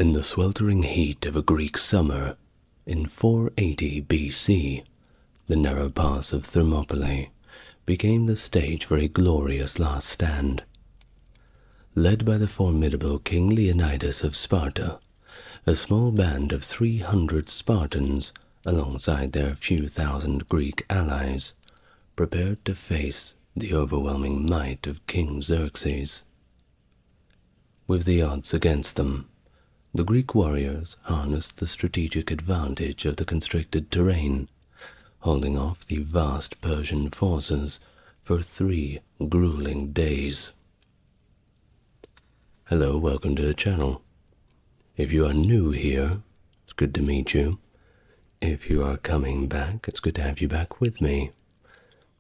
In the sweltering heat of a Greek summer, in 480 BC, the narrow pass of Thermopylae became the stage for a glorious last stand. Led by the formidable King Leonidas of Sparta, a small band of 300 Spartans, alongside their few thousand Greek allies, prepared to face the overwhelming might of King Xerxes. With the odds against them, the Greek warriors harnessed the strategic advantage of the constricted terrain, holding off the vast Persian forces for 3 grueling days. Hello, welcome to the channel. If you are new here, it's good to meet you. If you are coming back, it's good to have you back with me.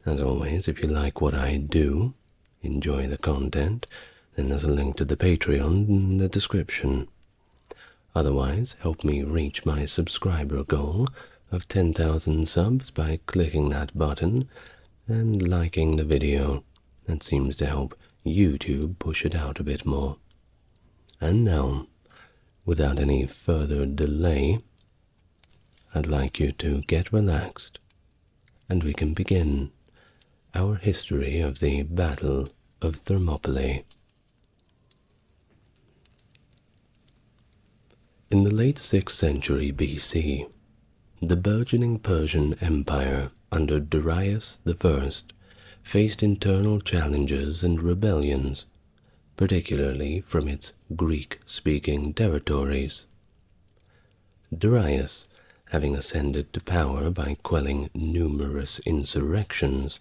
As always, if you like what I do, enjoy the content, then there's a link to the Patreon in the description. Otherwise, help me reach my subscriber goal of 10,000 subs by clicking that button and liking the video. That seems to help YouTube push it out a bit more. And now, without any further delay, I'd like you to get relaxed and we can begin our history of the Battle of Thermopylae. In the late 6th century BC, the burgeoning Persian Empire under Darius I faced internal challenges and rebellions, particularly from its Greek-speaking territories. Darius, having ascended to power by quelling numerous insurrections,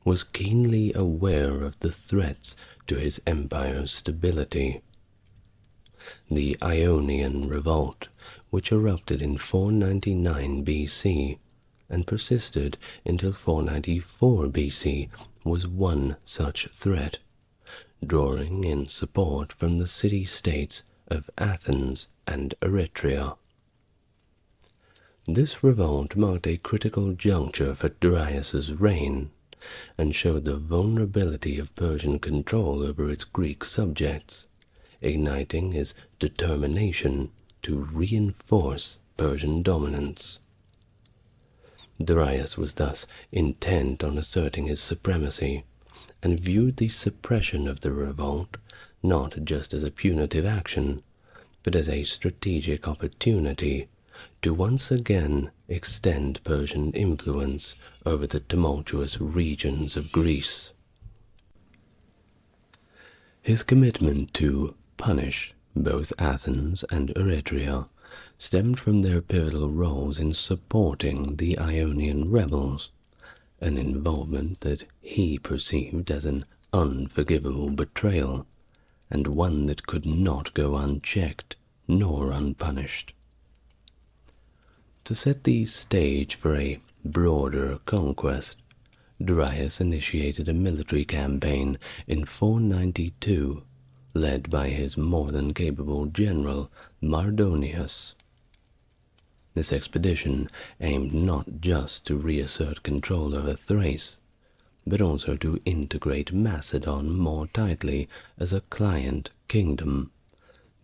was keenly aware of the threats to his empire's stability. The Ionian Revolt, which erupted in 499 BC and persisted until 494 BC, was one such threat, drawing in support from the city-states of Athens and Eretria. This revolt marked a critical juncture for Darius's reign and showed the vulnerability of Persian control over its Greek subjects, igniting his determination to reinforce Persian dominance. Darius was thus intent on asserting his supremacy and viewed the suppression of the revolt not just as a punitive action, but as a strategic opportunity to once again extend Persian influence over the tumultuous regions of Greece. His commitment to punish both Athens and Eretria stemmed from their pivotal roles in supporting the Ionian rebels, an involvement that he perceived as an unforgivable betrayal, and one that could not go unchecked nor unpunished. To set the stage for a broader conquest, Darius initiated a military campaign in 492, led by his more than capable general Mardonius. This expedition aimed not just to reassert control over Thrace, but also to integrate Macedon more tightly as a client kingdom,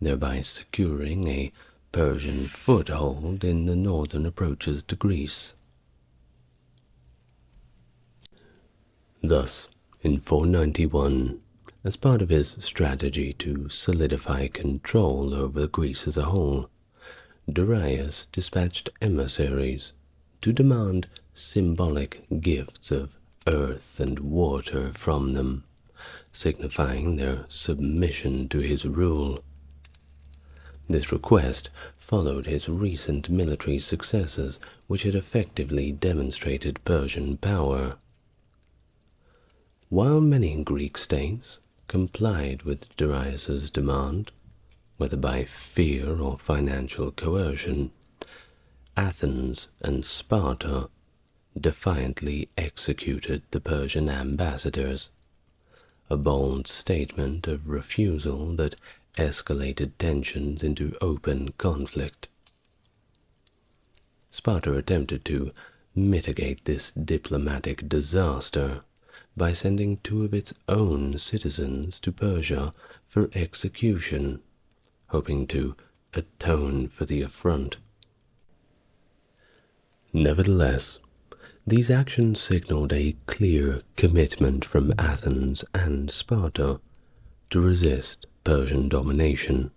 thereby securing a Persian foothold in the northern approaches to Greece. Thus, in 491, as part of his strategy to solidify control over Greece as a whole, Darius dispatched emissaries to demand symbolic gifts of earth and water from them, signifying their submission to his rule. This request followed his recent military successes, which had effectively demonstrated Persian power. While many Greek states complied with Darius's demand, whether by fear or financial coercion, Athens and Sparta defiantly executed the Persian ambassadors, a bold statement of refusal that escalated tensions into open conflict. Sparta attempted to mitigate this diplomatic disaster by sending 2 of its own citizens to Persia for execution, hoping to atone for the affront. Nevertheless, these actions signaled a clear commitment from Athens and Sparta to resist Persian domination,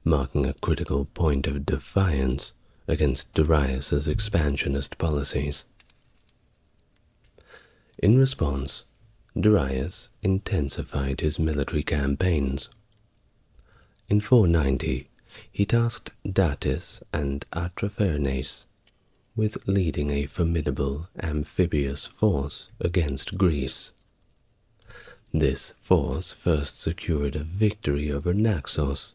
marking a critical point of defiance against Darius's expansionist policies. In response, Darius intensified his military campaigns. In 490, he tasked Datis and Artaphernes with leading a formidable amphibious force against Greece. This force first secured a victory over Naxos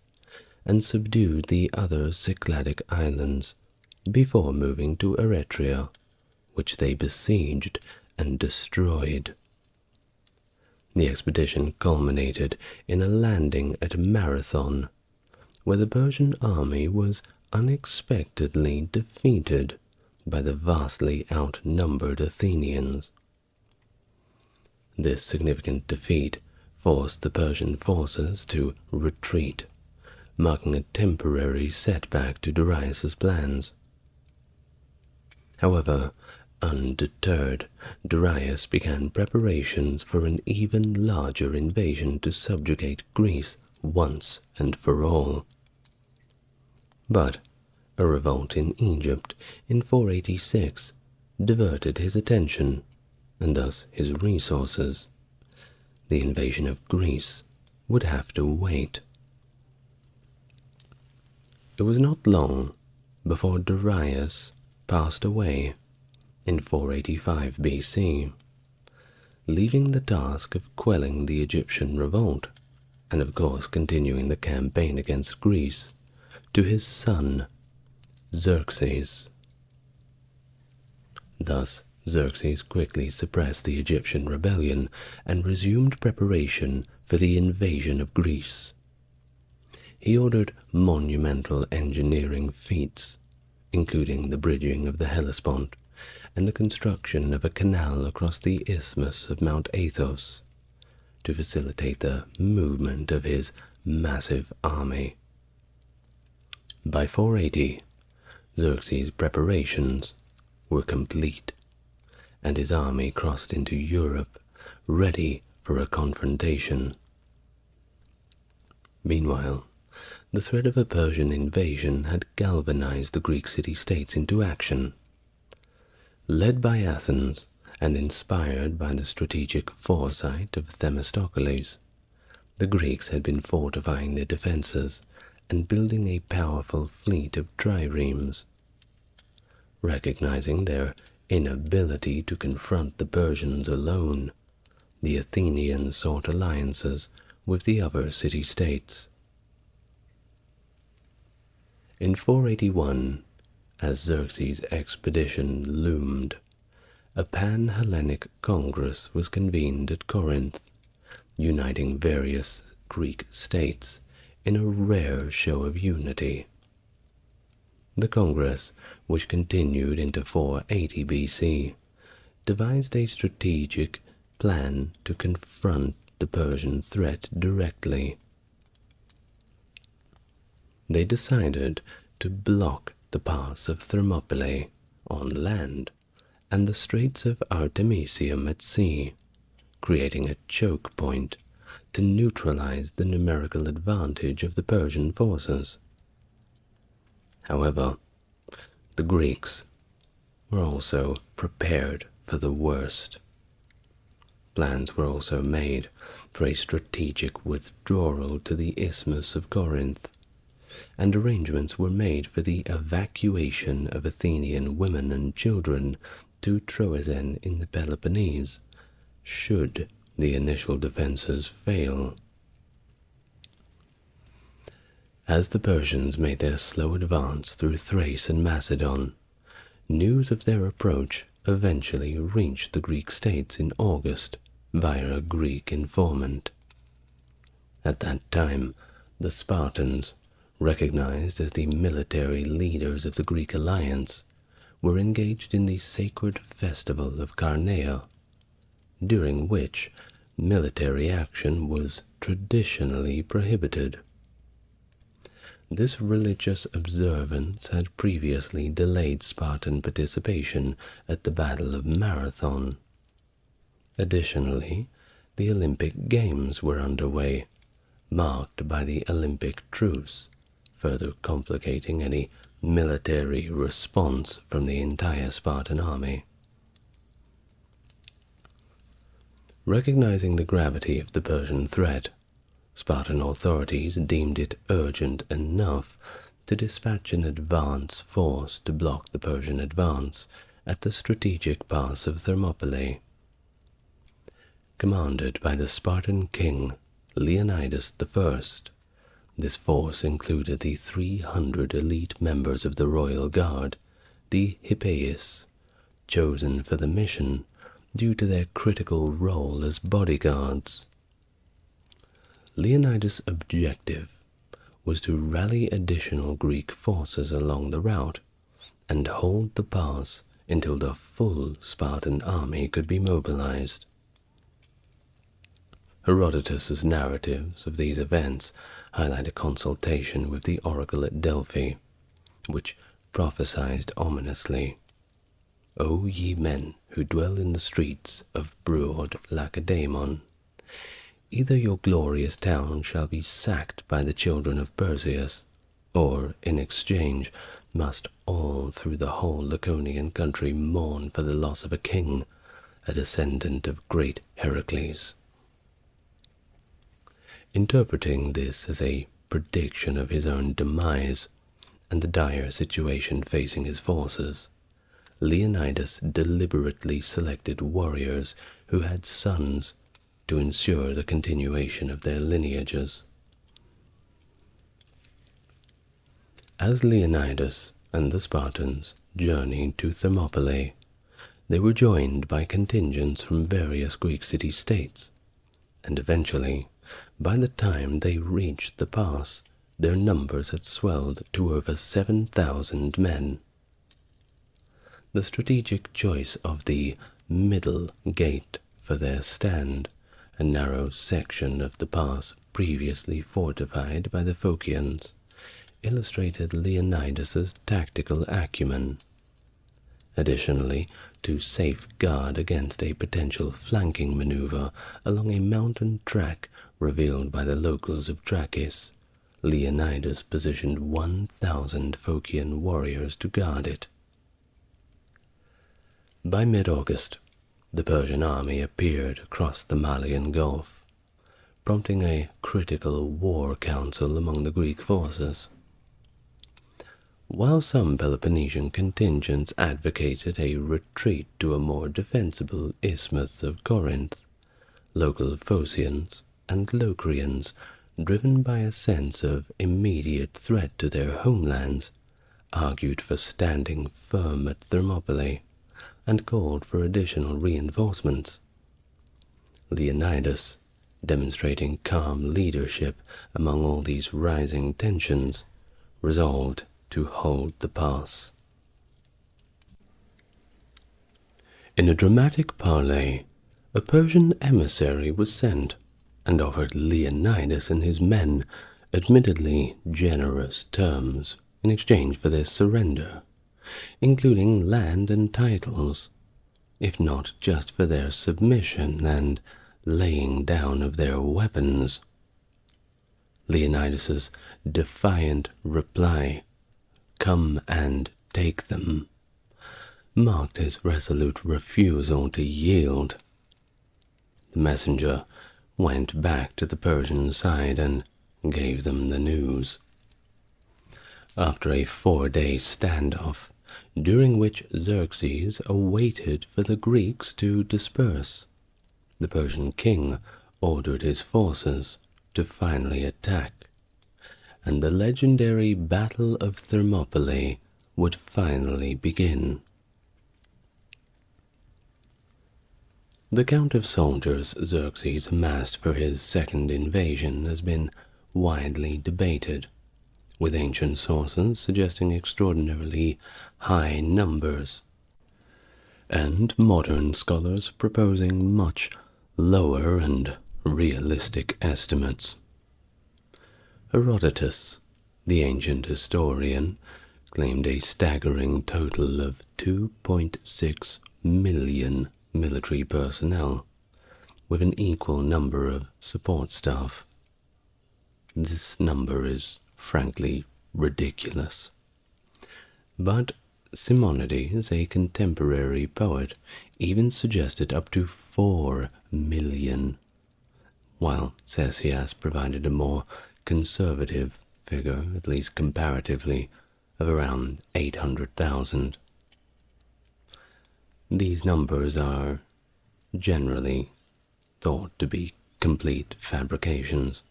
and subdued the other Cycladic islands before moving to Eretria, which they besieged and destroyed. The expedition culminated in a landing at Marathon, where the Persian army was unexpectedly defeated by the vastly outnumbered Athenians. This significant defeat forced the Persian forces to retreat, marking a temporary setback to Darius's plans. However, undeterred, Darius began preparations for an even larger invasion to subjugate Greece once and for all. But a revolt in Egypt in 486 diverted his attention, and thus his resources. The invasion of Greece would have to wait. It was not long before Darius passed away in 485 BC, leaving the task of quelling the Egyptian revolt, and of course continuing the campaign against Greece, to his son, Xerxes. Thus, Xerxes quickly suppressed the Egyptian rebellion and resumed preparation for the invasion of Greece. He ordered monumental engineering feats, including the bridging of the Hellespont and the construction of a canal across the isthmus of Mount Athos, to facilitate the movement of his massive army. By 480, Xerxes' preparations were complete, and his army crossed into Europe, ready for a confrontation. Meanwhile, the threat of a Persian invasion had galvanized the Greek city-states into action. Led by Athens and inspired by the strategic foresight of Themistocles, the Greeks had been fortifying their defenses and building a powerful fleet of triremes. Recognizing their inability to confront the Persians alone, the Athenians sought alliances with the other city-states. In 481, as Xerxes' expedition loomed, a pan-Hellenic congress was convened at Corinth, uniting various Greek states in a rare show of unity. The congress, which continued into 480 BC, devised a strategic plan to confront the Persian threat directly. They decided to block the pass of Thermopylae on land and the straits of Artemisium at sea, creating a choke point to neutralize the numerical advantage of the Persian forces. However, the Greeks were also prepared for the worst. Plans were also made for a strategic withdrawal to the Isthmus of Corinth, and arrangements were made for the evacuation of Athenian women and children to Troezen in the Peloponnese, should the initial defenses fail. As the Persians made their slow advance through Thrace and Macedon, news of their approach eventually reached the Greek states in August via a Greek informant. At that time, the Spartans, recognized as the military leaders of the Greek alliance, were engaged in the sacred festival of Carnea, during which military action was traditionally prohibited. This religious observance had previously delayed Spartan participation at the Battle of Marathon. Additionally, the Olympic Games were underway, marked by the Olympic truce, further complicating any military response from the entire Spartan army. Recognizing the gravity of the Persian threat, Spartan authorities deemed it urgent enough to dispatch an advance force to block the Persian advance at the strategic pass of Thermopylae. Commanded by the Spartan king Leonidas I, this force included the 300 elite members of the royal guard, the Hippeis, chosen for the mission due to their critical role as bodyguards. Leonidas' objective was to rally additional Greek forces along the route and hold the pass until the full Spartan army could be mobilized. Herodotus's narratives of these events highlight a consultation with the oracle at Delphi, which prophesied ominously, "O ye men who dwell in the streets of broad Lacedaemon, either your glorious town shall be sacked by the children of Perseus, or, in exchange, must all through the whole Laconian country mourn for the loss of a king, a descendant of great Heracles." Interpreting this as a prediction of his own demise and the dire situation facing his forces, Leonidas deliberately selected warriors who had sons to ensure the continuation of their lineages. As Leonidas and the Spartans journeyed to Thermopylae, they were joined by contingents from various Greek city-states, and eventually, by the time they reached the pass, their numbers had swelled to over 7,000 men. The strategic choice of the middle gate for their stand, a narrow section of the pass previously fortified by the Phocians, illustrated Leonidas's tactical acumen. Additionally, to safeguard against a potential flanking maneuver along a mountain track revealed by the locals of Trachis, Leonidas positioned 1,000 Phocian warriors to guard it. By mid-August, the Persian army appeared across the Malian Gulf, prompting a critical war council among the Greek forces. While some Peloponnesian contingents advocated a retreat to a more defensible isthmus of Corinth, local Phocians and Locrians, driven by a sense of immediate threat to their homelands, argued for standing firm at Thermopylae and called for additional reinforcements. Leonidas, demonstrating calm leadership among all these rising tensions, resolved to hold the pass. In a dramatic parley, a Persian emissary was sent and offered Leonidas and his men admittedly generous terms in exchange for their surrender, including land and titles, if not just for their submission and laying down of their weapons. Leonidas's defiant reply, "Come and take them," marked his resolute refusal to yield. The messenger went back to the Persian side and gave them the news. After a 4-day standoff, during which Xerxes awaited for the Greeks to disperse, the Persian king ordered his forces to finally attack, and the legendary Battle of Thermopylae would finally begin. The count of soldiers Xerxes amassed for his second invasion has been widely debated, with ancient sources suggesting extraordinarily high numbers, and modern scholars proposing much lower and realistic estimates. Herodotus, The ancient historian claimed a staggering total of 2.6 million military personnel, with an equal number of support staff. This number is frankly ridiculous. But Simonides, a contemporary poet, even suggested up to 4 million, while Ctesias provided a more conservative figure, at least comparatively, of around 800,000. These numbers are generally thought to be complete fabrications,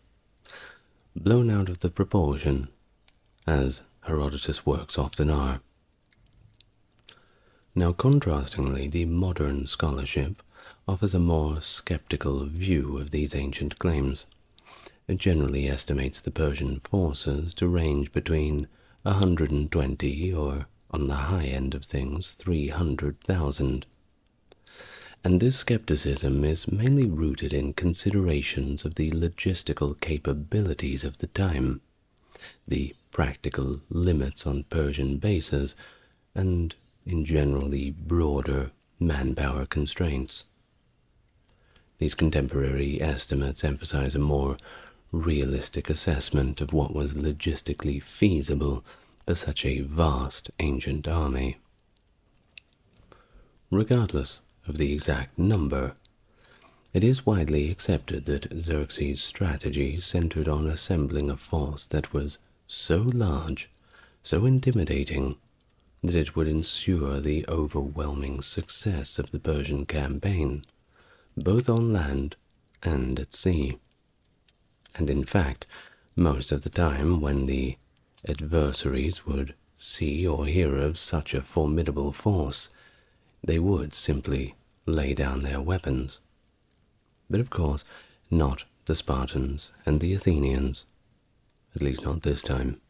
blown out of the proportion, as Herodotus' works often are. Now, contrastingly, the modern scholarship offers a more skeptical view of these ancient claims. It generally estimates the Persian forces to range between 120 or, on the high end of things, 300,000. And this skepticism is mainly rooted in considerations of the logistical capabilities of the time, the practical limits on Persian bases, and, in general, the broader manpower constraints. These contemporary estimates emphasize a more realistic assessment of what was logistically feasible for such a vast ancient army. Regardless of the exact number, it is widely accepted that Xerxes' strategy centered on assembling a force that was so large, so intimidating, that it would ensure the overwhelming success of the Persian campaign, both on land and at sea. And in fact, most of the time when the adversaries would see or hear of such a formidable force, they would simply lay down their weapons. But of course, not the Spartans and the Athenians, at least not this time.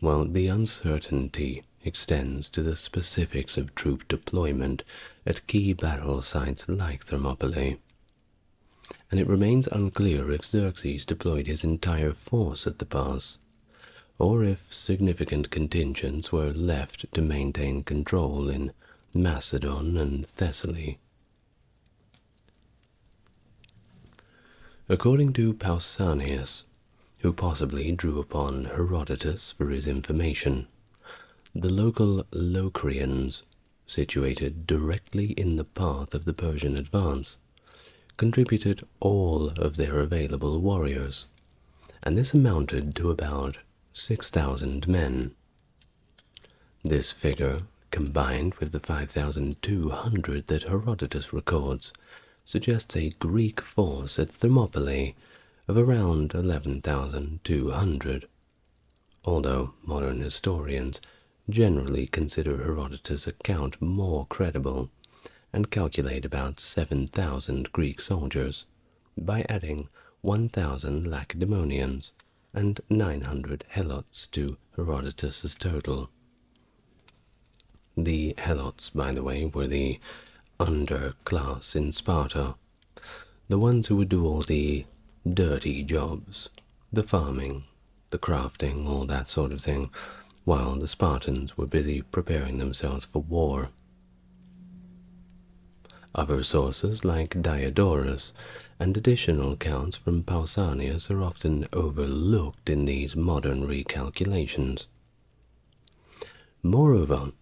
Well, the uncertainty extends to the specifics of troop deployment at key battle sites like Thermopylae, and it remains unclear if Xerxes deployed his entire force at the pass, or if significant contingents were left to maintain control in Macedon and Thessaly. According to Pausanias, who possibly drew upon Herodotus for his information, the local Locrians, situated directly in the path of the Persian advance, contributed all of their available warriors, and this amounted to about 6,000 men. This figure, combined with the 5,200 that Herodotus records, suggests a Greek force at Thermopylae of around 11,200, although modern historians generally consider Herodotus' account more credible and calculate about 7,000 Greek soldiers by adding 1,000 Lacedaemonians and 900 Helots to Herodotus' total. The Helots, by the way, were the underclass in Sparta, the ones who would do all the dirty jobs, the farming, the crafting, all that sort of thing, while the Spartans were busy preparing themselves for war. Other sources like Diodorus and additional accounts from Pausanias are often overlooked in these modern recalculations. Moreover,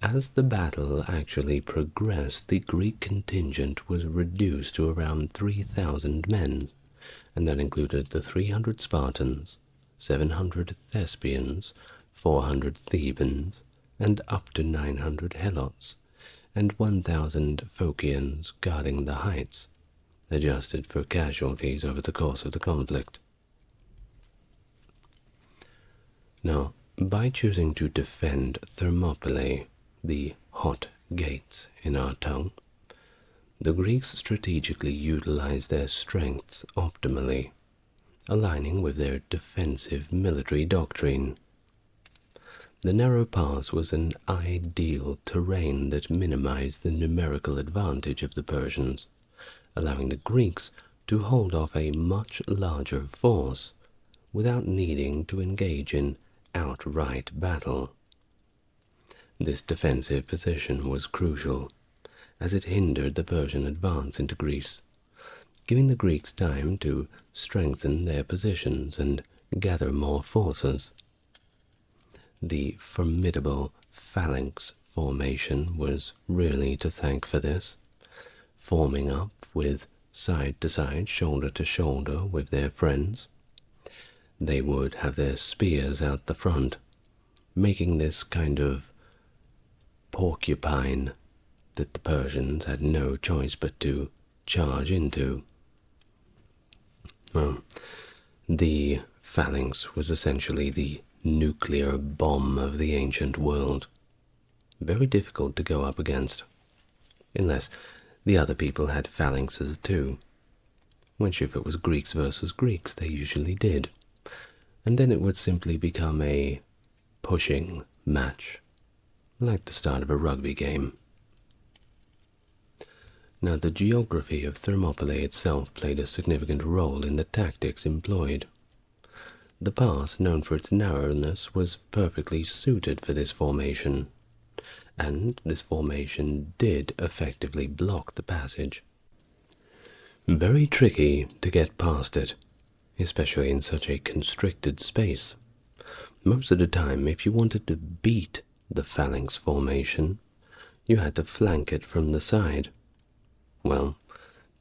as the battle actually progressed, the Greek contingent was reduced to around 3,000 men, and that included the 300 Spartans, 700 Thespians, 400 Thebans, and up to 900 Helots, and 1,000 Phocians guarding the heights, adjusted for casualties over the course of the conflict. Now, by choosing to defend Thermopylae, the hot gates in our tongue, the Greeks strategically utilized their strengths optimally, aligning with their defensive military doctrine. The narrow pass was an ideal terrain that minimized the numerical advantage of the Persians, allowing the Greeks to hold off a much larger force without needing to engage in outright battle. This defensive position was crucial, as it hindered the Persian advance into Greece, giving the Greeks time to strengthen their positions and gather more forces. The formidable phalanx formation was really to thank for this, forming up with side to side, shoulder to shoulder with their friends. They would have their spears out the front, making this kind of porcupine that the Persians had no choice but to charge into. Well, the phalanx was essentially the nuclear bomb of the ancient world. Very difficult to go up against, unless the other people had phalanxes too, which if it was Greeks versus Greeks they usually did, and then it would simply become a pushing match, like the start of a rugby game. Now, the geography of Thermopylae itself played a significant role in the tactics employed. The pass, known for its narrowness, was perfectly suited for this formation, and this formation did effectively block the passage. Very tricky to get past it, especially in such a constricted space. Most of the time, if you wanted to beat the phalanx formation, you had to flank it from the side. Well,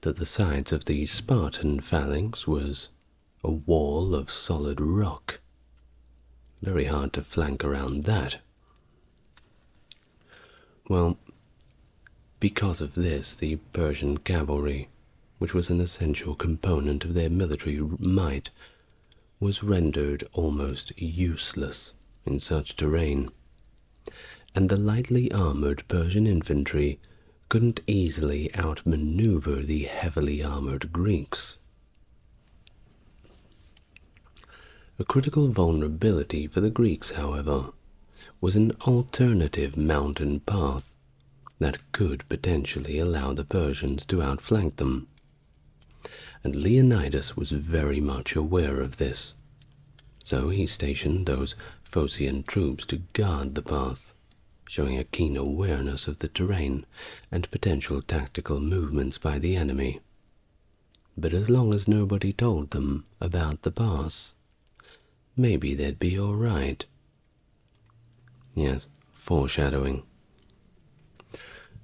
to the sides of the Spartan phalanx was a wall of solid rock. Very hard to flank around that. Well, because of this, the Persian cavalry, which was an essential component of their military might, was rendered almost useless in such terrain, and the lightly armored Persian infantry couldn't easily outmaneuver the heavily armored Greeks. A critical vulnerability for the Greeks, however, was an alternative mountain path that could potentially allow the Persians to outflank them, and Leonidas was very much aware of this, so he stationed those Phocian troops to guard the path, showing a keen awareness of the terrain and potential tactical movements by the enemy. But as long as nobody told them about the pass, maybe they'd be all right. Yes, foreshadowing.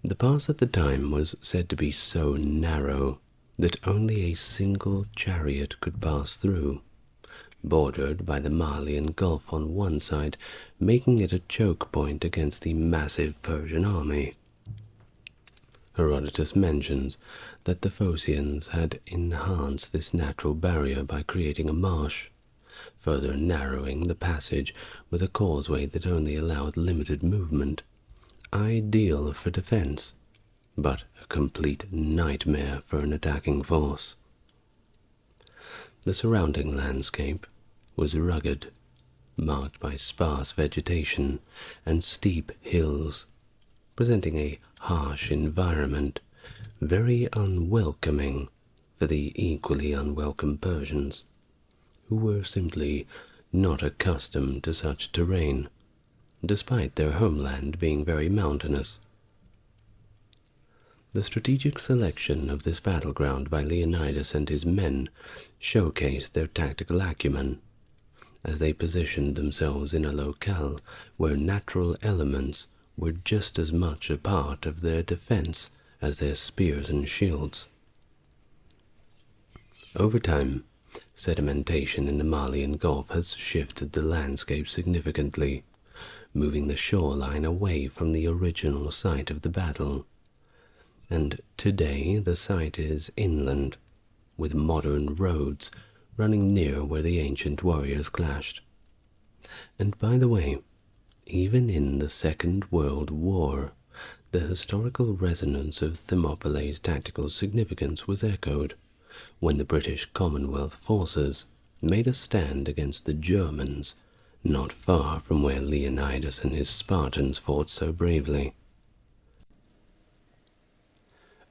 The pass at the time was said to be so narrow that only a single chariot could pass through, bordered by the Malian Gulf on one side, making it a choke point against the massive Persian army. Herodotus mentions that the Phocians had enhanced this natural barrier by creating a marsh, further narrowing the passage with a causeway that only allowed limited movement, ideal for defense, but a complete nightmare for an attacking force. The surrounding landscape was rugged, marked by sparse vegetation and steep hills, presenting a harsh environment, very unwelcoming for the equally unwelcome Persians, who were simply not accustomed to such terrain, despite their homeland being very mountainous. The strategic selection of this battleground by Leonidas and his men showcased their tactical acumen, as they positioned themselves in a locale where natural elements were just as much a part of their defense as their spears and shields. Over time, sedimentation in the Malian Gulf has shifted the landscape significantly, moving the shoreline away from the original site of the battle. And today the site is inland, with modern roads running near where the ancient warriors clashed. And by the way, even in the Second World War, the historical resonance of Thermopylae's tactical significance was echoed when the British Commonwealth forces made a stand against the Germans, not far from where Leonidas and his Spartans fought so bravely.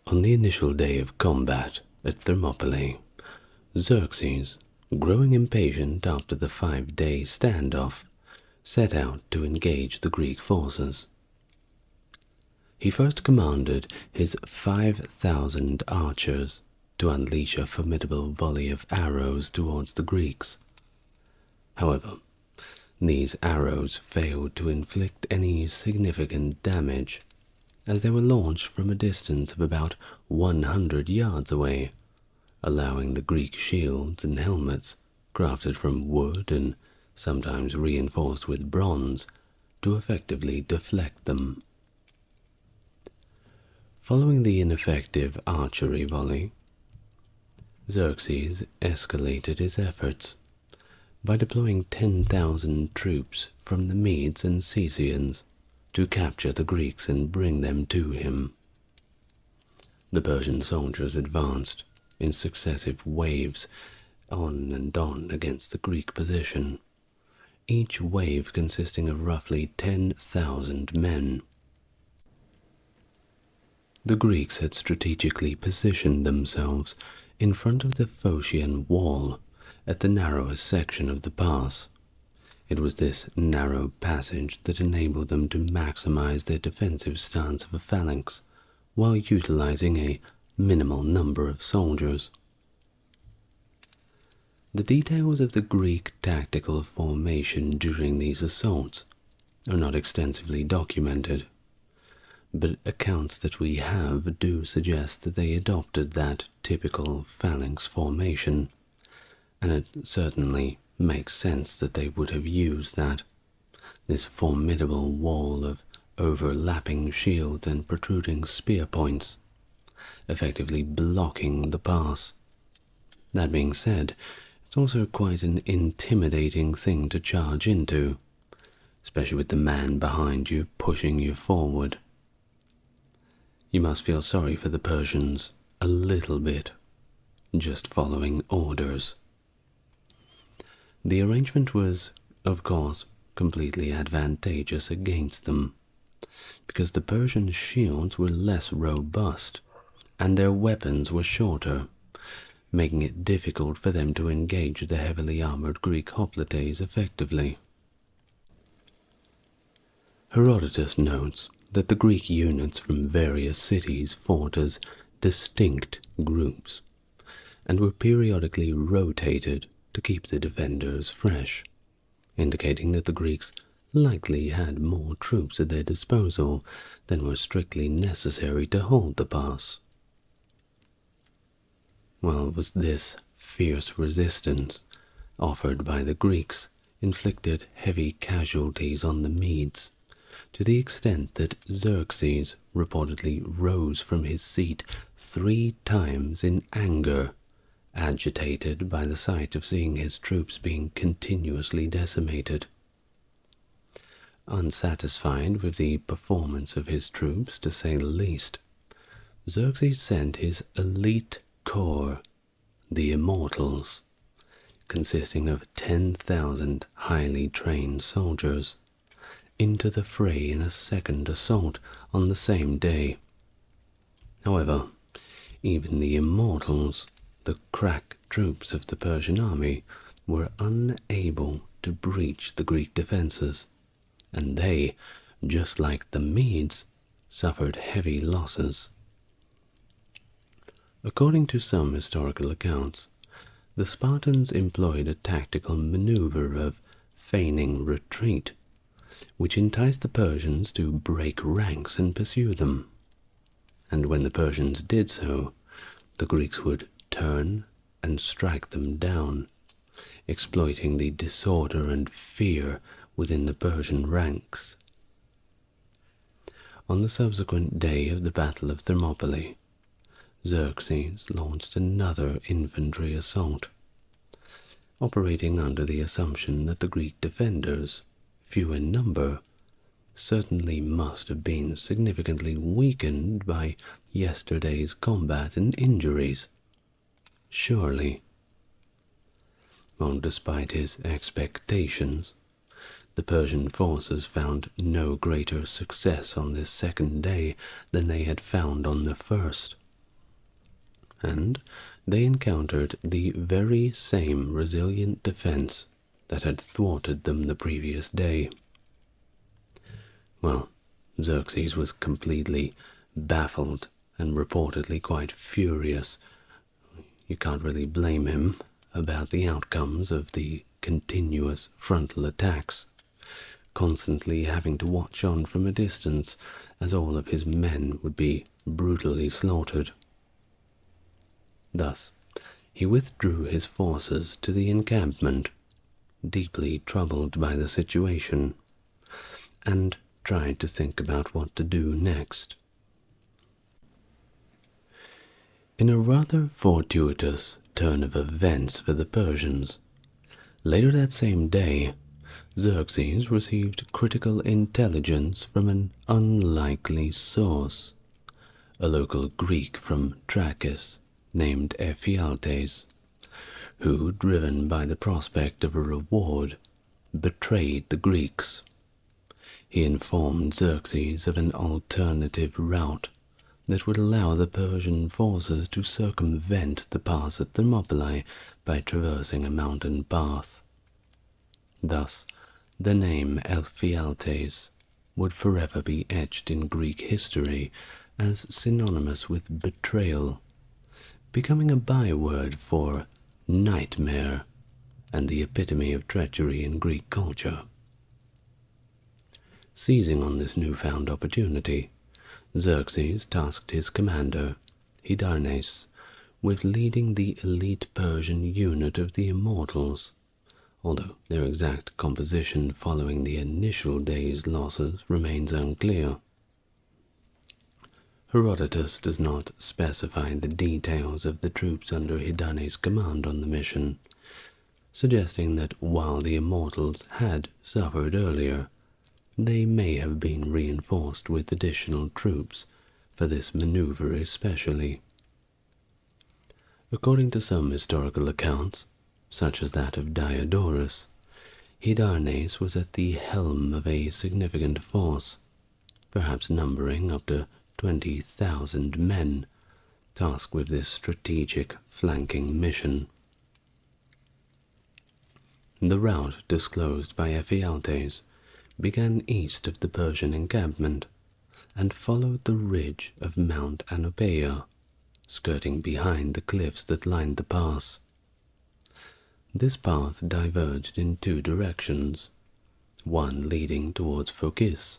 On the initial day of combat at Thermopylae, Xerxes growing impatient after the 5-day standoff, set out to engage the Greek forces. He first commanded his 5,000 archers to unleash a formidable volley of arrows towards the Greeks. However, these arrows failed to inflict any significant damage, as they were launched from a distance of about 100 yards away, allowing the Greek shields and helmets, crafted from wood and sometimes reinforced with bronze, to effectively deflect them. Following the ineffective archery volley, Xerxes escalated his efforts by deploying 10,000 troops from the Medes and Cesians to capture the Greeks and bring them to him. The Persian soldiers advanced in successive waves on and on against the Greek position, each wave consisting of roughly 10,000 men. The Greeks had strategically positioned themselves in front of the Phocian wall at the narrowest section of the pass. It was this narrow passage that enabled them to maximize their defensive stance of a phalanx while utilizing a minimal number of soldiers. The details of the Greek tactical formation during these assaults are not extensively documented, but accounts that we have do suggest that they adopted that typical phalanx formation, and it certainly makes sense that they would have used this formidable wall of overlapping shields and protruding spear points, effectively blocking the pass. That being said, it's also quite an intimidating thing to charge into, especially with the man behind you pushing you forward. You must feel sorry for the Persians a little bit, just following orders. The arrangement was, of course, completely advantageous against them, because the Persian shields were less robust and their weapons were shorter, making it difficult for them to engage the heavily armored Greek hoplites effectively. Herodotus notes that the Greek units from various cities fought as distinct groups and were periodically rotated to keep the defenders fresh, indicating that the Greeks likely had more troops at their disposal than were strictly necessary to hold the pass. Well, it was this fierce resistance offered by the Greeks inflicted heavy casualties on the Medes, to the extent that Xerxes reportedly rose from his seat 3 times in anger, agitated by the sight of seeing his troops being continuously decimated. Unsatisfied with the performance of his troops, to say the least, Xerxes sent his elite corps, the Immortals, consisting of 10,000 highly trained soldiers, into the fray in a second assault on the same day. However, even the Immortals, the crack troops of the Persian army, were unable to breach the Greek defenses, and they, just like the Medes, suffered heavy losses. According to some historical accounts, the Spartans employed a tactical maneuver of feigning retreat, which enticed the Persians to break ranks and pursue them. And when the Persians did so, the Greeks would turn and strike them down, exploiting the disorder and fear within the Persian ranks. On the subsequent day of the Battle of Thermopylae, Xerxes launched another infantry assault, operating under the assumption that the Greek defenders, few in number, certainly must have been significantly weakened by yesterday's combat and injuries. Surely. Well, despite his expectations, the Persian forces found no greater success on this second day than they had found on the first. And, they encountered the very same resilient defense that had thwarted them the previous day. Well, Xerxes was completely baffled and reportedly quite furious. You can't really blame him about the outcomes of the continuous frontal attacks, constantly having to watch on from a distance as all of his men would be brutally slaughtered. Thus, he withdrew his forces to the encampment, deeply troubled by the situation, and tried to think about what to do next. In a rather fortuitous turn of events for the Persians, later that same day, Xerxes received critical intelligence from an unlikely source, a local Greek from Trachis named Ephialtes, who, driven by the prospect of a reward, betrayed the Greeks. He informed Xerxes of an alternative route that would allow the Persian forces to circumvent the pass at Thermopylae by traversing a mountain path. Thus, the name Ephialtes would forever be etched in Greek history as synonymous with betrayal, becoming a byword for nightmare and the epitome of treachery in Greek culture. Seizing on this newfound opportunity, Xerxes tasked his commander, Hydarnes, with leading the elite Persian unit of the Immortals, although their exact composition following the initial day's losses remains unclear. Herodotus does not specify the details of the troops under Hydarnes' command on the mission, suggesting that while the Immortals had suffered earlier, they may have been reinforced with additional troops for this maneuver especially. According to some historical accounts, such as that of Diodorus, Hydarnes was at the helm of a significant force, perhaps numbering up to 20,000 men, tasked with this strategic flanking mission. The route disclosed by Ephialtes began east of the Persian encampment and followed the ridge of Mount Anopeia, skirting behind the cliffs that lined the pass. This path diverged in two directions, one leading towards Phocis,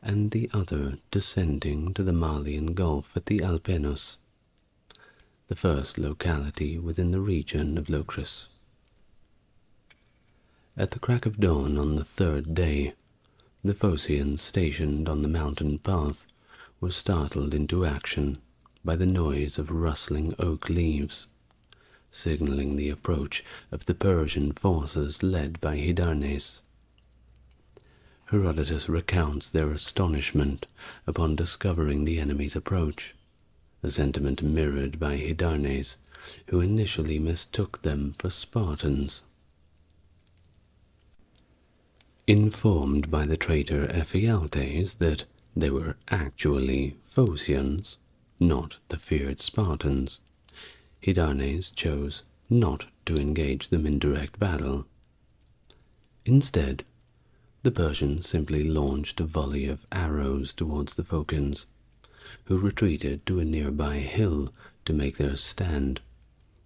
and the other descending to the Malian Gulf at the Alpenus, the first locality within the region of Locris. At the crack of dawn on the third day, the Phocians stationed on the mountain path were startled into action by the noise of rustling oak leaves, signaling the approach of the Persian forces led by Hydarnes. Herodotus recounts their astonishment upon discovering the enemy's approach, a sentiment mirrored by Hydarnes, who initially mistook them for Spartans. Informed by the traitor Ephialtes that they were actually Phocians, not the feared Spartans, Hydarnes chose not to engage them in direct battle. Instead, the Persians simply launched a volley of arrows towards the Phocians, who retreated to a nearby hill to make their stand,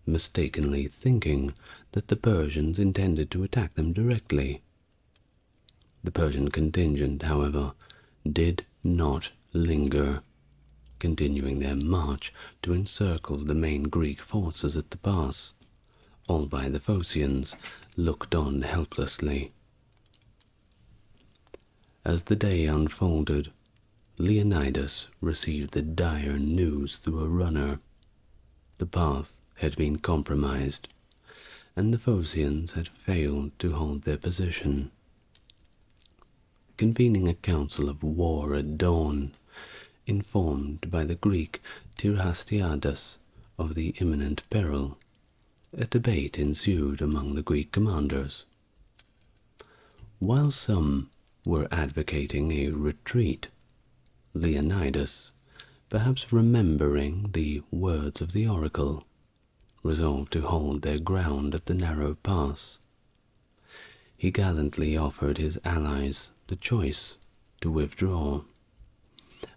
mistakenly thinking that the Persians intended to attack them directly. The Persian contingent, however, did not linger, continuing their march to encircle the main Greek forces at the pass, all while the Phocians looked on helplessly. As the day unfolded, Leonidas received the dire news through a runner. The path had been compromised, and the Phocians had failed to hold their position. Convening a council of war at dawn, informed by the Greek Tyrhastiadas of the imminent peril, a debate ensued among the Greek commanders. While some were advocating a retreat, Leonidas, perhaps remembering the words of the oracle, resolved to hold their ground at the narrow pass. He gallantly offered his allies the choice to withdraw,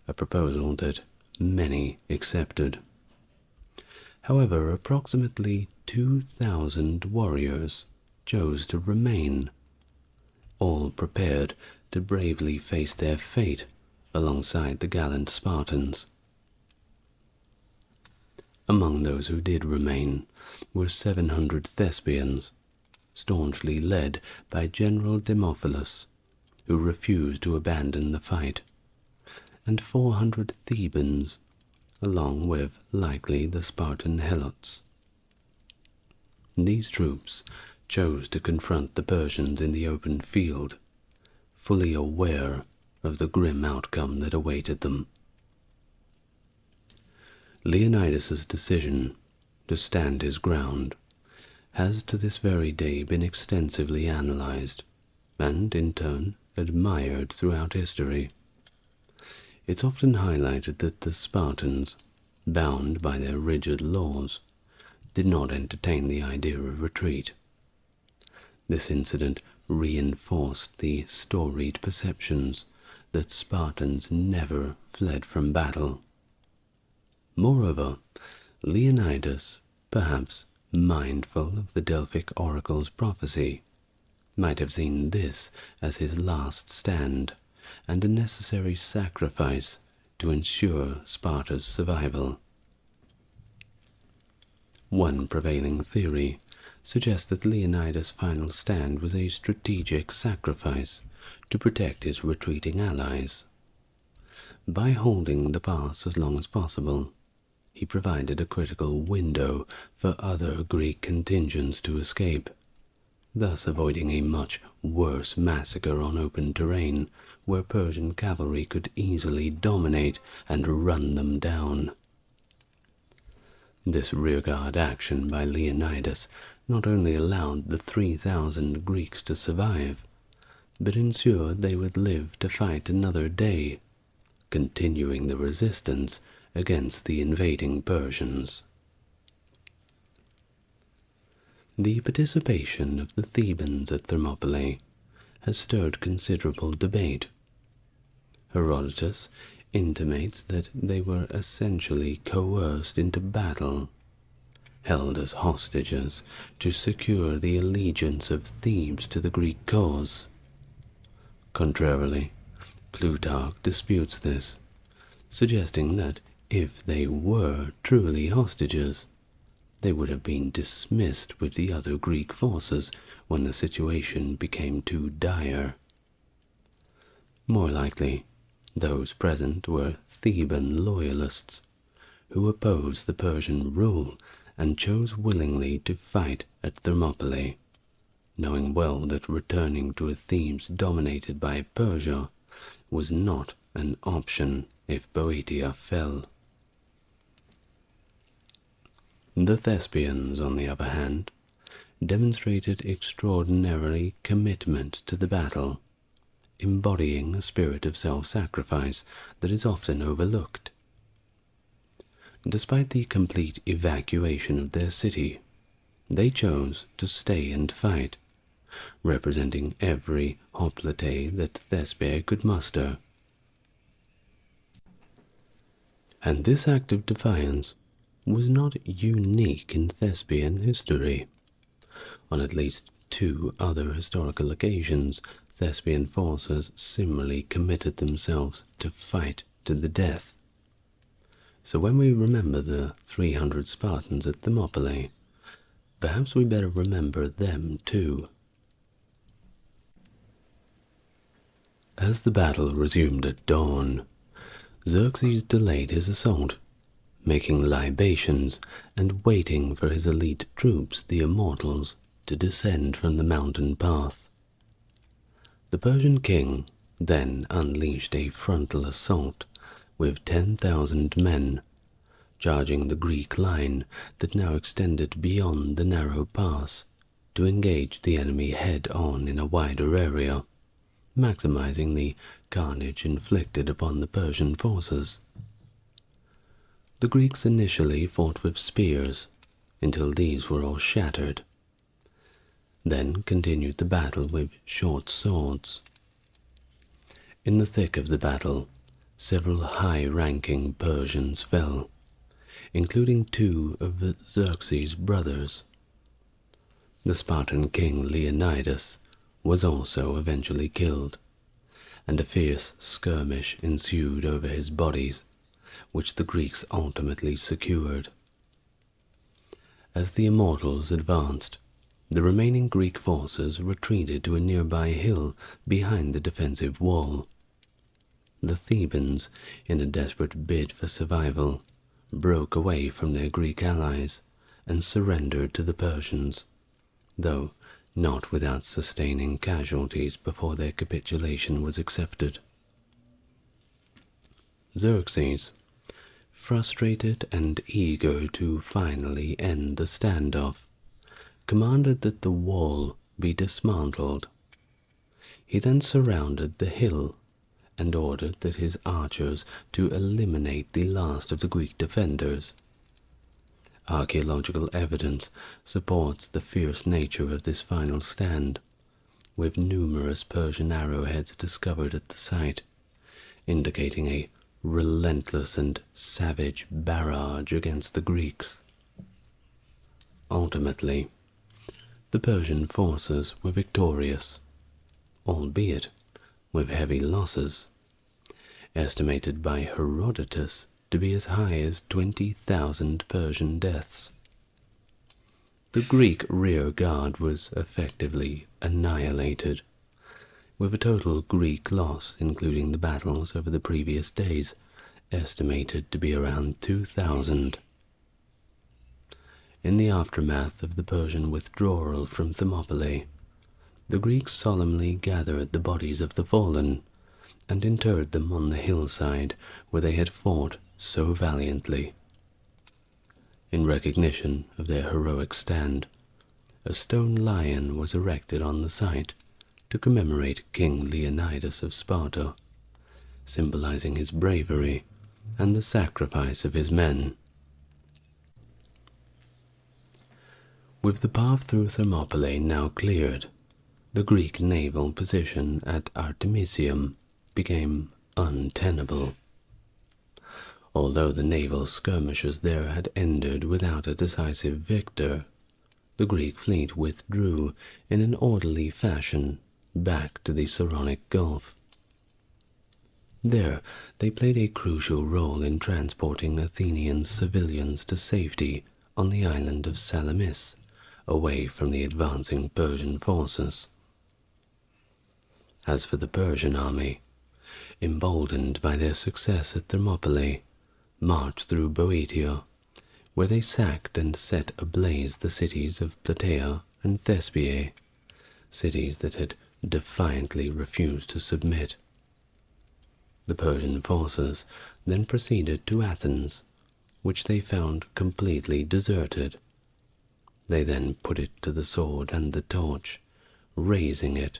a proposal that many accepted. However, approximately 2,000 warriors chose to remain, all prepared to bravely face their fate alongside the gallant Spartans. Among those who did remain were 700 Thespians, staunchly led by General Demophilus, who refused to abandon the fight, and 400 Thebans, along with likely the Spartan helots. These troops chose to confront the Persians in the open field, fully aware of the grim outcome that awaited them. Leonidas's decision to stand his ground has to this very day been extensively analyzed and, in turn, admired throughout history. It's often highlighted that the Spartans, bound by their rigid laws, did not entertain the idea of retreat. This incident reinforced the storied perceptions that Spartans never fled from battle. Moreover, Leonidas, perhaps mindful of the Delphic oracle's prophecy, might have seen this as his last stand and a necessary sacrifice to ensure Sparta's survival. One prevailing theory suggests that Leonidas' final stand was a strategic sacrifice to protect his retreating allies. By holding the pass as long as possible, he provided a critical window for other Greek contingents to escape, thus avoiding a much worse massacre on open terrain where Persian cavalry could easily dominate and run them down. This rearguard action by Leonidas not only allowed the 3,000 Greeks to survive, but ensured they would live to fight another day, continuing the resistance against the invading Persians. The participation of the Thebans at Thermopylae has stirred considerable debate. Herodotus intimates that they were essentially coerced into battle, held as hostages to secure the allegiance of Thebes to the Greek cause. Contrarily, Plutarch disputes this, suggesting that if they were truly hostages, they would have been dismissed with the other Greek forces when the situation became too dire. More likely, those present were Theban loyalists, who opposed the Persian rule and chose willingly to fight at Thermopylae, knowing well that returning to a Thebes dominated by Persia was not an option if Boeotia fell. The Thespians, on the other hand, demonstrated extraordinary commitment to the battle, embodying a spirit of self-sacrifice that is often overlooked. Despite the complete evacuation of their city, they chose to stay and fight, representing every hoplite that Thespia could muster. And this act of defiance was not unique in Thespian history. On at least 2 other historical occasions, Thespian forces similarly committed themselves to fight to the death. So when we remember the 300 Spartans at Thermopylae, perhaps we better remember them too. As the battle resumed at dawn, Xerxes delayed his assault, making libations and waiting for his elite troops, the Immortals, to descend from the mountain path. The Persian king then unleashed a frontal assault with 10,000 men, charging the Greek line that now extended beyond the narrow pass to engage the enemy head-on in a wider area, maximizing the carnage inflicted upon the Persian forces. The Greeks initially fought with spears, until these were all shattered. Then continued the battle with short swords. In the thick of the battle, several high-ranking Persians fell, including two of Xerxes' brothers. The Spartan king Leonidas was also eventually killed, and a fierce skirmish ensued over his bodies, which the Greeks ultimately secured. As the Immortals advanced, the remaining Greek forces retreated to a nearby hill behind the defensive wall. The Thebans, in a desperate bid for survival, broke away from their Greek allies and surrendered to the Persians, though not without sustaining casualties before their capitulation was accepted. Xerxes, frustrated and eager to finally end the standoff, commanded that the wall be dismantled. He then surrounded the hill and ordered that his archers to eliminate the last of the Greek defenders. Archaeological evidence supports the fierce nature of this final stand, with numerous Persian arrowheads discovered at the site, indicating a relentless and savage barrage against the Greeks. Ultimately, the Persian forces were victorious, albeit with heavy losses, estimated by Herodotus to be as high as 20,000 Persian deaths. The Greek rear guard was effectively annihilated, with a total Greek loss, including the battles over the previous days, estimated to be around 2,000. In the aftermath of the Persian withdrawal from Thermopylae, the Greeks solemnly gathered the bodies of the fallen and interred them on the hillside where they had fought so valiantly. In recognition of their heroic stand, a stone lion was erected on the site to commemorate King Leonidas of Sparta, symbolizing his bravery and the sacrifice of his men. With the path through Thermopylae now cleared, the Greek naval position at Artemisium became untenable. Although the naval skirmishes there had ended without a decisive victor, the Greek fleet withdrew in an orderly fashion back to the Saronic Gulf. There, they played a crucial role in transporting Athenian civilians to safety on the island of Salamis, away from the advancing Persian forces. As for the Persian army, emboldened by their success at Thermopylae, marched through Boeotia, where they sacked and set ablaze the cities of Plataea and Thespiae, cities that had defiantly refused to submit. The Persian forces then proceeded to Athens, which they found completely deserted. They then put it to the sword and the torch, razing it,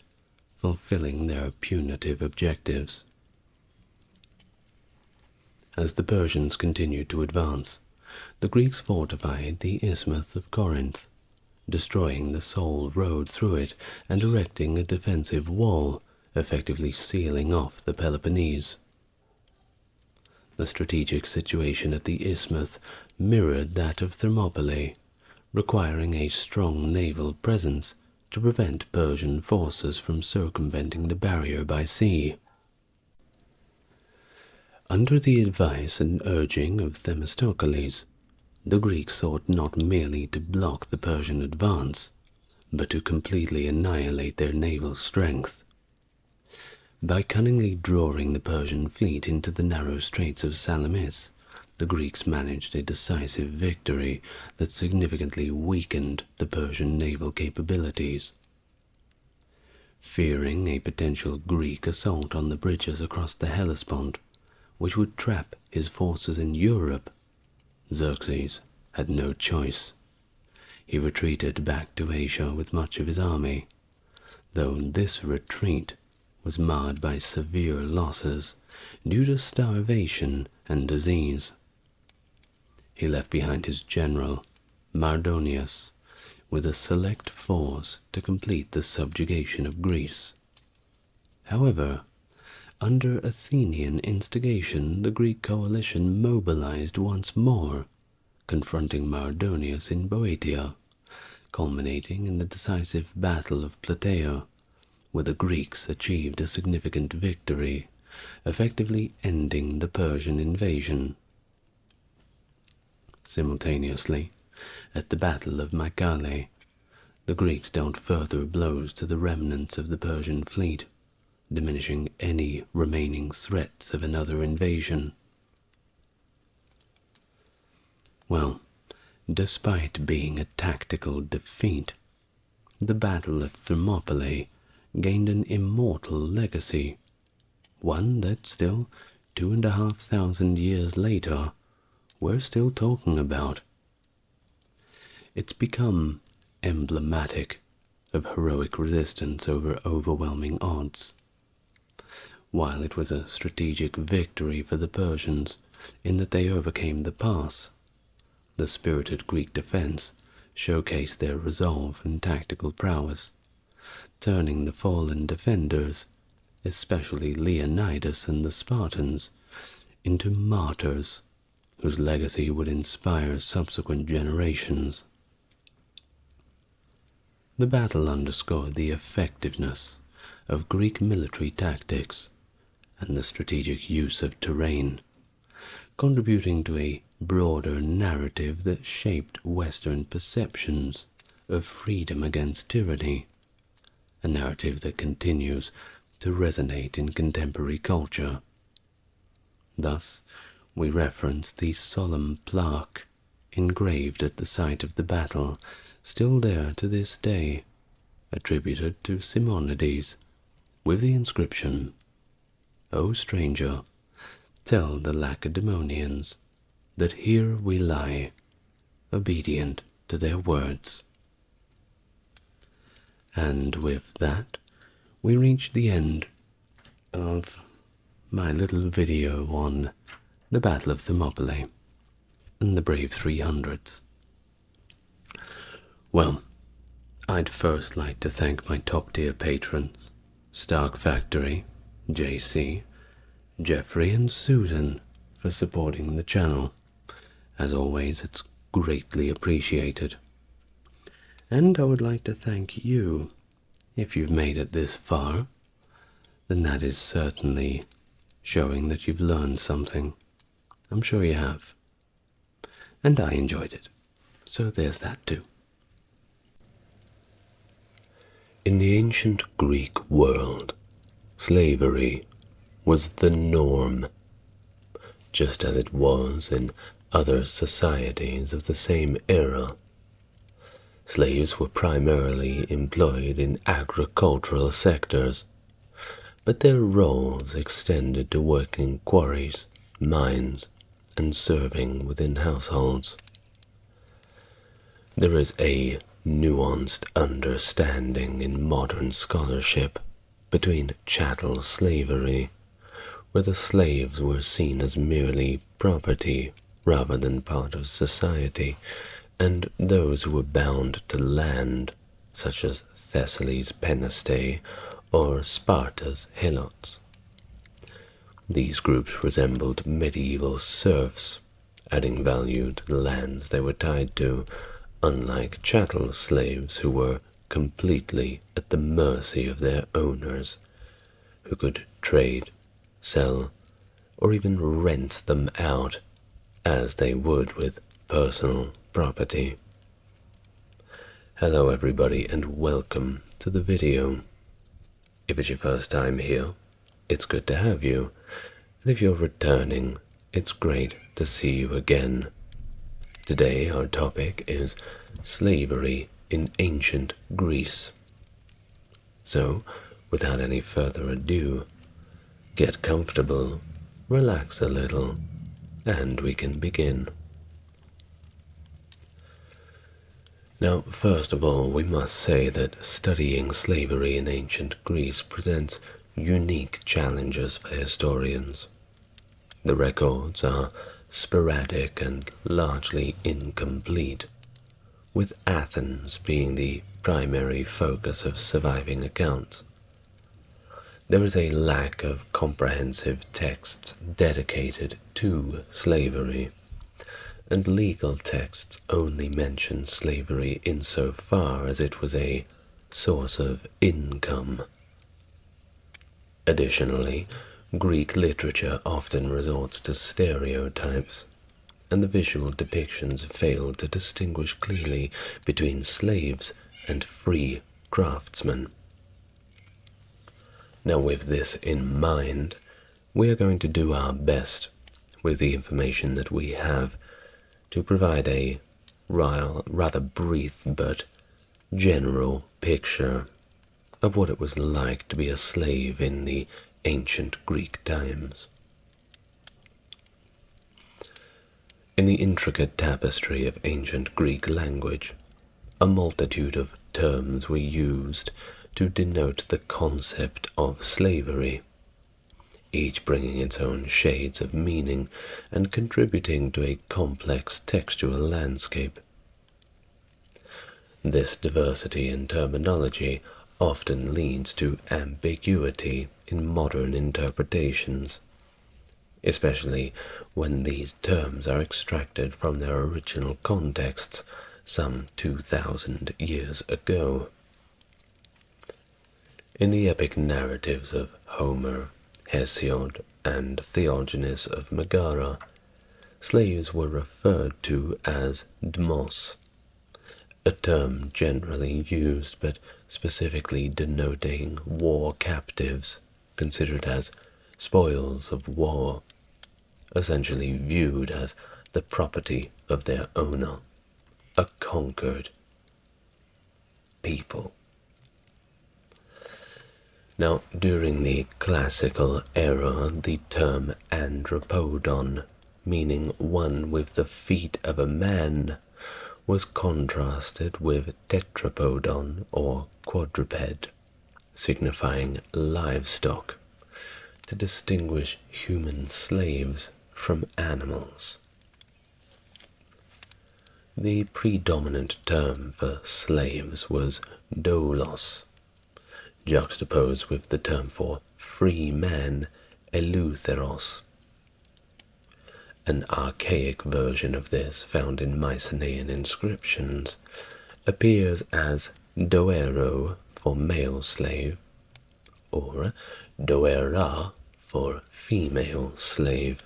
fulfilling their punitive objectives. As the Persians continued to advance, the Greeks fortified the Isthmus of Corinth, destroying the sole road through it and erecting a defensive wall, effectively sealing off the Peloponnese. The strategic situation at the Isthmus mirrored that of Thermopylae, requiring a strong naval presence to prevent Persian forces from circumventing the barrier by sea. Under the advice and urging of Themistocles, the Greeks sought not merely to block the Persian advance, but to completely annihilate their naval strength. By cunningly drawing the Persian fleet into the narrow straits of Salamis, the Greeks managed a decisive victory that significantly weakened the Persian naval capabilities. Fearing a potential Greek assault on the bridges across the Hellespont, which would trap his forces in Europe, Xerxes had no choice. He retreated back to Asia with much of his army, though this retreat was marred by severe losses due to starvation and disease. He left behind his general, Mardonius with a select force to complete the subjugation of Greece. However, under Athenian instigation, the Greek coalition mobilized once more, confronting Mardonius in Boeotia, culminating in the decisive Battle of Plataea, where the Greeks achieved a significant victory, effectively ending the Persian invasion. Simultaneously, at the Battle of Mycale, the Greeks dealt further blows to the remnants of the Persian fleet, diminishing any remaining threats of another invasion. Well, despite being a tactical defeat, the Battle of Thermopylae gained an immortal legacy, one that still 2,500 years later we're still talking about. It's become emblematic of heroic resistance over overwhelming odds. While it was a strategic victory for the Persians in that they overcame the pass, the spirited Greek defense showcased their resolve and tactical prowess, turning the fallen defenders, especially Leonidas and the Spartans, into martyrs whose legacy would inspire subsequent generations. The battle underscored the effectiveness of Greek military tactics and the strategic use of terrain, contributing to a broader narrative that shaped Western perceptions of freedom against tyranny, a narrative that continues to resonate in contemporary culture. Thus, we reference the solemn plaque engraved at the site of the battle, still there to this day, attributed to Simonides, with the inscription, "O stranger, tell the Lacedaemonians that here we lie, obedient to their words." And with that, we reach the end of my little video on the Battle of Thermopylae and the brave 300s. Well, I'd first like to thank my top-tier patrons, Stark Factory, JC, Jeffrey and Susan, for supporting the channel. As always, it's greatly appreciated. And I would like to thank you. If you've made it this far, then that is certainly showing that you've learned something. I'm sure you have. And I enjoyed it. So there's that too. In the ancient Greek world, slavery was the norm, just as it was in other societies of the same era. Slaves were primarily employed in agricultural sectors, but their roles extended to working quarries, mines, and serving within households. There is a nuanced understanding in modern scholarship between chattel slavery, where the slaves were seen as merely property rather than part of society, and those who were bound to land, such as Thessaly's Penestae or Sparta's Helots. These groups resembled medieval serfs, adding value to the lands they were tied to, unlike chattel slaves who were completely at the mercy of their owners, who could trade, sell, or even rent them out as they would with personal property. Hello everybody and welcome to the video. If it's your first time here, it's good to have you, and if you're returning, it's great to see you again. Today our topic is slavery in ancient Greece. So, without any further ado, get comfortable, relax a little, and we can begin. Now, first of all, we must say that studying slavery in ancient Greece presents unique challenges for historians. The records are sporadic and largely incomplete, with Athens being the primary focus of surviving accounts. There is a lack of comprehensive texts dedicated to slavery, and legal texts only mention slavery insofar as it was a source of income. Additionally, Greek literature often resorts to stereotypes, and the visual depictions fail to distinguish clearly between slaves and free craftsmen. Now, with this in mind, we are going to do our best with the information that we have to provide a rather brief but general picture of what it was like to be a slave in the ancient Greek times. In the intricate tapestry of ancient Greek language, a multitude of terms were used to denote the concept of slavery, each bringing its own shades of meaning and contributing to a complex textual landscape. This diversity in terminology often leads to ambiguity in modern interpretations, especially when these terms are extracted from their original contexts some 2,000 years ago. In the epic narratives of Homer, Hesiod, and Theognis of Megara, slaves were referred to as dmos, a term generally used but specifically denoting war captives considered as spoils of war, essentially viewed as the property of their owner, a conquered people. Now, during the classical era, the term anthropodon, meaning one with the feet of a man, was contrasted with tetrapodon or quadruped, signifying livestock, to distinguish human slaves from animals. The predominant term for slaves was doulos, juxtaposed with the term for free man, eleutheros. An archaic version of this, found in Mycenaean inscriptions, appears as doero for male slave, or doera for female slave,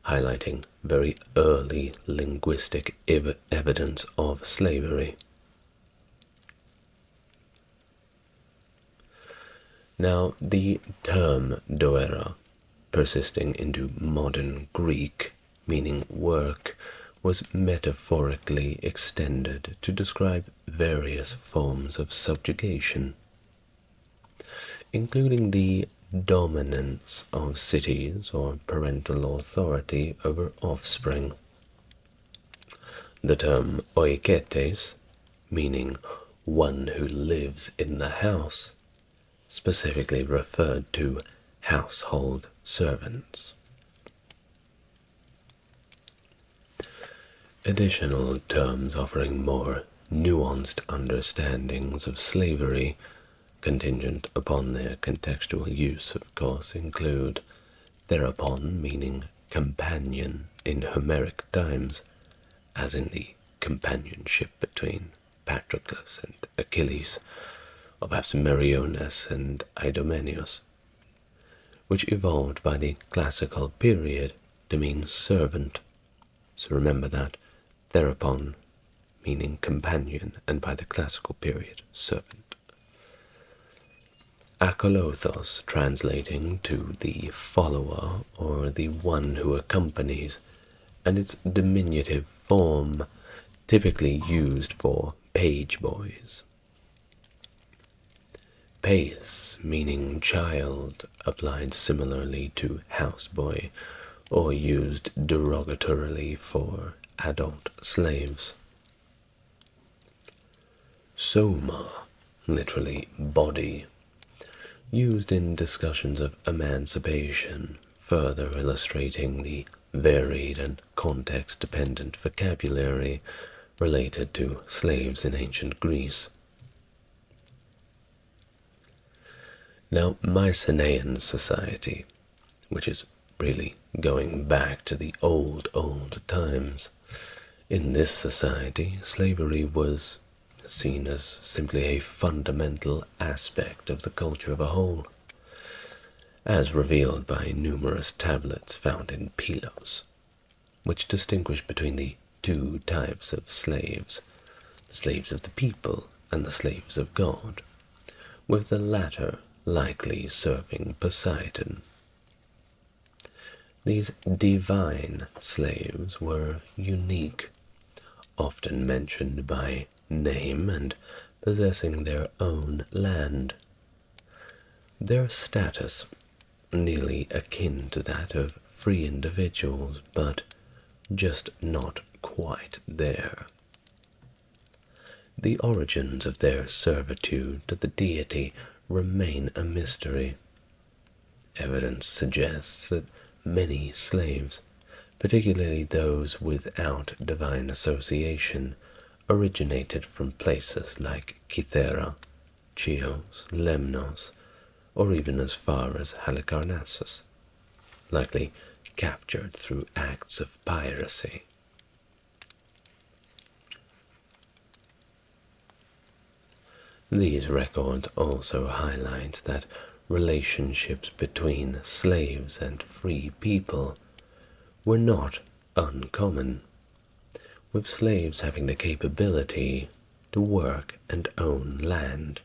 highlighting very early linguistic evidence of slavery. Now, the term doera, persisting into modern Greek, meaning work, was metaphorically extended to describe various forms of subjugation, including the dominance of cities or parental authority over offspring. The term oiketes, meaning one who lives in the house, specifically referred to household servants. Additional terms offering more nuanced understandings of slavery, contingent upon their contextual use, of course, include therapon, meaning companion in Homeric times, as in the companionship between Patroclus and Achilles, or perhaps Meriones and Idomeneus, which evolved by the classical period to mean servant. So remember that, therapon meaning companion, and by the classical period, servant. Akolothos, translating to the follower or the one who accompanies, and its diminutive form typically used for page boys. Pais, meaning child, applied similarly to houseboy, or used derogatorily for adult slaves. Soma, literally body, used in discussions of emancipation, further illustrating the varied and context-dependent vocabulary related to slaves in ancient Greece. Now, Mycenaean society, which is really going back to the old times, in this society, slavery was seen as simply a fundamental aspect of the culture of a whole, as revealed by numerous tablets found in Pylos, which distinguish between the two types of slaves, the slaves of the people and the slaves of God, with the latter likely serving Poseidon. These divine slaves were unique, often mentioned by name and possessing their own land. Their status nearly akin to that of free individuals, but just not quite there. The origins of their servitude to the deity remain a mystery. Evidence suggests that many slaves, particularly those without divine association, originated from places like Cythera, Chios, Lemnos, or even as far as Halicarnassus, likely captured through acts of piracy. These records also highlight that relationships between slaves and free people were not uncommon, with slaves having the capability to work and own land.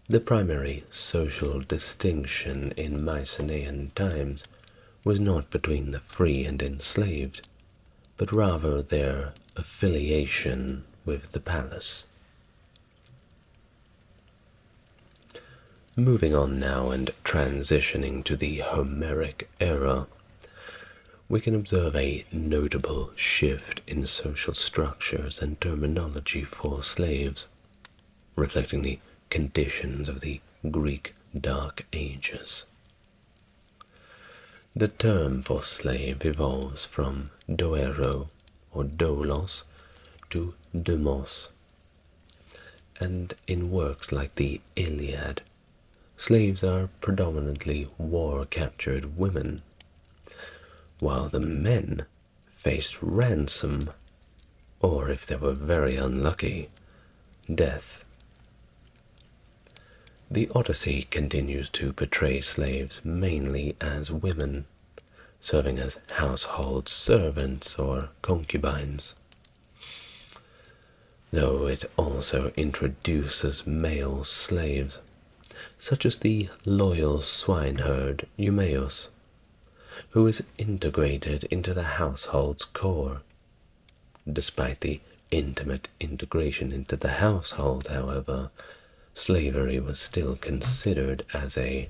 The primary social distinction in Mycenaean times was not between the free and enslaved, but rather their affiliation with the palace. Moving on now and transitioning to the Homeric era, we can observe a notable shift in social structures and terminology for slaves, reflecting the conditions of the Greek Dark Ages. The term for slave evolves from doero or doulos to demos, and in works like the Iliad, slaves are predominantly war-captured women, while the men faced ransom, or if they were very unlucky, death. The Odyssey continues to portray slaves mainly as women, serving as household servants or concubines, though it also introduces male slaves, such as the loyal swineherd Eumaeus, who is integrated into the household's core. Despite the intimate integration into the household, however, slavery was still considered as a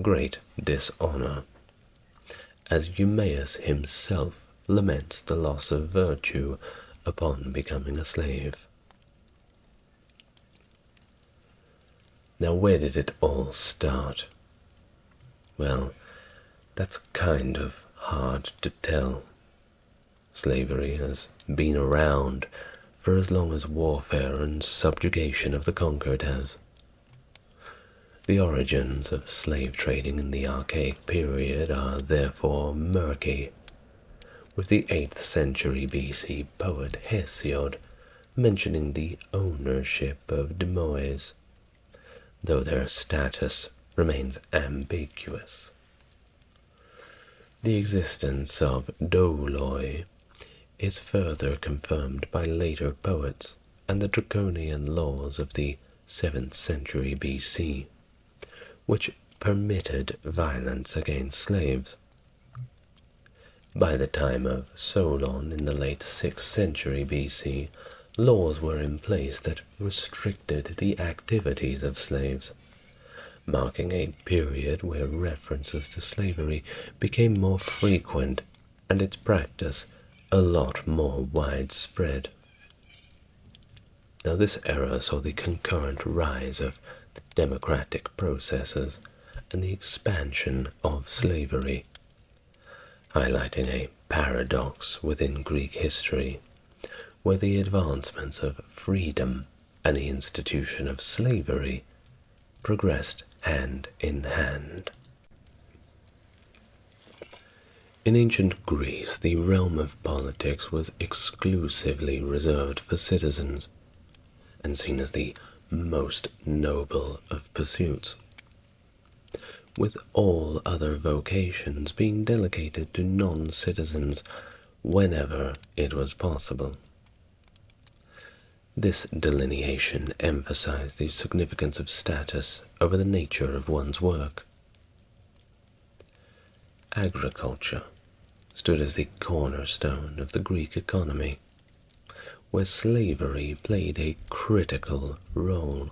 great dishonor, as Eumaeus himself laments the loss of virtue upon becoming a slave. Now, where did it all start? Well, that's kind of hard to tell. Slavery has been around for as long as warfare and subjugation of the conquered has. The origins of slave trading in the Archaic period are therefore murky, with the 8th century BC poet Hesiod mentioning the ownership of demoes, though their status remains ambiguous. The existence of douloi is further confirmed by later poets and the draconian laws of the 7th century BC, which permitted violence against slaves. By the time of Solon in the late 6th century BC, laws were in place that restricted the activities of slaves, marking a period where references to slavery became more frequent and its practice a lot more widespread. Now, this era saw the concurrent rise of the democratic processes and the expansion of slavery, highlighting a paradox within Greek history, where the advancements of freedom and the institution of slavery progressed hand in hand. In ancient Greece, the realm of politics was exclusively reserved for citizens and seen as the most noble of pursuits, with all other vocations being delegated to non-citizens whenever it was possible. This delineation emphasized the significance of status over the nature of one's work. Agriculture stood as the cornerstone of the Greek economy, where slavery played a critical role.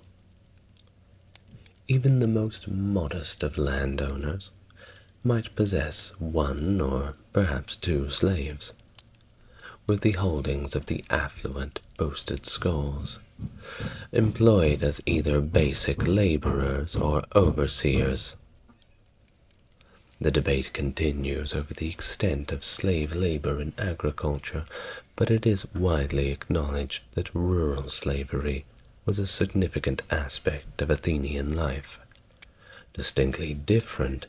Even the most modest of landowners might possess one or perhaps two slaves, with the holdings of the affluent boasted scores, employed as either basic laborers or overseers. The debate continues over the extent of slave labor in agriculture, but it is widely acknowledged that rural slavery was a significant aspect of Athenian life, distinctly different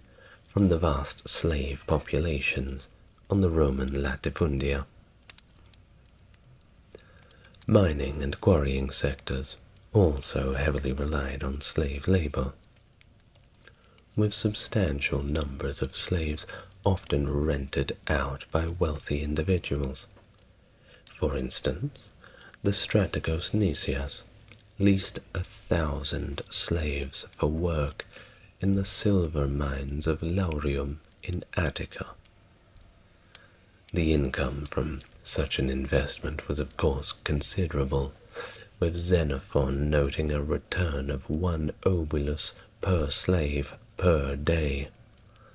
from the vast slave populations on the Roman latifundia. Mining and quarrying sectors also heavily relied on slave labor, with substantial numbers of slaves often rented out by wealthy individuals. For instance, the Strategos Nicias leased 1,000 slaves for work in the silver mines of Laurium in Attica. The income from such an investment was of course considerable, with Xenophon noting a return of 1 obolus per slave per day.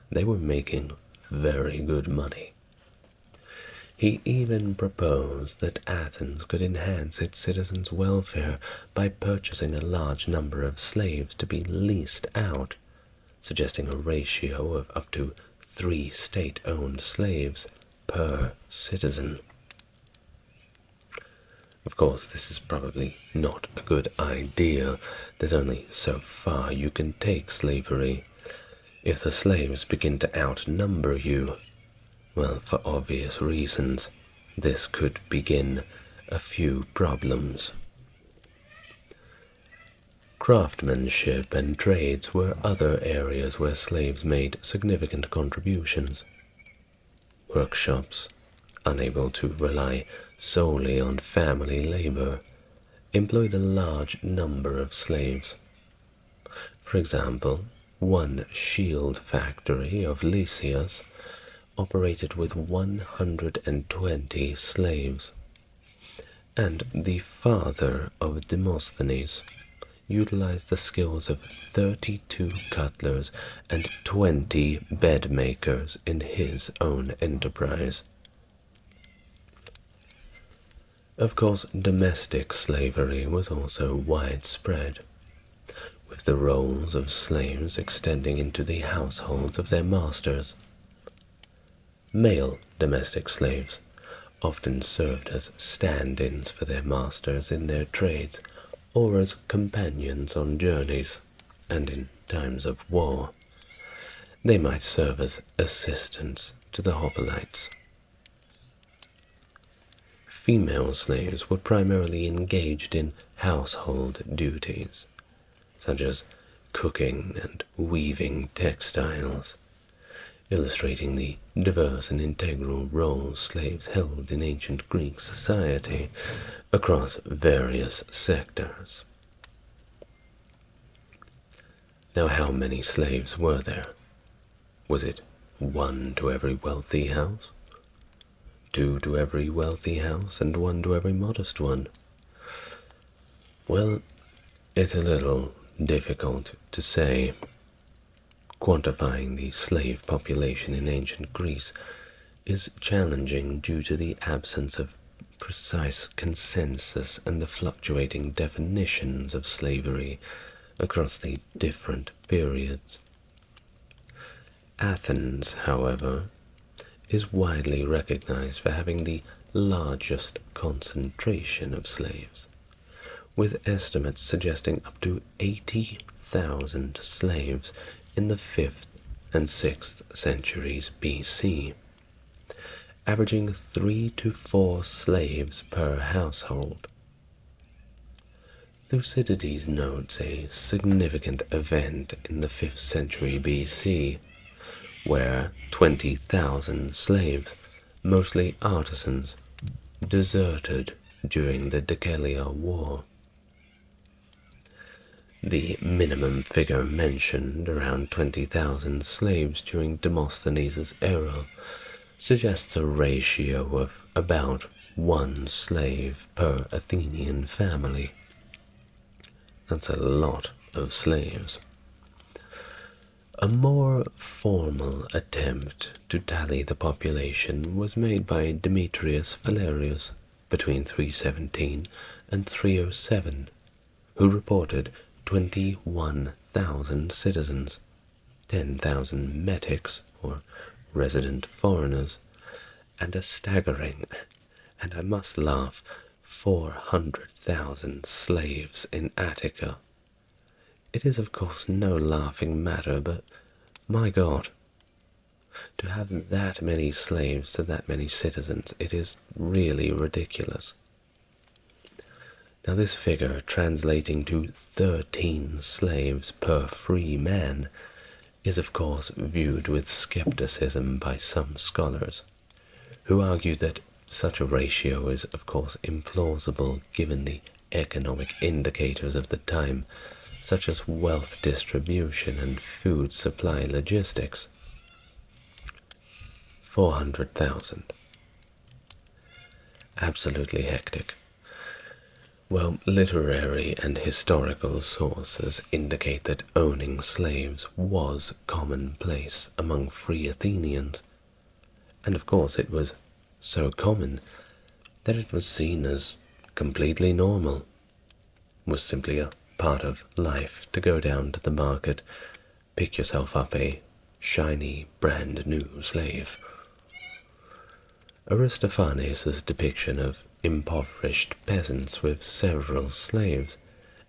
They were making very good money. He even proposed that Athens could enhance its citizens' welfare by purchasing a large number of slaves to be leased out, suggesting a ratio of up to 3 state-owned slaves per citizen. Of course, this is probably not a good idea. There's only so far you can take slavery. If the slaves begin to outnumber you, well, for obvious reasons, this could begin a few problems. Craftsmanship and trades were other areas where slaves made significant contributions. Workshops, unable to rely solely on family labor, employed a large number of slaves. For example, one shield factory of Lysias operated with 120 slaves, and the father of Demosthenes utilized the skills of 32 cutlers and 20 bed makers in his own enterprise. Of course, domestic slavery was also widespread, with the roles of slaves extending into the households of their masters. Male domestic slaves often served as stand-ins for their masters in their trades or as companions on journeys, and in times of war, they might serve as assistants to the hoplites. Female slaves were primarily engaged in household duties, such as cooking and weaving textiles, illustrating the diverse and integral roles slaves held in ancient Greek society across various sectors. Now, how many slaves were there? Was it 1 to every wealthy house? 2 to every wealthy house, and 1 to every modest one? Well, it's a little difficult to say. Quantifying the slave population in ancient Greece is challenging due to the absence of precise consensus and the fluctuating definitions of slavery across the different periods. Athens, however, is widely recognized for having the largest concentration of slaves, with estimates suggesting up to 80,000 slaves in the 5th and 6th centuries BC, averaging 3 to 4 slaves per household. Thucydides notes a significant event in the 5th century BC, where 20,000 slaves, mostly artisans, deserted during the Deceleia War. The minimum figure mentioned, around 20,000 slaves during Demosthenes' era, suggests a ratio of about 1 slave per Athenian family. That's a lot of slaves. A more formal attempt to tally the population was made by Demetrius Valerius between 317 and 307, who reported 21,000 citizens, 10,000 metics, or resident foreigners, and a staggering, and I must laugh, 400,000 slaves in Attica. It is of course no laughing matter, but my God, to have that many slaves to that many citizens, it is really ridiculous. Now this figure, translating to 13 slaves per free man, is of course viewed with skepticism by some scholars, who argue that such a ratio is of course implausible given the economic indicators of the time, such as wealth distribution and food supply logistics. 400,000. Absolutely hectic. Well, literary and historical sources indicate that owning slaves was commonplace among free Athenians, and of course it was so common that it was seen as completely normal, was simply a part of life to go down to the market, pick yourself up a shiny, brand new slave. Aristophanes' depiction of impoverished peasants with several slaves,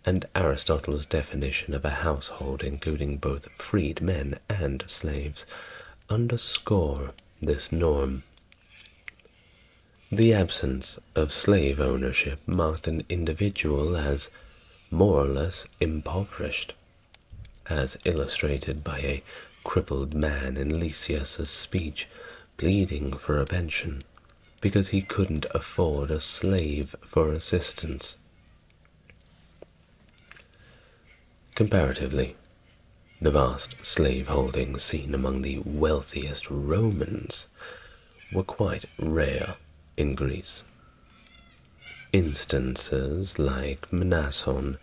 and Aristotle's definition of a household including both freed men and slaves, underscore this norm. The absence of slave ownership marked an individual as more or less impoverished, as illustrated by a crippled man in Lysias' speech pleading for a pension because he couldn't afford a slave for assistance. Comparatively, the vast slave-holding seen among the wealthiest Romans were quite rare in Greece. Instances like Mnason,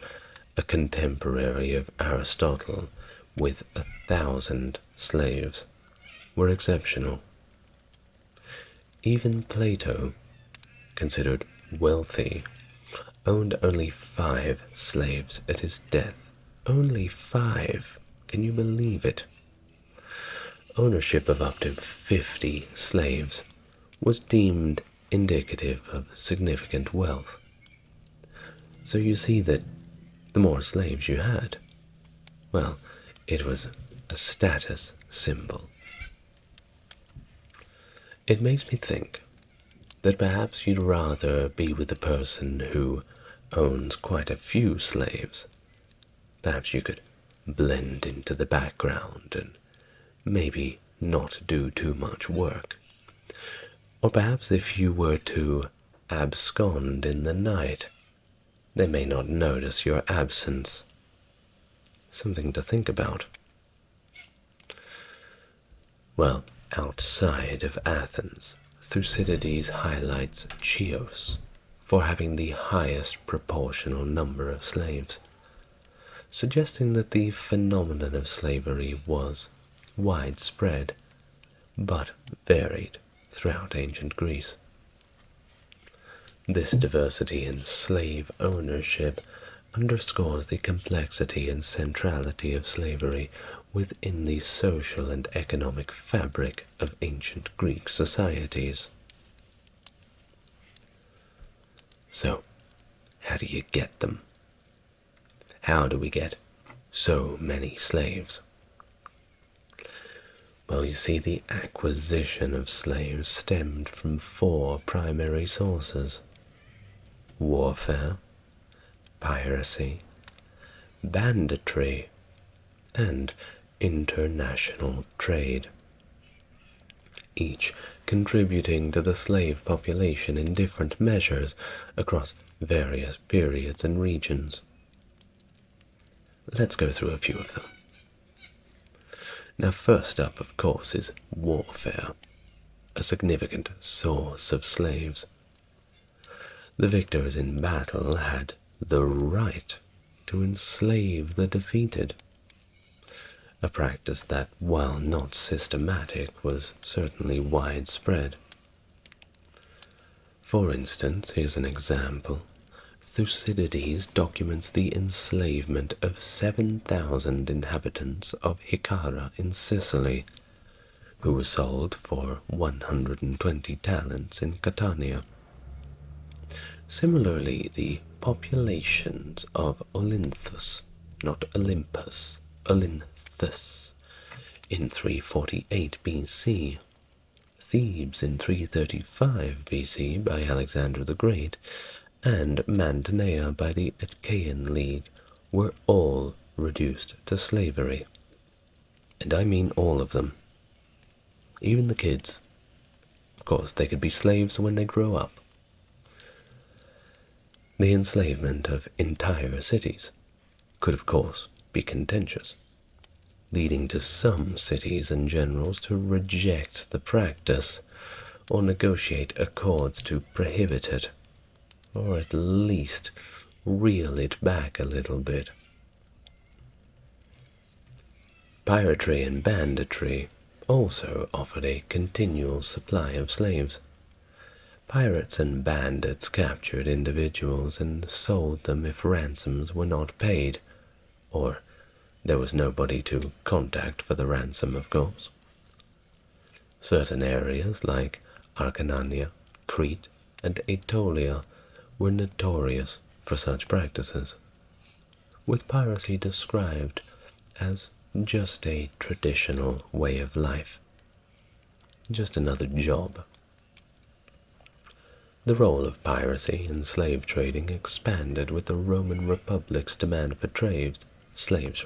a contemporary of Aristotle with 1,000 slaves, were exceptional. Even Plato, considered wealthy, owned only 5 slaves at his death. Only 5. Can you believe it? Ownership of up to 50 slaves was deemed indicative of significant wealth. So you see that the more slaves you had, well, it was a status symbol. It makes me think that perhaps you'd rather be with a person who owns quite a few slaves. Perhaps you could blend into the background and maybe not do too much work. Or perhaps if you were to abscond in the night, they may not notice your absence. Something to think about. Well, outside of Athens, Thucydides highlights Chios for having the highest proportional number of slaves, suggesting that the phenomenon of slavery was widespread, but varied throughout ancient Greece. This diversity in slave ownership underscores the complexity and centrality of slavery within the social and economic fabric of ancient Greek societies. So, how do you get them? How do we get so many slaves? Well, you see, the acquisition of slaves stemmed from four primary sources: warfare, piracy, banditry, and international trade, each contributing to the slave population in different measures across various periods and regions. Let's go through a few of them. Now, first up, of course, is warfare, a significant source of slaves. The victors in battle had the right to enslave the defeated, a practice that, while not systematic, was certainly widespread. For instance, here's an example. Thucydides documents the enslavement of 7,000 inhabitants of Hyccara in Sicily, who were sold for 120 talents in Catania. Similarly, the populations of Olynthus, not Olympus, Olynthus, in 348 BC, Thebes in 335 BC by Alexander the Great, and Mantinea by the Achaean League were all reduced to slavery. And I mean all of them. Even the kids. Of course, they could be slaves when they grow up. The enslavement of entire cities could, of course, be contentious, leading to some cities and generals to reject the practice or negotiate accords to prohibit it, or at least reel it back a little bit. Piracy and banditry also offered a continual supply of slaves. Pirates and bandits captured individuals and sold them if ransoms were not paid, or there was nobody to contact for the ransom, of course. Certain areas like Acarnania, Crete, and Aetolia were notorious for such practices, with piracy described as just a traditional way of life, just another job. The role of piracy in slave trading expanded with the Roman Republic's demand for slaves,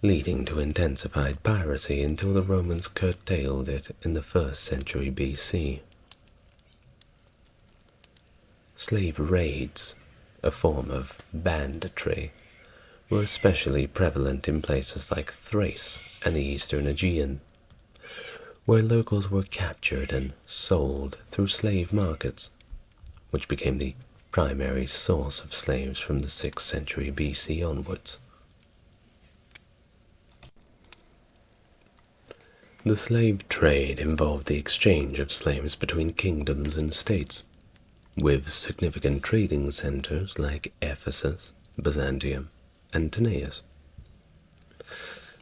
leading to intensified piracy until the Romans curtailed it in the 1st century BC. Slave raids, a form of banditry, were especially prevalent in places like Thrace and the eastern Aegean, where locals were captured and sold through slave markets, which became the primary source of slaves from the 6th century BC onwards. The slave trade involved the exchange of slaves between kingdoms and states, with significant trading centers like Ephesus, Byzantium, and Tanais.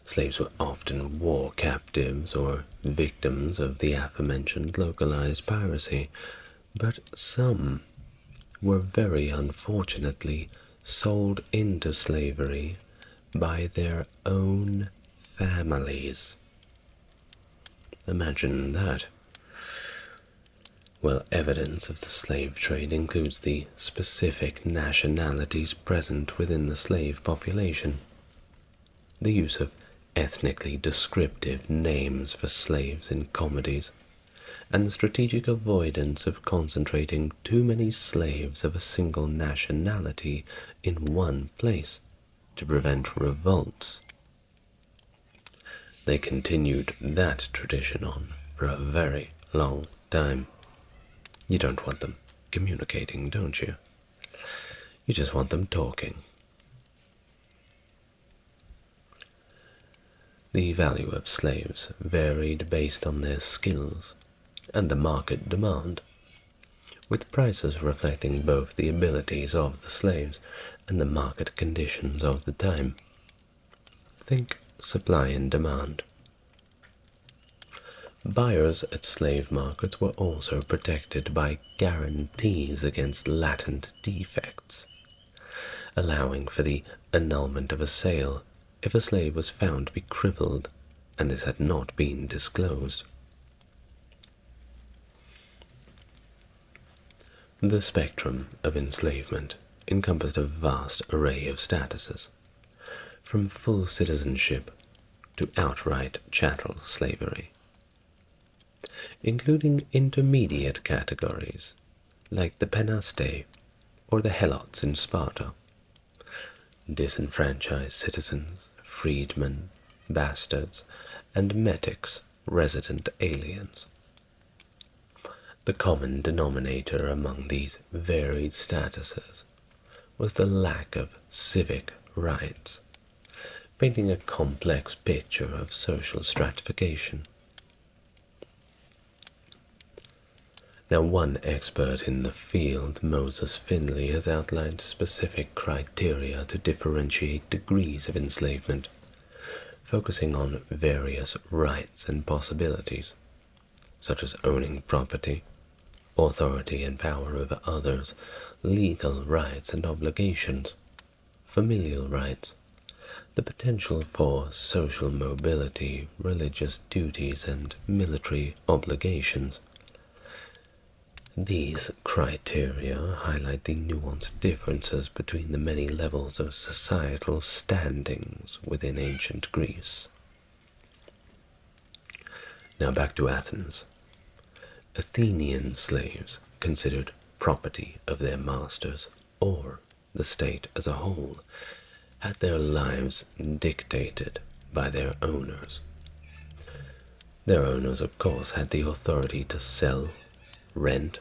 Slaves were often war captives or victims of the aforementioned localized piracy, but some were very unfortunately sold into slavery by their own families. Imagine that. Well, evidence of the slave trade includes the specific nationalities present within the slave population, the use of ethnically descriptive names for slaves in comedies, and the strategic avoidance of concentrating too many slaves of a single nationality in one place to prevent revolts. They continued that tradition on for a very long time. You don't want them communicating, don't you? You just want them talking. The value of slaves varied based on their skills and the market demand, with prices reflecting both the abilities of the slaves and the market conditions of the time. Think supply and demand. Buyers at slave markets were also protected by guarantees against latent defects, allowing for the annulment of a sale if a slave was found to be crippled and this had not been disclosed. The spectrum of enslavement encompassed a vast array of statuses, from full citizenship to outright chattel slavery, including intermediate categories like the Penaste or the Helots in Sparta, disenfranchised citizens, freedmen, bastards, and metics, resident aliens. The common denominator among these varied statuses was the lack of civic rights, painting a complex picture of social stratification. Now, one expert in the field, Moses Finley, has outlined specific criteria to differentiate degrees of enslavement, focusing on various rights and possibilities, such as owning property, authority and power over others, legal rights and obligations, familial rights, the potential for social mobility, religious duties, and military obligations. These criteria highlight the nuanced differences between the many levels of societal standings within ancient Greece. Now back to Athens. Athenian slaves, considered property of their masters or the state as a whole, had their lives dictated by their owners. Their owners, of course, had the authority to sell, rent,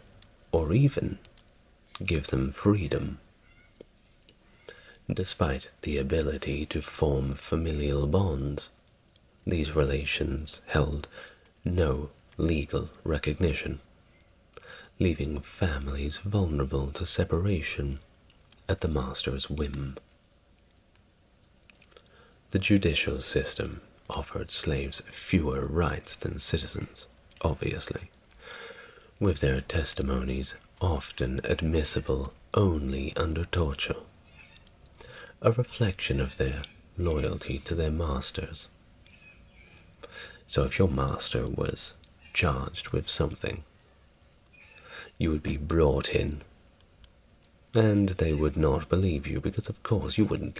or even give them freedom. Despite the ability to form familial bonds, these relations held no legal recognition, leaving families vulnerable to separation at the master's whim. The judicial system offered slaves fewer rights than citizens, obviously, with their testimonies often admissible only under torture, a reflection of their loyalty to their masters. So if your master was charged with something, you would be brought in, and they would not believe you because, of course, you wouldn't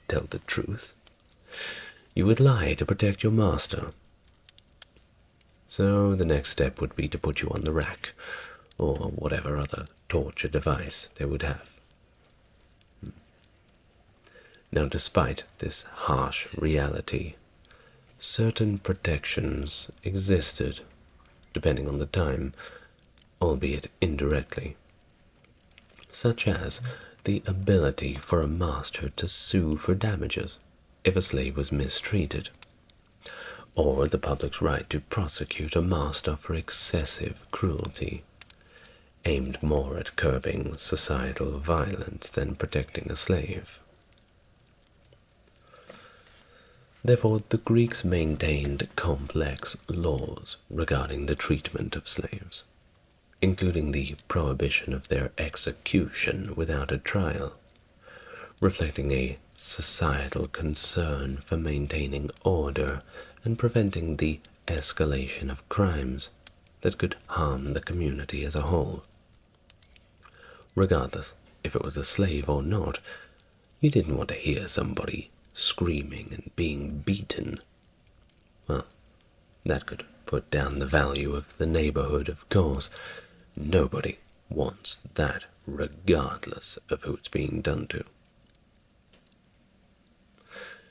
tell the truth. You would lie to protect your master. So the next step would be to put you on the rack, or whatever other torture device they would have. Now, despite this harsh reality, certain protections existed, depending on the time, albeit indirectly, such as the ability for a master to sue for damages if a slave was mistreated, or the public's right to prosecute a master for excessive cruelty, aimed more at curbing societal violence than protecting a slave. Therefore, the Greeks maintained complex laws regarding the treatment of slaves, including the prohibition of their execution without a trial, reflecting a societal concern for maintaining order and preventing the escalation of crimes that could harm the community as a whole. Regardless if it was a slave or not, you didn't want to hear somebody screaming and being beaten. Well, that could put down the value of the neighborhood, of course. Nobody wants that, regardless of who it's being done to.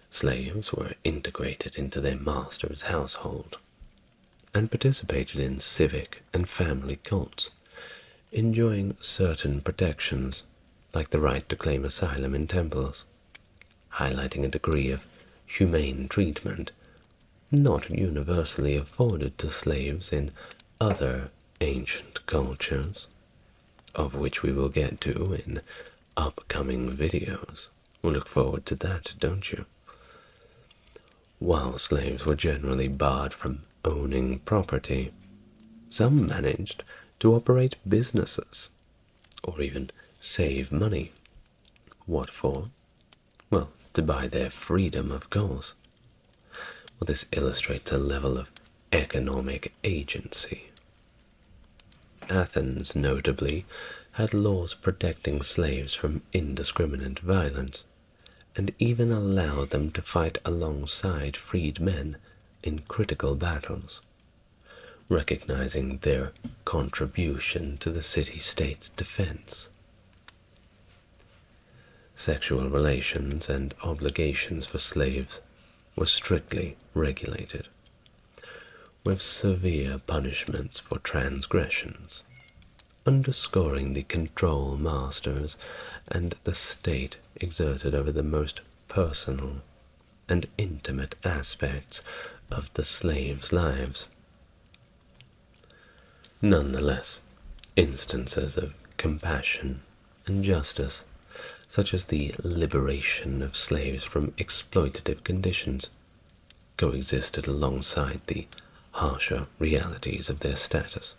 Slaves were integrated into their master's household and participated in civic and family cults, enjoying certain protections like the right to claim asylum in temples, highlighting a degree of humane treatment not universally afforded to slaves in other ancient cultures, of which we will get to in upcoming videos. Look forward to that, don't you? While slaves were generally barred from owning property. Some managed to operate businesses, or even save money. What for? Well, to buy their freedom, of course. Well, this illustrates a level of economic agency. Athens, notably, had laws protecting slaves from indiscriminate violence, and even allowed them to fight alongside freed men in critical battles, recognizing their contribution to the city-state's defense. Sexual relations and obligations for slaves were strictly regulated, with severe punishments for transgressions, underscoring the control masters and the state exerted over the most personal and intimate aspects of the slaves' lives. Nonetheless, instances of compassion and justice, such as the liberation of slaves from exploitative conditions, coexisted alongside the harsher realities of their status.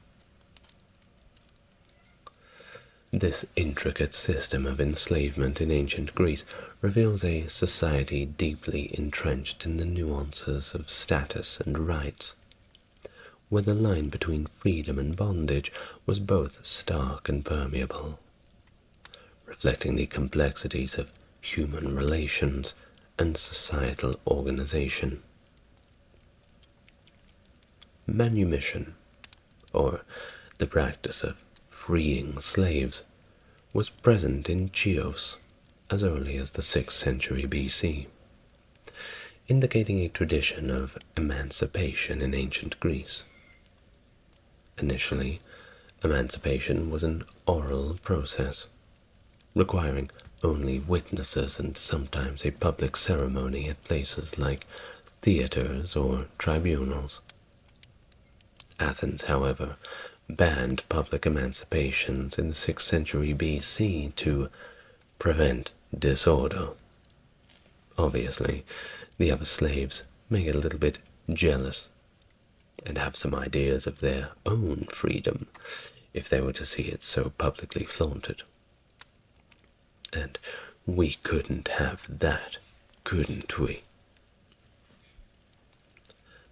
This intricate system of enslavement in ancient Greece reveals a society deeply entrenched in the nuances of status and rights, where the line between freedom and bondage was both stark and permeable, reflecting the complexities of human relations and societal organization. Manumission, or the practice of freeing slaves, was present in Chios as early as the 6th century BC, indicating a tradition of emancipation in ancient Greece. Initially, emancipation was an oral process, requiring only witnesses and sometimes a public ceremony at places like theaters or tribunals. Athens, however, banned public emancipations in the 6th century BC to prevent disorder. Obviously, the other slaves may get a little bit jealous and have some ideas of their own freedom if they were to see it so publicly flaunted. And we couldn't have that, couldn't we?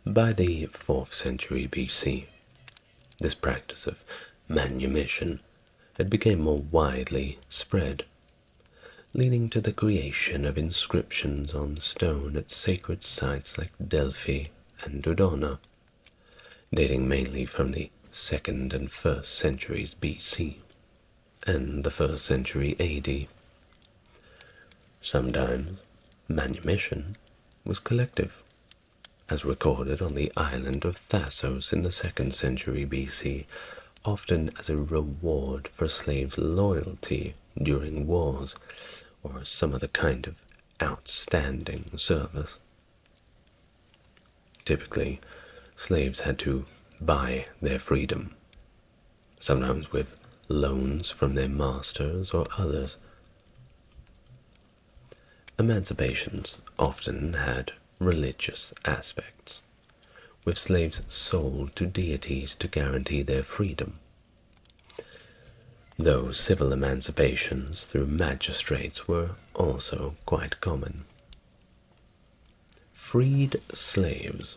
By the 4th century BC, this practice of manumission had become more widely spread, leading to the creation of inscriptions on stone at sacred sites like Delphi and Dodona, dating mainly from the 2nd and 1st centuries BC and the 1st century AD. Sometimes manumission was collective, as recorded on the island of Thasos in the 2nd century BC, often as a reward for slaves' loyalty during wars or some other kind of outstanding service. Typically, slaves had to buy their freedom, sometimes with loans from their masters or others. Emancipations often had religious aspects, with slaves sold to deities to guarantee their freedom, though civil emancipations through magistrates were also quite common. Freed slaves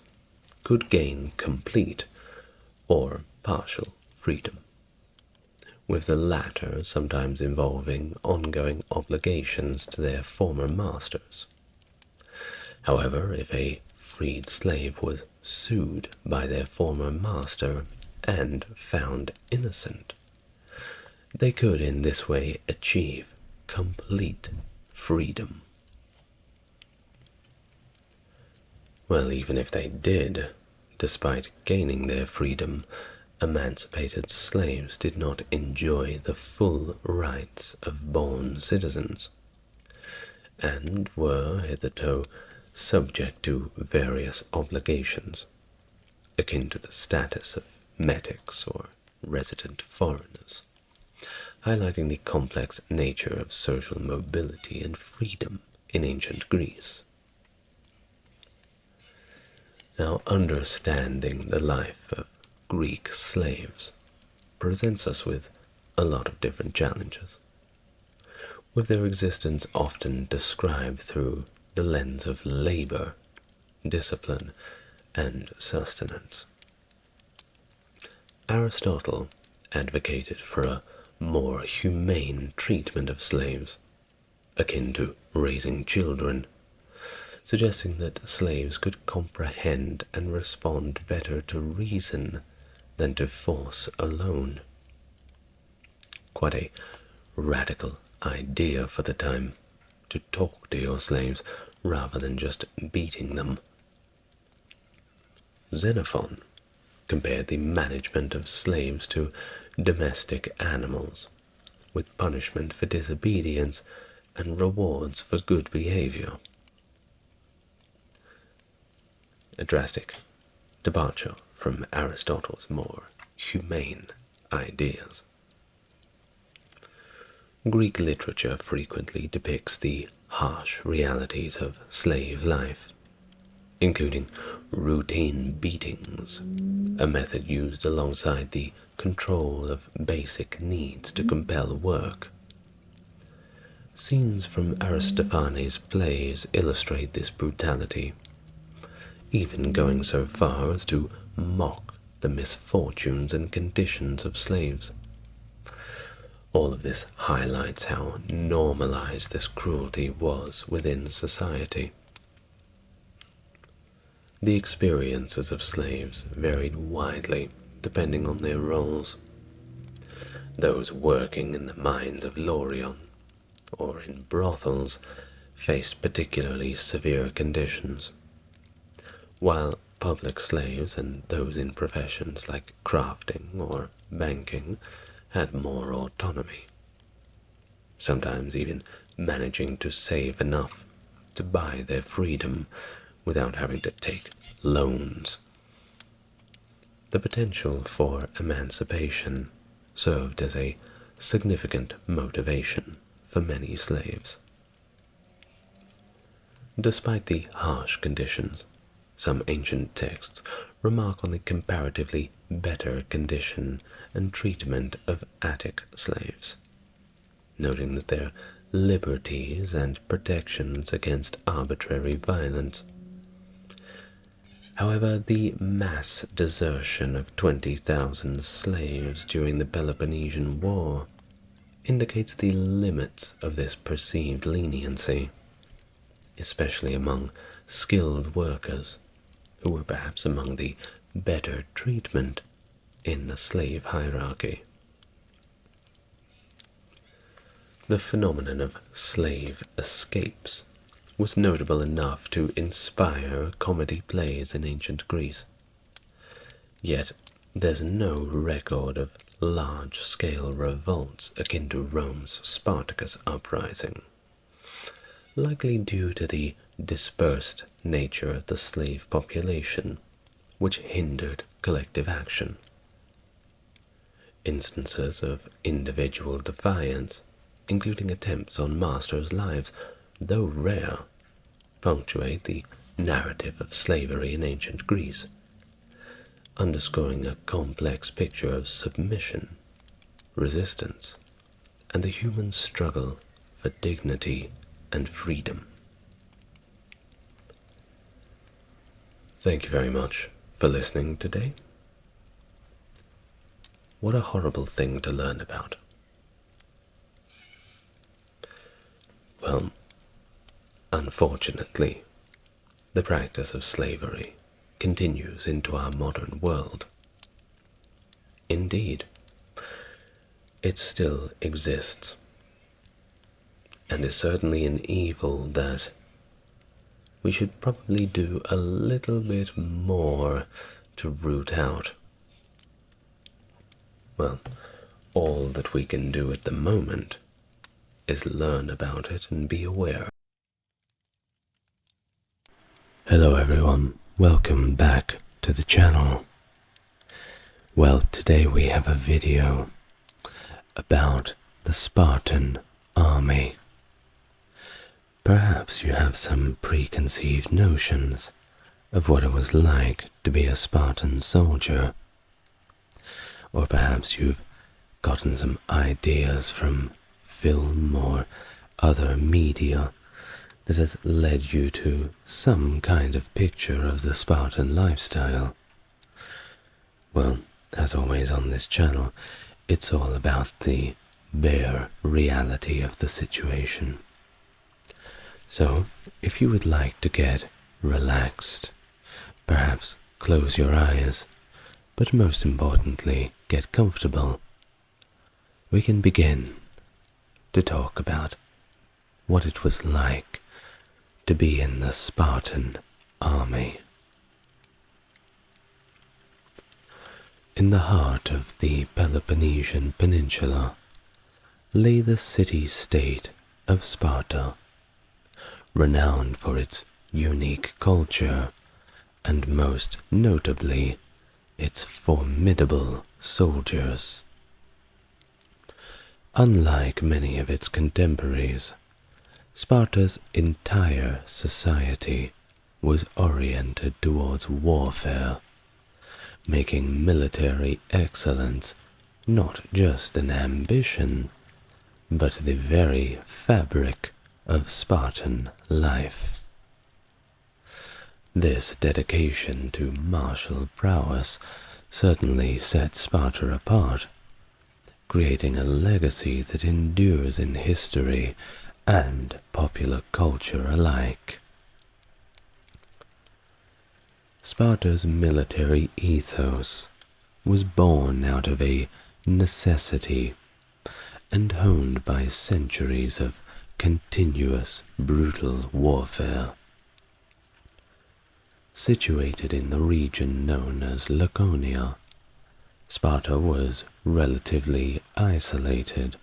could gain complete or partial freedom, with the latter sometimes involving ongoing obligations to their former masters. However, if a freed slave was sued by their former master and found innocent, they could in this way achieve complete freedom. Well, even if they did, despite gaining their freedom, emancipated slaves did not enjoy the full rights of born citizens, and were hitherto subject to various obligations, akin to the status of metics or resident foreigners, highlighting the complex nature of social mobility and freedom in ancient Greece. Now, understanding the life of Greek slaves presents us with a lot of different challenges, with their existence often described through the lens of labor, discipline, and sustenance. Aristotle advocated for a more humane treatment of slaves, akin to raising children, suggesting that slaves could comprehend and respond better to reason than to force alone. Quite a radical idea for the time, to talk to your slaves rather than just beating them. Xenophon compared the management of slaves to domestic animals, with punishment for disobedience and rewards for good behavior. A drastic departure from Aristotle's more humane ideas. Greek literature frequently depicts the harsh realities of slave life, including routine beatings, a method used alongside the control of basic needs to compel work. Scenes from Aristophanes' plays illustrate this brutality, even going so far as to mock the misfortunes and conditions of slaves. All of this highlights how normalized this cruelty was within society. The experiences of slaves varied widely depending on their roles. Those working in the mines of Laurion or in brothels faced particularly severe conditions, while public slaves and those in professions like crafting or banking had more autonomy, sometimes even managing to save enough to buy their freedom without having to take loans. The potential for emancipation served as a significant motivation for many slaves. Despite the harsh conditions, some ancient texts remark on the comparatively better condition and treatment of Attic slaves, noting that their liberties and protections against arbitrary violence. However, the mass desertion of 20,000 slaves during the Peloponnesian War indicates the limits of this perceived leniency, especially among skilled workers who were perhaps among the better treatment in the slave hierarchy. The phenomenon of slave escapes was notable enough to inspire comedy plays in ancient Greece. Yet there's no record of large-scale revolts akin to Rome's Spartacus uprising, likely due to the dispersed nature of the slave population, which hindered collective action. Instances of individual defiance, including attempts on masters' lives, though rare, punctuate the narrative of slavery in ancient Greece, underscoring a complex picture of submission, resistance, and the human struggle for dignity and freedom. Thank you very much for listening today. What a horrible thing to learn about. Well, unfortunately, the practice of slavery continues into our modern world. Indeed, it still exists, and is certainly an evil that we should probably do a little bit more to root out. Well, all that we can do at the moment is learn about it and be aware. Hello everyone, welcome back to the channel. Well, today we have a video about the Spartan army. Perhaps you have some preconceived notions of what it was like to be a Spartan soldier. Or perhaps you've gotten some ideas from film or other media that has led you to some kind of picture of the Spartan lifestyle. Well, as always on this channel, it's all about the bare reality of the situation. So, if you would like to get relaxed, perhaps close your eyes, but most importantly, get comfortable, we can begin to talk about what it was like to be in the Spartan army. In the heart of the Peloponnesian Peninsula lay the city-state of Sparta, renowned for its unique culture and most notably its formidable soldiers. Unlike many of its contemporaries, Sparta's entire society was oriented towards warfare, making military excellence not just an ambition, but the very fabric of Spartan life. This dedication to martial prowess certainly set Sparta apart, creating a legacy that endures in history and popular culture alike. Sparta's military ethos was born out of a necessity and honed by centuries of continuous brutal warfare. Situated in the region known as Laconia, Sparta was relatively isolated,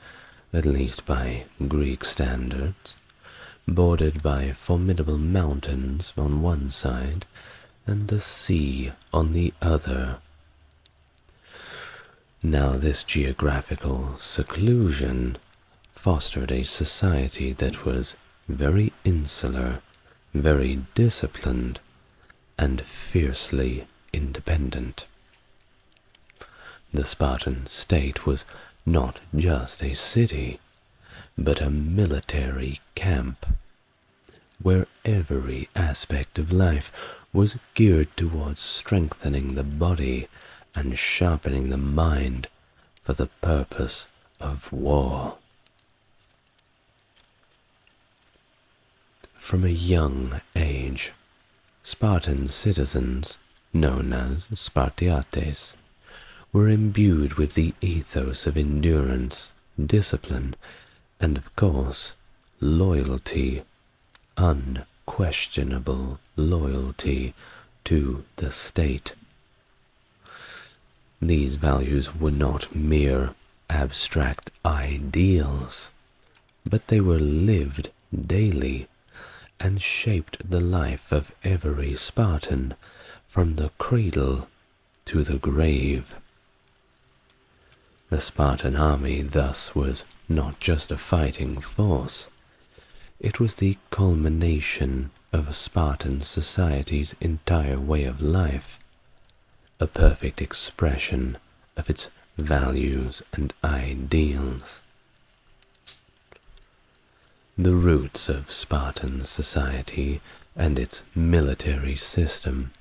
at least by Greek standards, bordered by formidable mountains on one side and the sea on the other. Now this geographical seclusion fostered a society that was very insular, very disciplined, and fiercely independent. The Spartan state was not just a city, but a military camp, where every aspect of life was geared towards strengthening the body and sharpening the mind for the purpose of war. From a young age, Spartan citizens, known as Spartiates, were imbued with the ethos of endurance, discipline, and of course, loyalty, unquestionable loyalty to the state. These values were not mere abstract ideals, but they were lived daily and shaped the life of every Spartan from the cradle to the grave. The Spartan army thus was not just a fighting force, it was the culmination of a Spartan society's entire way of life, a perfect expression of its values and ideals. The roots of Spartan society and its military system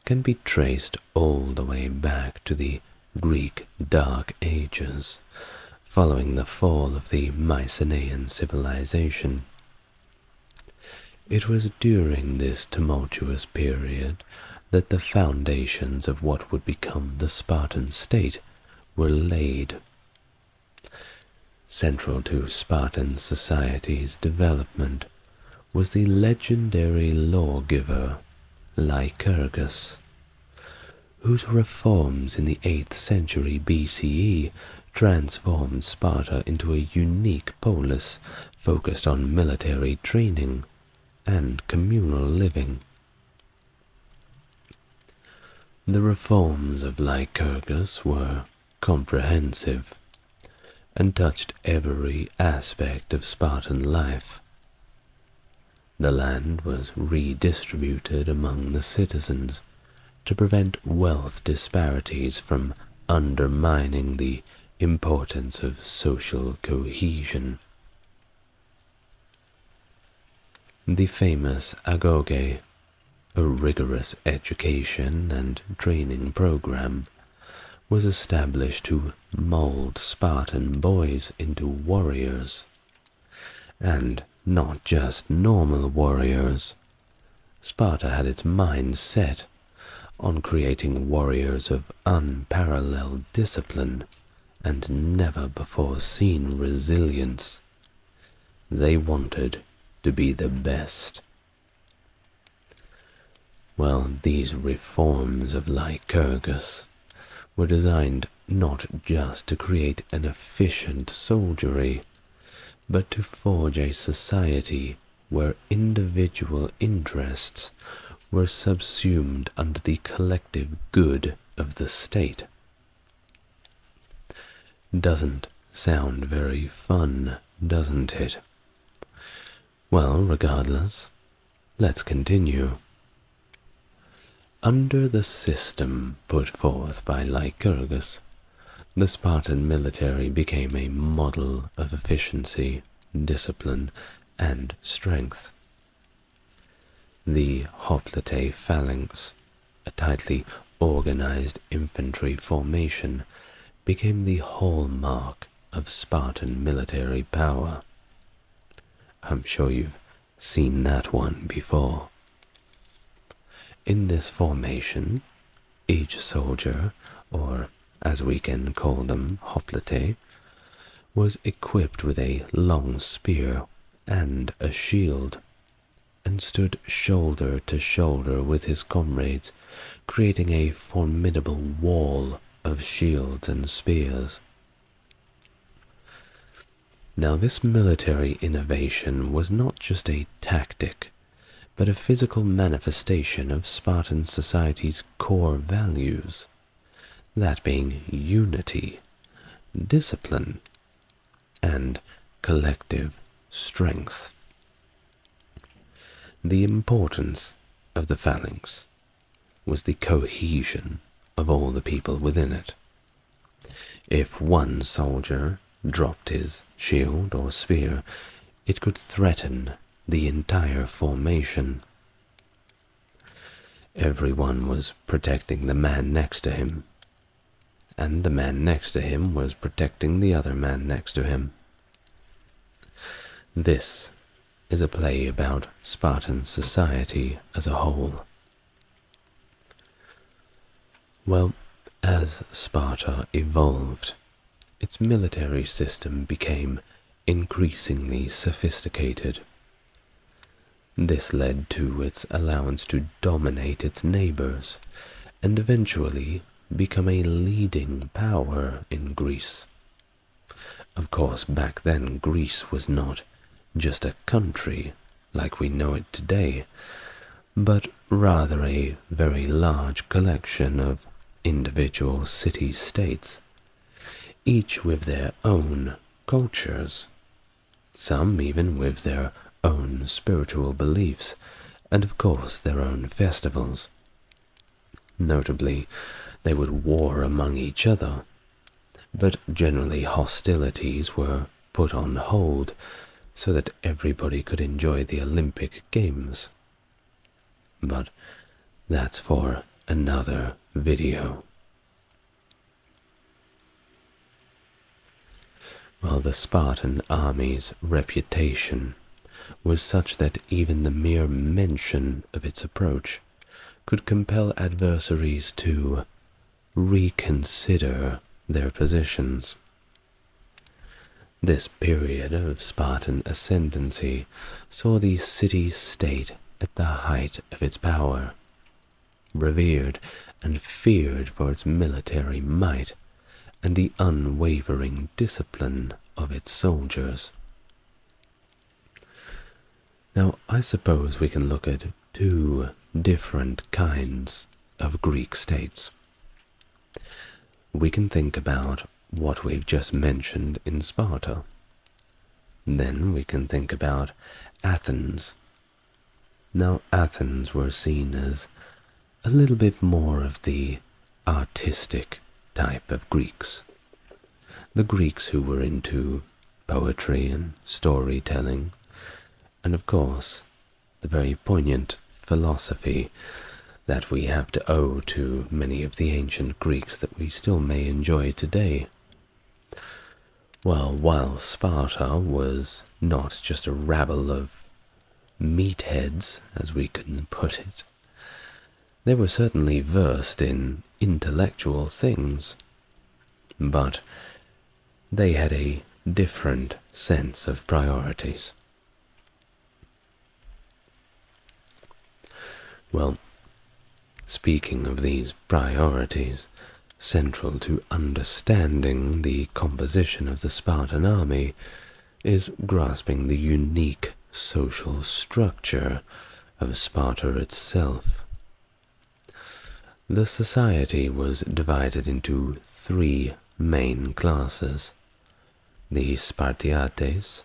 can be traced all the way back to the Greek Dark Ages, following the fall of the Mycenaean civilization. It was during this tumultuous period that the foundations of what would become the Spartan state were laid. Central to Spartan society's development was the legendary lawgiver Lycurgus, whose reforms in the 8th century BCE transformed Sparta into a unique polis focused on military training and communal living. The reforms of Lycurgus were comprehensive and touched every aspect of Spartan life. The land was redistributed among the citizens to prevent wealth disparities from undermining the importance of social cohesion. The famous agoge, a rigorous education and training program, was established to mold Spartan boys into warriors, and not just normal warriors. Sparta had its mind set on creating warriors of unparalleled discipline and never-before-seen resilience. They wanted to be the best. Well, these reforms of Lycurgus were designed not just to create an efficient soldiery, but to forge a society where individual interests were subsumed under the collective good of the state. Doesn't sound very fun, doesn't it? Well, regardless, let's continue. Under the system put forth by Lycurgus, the Spartan military became a model of efficiency, discipline, and strength. The hoplite phalanx, a tightly organized infantry formation, became the hallmark of Spartan military power. I'm sure you've seen that one before. In this formation, each soldier, or as we can call them, hoplite, was equipped with a long spear and a shield, and stood shoulder to shoulder with his comrades, creating a formidable wall of shields and spears. Now, this military innovation was not just a tactic, but a physical manifestation of Spartan society's core values, that being unity, discipline, and collective strength. The importance of the phalanx was the cohesion of all the people within it. If one soldier dropped his shield or spear, it could threaten the entire formation. Everyone was protecting the man next to him, and the man next to him was protecting the other man next to him. This is a play about Spartan society as a whole. Well, as Sparta evolved, its military system became increasingly sophisticated. This led to its allowance to dominate its neighbors, and eventually become a leading power in Greece. Of course, back then Greece was not just a country like we know it today, but rather a very large collection of individual city-states, each with their own cultures, some even with their own spiritual beliefs, and of course their own festivals. Notably, they would war among each other, but generally hostilities were put on hold so that everybody could enjoy the Olympic Games. But that's for another video. Well, the Spartan army's reputation was such that even the mere mention of its approach could compel adversaries to reconsider their positions. This period of Spartan ascendancy saw the city-state at the height of its power, revered and feared for its military might and the unwavering discipline of its soldiers. Now, I suppose we can look at two different kinds of Greek states. We can think about what we've just mentioned in Sparta. Then we can think about Athens Now Athens were seen as a little bit more of the artistic type of Greeks. The Greeks who were into poetry and storytelling, and of course the very poignant philosophy that we have to owe to many of the ancient Greeks that we still may enjoy today. Well, while Sparta was not just a rabble of meatheads, as we could put it, they were certainly versed in intellectual things, but they had a different sense of priorities. Well, speaking of these priorities, central to understanding the composition of the Spartan army is grasping the unique social structure of Sparta itself. The society was divided into three main classes: the Spartiates,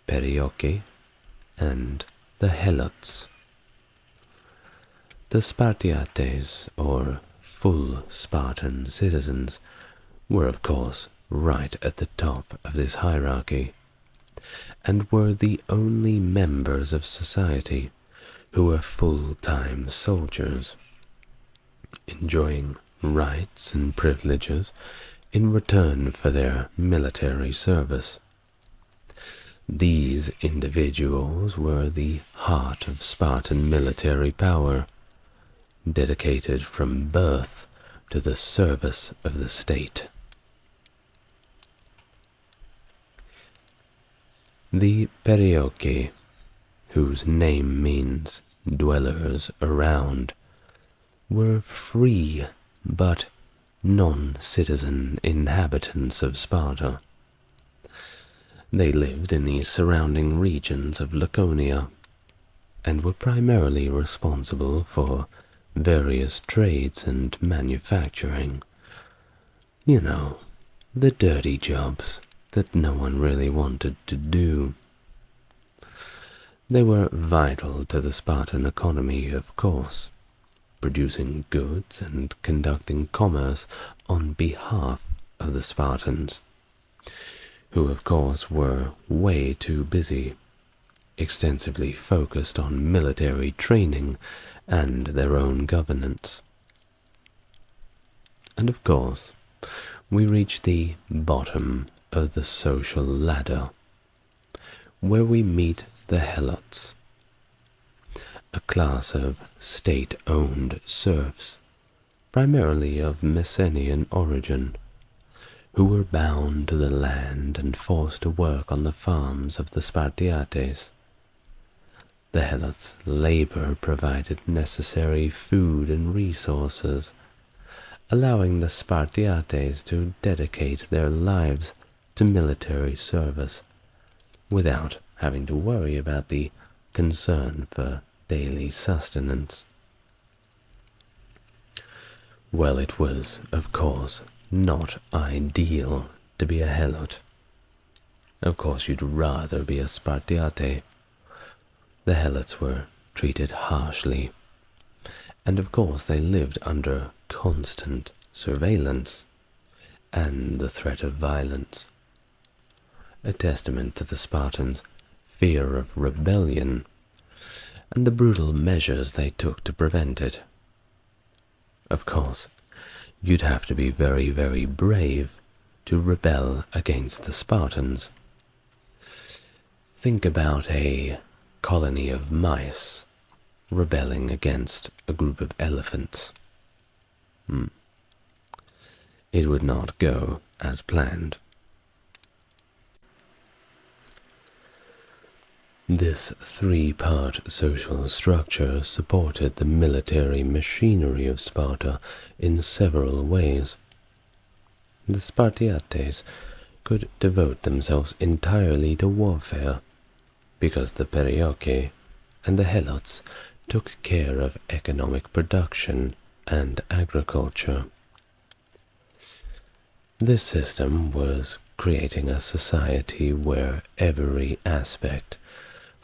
Perioeci, and the Helots. The Spartiates, or full Spartan citizens, were of course right at the top of this hierarchy, and were the only members of society who were full-time soldiers, enjoying rights and privileges in return for their military service. These individuals were the heart of Spartan military power, dedicated from birth to the service of the state. The Perioeci, whose name means dwellers around, were free but non-citizen inhabitants of Sparta. They lived in the surrounding regions of Laconia and were primarily responsible for various trades and manufacturing. You know, the dirty jobs that no one really wanted to do. They were vital to the Spartan economy, of course, producing goods and conducting commerce on behalf of the Spartans, who of course were way too busy, extensively focused on military training and their own governance. And of course, we reach the bottom of the social ladder, where we meet the Helots, a class of state-owned serfs, primarily of Messenian origin, who were bound to the land and forced to work on the farms of the Spartiates. The Helots' labor provided necessary food and resources, allowing the Spartiates to dedicate their lives to military service without having to worry about the concern for daily sustenance. Well, it was, of course, not ideal to be a Helot. Of course, you'd rather be a Spartiate. The Helots were treated harshly, and of course they lived under constant surveillance and the threat of violence, a testament to the Spartans' fear of rebellion and the brutal measures they took to prevent it. Of course, you'd have to be very, very brave to rebel against the Spartans. Think about a colony of mice rebelling against a group of elephants. It would not go as planned. This three-part social structure supported the military machinery of Sparta in several ways. The Spartiates could devote themselves entirely to warfare, because the Perioeci and the Helots took care of economic production and agriculture. This system was creating a society where every aspect,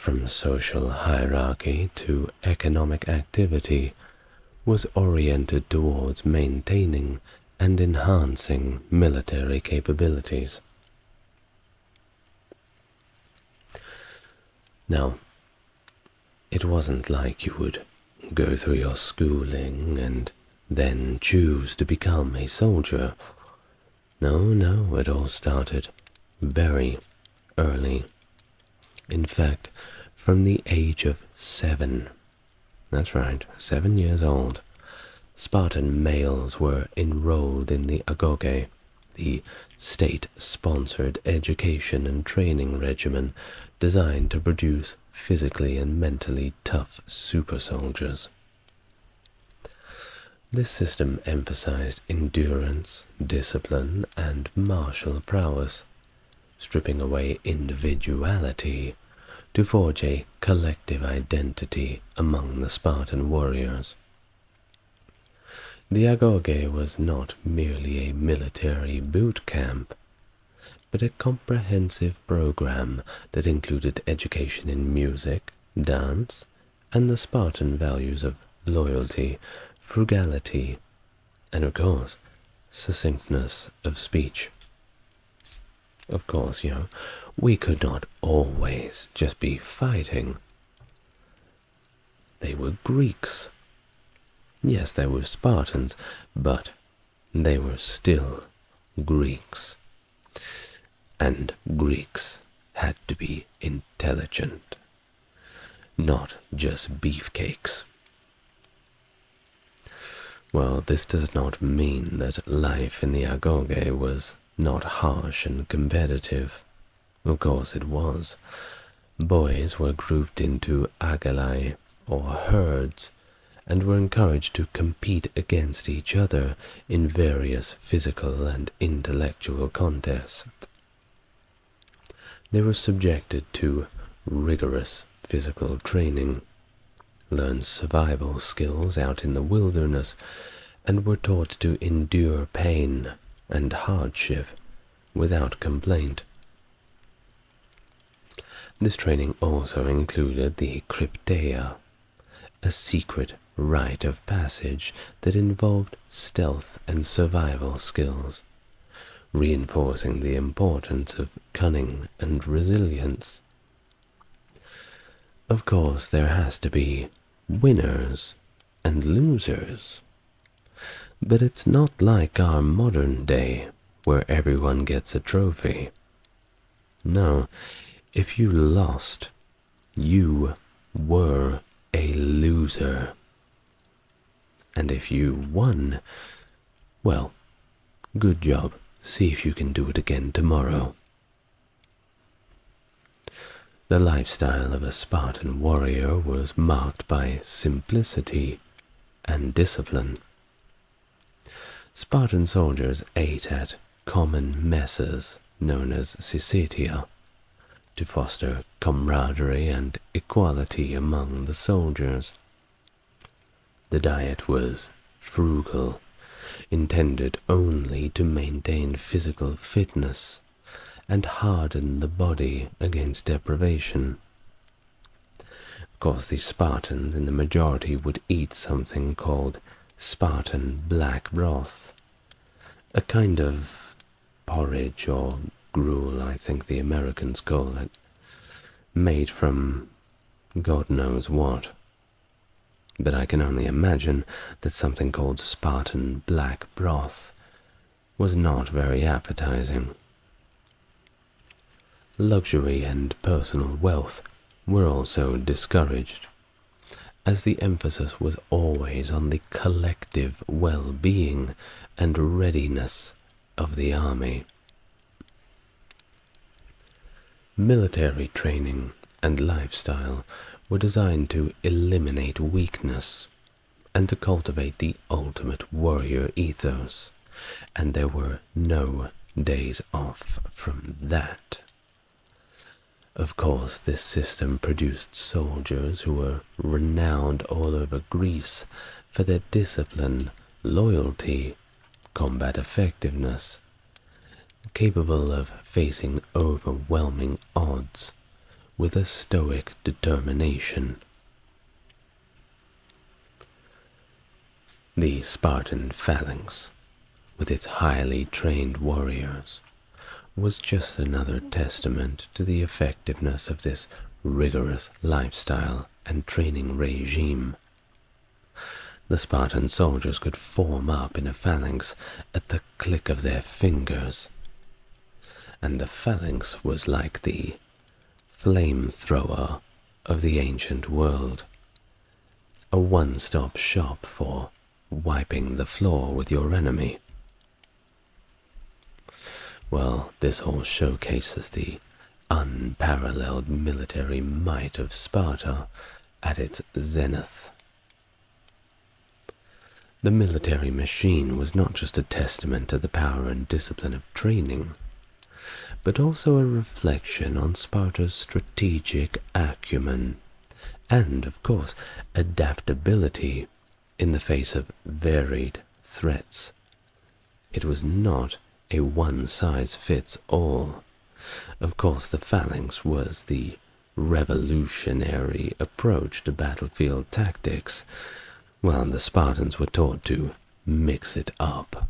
from social hierarchy to economic activity, was oriented towards maintaining and enhancing military capabilities. Now, it wasn't like you would go through your schooling and then choose to become a soldier. No, it all started very early. In fact, from the age of 7. That's right, 7 years old. Spartan males were enrolled in the agoge, the state-sponsored education and training regimen designed to produce physically and mentally tough super soldiers. This system emphasized endurance, discipline, and martial prowess, stripping away individuality to forge a collective identity among the Spartan warriors. The agoge was not merely a military boot camp, but a comprehensive program that included education in music, dance, and the Spartan values of loyalty, frugality, and of course, succinctness of speech. Of course, we could not always just be fighting. They were Greeks. Yes, they were Spartans, but they were still Greeks. And Greeks had to be intelligent, not just beefcakes. Well, this does not mean that life in the agoge was not harsh and competitive. Of course it was. Boys were grouped into agalai, or herds, and were encouraged to compete against each other in various physical and intellectual contests. They were subjected to rigorous physical training, learned survival skills out in the wilderness, and were taught to endure pain and hardship without complaint. This training also included the crypteia, a secret rite of passage that involved stealth and survival skills, reinforcing the importance of cunning and resilience. Of course, there has to be winners and losers. But it's not like our modern day, where everyone gets a trophy. No, if you lost, you were a loser. And if you won, well, good job. See if you can do it again tomorrow. The lifestyle of a Spartan warrior was marked by simplicity and discipline. Spartan soldiers ate at common messes known as sycetia to foster camaraderie and equality among the soldiers. The diet was frugal, intended only to maintain physical fitness and harden the body against deprivation. Of course, the Spartans in the majority would eat something called Spartan black broth, a kind of porridge or gruel, I think the Americans call it, made from God knows what. But I can only imagine that something called Spartan black broth was not very appetizing. Luxury and personal wealth were also discouraged, as the emphasis was always on the collective well-being and readiness of the army. Military training and lifestyle were designed to eliminate weakness and to cultivate the ultimate warrior ethos, and there were no days off from that. Of course, this system produced soldiers who were renowned all over Greece for their discipline, loyalty, combat effectiveness, capable of facing overwhelming odds with a stoic determination. The Spartan phalanx, with its highly trained warriors, was just another testament to the effectiveness of this rigorous lifestyle and training regime. The Spartan soldiers could form up in a phalanx at the click of their fingers, and the phalanx was like the flamethrower of the ancient world, a one-stop shop for wiping the floor with your enemy. Well, this all showcases the unparalleled military might of Sparta at its zenith. The military machine was not just a testament to the power and discipline of training, but also a reflection on Sparta's strategic acumen and, of course, adaptability in the face of varied threats. It was not a one-size-fits-all. Of course, the phalanx was the revolutionary approach to battlefield tactics, while the Spartans were taught to mix it up.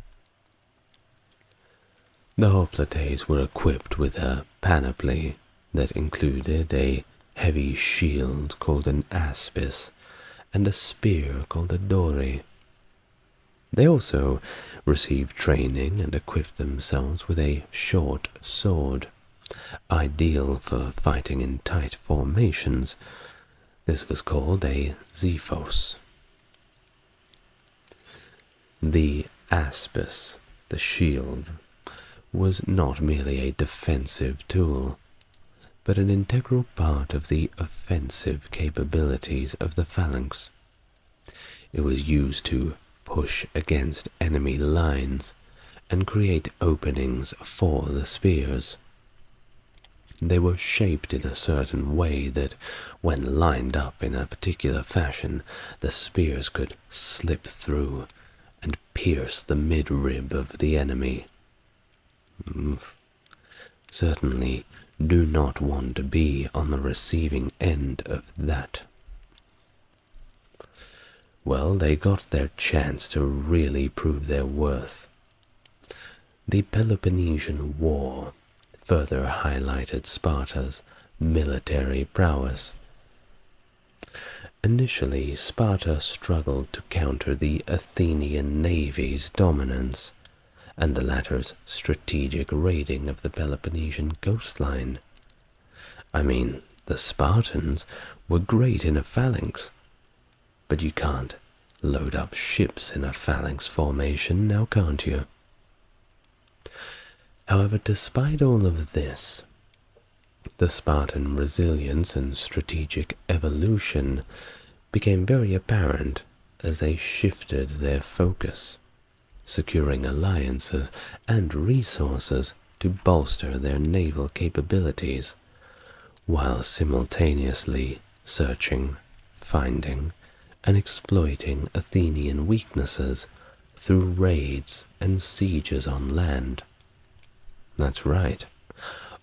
The hoplites were equipped with a panoply that included a heavy shield called an aspis and a spear called a dory. They also received training and equipped themselves with a short sword, ideal for fighting in tight formations. This was called a xephos. The aspis, the shield, was not merely a defensive tool, but an integral part of the offensive capabilities of the phalanx. It was used to push against enemy lines and create openings for the spears. They were shaped in a certain way that, when lined up in a particular fashion, the spears could slip through and pierce the midrib of the enemy. Certainly do not want to be on the receiving end of that. Well, they got their chance to really prove their worth. The Peloponnesian War further highlighted Sparta's military prowess. Initially, Sparta struggled to counter the Athenian navy's dominance and the latter's strategic raiding of the Peloponnesian coastline. I mean, the Spartans were great in a phalanx, but you can't load up ships in a phalanx formation, now can't you? However, despite all of this, the Spartan resilience and strategic evolution became very apparent as they shifted their focus, securing alliances and resources to bolster their naval capabilities, while simultaneously searching, finding, and exploiting Athenian weaknesses through raids and sieges on land. That's right,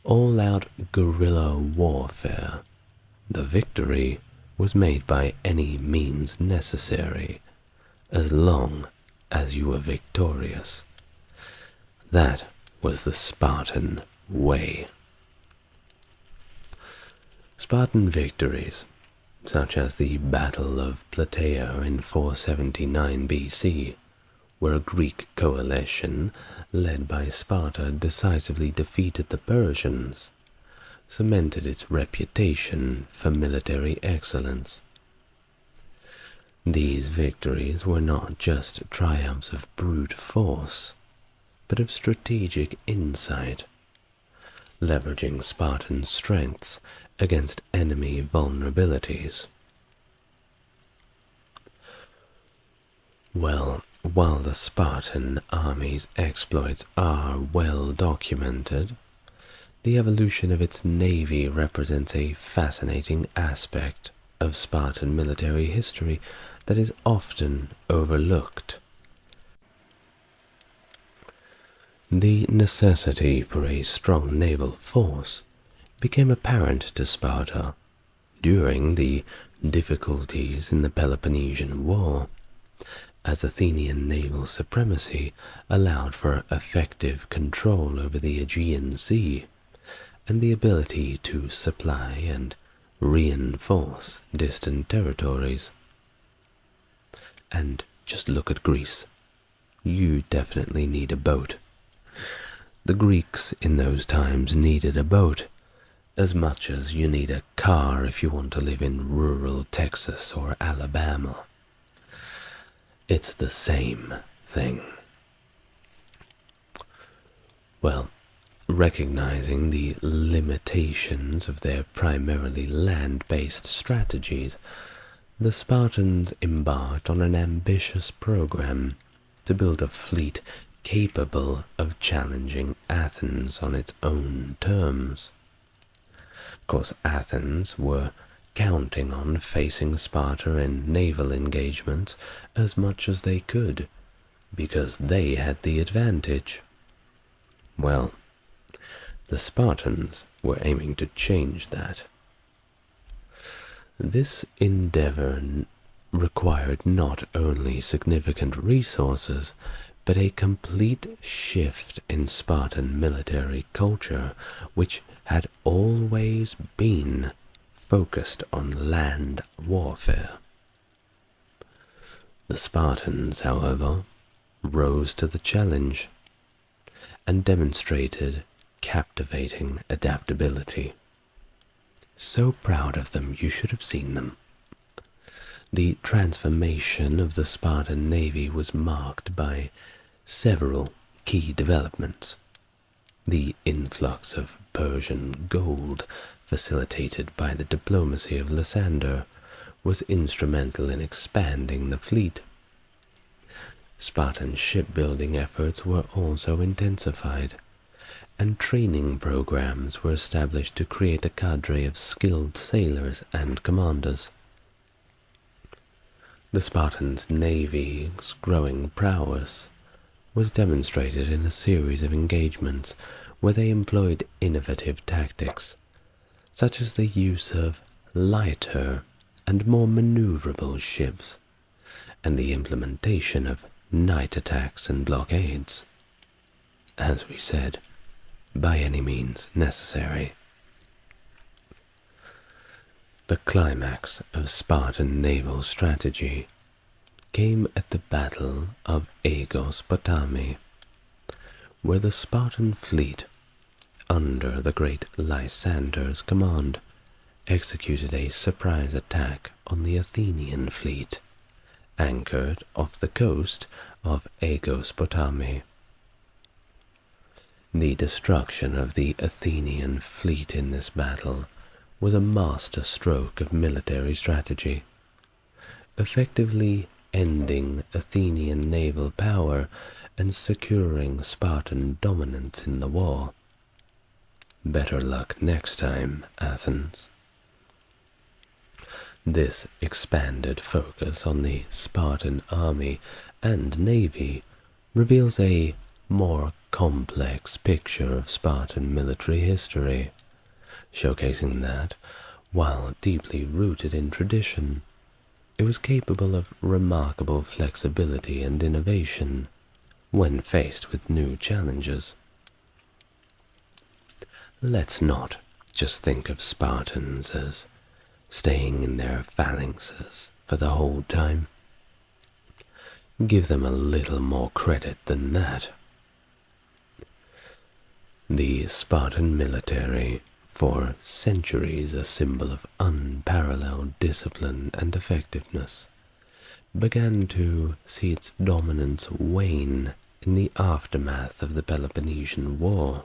all-out guerrilla warfare. The victory was made by any means necessary, as long as you were victorious. That was the Spartan way. Spartan victories, such as the Battle of Plataea in 479 BC, where a Greek coalition led by Sparta decisively defeated the Persians, cemented its reputation for military excellence. These victories were not just triumphs of brute force, but of strategic insight, leveraging Spartan strengths against enemy vulnerabilities. Well, while the Spartan army's exploits are well documented, the evolution of its navy represents a fascinating aspect of Spartan military history that is often overlooked. The necessity for a strong naval force became apparent to Sparta during the difficulties in the Peloponnesian War, as Athenian naval supremacy allowed for effective control over the Aegean Sea and the ability to supply and reinforce distant territories. And just look at Greece. You definitely need a boat. The Greeks in those times needed a boat as much as you need a car if you want to live in rural Texas or Alabama. It's the same thing. Well, recognizing the limitations of their primarily land-based strategies, the Spartans embarked on an ambitious program to build a fleet capable of challenging Athens on its own terms. Of course, Athens were counting on facing Sparta in naval engagements as much as they could, because they had the advantage. Well, the Spartans were aiming to change that. This endeavor required not only significant resources, but a complete shift in Spartan military culture, which had always been focused on land warfare. The Spartans, however, rose to the challenge and demonstrated captivating adaptability. So proud of them, you should have seen them. The transformation of the Spartan navy was marked by several key developments. The influx of Persian gold, facilitated by the diplomacy of Lysander, was instrumental in expanding the fleet. Spartan shipbuilding efforts were also intensified, and training programs were established to create a cadre of skilled sailors and commanders. The Spartans' navy's growing prowess was demonstrated in a series of engagements where they employed innovative tactics, such as the use of lighter and more maneuverable ships, and the implementation of night attacks and blockades. As we said, by any means necessary. The climax of Spartan naval strategy came at the Battle of Aegospotami, where the Spartan fleet, under the great Lysander's command, executed a surprise attack on the Athenian fleet, anchored off the coast of Aegospotami. The destruction of the Athenian fleet in this battle was a master stroke of military strategy, effectively ending Athenian naval power and securing Spartan dominance in the war. Better luck next time, Athens. This expanded focus on the Spartan army and navy reveals a more complex picture of Spartan military history, showcasing that, while deeply rooted in tradition, it was capable of remarkable flexibility and innovation when faced with new challenges. Let's not just think of Spartans as staying in their phalanxes for the whole time. Give them a little more credit than that. The Spartan military, for centuries a symbol of unparalleled discipline and effectiveness, began to see its dominance wane in the aftermath of the Peloponnesian War.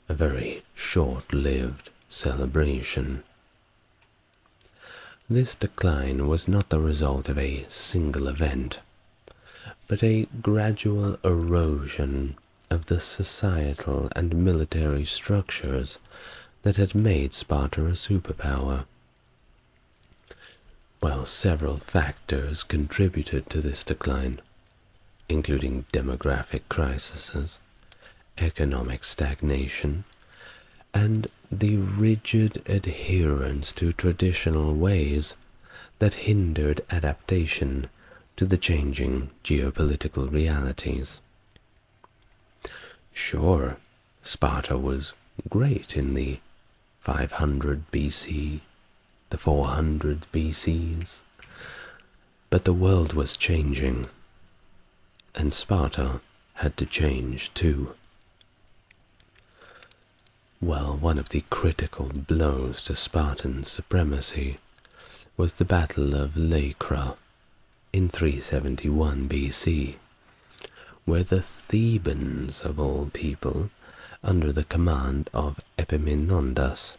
A very short-lived celebration. This decline was not the result of a single event, but a gradual erosion of the societal and military structures that had made Sparta a superpower. While several factors contributed to this decline, including demographic crises, economic stagnation, and the rigid adherence to traditional ways that hindered adaptation to the changing geopolitical realities. Sure, Sparta was great in the 500 BC, the 400 BCs, but the world was changing, and Sparta had to change too. Well, one of the critical blows to Spartan supremacy was the Battle of Leuctra in 371 BC, where the Thebans, of all people, under the command of Epaminondas,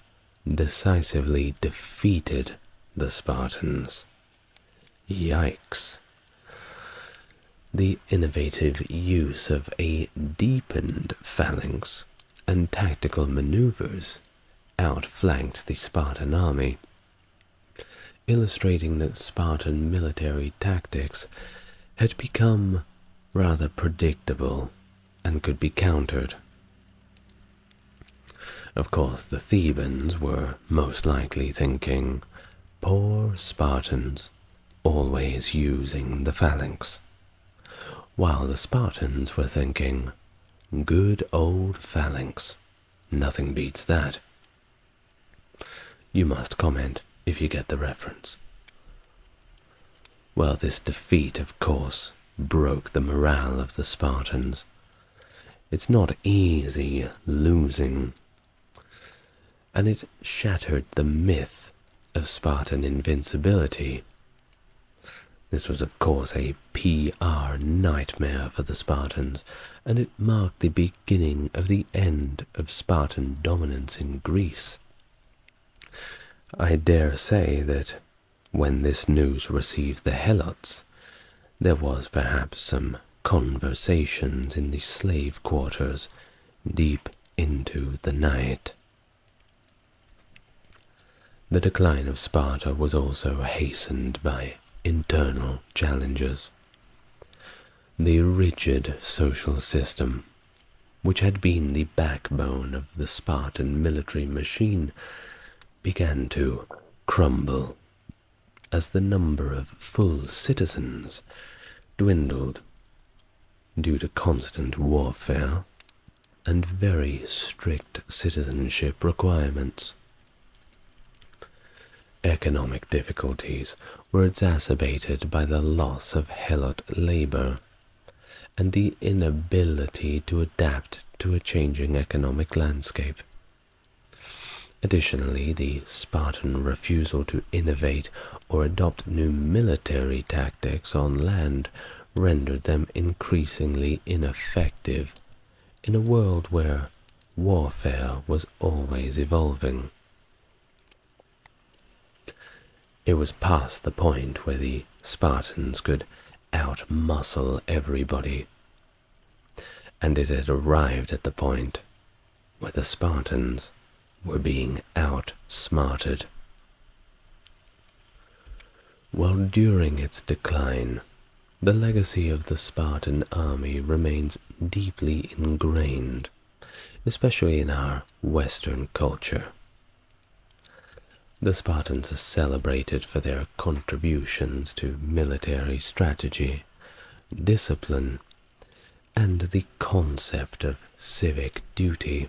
decisively defeated the Spartans. Yikes! The innovative use of a deepened phalanx and tactical maneuvers outflanked the Spartan army, illustrating that Spartan military tactics had become rather predictable and could be countered. Of course, the Thebans were most likely thinking, poor Spartans, always using the phalanx, while the Spartans were thinking, good old phalanx, nothing beats that. You must comment if you get the reference. Well, this defeat, of course, broke the morale of the Spartans. It's not easy losing, and it shattered the myth of Spartan invincibility. This was, of course, a PR nightmare for the Spartans, and it marked the beginning of the end of Spartan dominance in Greece. I dare say that when this news received the Helots, there was perhaps some conversations in the slave quarters deep into the night. The decline of Sparta was also hastened by internal challenges. The rigid social system, which had been the backbone of the Spartan military machine, began to crumble as the number of full citizens dwindled due to constant warfare and very strict citizenship requirements. Economic difficulties were exacerbated by the loss of Helot labor and the inability to adapt to a changing economic landscape. Additionally, the Spartan refusal to innovate or adopt new military tactics on land rendered them increasingly ineffective in a world where warfare was always evolving. It was past the point where the Spartans could outmuscle everybody, and it had arrived at the point where the Spartans were being outsmarted. While during its decline, the legacy of the Spartan army remains deeply ingrained, especially in our Western culture. The Spartans are celebrated for their contributions to military strategy, discipline, and the concept of civic duty.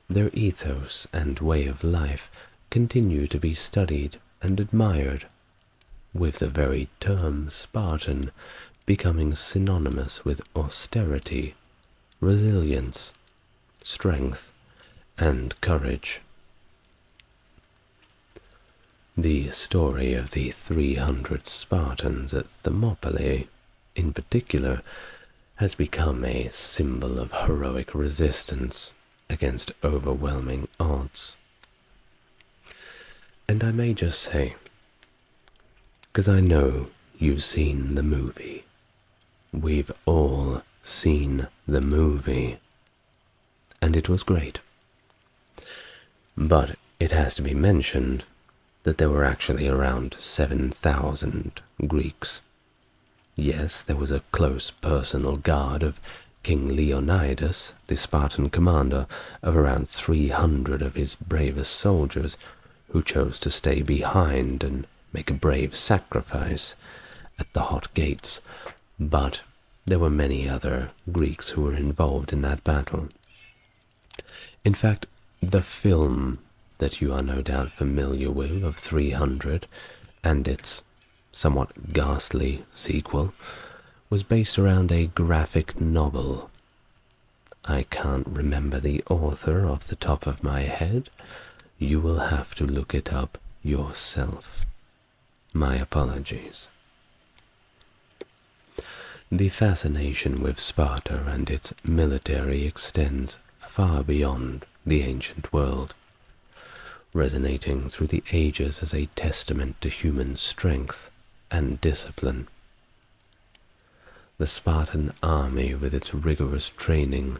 Their ethos and way of life continue to be studied and admired, with the very term Spartan becoming synonymous with austerity, resilience, strength, and courage. The story of the 300 Spartans at Thermopylae, in particular, has become a symbol of heroic resistance against overwhelming odds. And I may just say, because I know you've seen the movie, we've all seen the movie, and it was great. But it has to be mentioned that there were actually around 7,000 Greeks. Yes, there was a close personal guard of King Leonidas, the Spartan commander of around 300 of his bravest soldiers, who chose to stay behind and make a brave sacrifice at the hot gates, but there were many other Greeks who were involved in that battle. In fact, the film that you are no doubt familiar with of 300 and its somewhat ghastly sequel was based around a graphic novel. I can't remember the author off the top of my head. You will have to look it up yourself. My apologies. The fascination with Sparta and its military extends far beyond the ancient world, resonating through the ages as a testament to human strength and discipline. The Spartan army, with its rigorous training,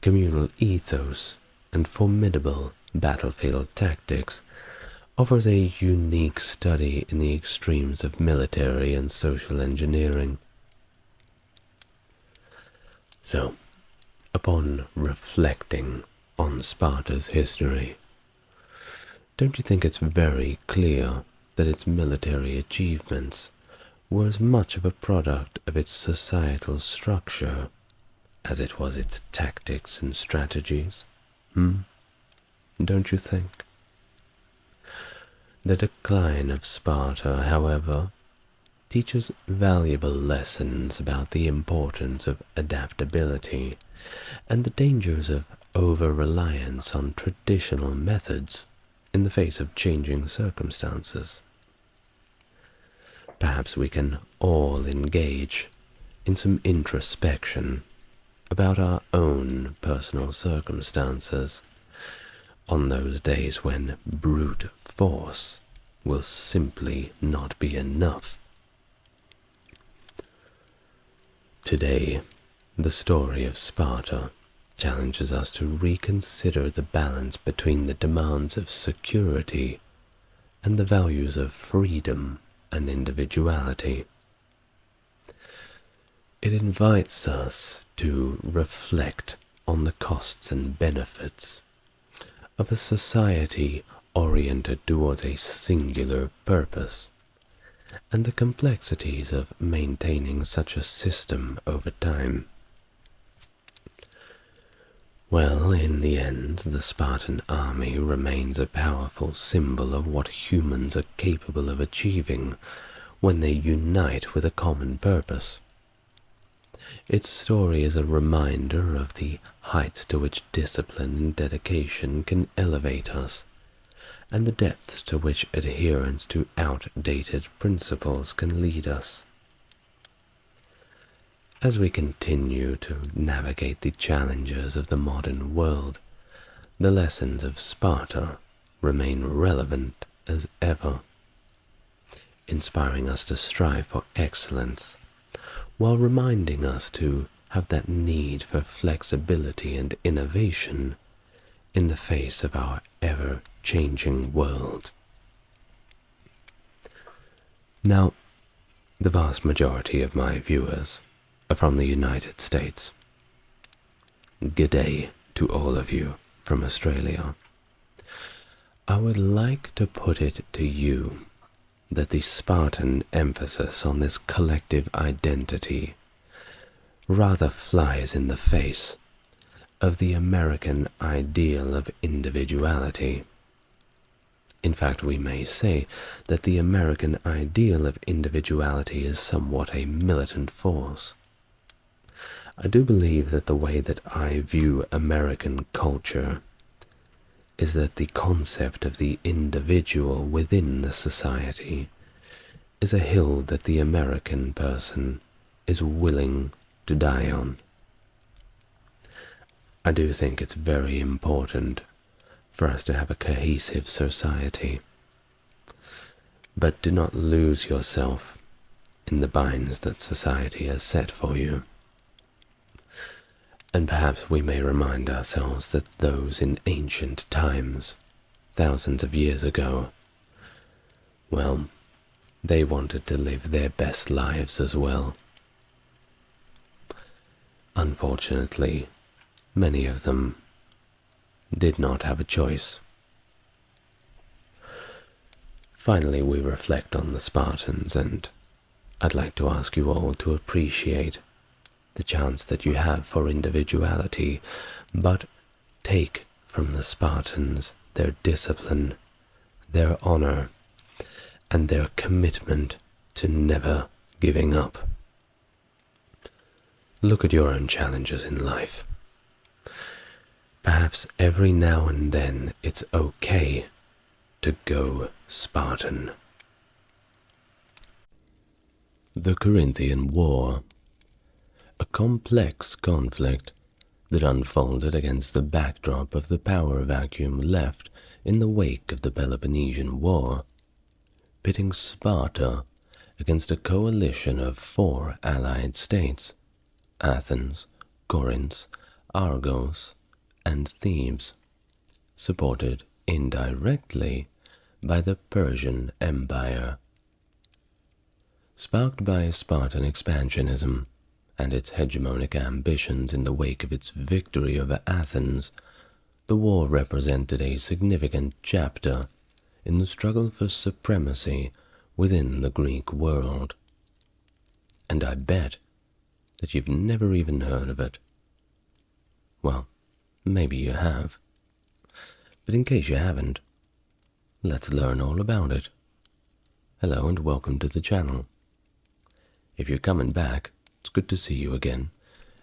communal ethos, and formidable battlefield tactics, offers a unique study in the extremes of military and social engineering. So, upon reflecting on Sparta's history, don't you think it's very clear that its military achievements were as much of a product of its societal structure as it was its tactics and strategies? Don't you think? The decline of Sparta, however, teaches valuable lessons about the importance of adaptability and the dangers of over-reliance on traditional methods in the face of changing circumstances. Perhaps we can all engage in some introspection about our own personal circumstances on those days when brute force will simply not be enough. Today, the story of Sparta challenges us to reconsider the balance between the demands of security and the values of freedom and individuality. It invites us to reflect on the costs and benefits of a society oriented towards a singular purpose, and the complexities of maintaining such a system over time. Well, in the end, the Spartan army remains a powerful symbol of what humans are capable of achieving when they unite with a common purpose. Its story is a reminder of the heights to which discipline and dedication can elevate us, and the depths to which adherence to outdated principles can lead us. As we continue to navigate the challenges of the modern world, the lessons of Sparta remain relevant as ever, inspiring us to strive for excellence, while reminding us to have that need for flexibility and innovation in the face of our ever-changing world. Now, the vast majority of my viewers are from the United States. G'day to all of you from Australia. I would like to put it to you that the Spartan emphasis on this collective identity rather flies in the face of the American ideal of individuality. In fact, we may say that the American ideal of individuality is somewhat a militant force. I do believe that the way that I view American culture is that the concept of the individual within the society is a hill that the American person is willing to die on. I do think it's very important for us to have a cohesive society, but do not lose yourself in the binds that society has set for you. And perhaps we may remind ourselves that those in ancient times, thousands of years ago, well, they wanted to live their best lives as well. Unfortunately, many of them did not have a choice. Finally, we reflect on the Spartans, and I'd like to ask you all to appreciate the chance that you have for individuality, but take from the Spartans their discipline, their honor, and their commitment to never giving up. Look at your own challenges in life. Perhaps every now and then it's okay to go Spartan. The Corinthian War, a complex conflict that unfolded against the backdrop of the power vacuum left in the wake of the Peloponnesian War, pitting Sparta against a coalition of 4 allied states: Athens, Corinth, Argos, and Thebes, supported indirectly by the Persian Empire. Sparked by Spartan expansionism and its hegemonic ambitions in the wake of its victory over Athens, the war represented a significant chapter in the struggle for supremacy within the Greek world. And I bet that you've never even heard of it. Well, maybe you have. But in case you haven't, let's learn all about it. Hello and welcome to the channel. If you're coming back, it's good to see you again.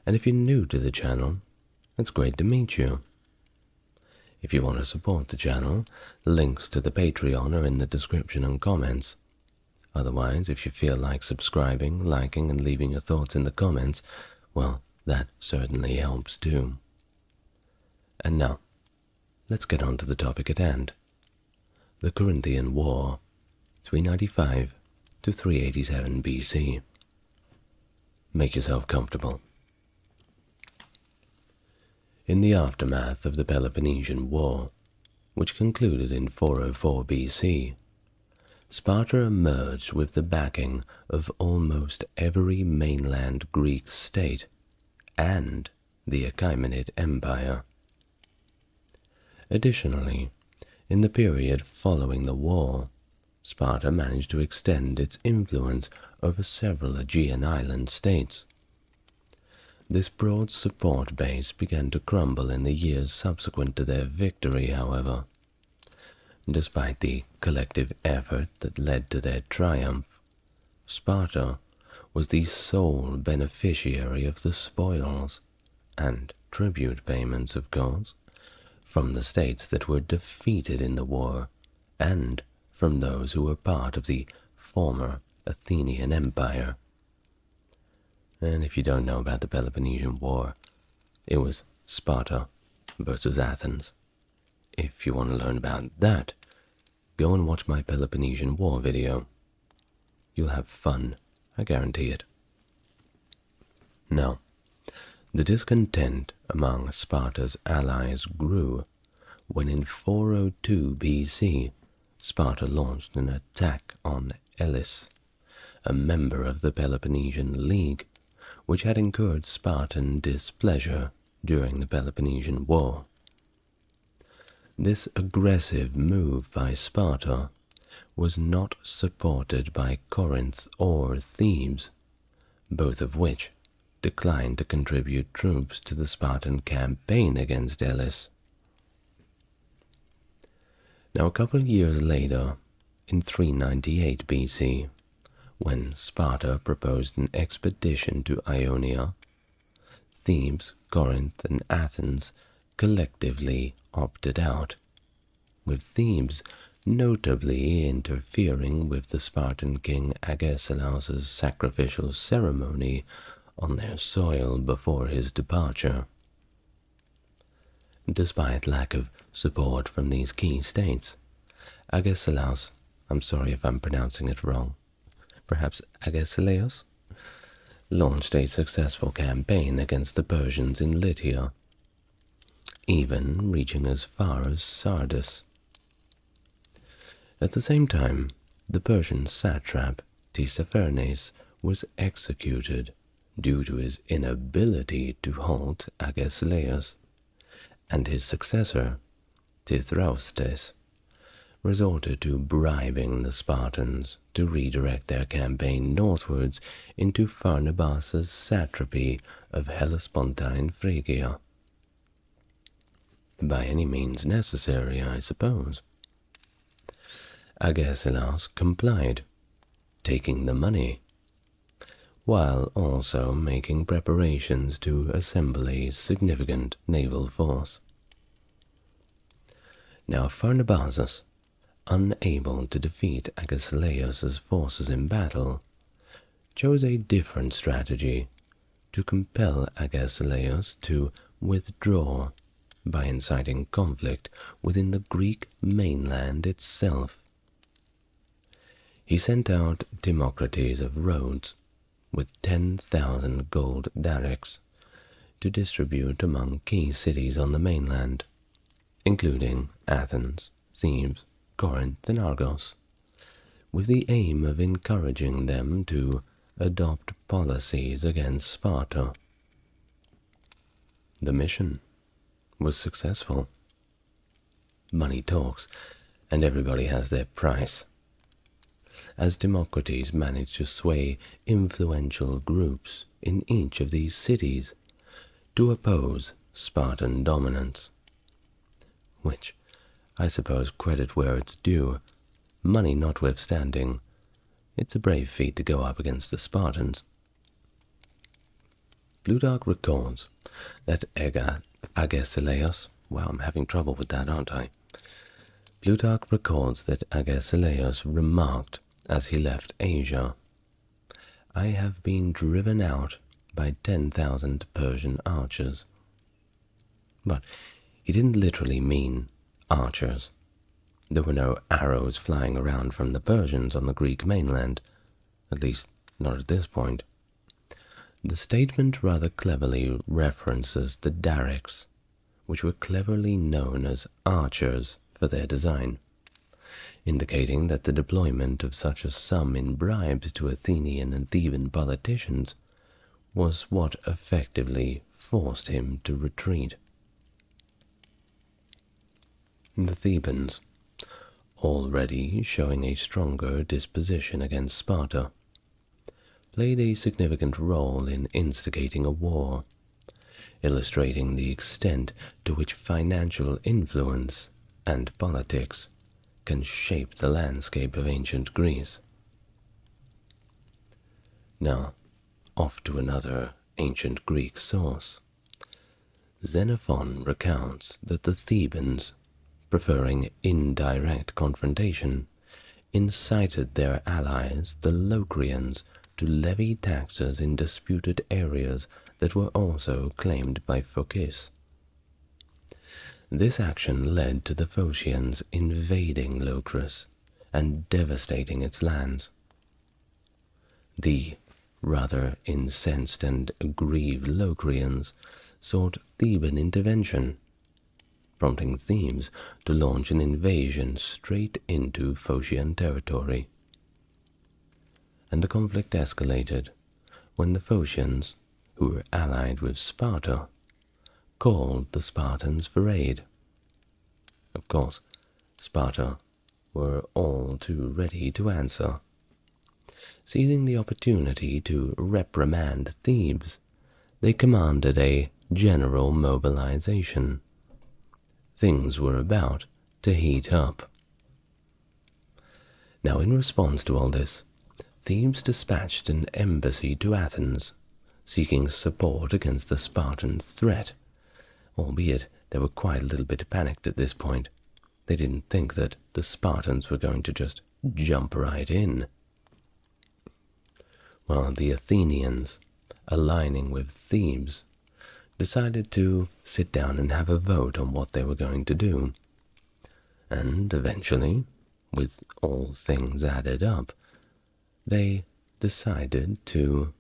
And if you're new to the channel, it's great to meet you. If you want to support the channel, links to the Patreon are in the description and comments. Otherwise, if you feel like subscribing, liking, and leaving your thoughts in the comments, well, that certainly helps too. And now, let's get on to the topic at hand. The Corinthian War, 395 to 387 BC. Make yourself comfortable. In the aftermath of the Peloponnesian War, which concluded in 404 BC, Sparta emerged with the backing of almost every mainland Greek state and the Achaemenid Empire. Additionally, in the period following the war, Sparta managed to extend its influence over several Aegean island states. This broad support base began to crumble in the years subsequent to their victory, however. Despite the collective effort that led to their triumph, Sparta was the sole beneficiary of the spoils, and tribute payments, of course, from the states that were defeated in the war, and from those who were part of the former Athenian Empire. And if you don't know about the Peloponnesian War, it was Sparta versus Athens. If you want to learn about that, go and watch my Peloponnesian War video. You'll have fun, I guarantee it. Now, the discontent among Sparta's allies grew when in 402 BC, Sparta launched an attack on Elis, a member of the Peloponnesian League, which had incurred Spartan displeasure during the Peloponnesian War. This aggressive move by Sparta was not supported by Corinth or Thebes, both of which declined to contribute troops to the Spartan campaign against Elis. Now, a couple of years later, in 398 BC, when Sparta proposed an expedition to Ionia, Thebes, Corinth, and Athens collectively opted out, with Thebes notably interfering with the Spartan king Agesilaus' sacrificial ceremony on their soil before his departure. Despite lack of support from these key states, Agesilaus, I'm sorry if I'm pronouncing it wrong, perhaps Agesilaus, launched a successful campaign against the Persians in Lydia, even reaching as far as Sardis. At the same time, the Persian satrap Tissaphernes was executed due to his inability to halt Agesilaus, and his successor, Tithraustes, resorted to bribing the Spartans to redirect their campaign northwards into Pharnabas's satrapy of Hellespontine Phrygia. By any means necessary, I suppose. Agesilaus complied, taking the money, while also making preparations to assemble a significant naval force. Now Pharnabazus, unable to defeat Agesilaus's forces in battle, chose a different strategy to compel Agesilaus to withdraw by inciting conflict within the Greek mainland itself. He sent out Timocrates of Rhodes with 10,000 gold darics to distribute among key cities on the mainland, including Athens, Thebes, Corinth, and Argos, with the aim of encouraging them to adopt policies against Sparta. The mission was successful. Money talks, and everybody has their price. As Timocrates managed to sway influential groups in each of these cities to oppose Spartan dominance, which I suppose credit where it's due, money notwithstanding, it's a brave feat to go up against the Spartans. Plutarch records that Agesilaus, wow, I'm having trouble with that, aren't I? Plutarch records that Agesilaus remarked as he left Asia, "I have been driven out by 10,000 Persian archers." But he didn't literally mean archers. There were no arrows flying around from the Persians on the Greek mainland, at least not at this point. The statement rather cleverly references the darics, which were cleverly known as archers for their design, indicating that the deployment of such a sum in bribes to Athenian and Theban politicians was what effectively forced him to retreat. The Thebans, already showing a stronger disposition against Sparta, played a significant role in instigating a war, illustrating the extent to which financial influence and politics can shape the landscape of ancient Greece. Now, off to another ancient Greek source. Xenophon recounts that the Thebans, preferring indirect confrontation, incited their allies, the Locrians, to levy taxes in disputed areas that were also claimed by Phocas. This action led to the Phocians invading Locris and devastating its lands. The rather incensed and aggrieved Locrians sought Theban intervention, prompting Thebes to launch an invasion straight into Phocian territory. And the conflict escalated when the Phocians, who were allied with Sparta, called the Spartans for aid. Of course, Sparta were all too ready to answer. Seizing the opportunity to reprimand Thebes, they commanded a general mobilization. Things were about to heat up. Now, in response to all this, Thebes dispatched an embassy to Athens, seeking support against the Spartan threat, albeit they were quite a little bit panicked at this point. They didn't think that the Spartans were going to just jump right in. While the Athenians, aligning with Thebes, decided to sit down and have a vote on what they were going to do. And eventually, with all things added up, they decided to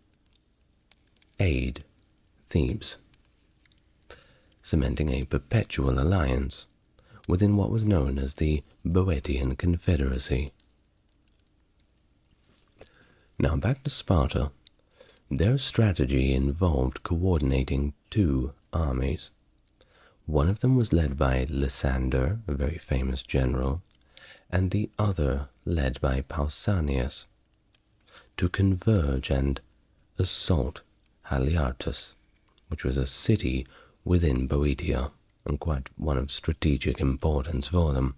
aid Thebes, cementing a perpetual alliance within what was known as the Boeotian Confederacy. Now back to Sparta. Their strategy involved coordinating two armies. One of them was led by Lysander, a very famous general, and the other led by Pausanias, to converge and assault Haliartus, which was a city within Boeotia and quite one of strategic importance for them.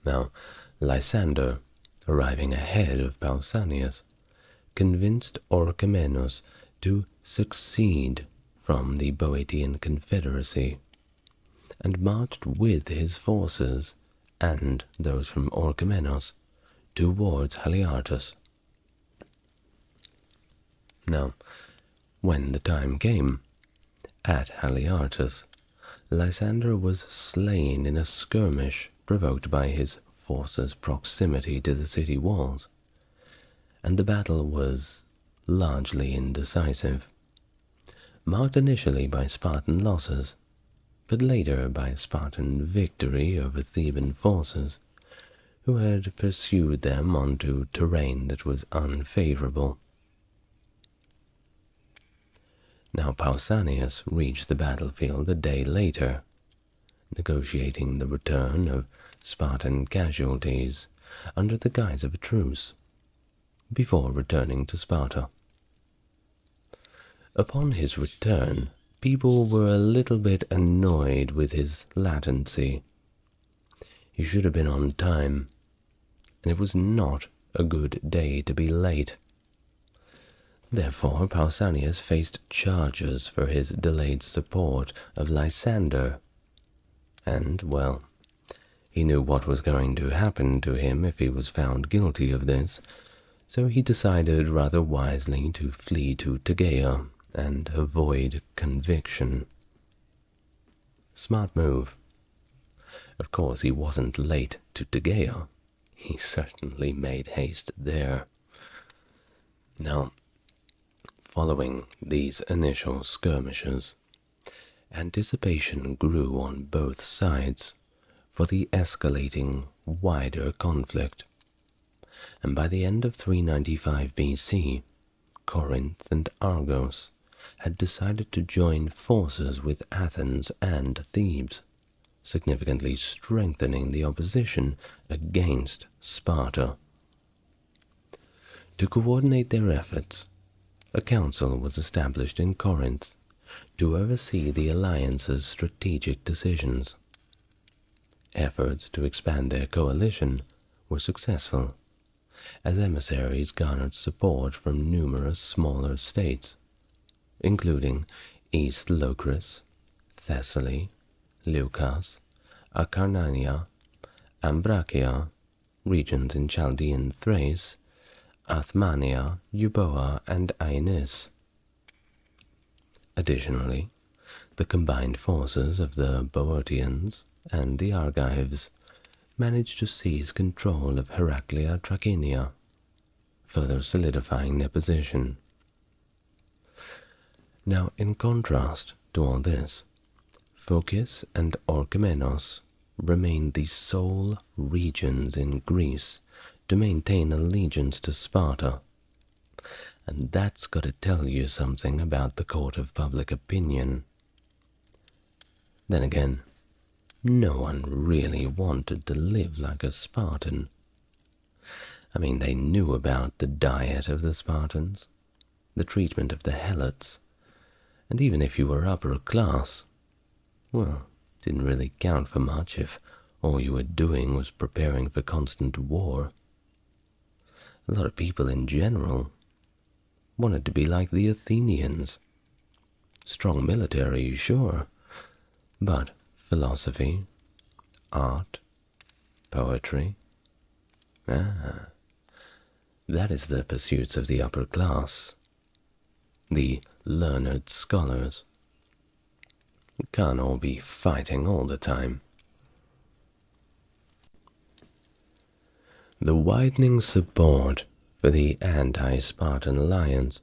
Now, Lysander, arriving ahead of Pausanias, convinced Orchomenos to succeed from the Boeotian Confederacy, and marched with his forces and those from Orchomenos towards Haliartus. Now, when the time came, at Haliartus, Lysander was slain in a skirmish provoked by his forces' proximity to the city walls, and the battle was largely indecisive, marked initially by Spartan losses, but later by Spartan victory over Theban forces, who had pursued them onto terrain that was unfavorable. Now Pausanias reached the battlefield a day later, negotiating the return of Spartan casualties under the guise of a truce, before returning to Sparta. Upon his return, people were a little bit annoyed with his latency. He should have been on time, and it was not a good day to be late. Therefore, Pausanias faced charges for his delayed support of Lysander, and, well, he knew what was going to happen to him if he was found guilty of this, so he decided rather wisely to flee to Tegea and avoid conviction. Smart move. Of course, he wasn't late to Tegea. He certainly made haste there. Now, following these initial skirmishes, anticipation grew on both sides for the escalating wider conflict, and by the end of 395 BC, Corinth and Argos had decided to join forces with Athens and Thebes, significantly strengthening the opposition against Sparta. To coordinate their efforts, a council was established in Corinth to oversee the alliance's strategic decisions. Efforts to expand their coalition were successful, as emissaries garnered support from numerous smaller states, including East Locris, Thessaly, Leucas, Acarnania, Ambracia, regions in Chaldean Thrace, Athmania, Euboea, and Aenis. Additionally, the combined forces of the Boeotians and the Argives managed to seize control of Heraclea Trachenia, further solidifying their position. Now, in contrast to all this, Phocas and Orchomenos remained the sole regions in Greece to maintain allegiance to Sparta, and that's got to tell you something about the court of public opinion. Then again, no one really wanted to live like a Spartan. I mean, they knew about the diet of the Spartans, the treatment of the helots, and even if you were upper class, well, it didn't really count for much if all you were doing was preparing for constant war. A lot of people in general wanted to be like the Athenians. Strong military, sure, but philosophy, art, poetry, that is the pursuits of the upper class, the learned scholars. We can't all be fighting all the time. The widening support for the anti-Spartan alliance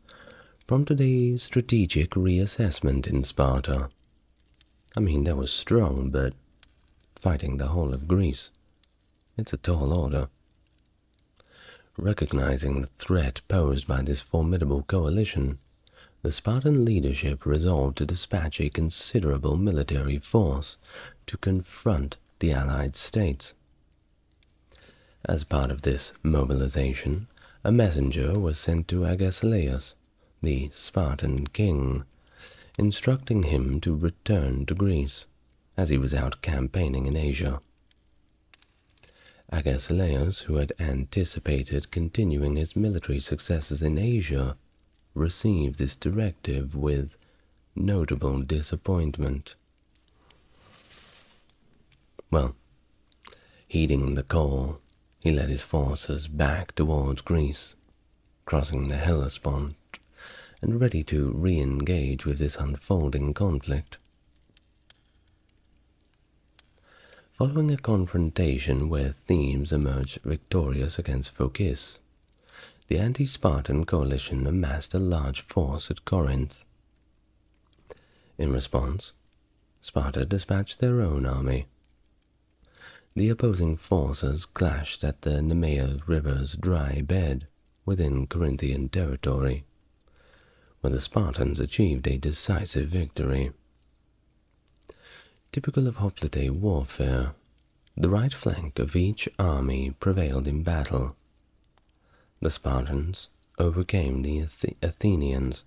prompted a strategic reassessment in Sparta. I mean, that was strong, but fighting the whole of Greece, it's a tall order. Recognizing the threat posed by this formidable coalition, the Spartan leadership resolved to dispatch a considerable military force to confront the allied states. As part of this mobilization, a messenger was sent to Agesilaus, the Spartan king, instructing him to return to Greece, as he was out campaigning in Asia. Agesilaus, who had anticipated continuing his military successes in Asia, received this directive with notable disappointment. Well, heeding the call, he led his forces back towards Greece, crossing the Hellespont, and ready to re-engage with this unfolding conflict. Following a confrontation where Thebes emerged victorious against Phocis, the anti-Spartan coalition amassed a large force at Corinth. In response, Sparta dispatched their own army. The opposing forces clashed at the Nemea River's dry bed within Corinthian territory, where the Spartans achieved a decisive victory. Typical of hoplite warfare, the right flank of each army prevailed in battle. The Spartans overcame the Athenians,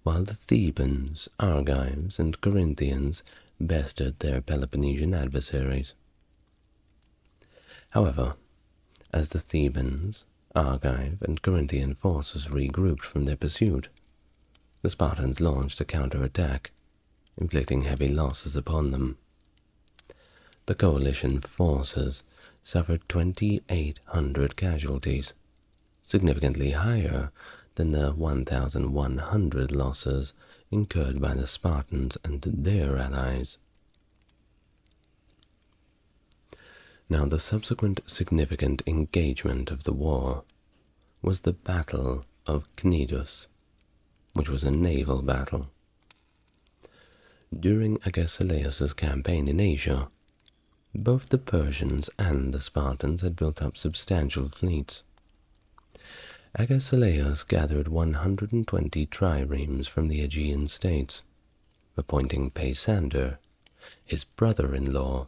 while the Thebans, Argives, and Corinthians bested their Peloponnesian adversaries. However, as the Thebans, Argive, and Corinthian forces regrouped from their pursuit, the Spartans launched a counterattack, inflicting heavy losses upon them. The coalition forces suffered 2,800 casualties, significantly higher than the 1,100 losses incurred by the Spartans and their allies. Now, the subsequent significant engagement of the war was the Battle of Cnidus, which was a naval battle. During Agesilaus's campaign in Asia, both the Persians and the Spartans had built up substantial fleets. Agesilaus gathered 120 triremes from the Aegean states, appointing Peisander, his brother-in-law,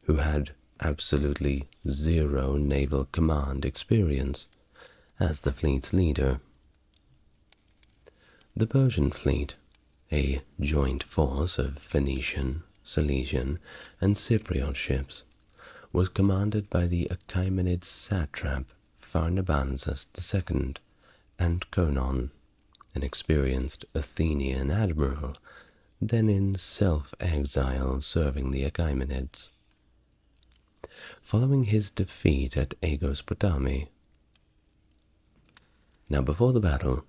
who had absolutely zero naval command experience, as the fleet's leader. The Persian fleet, a joint force of Phoenician, Cilician, and Cypriot ships, was commanded by the Achaemenid satrap Pharnabazus II and Conon, an experienced Athenian admiral, then in self-exile serving the Achaemenids. Following his defeat at Aegospotami. Now, before the battle,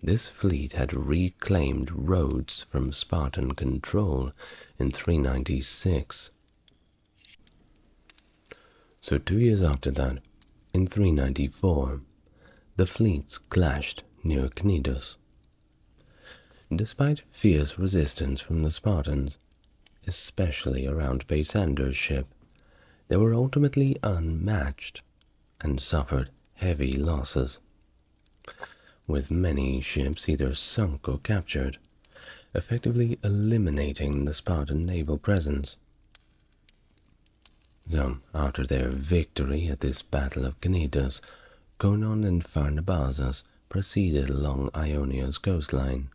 this fleet had reclaimed Rhodes from Spartan control in 396. So 2 years after that, in 394, the fleets clashed near Cnidus. Despite fierce resistance from the Spartans, especially around Peisander's ship, they were ultimately unmatched and suffered heavy losses, with many ships either sunk or captured, effectively eliminating the Spartan naval presence. So, after their victory at this Battle of Cnidus, Conon and Pharnabazus proceeded along Ionia's coastline,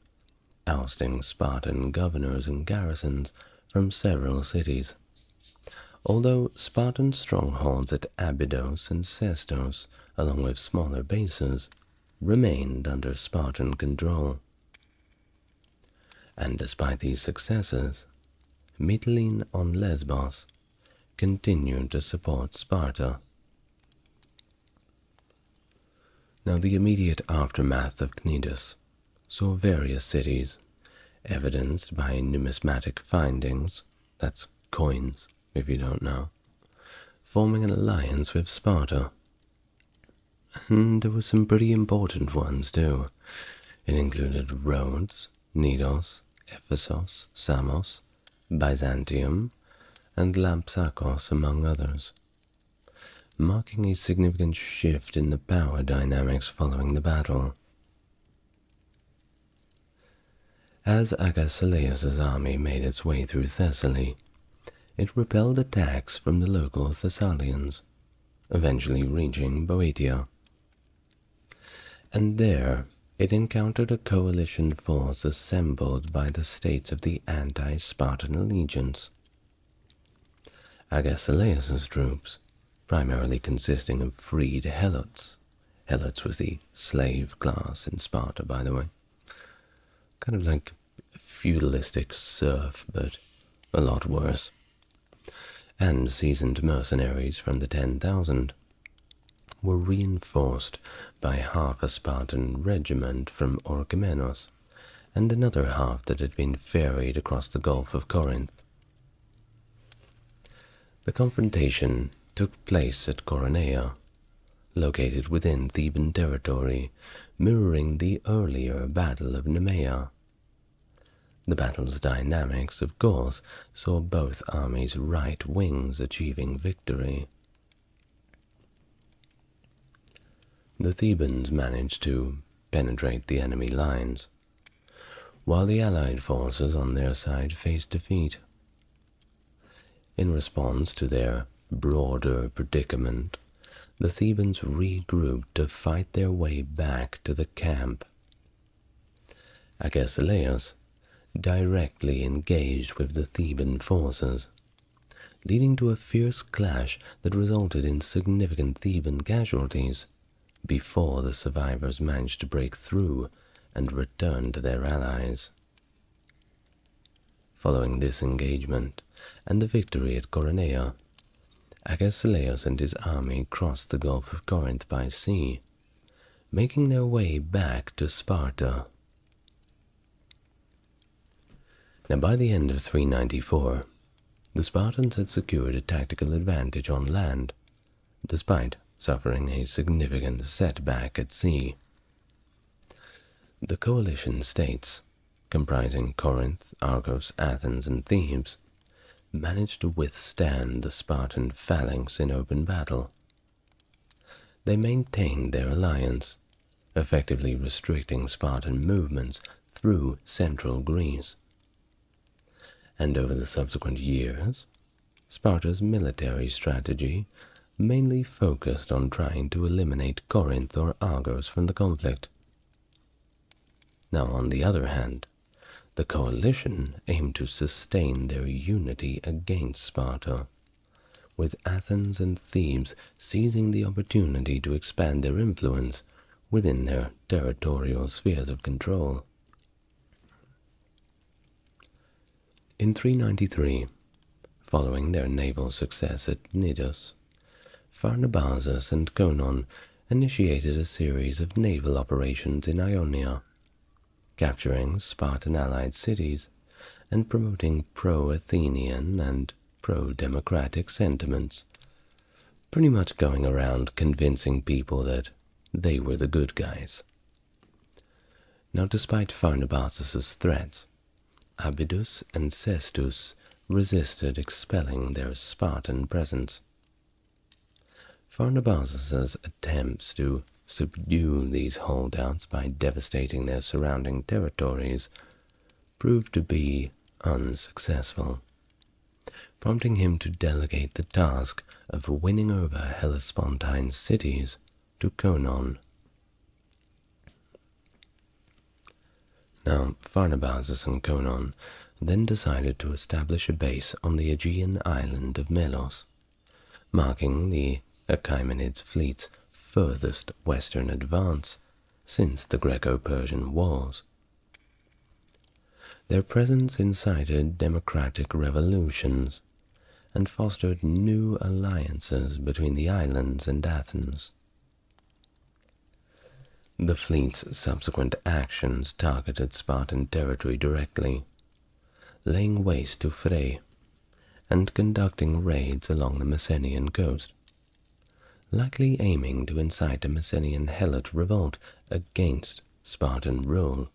ousting Spartan governors and garrisons from several cities. Although Spartan strongholds at Abydos and Sestos, along with smaller bases, remained under Spartan control. And despite these successes, Mytilene on Lesbos continued to support Sparta. Now, the immediate aftermath of Cnidus saw various cities, evidenced by numismatic findings, that's coins if you don't know, forming an alliance with Sparta. And there were some pretty important ones too. It included Rhodes, Knidos, Ephesus, Samos, Byzantium, and Lampsakos, among others. marking a significant shift in the power dynamics following the battle. As Agesilaus's army made its way through Thessaly, it repelled attacks from the local Thessalians, eventually reaching Boeotia. And there it encountered a coalition force assembled by the states of the anti-Spartan allegiance. Agesilaus's troops, primarily consisting of freed helots. Helots was the slave class in Sparta, by the way. Kind of like a feudalistic serf, but a lot worse. And seasoned mercenaries from the 10,000 were reinforced by half a Spartan regiment from Orchomenos, and another half that had been ferried across the Gulf of Corinth. The confrontation took place at Coronea, located within Theban territory, mirroring the earlier Battle of Nemea. The battle's dynamics, of course, saw both armies' right wings achieving victory. The Thebans managed to penetrate the enemy lines, while the allied forces on their side faced defeat. In response to their broader predicament, the Thebans regrouped to fight their way back to the camp. Agesilaus directly engaged with the Theban forces, leading to a fierce clash that resulted in significant Theban casualties before the survivors managed to break through and return to their allies. Following this engagement and the victory at Coronea, Agesilaus and his army crossed the Gulf of Corinth by sea, making their way back to Sparta. Now, by the end of 394, the Spartans had secured a tactical advantage on land, despite suffering a significant setback at sea. The coalition states, comprising Corinth, Argos, Athens, and Thebes, managed to withstand the Spartan phalanx in open battle. They maintained their alliance, effectively restricting Spartan movements through central Greece. And over the subsequent years, Sparta's military strategy mainly focused on trying to eliminate Corinth or Argos from the conflict. Now, on the other hand, the coalition aimed to sustain their unity against Sparta, with Athens and Thebes seizing the opportunity to expand their influence within their territorial spheres of control. In 393, following their naval success at Cnidus, Pharnabazus and Conon initiated a series of naval operations in Ionia, capturing Spartan-allied cities and promoting pro-Athenian and pro-democratic sentiments, pretty much going around convincing people that they were the good guys. Now, despite Pharnabazus' threats, Abydus and Cestus resisted expelling their Spartan presence. Pharnabazus' attempts to subdue these holdouts by devastating their surrounding territories proved to be unsuccessful, prompting him to delegate the task of winning over Hellespontine cities to Conon. Now, Pharnabazus and Conon then decided to establish a base on the Aegean island of Melos, marking the Achaemenids' fleet's furthest western advance since the Greco-Persian Wars. Their presence incited democratic revolutions and fostered new alliances between the islands and Athens. The fleet's subsequent actions targeted Spartan territory directly, laying waste to Phrae and conducting raids along the Messenian coast, likely aiming to incite a Messenian helot revolt against Spartan rule.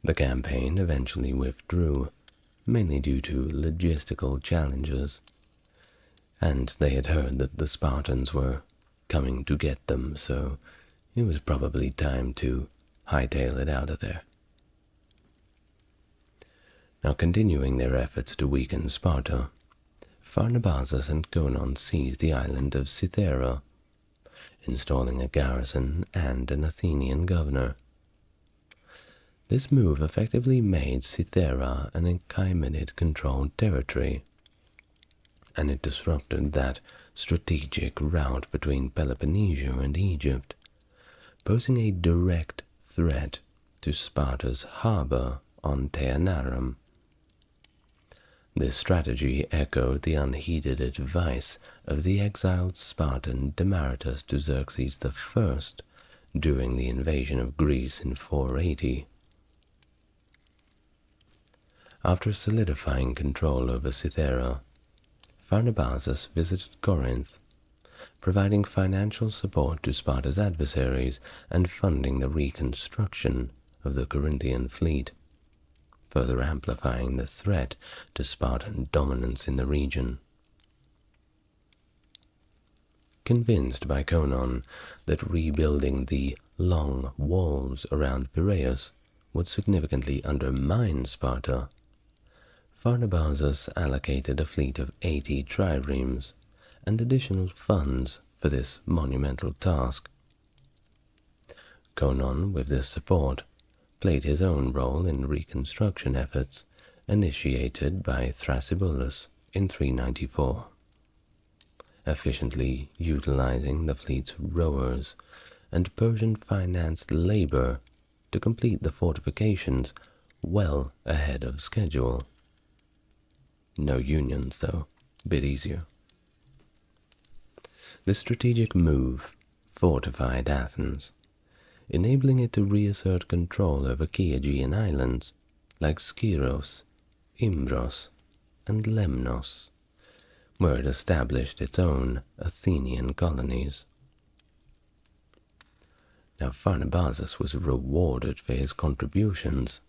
The campaign eventually withdrew, mainly due to logistical challenges, and they had heard that the Spartans were coming to get them, so it was probably time to hightail it out of there. Now, continuing their efforts to weaken Sparta, Pharnabazus and Conon seized the island of Cythera, installing a garrison and an Athenian governor. This move effectively made Cythera an Achaemenid-controlled territory, and it disrupted that strategic route between Peloponnesia and Egypt, posing a direct threat to Sparta's harbor on Teanarum. This strategy echoed the unheeded advice of the exiled Spartan Demaratus to Xerxes I during the invasion of Greece in 480. After solidifying control over Cythera, Pharnabazus visited Corinth, providing financial support to Sparta's adversaries and funding the reconstruction of the Corinthian fleet, further amplifying the threat to Spartan dominance in the region. Convinced by Conon that rebuilding the long walls around Piraeus would significantly undermine Sparta, Pharnabazus allocated a fleet of 80 triremes and additional funds for this monumental task. Conon, with this support, played his own role in reconstruction efforts initiated by Thrasybulus in 394, efficiently utilizing the fleet's rowers and Persian-financed labor to complete the fortifications well ahead of schedule. No unions, though, a bit easier. This strategic move fortified Athens, enabling it to reassert control over key Aegean islands like Skyros, Imbros, and Lemnos, where it established its own Athenian colonies. Now, Pharnabazus was rewarded for his contributions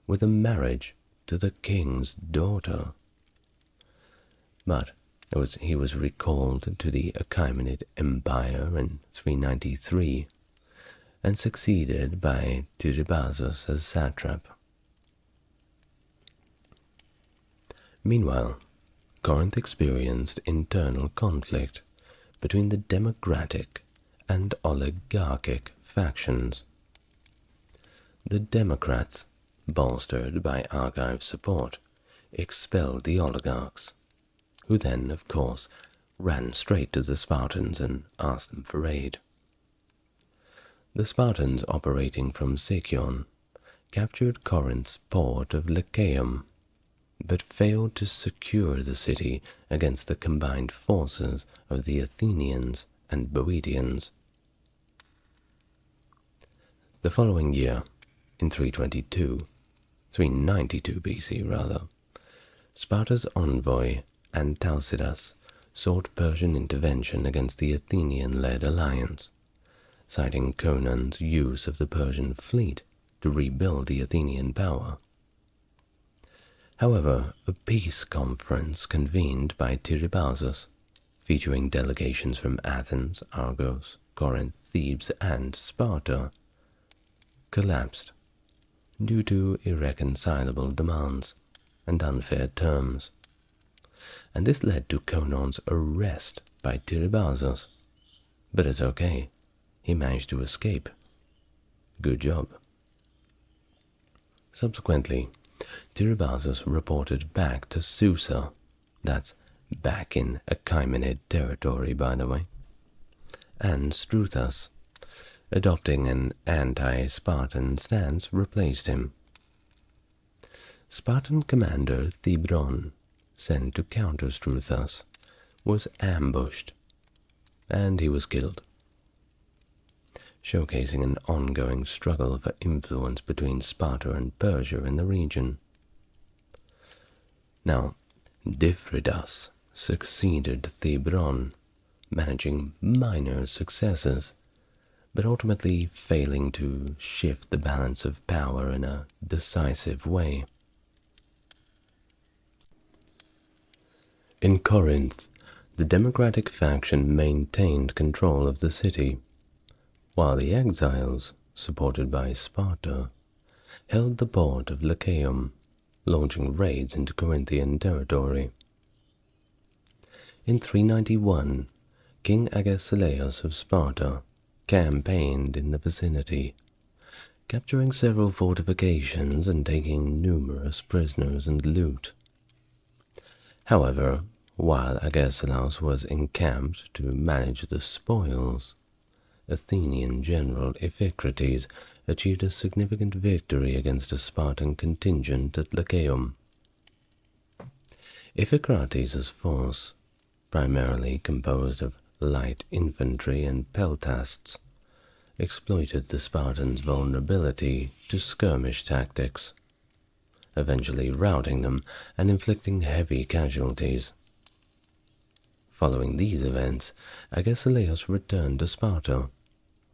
with a marriage to the king's daughter. But he was recalled to the Achaemenid Empire in 393 and succeeded by Tiribazus as satrap. Meanwhile, Corinth experienced internal conflict between the democratic and oligarchic factions. The Democrats, bolstered by Argive support, expelled the oligarchs, who then, of course, ran straight to the Spartans and asked them for aid. The Spartans, operating from Sicyon, captured Corinth's port of Lechaeum, but failed to secure the city against the combined forces of the Athenians and Boeotians. The following year, in 392 BC rather, Sparta's envoy Antalcidas sought Persian intervention against the Athenian-led alliance, citing Conon's use of the Persian fleet to rebuild the Athenian power. However, a peace conference convened by Tiribazus, featuring delegations from Athens, Argos, Corinth, Thebes, and Sparta, collapsed due to irreconcilable demands and unfair terms, and this led to Conon's arrest by Tiribazus. But it's okay, he managed to escape. Good job. Subsequently, Tiribazus reported back to Susa, that's back in Achaemenid territory, by the way, and Struthus, adopting an anti-Spartan stance, replaced him. Spartan commander Thebron, sent to counter Struthus, was ambushed, and he was killed, showcasing an ongoing struggle for influence between Sparta and Persia in the region. Now, Dithridas succeeded Thebron, managing minor successes, but ultimately failing to shift the balance of power in a decisive way. In Corinth, the democratic faction maintained control of the city, while the exiles, supported by Sparta, held the port of Lycaeum, launching raids into Corinthian territory. In 391, King Agesilaus of Sparta campaigned in the vicinity, capturing several fortifications and taking numerous prisoners and loot. However, while Agesilaus was encamped to manage the spoils, Athenian general Iphicrates achieved a significant victory against a Spartan contingent at Lycaeum. Iphicrates' force, primarily composed of light infantry and peltasts, exploited the Spartans' vulnerability to skirmish tactics, eventually routing them and inflicting heavy casualties. Following these events, Agesilaus returned to Sparta,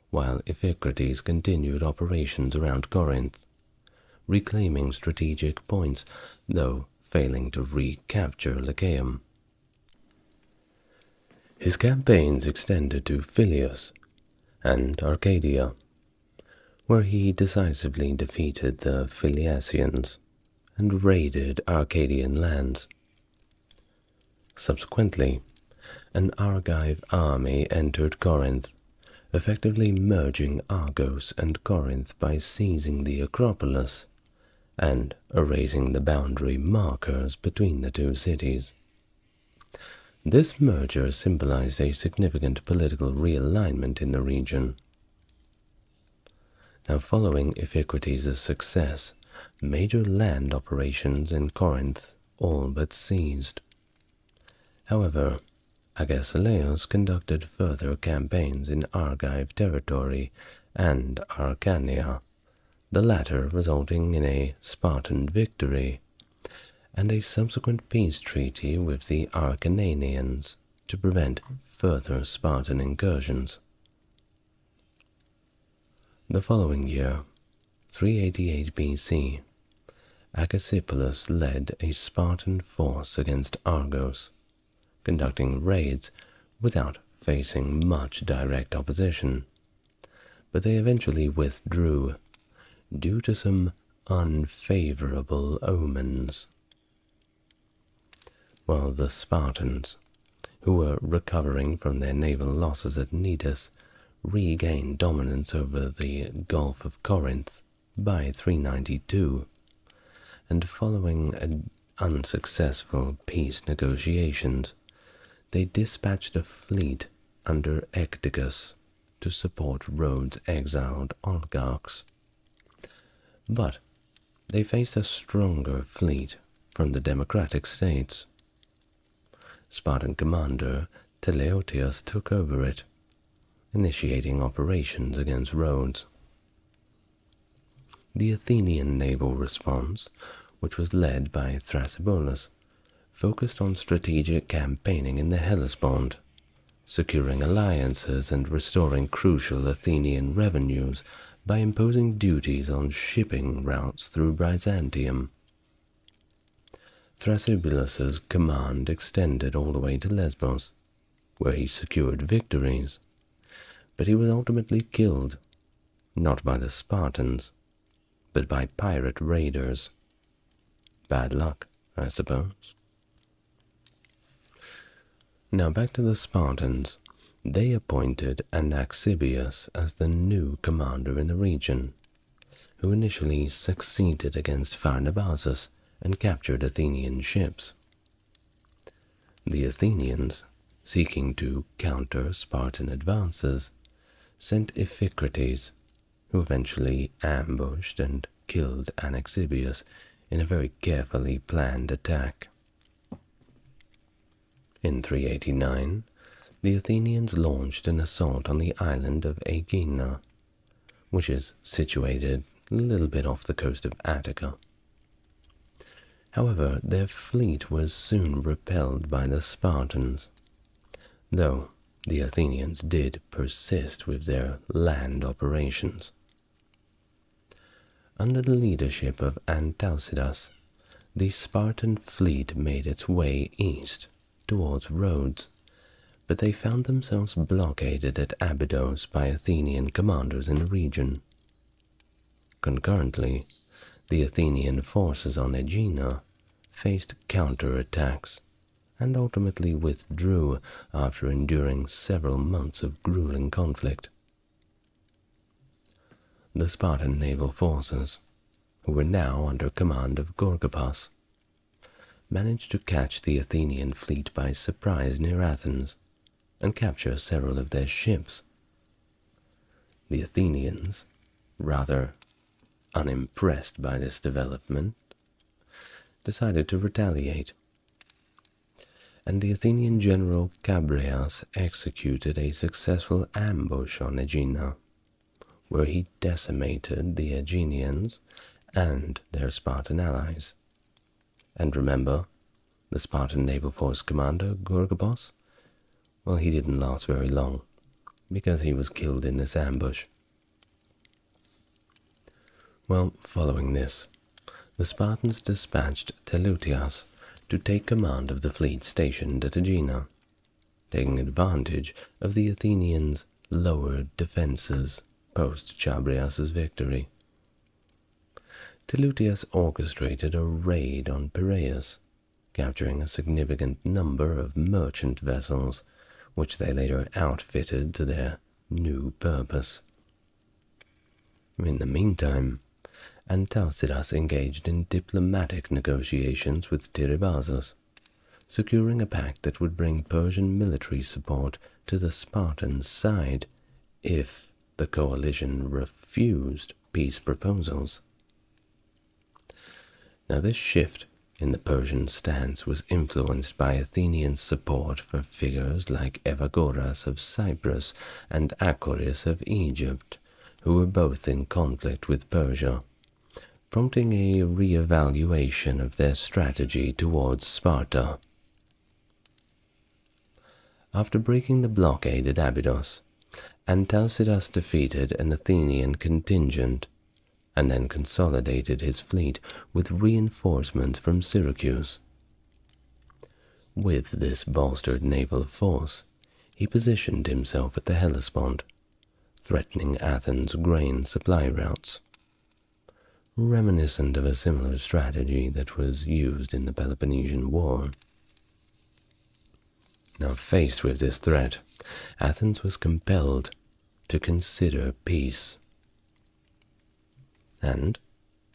while Iphicrates continued operations around Corinth, reclaiming strategic points, though failing to recapture Lycaeum. His campaigns extended to Phlius and Arcadia, where he decisively defeated the Phliasians and raided Arcadian lands. Subsequently, an Argive army entered Corinth, effectively merging Argos and Corinth by seizing the Acropolis and erasing the boundary markers between the two cities. This merger symbolized a significant political realignment in the region. Now, following Iphicrates' success, major land operations in Corinth all but ceased. However, Agesilaus conducted further campaigns in Argive territory and Arcania, the latter resulting in a Spartan victory and a subsequent peace treaty with the Acarnanians to prevent further Spartan incursions. The following year, 388 BC, Agesilaus led a Spartan force against Argos, conducting raids without facing much direct opposition, but they eventually withdrew due to some unfavorable omens. While the Spartans, who were recovering from their naval losses at Cnidus, regained dominance over the Gulf of Corinth by 392, and following unsuccessful peace negotiations, they dispatched a fleet under Ecdicus to support Rhodes' exiled oligarchs. But they faced a stronger fleet from the democratic states. Spartan commander Teleotius took over it, initiating operations against Rhodes. The Athenian naval response, which was led by Thrasybulus, focused on strategic campaigning in the Hellespont, securing alliances and restoring crucial Athenian revenues by imposing duties on shipping routes through Byzantium. Thrasybulus's command extended all the way to Lesbos, where he secured victories, but he was ultimately killed, not by the Spartans, but by pirate raiders. Bad luck, I suppose. Now back to the Spartans. They appointed Anaxibius as the new commander in the region, who initially succeeded against Pharnabazus and captured Athenian ships. The Athenians, seeking to counter Spartan advances, sent Iphicrates, who eventually ambushed and killed Anaxibius in a very carefully planned attack. In 389, the Athenians launched an assault on the island of Aegina, which is situated a little bit off the coast of Attica. However, their fleet was soon repelled by the Spartans, though the Athenians did persist with their land operations. Under the leadership of Antalcidas, the Spartan fleet made its way east towards Rhodes but they found themselves blockaded at Abydos by Athenian commanders in the region. Concurrently, the Athenian forces on Aegina faced counterattacks and ultimately withdrew after enduring several months of grueling conflict. The Spartan naval forces, who were now under command of Gorgipas, managed to catch the Athenian fleet by surprise near Athens and capture several of their ships. The Athenians, rather unimpressed by this development, decided to retaliate, and the Athenian general Chabrias executed a successful ambush on Aegina, where he decimated the Aeginians and their Spartan allies. And remember, the Spartan naval force commander, Gorgipas? Well, he didn't last very long, because he was killed in this ambush. Well, following this, the Spartans dispatched Teleutias to take command of the fleet stationed at Aegina, taking advantage of the Athenians' lowered defenses post-Chabrias's victory. Teleutias orchestrated a raid on Piraeus, capturing a significant number of merchant vessels, which they later outfitted to their new purpose. In the meantime, Antalcidas engaged in diplomatic negotiations with Tiribazus, securing a pact that would bring Persian military support to the Spartan side if the coalition refused peace proposals. Now, this shift in the Persian stance was influenced by Athenian support for figures like Evagoras of Cyprus and Achoris of Egypt, who were both in conflict with Persia, prompting a re-evaluation of their strategy towards Sparta. After breaking the blockade at Abydos, Antalcidas defeated an Athenian contingent and then consolidated his fleet with reinforcements from Syracuse. With this bolstered naval force, he positioned himself at the Hellespont, threatening Athens' grain supply routes, reminiscent of a similar strategy that was used in the Peloponnesian War. Now, faced with this threat, Athens was compelled to consider peace, and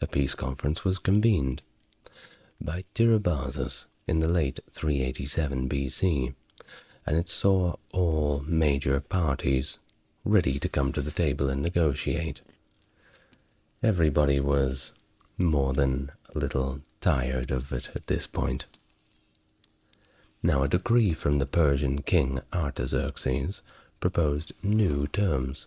a peace conference was convened by Tiribazus in the late 387 BC, and it saw all major parties ready to come to the table and negotiate. Everybody was more than a little tired of it at this point. Now, a decree from the Persian king Artaxerxes proposed new terms,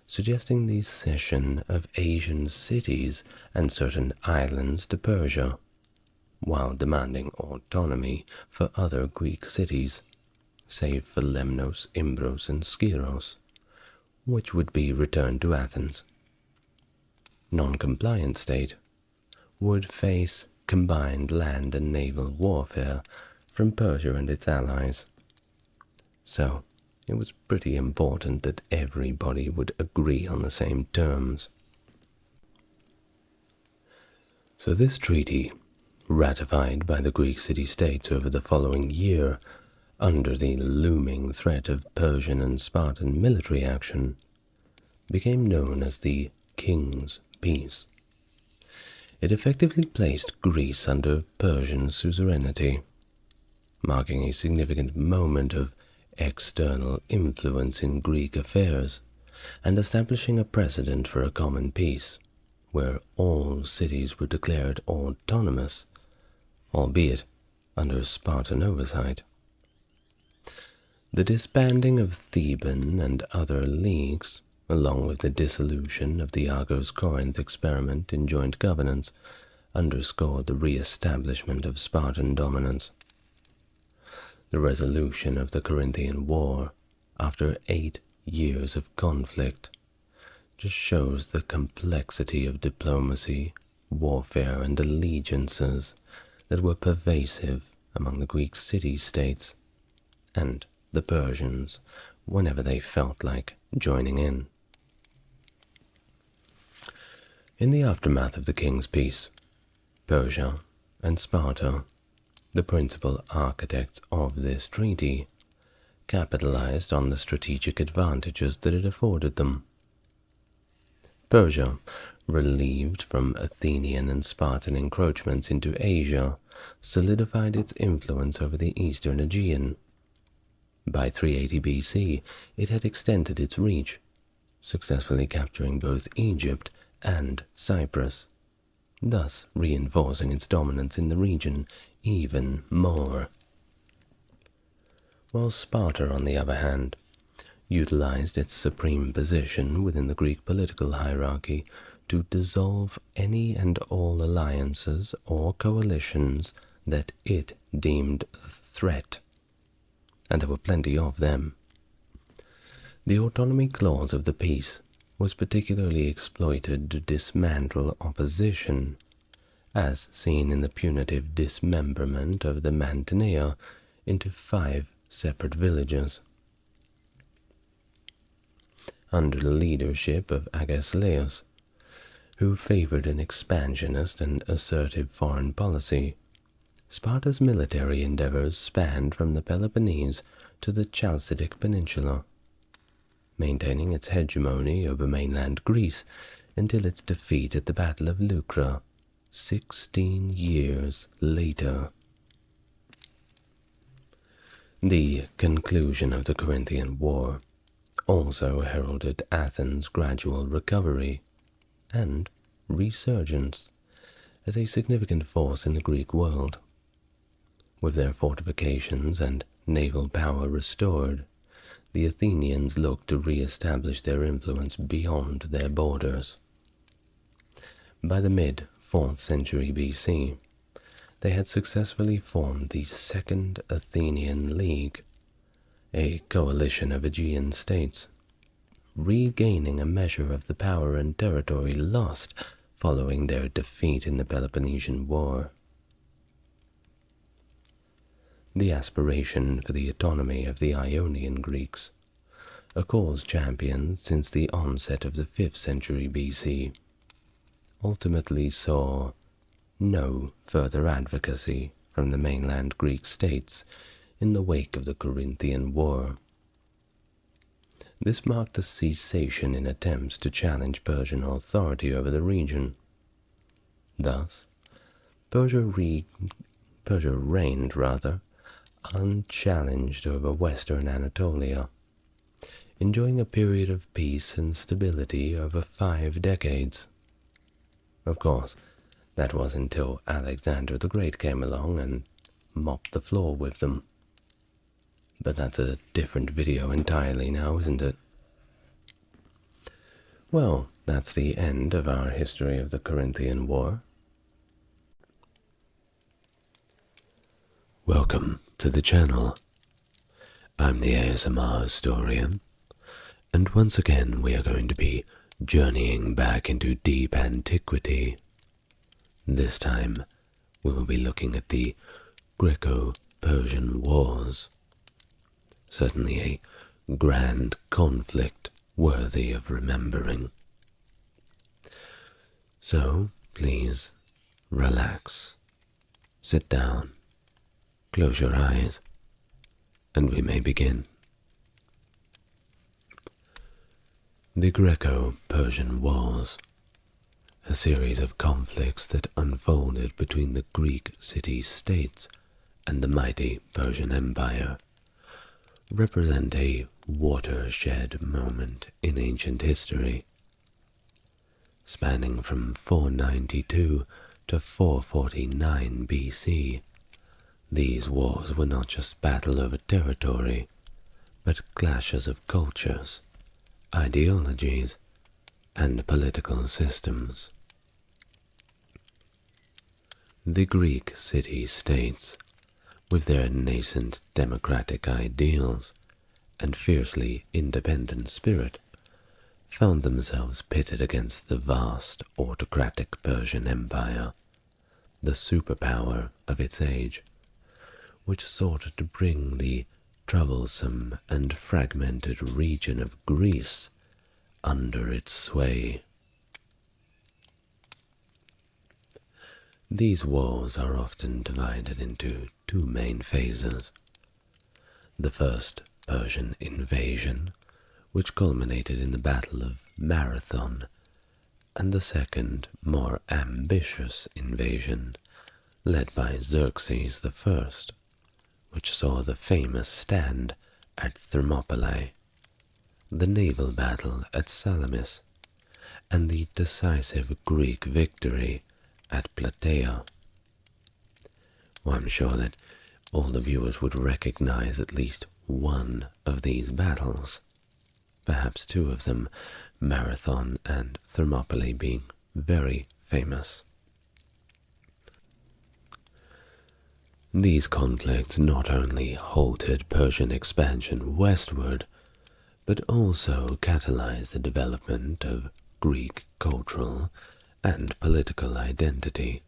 suggesting the cession of Asian cities and certain islands to Persia, while demanding autonomy for other Greek cities, save for Lemnos, Imbros, and Skyros, which would be returned to Athens. Non-compliant state would face combined land and naval warfare from Persia and its allies. So, it was pretty important that everybody would agree on the same terms. So this treaty, ratified by the Greek city-states over the following year under the looming threat of Persian and Spartan military action, became known as the King's Peace. It effectively placed Greece under Persian suzerainty, marking a significant moment of external influence in Greek affairs, and establishing a precedent for a common peace, where all cities were declared autonomous, albeit under Spartan oversight. The disbanding of Theban and other leagues, along with the dissolution of the Argos-Corinth experiment in joint governance, underscored the re-establishment of Spartan dominance. The resolution of the Corinthian War, after 8 years of conflict, just shows the complexity of diplomacy, warfare, and allegiances that were pervasive among the Greek city-states and the Persians whenever they felt like joining in. In the aftermath of the king's peace, Persia and Sparta, the principal architects of this treaty, capitalized on the strategic advantages that it afforded them. Persia, relieved from Athenian and Spartan encroachments into Asia, solidified its influence over the eastern Aegean. By 380 BC, it had extended its reach, successfully capturing both Egypt and Cyprus, thus reinforcing its dominance in the region even more. While Sparta, on the other hand, utilized its supreme position within the Greek political hierarchy to dissolve any and all alliances or coalitions that it deemed a threat, and there were plenty of them. The autonomy clause of the peace was particularly exploited to dismantle opposition, as seen in the punitive dismemberment of the Mantinea into 5 separate villages. Under the leadership of Agesilaus, who favored an expansionist and assertive foreign policy, Sparta's military endeavors spanned from the Peloponnese to the Chalcidic Peninsula, maintaining its hegemony over mainland Greece until its defeat at the Battle of Leuctra 16 years later. The conclusion of the Corinthian War also heralded Athens' gradual recovery and resurgence as a significant force in the Greek world. With their fortifications and naval power restored, the Athenians looked to re-establish their influence beyond their borders. By the mid-4th century BC, they had successfully formed the Second Athenian League, a coalition of Aegean states, regaining a measure of the power and territory lost following their defeat in the Peloponnesian War. The aspiration for the autonomy of the Ionian Greeks, a cause championed since the onset of the 5th century BC, ultimately saw no further advocacy from the mainland Greek states in the wake of the Corinthian War. This marked a cessation in attempts to challenge Persian authority over the region. Thus, Persia reigned unchallenged over western Anatolia, enjoying a period of peace and stability over 5 decades. Of course, that was until Alexander the Great came along and mopped the floor with them. But that's a different video entirely now, isn't it? Well, that's the end of our history of the Corinthian War. Welcome to the channel. I'm the ASMR historian, and once again we are going to be journeying back into deep antiquity. This time we will be looking at the Greco-Persian Wars. Certainly a grand conflict worthy of remembering. So please relax, sit down, close your eyes, and we may begin. The Greco-Persian Wars, a series of conflicts that unfolded between the Greek city-states and the mighty Persian Empire, represent a watershed moment in ancient history. Spanning from 492 to 449 BC, these wars were not just battle over territory, but clashes of cultures, ideologies, and political systems. The Greek city-states, with their nascent democratic ideals and fiercely independent spirit, found themselves pitted against the vast autocratic Persian Empire, the superpower of its age, which sought to bring the troublesome and fragmented region of Greece under its sway. These wars are often divided into two main phases. The first Persian invasion, which culminated in the Battle of Marathon, and the second, more ambitious invasion, led by Xerxes I, which saw the famous stand at Thermopylae, the naval battle at Salamis, and the decisive Greek victory at Plataea. Well, I'm sure that all the viewers would recognize at least one of these battles, perhaps two of them, Marathon and Thermopylae, being very famous. These conflicts not only halted Persian expansion westward, but also catalyzed the development of Greek cultural and political identity,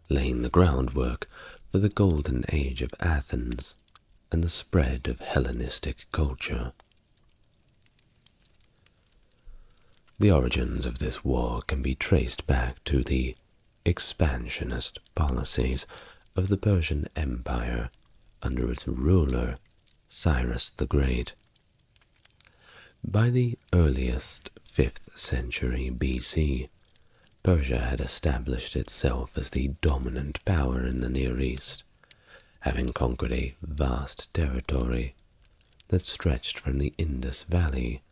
laying the groundwork for the golden age of Athens and the spread of Hellenistic culture. The origins of this war can be traced back to the expansionist policies of the Persian Empire under its ruler, Cyrus the Great. By the earliest 5th century BC, Persia had established itself as the dominant power in the Near East, having conquered a vast territory that stretched from the Indus Valley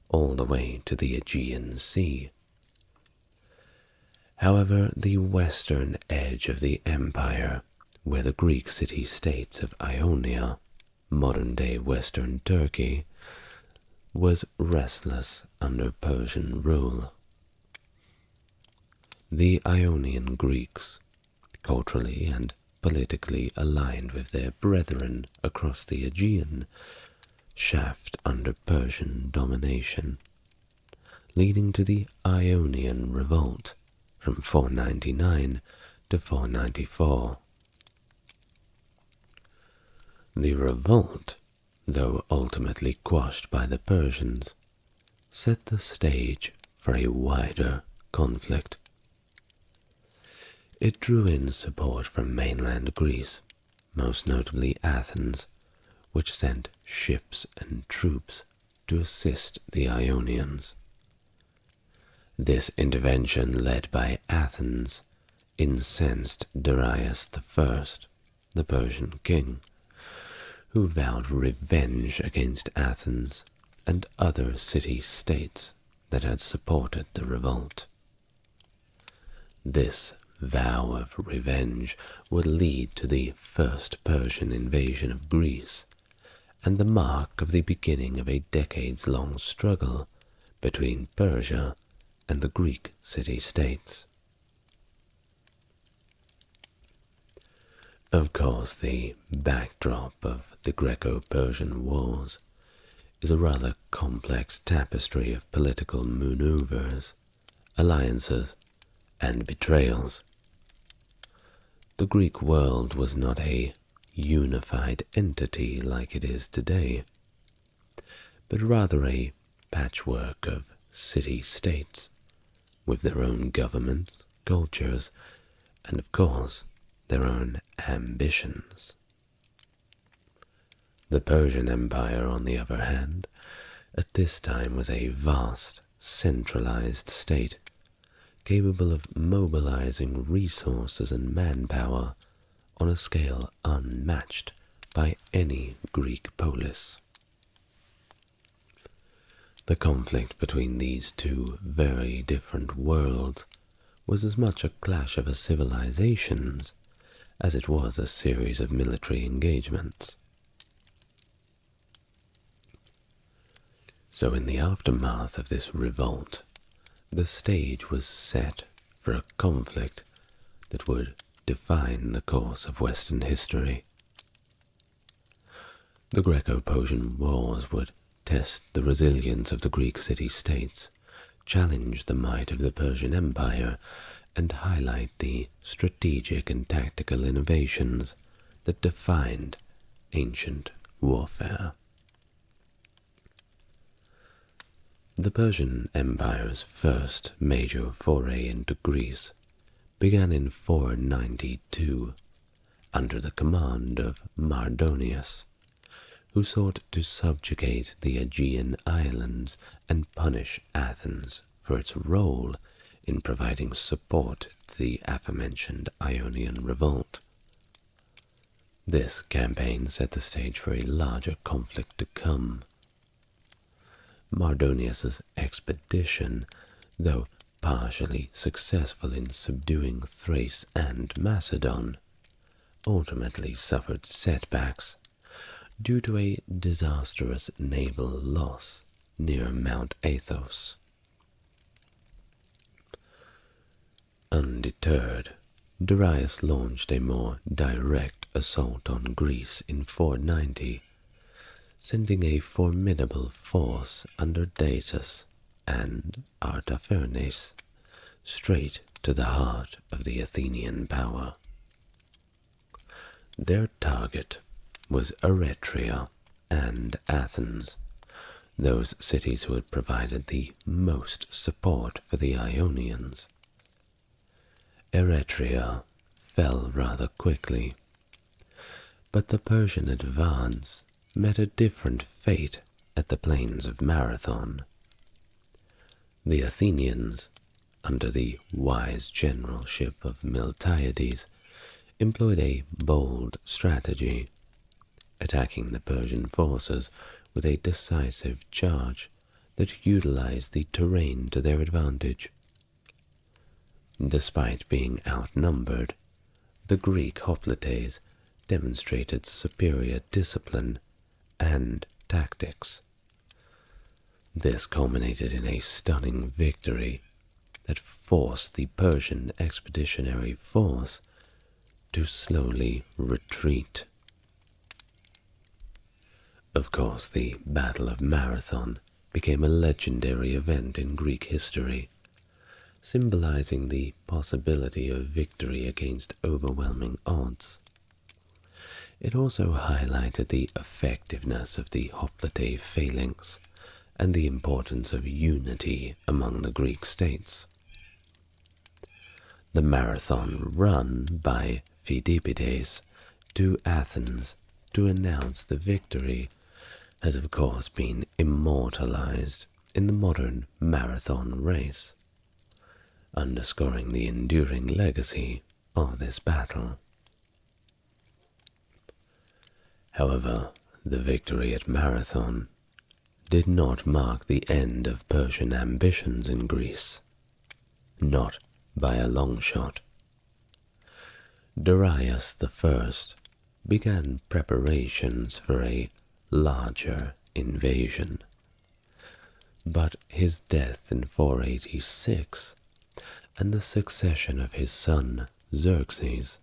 all the way to the Aegean Sea. However, the western edge of the empire, where the Greek city-states of Ionia, modern-day western Turkey, was restless under Persian rule. The Ionian Greeks, culturally and politically aligned with their brethren across the Aegean, chafed under Persian domination, leading to the Ionian Revolt from 499 to 494. The revolt, though ultimately quashed by the Persians, set the stage for a wider conflict. It drew in support from mainland Greece, most notably Athens, which sent ships and troops to assist the Ionians. This intervention, led by Athens, incensed Darius I, the Persian king, who vowed revenge against Athens and other city-states that had supported the revolt. This vow of revenge would lead to the first Persian invasion of Greece, and the mark of the beginning of a decades-long struggle between Persia and the Greek city-states. Of course, the backdrop of the Greco-Persian Wars is a rather complex tapestry of political maneuvers, alliances, and betrayals. The Greek world was not a unified entity like it is today, but rather a patchwork of city-states with their own governments, cultures, and of course their own ambitions. The Persian Empire, on the other hand, at this time was a vast, centralized state, capable of mobilizing resources and manpower on a scale unmatched by any Greek polis. The conflict between these two very different worlds was as much a clash of civilizations as it was a series of military engagements. So in the aftermath of this revolt, the stage was set for a conflict that would define the course of Western history. The Greco-Persian Wars would test the resilience of the Greek city-states, challenge the might of the Persian Empire, and highlight the strategic and tactical innovations that defined ancient warfare. The Persian Empire's first major foray into Greece began in 492 under the command of Mardonius, who sought to subjugate the Aegean islands and punish Athens for its role in providing support to the aforementioned Ionian revolt. This campaign set the stage for a larger conflict to come. Mardonius's expedition, though partially successful in subduing Thrace and Macedon, ultimately suffered setbacks due to a disastrous naval loss near Mount Athos. Undeterred, Darius launched a more direct assault on Greece in 490, sending a formidable force under Datus and Artaphernes straight to the heart of the Athenian power. Their target was Eretria and Athens, those cities who had provided the most support for the Ionians. Eretria fell rather quickly, but the Persian advance met a different fate at the plains of Marathon. The Athenians, under the wise generalship of Miltiades, employed a bold strategy, attacking the Persian forces with a decisive charge that utilized the terrain to their advantage. Despite being outnumbered, the Greek hoplites demonstrated superior discipline and tactics. This culminated in a stunning victory that forced the Persian expeditionary force to slowly retreat. Of course, the Battle of Marathon became a legendary event in Greek history, symbolizing the possibility of victory against overwhelming odds. It also highlighted the effectiveness of the hoplite phalanx and the importance of unity among the Greek states. The marathon run by Pheidippides to Athens to announce the victory has of course been immortalized in the modern marathon race, underscoring the enduring legacy of this battle. However, the victory at Marathon did not mark the end of Persian ambitions in Greece, not by a long shot. Darius I began preparations for a larger invasion, but his death in 486 and the succession of his son Xerxes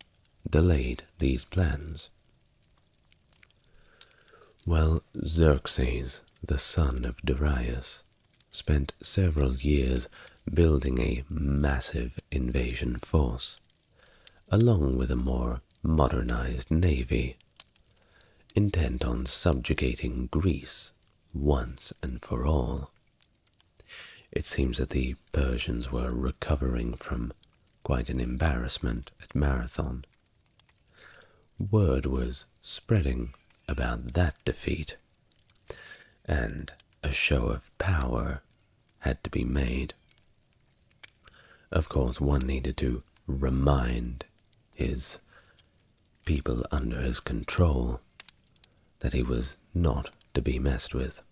delayed these plans. While Xerxes, the son of Darius, spent several years building a massive invasion force, along with a more modernized navy, intent on subjugating Greece once and for all. It seems that the Persians were recovering from quite an embarrassment at Marathon. Word was spreading about that defeat, and a show of power had to be made. Of course, one needed to remind his people under his control that he was not to be messed with.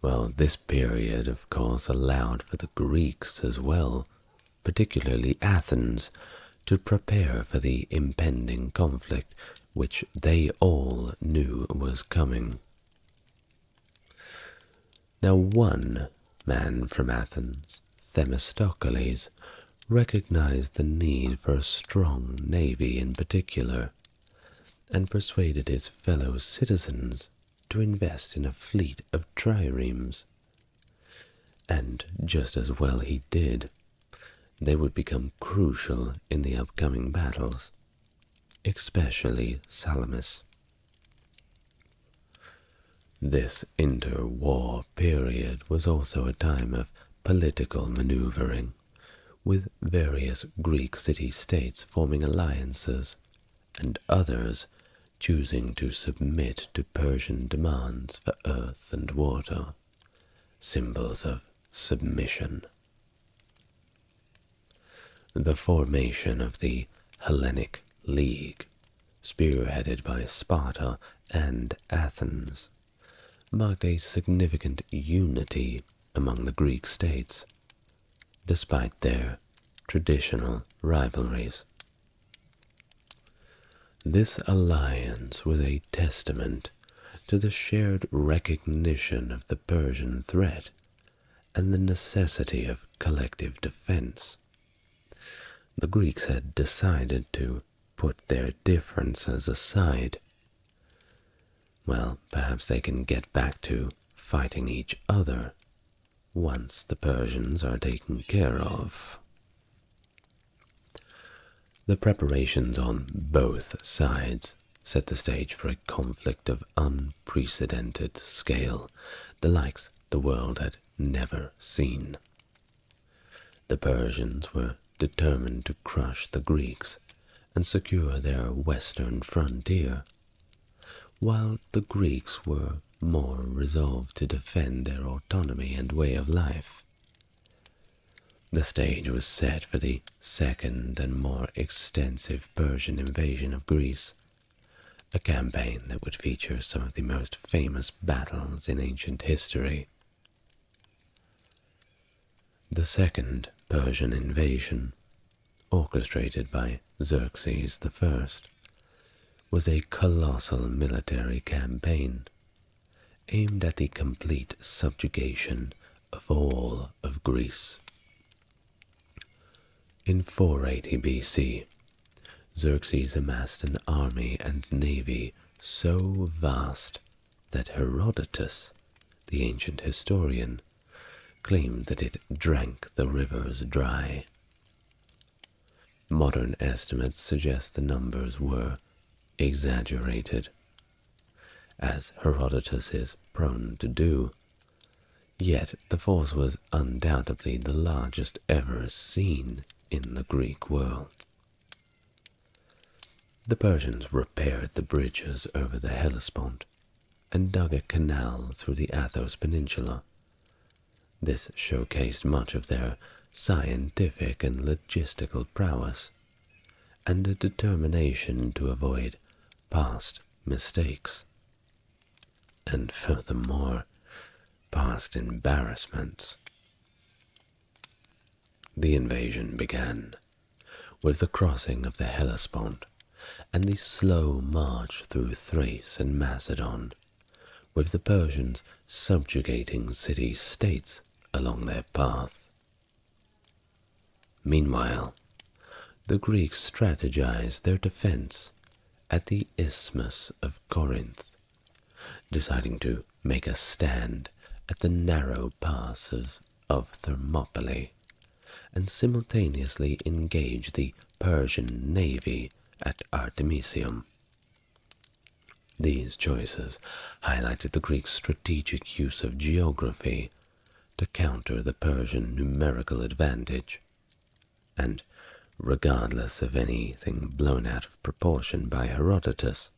Well, this period, of course, allowed for the Greeks as well, particularly Athens, to prepare for the impending conflict which they all knew was coming. Now, one man from Athens, Themistocles, recognized the need for a strong navy in particular, and persuaded his fellow citizens to invest in a fleet of triremes. And just as well he did. They would become crucial in the upcoming battles. especially Salamis. This interwar period was also a time of political maneuvering, with various Greek city-states forming alliances and others choosing to submit to Persian demands for earth and water, symbols of submission. The formation of the Hellenic League, spearheaded by Sparta and Athens, marked a significant unity among the Greek states, despite their traditional rivalries. This alliance was a testament to the shared recognition of the Persian threat and the necessity of collective defense. The Greeks had decided to put their differences aside. Well, perhaps they can get back to fighting each other once the Persians are taken care of. The preparations on both sides set the stage for a conflict of unprecedented scale, the likes the world had never seen. The Persians were determined to crush the Greeks and secure their western frontier, while the Greeks were more resolved to defend their autonomy and way of life. The stage was set for the second and more extensive Persian invasion of Greece, a campaign that would feature some of the most famous battles in ancient history. The second Persian invasion, orchestrated by Xerxes I, was a colossal military campaign aimed at the complete subjugation of all of Greece. In 480 BC, Xerxes amassed an army and navy so vast that Herodotus, the ancient historian, claimed that it drank the rivers dry. Modern estimates suggest the numbers were exaggerated, as Herodotus is prone to do, yet the force was undoubtedly the largest ever seen in the Greek world. The Persians repaired the bridges over the Hellespont and dug a canal through the Athos Peninsula. This showcased much of their scientific and logistical prowess, and a determination to avoid past mistakes, and furthermore, past embarrassments. The invasion began with the crossing of the Hellespont and the slow march through Thrace and Macedon, with the Persians subjugating city-states along their path. Meanwhile, the Greeks strategized their defense at the Isthmus of Corinth, deciding to make a stand at the narrow passes of Thermopylae and simultaneously engage the Persian navy at Artemisium. These choices highlighted the Greeks' strategic use of geography to counter the Persian numerical advantage, and regardless of anything blown out of proportion by Herodotus,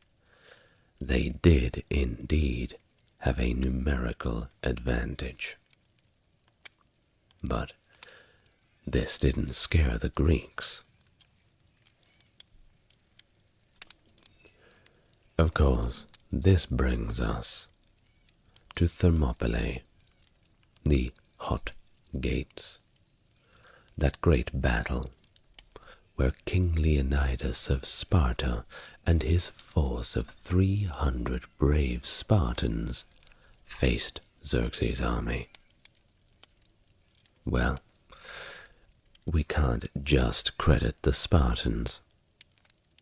they did indeed have a numerical advantage. But this didn't scare the Greeks. Of course, this brings us to Thermopylae, the Hot Gates, that great battle where King Leonidas of Sparta and his force of 300 brave Spartans faced Xerxes' army. Well, we can't just credit the Spartans.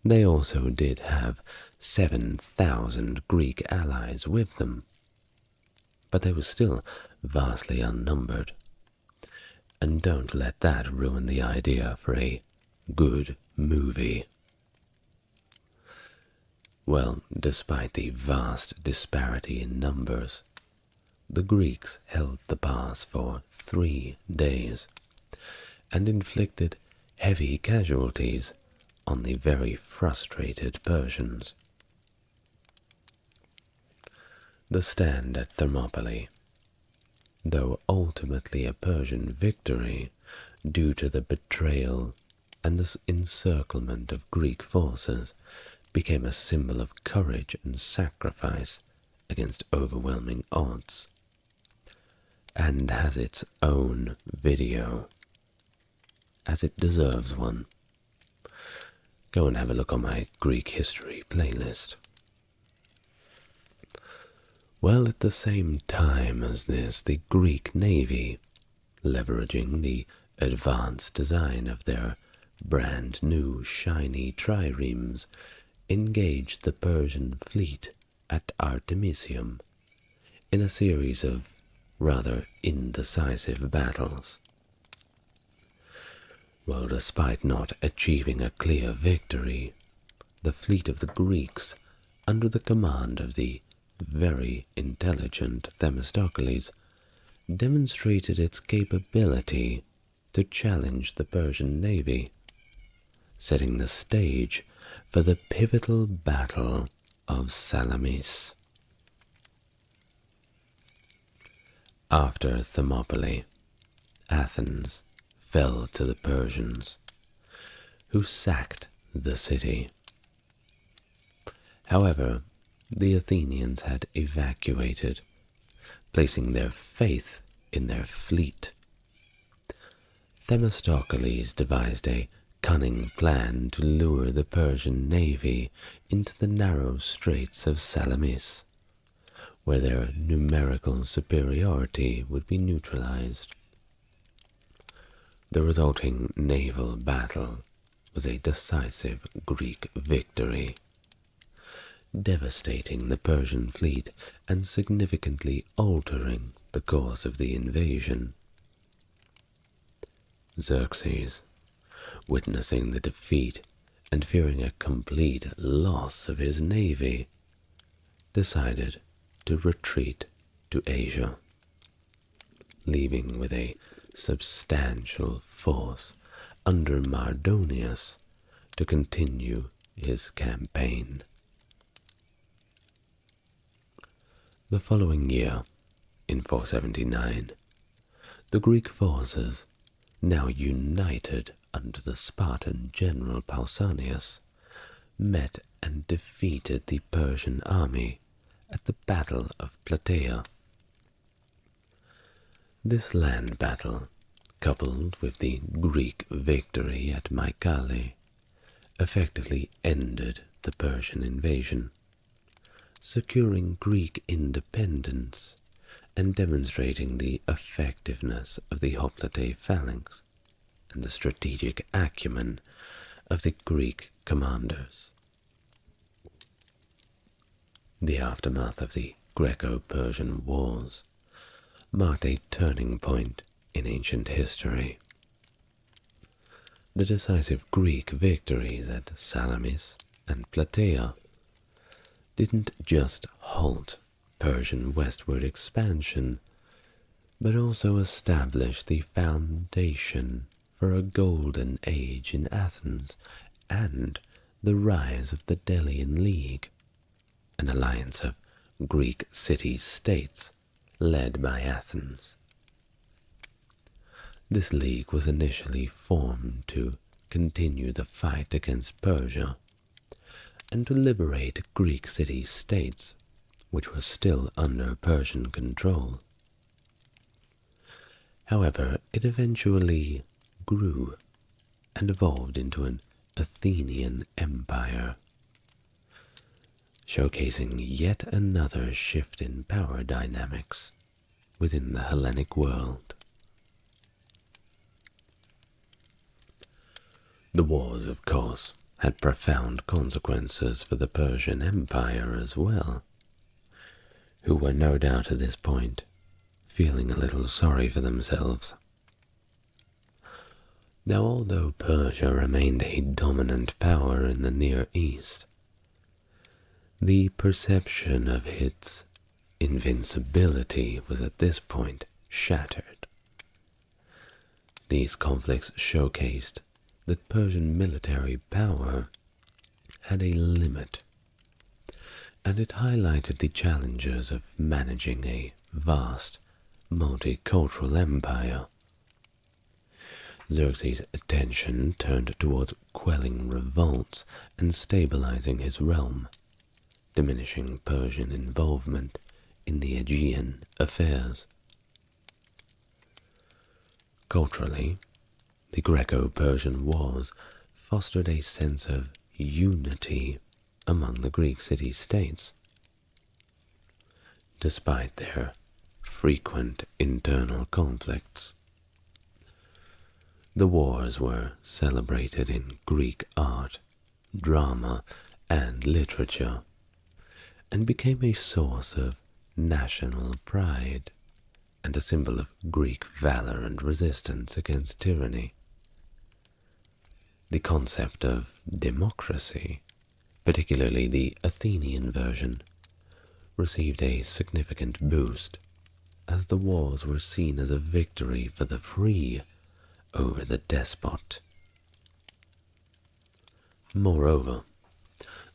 They also did have 7,000 Greek allies with them, but they were still vastly unnumbered. And don't let that ruin the idea for a good movie. Well, despite the vast disparity in numbers, the Greeks held the pass for 3 days and inflicted heavy casualties on the very frustrated Persians. The stand at Thermopylae, though ultimately a Persian victory due to the betrayal and the encirclement of Greek forces, became a symbol of courage and sacrifice against overwhelming odds, and has its own video, as it deserves one. Go and have a look on my Greek history playlist. Well, at the same time as this, the Greek navy, leveraging the advanced design of their brand new shiny triremes, engaged the Persian fleet at Artemisium in a series of rather indecisive battles. Well, despite not achieving a clear victory, the fleet of the Greeks, under the command of the very intelligent Themistocles, demonstrated its capability to challenge the Persian navy, setting the stage for the pivotal Battle of Salamis. After Thermopylae, Athens fell to the Persians, who sacked the city. However, the Athenians had evacuated, placing their faith in their fleet. Themistocles devised a cunning plan to lure the Persian navy into the narrow straits of Salamis, where their numerical superiority would be neutralized. The resulting naval battle was a decisive Greek victory, devastating the Persian fleet and significantly altering the course of the invasion. Xerxes, witnessing the defeat and fearing a complete loss of his navy, decided to retreat to Asia, leaving with a substantial force under Mardonius to continue his campaign. The following year, in 479, the Greek forces, now united under the Spartan general Pausanias, met and defeated the Persian army at the Battle of Plataea. This land battle, coupled with the Greek victory at Mycale, effectively ended the Persian invasion, securing Greek independence and demonstrating the effectiveness of the hoplite phalanx and the strategic acumen of the Greek commanders. The aftermath of the Greco-Persian Wars marked a turning point in ancient history. The decisive Greek victories at Salamis and Plataea didn't just halt Persian westward expansion, but also established the foundation for a golden age in Athens and the rise of the Delian League, an alliance of Greek city-states led by Athens. This league was initially formed to continue the fight against Persia and to liberate Greek city-states which were still under Persian control. However, it eventually grew and evolved into an Athenian empire, showcasing yet another shift in power dynamics within the Hellenic world. The wars, of course, had profound consequences for the Persian Empire as well, who were no doubt at this point feeling a little sorry for themselves. Now, although Persia remained a dominant power in the Near East, The perception of its invincibility was at this point shattered. These conflicts showcased that Persian military power had a limit, and it highlighted the challenges of managing a vast, multicultural empire. Xerxes' attention turned towards quelling revolts and stabilizing his realm, diminishing Persian involvement in the Aegean affairs. Culturally, the Greco-Persian Wars fostered a sense of unity among the Greek city-states. Despite their frequent internal conflicts, the wars were celebrated in Greek art, drama, and literature, and became a source of national pride and a symbol of Greek valor and resistance against tyranny. The concept of democracy, particularly the Athenian version, received a significant boost, as the wars were seen as a victory for the free over the despot. Moreover,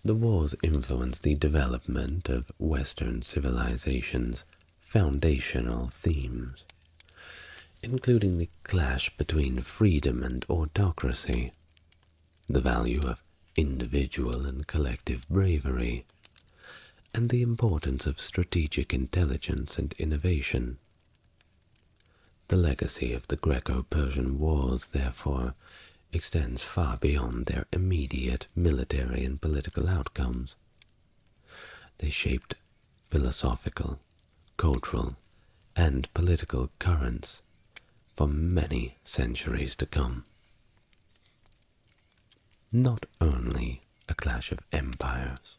the wars influenced the development of Western civilization's foundational themes, including the clash between freedom and autocracy, the value of individual and collective bravery, and the importance of strategic intelligence and innovation. The legacy of the Greco-Persian Wars, therefore, extends far beyond their immediate military and political outcomes. They shaped philosophical, cultural, and political currents for many centuries to come. Not only a clash of empires,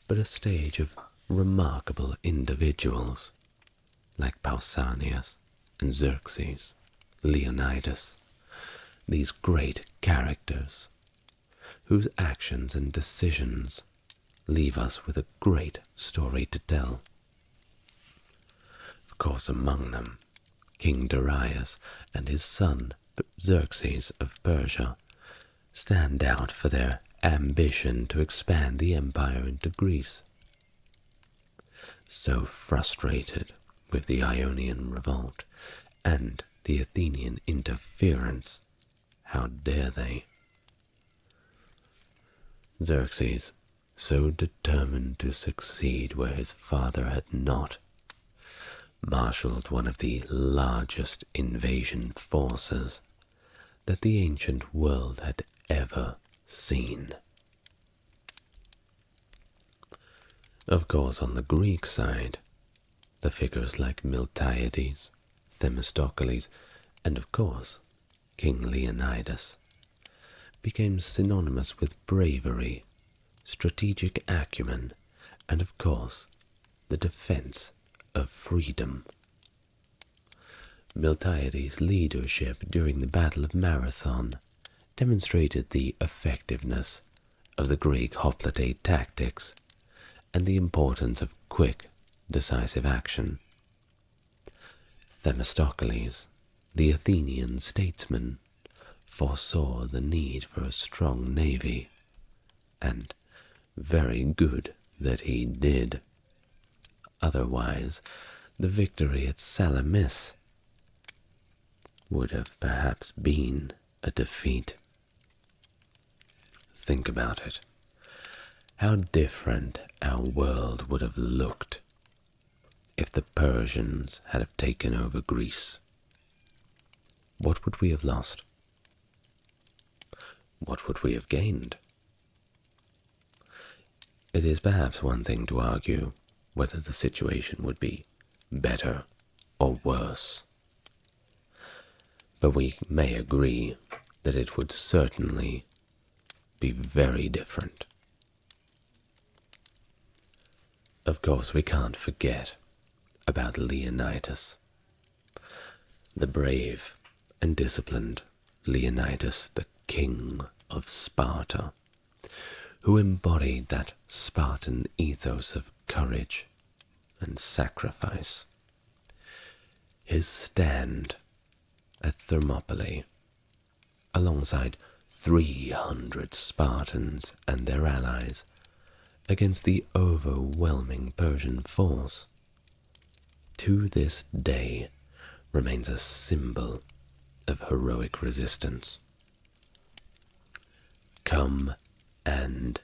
but a stage of remarkable individuals like Pausanias and Xerxes, Leonidas, these great characters, whose actions and decisions leave us with a great story to tell. Of course, among them, King Darius and his son Xerxes of Persia stand out for their ambition to expand the empire into Greece. So frustrated with the Ionian revolt and the Athenian interference, how dare they? Xerxes, so determined to succeed where his father had not, marshaled one of the largest invasion forces that the ancient world had ever seen. Of course, on the Greek side, the figures like Miltiades, Themistocles, and of course, King Leonidas became synonymous with bravery, strategic acumen, and of course, the defense of freedom. Miltiades' leadership during the Battle of Marathon demonstrated the effectiveness of the Greek hoplite tactics and the importance of quick, decisive action. Themistocles, the Athenian statesman, foresaw the need for a strong navy, and very good that he did. Otherwise, the victory at Salamis would have perhaps been a defeat. Think about it. How different our world would have looked if the Persians had have taken over Greece. What would we have lost? What would we have gained? It is perhaps one thing to argue whether the situation would be better or worse, but we may agree that it would certainly be very different. Of course, we can't forget about Leonidas, the brave and disciplined Leonidas, the king of Sparta, who embodied that Spartan ethos of courage and sacrifice. His stand at Thermopylae, alongside 300 Spartans and their allies, against the overwhelming Persian force, to this day remains a symbol of heroic resistance. Come and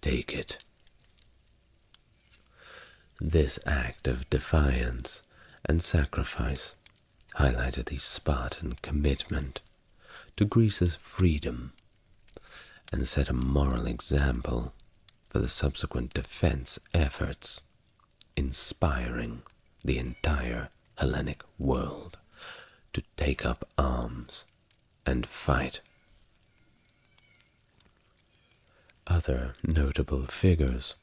take it. This act of defiance and sacrifice highlighted the Spartan commitment to Greece's freedom and set a moral example for the subsequent defense efforts, inspiring the entire Hellenic world to take up arms and fight. Other notable figures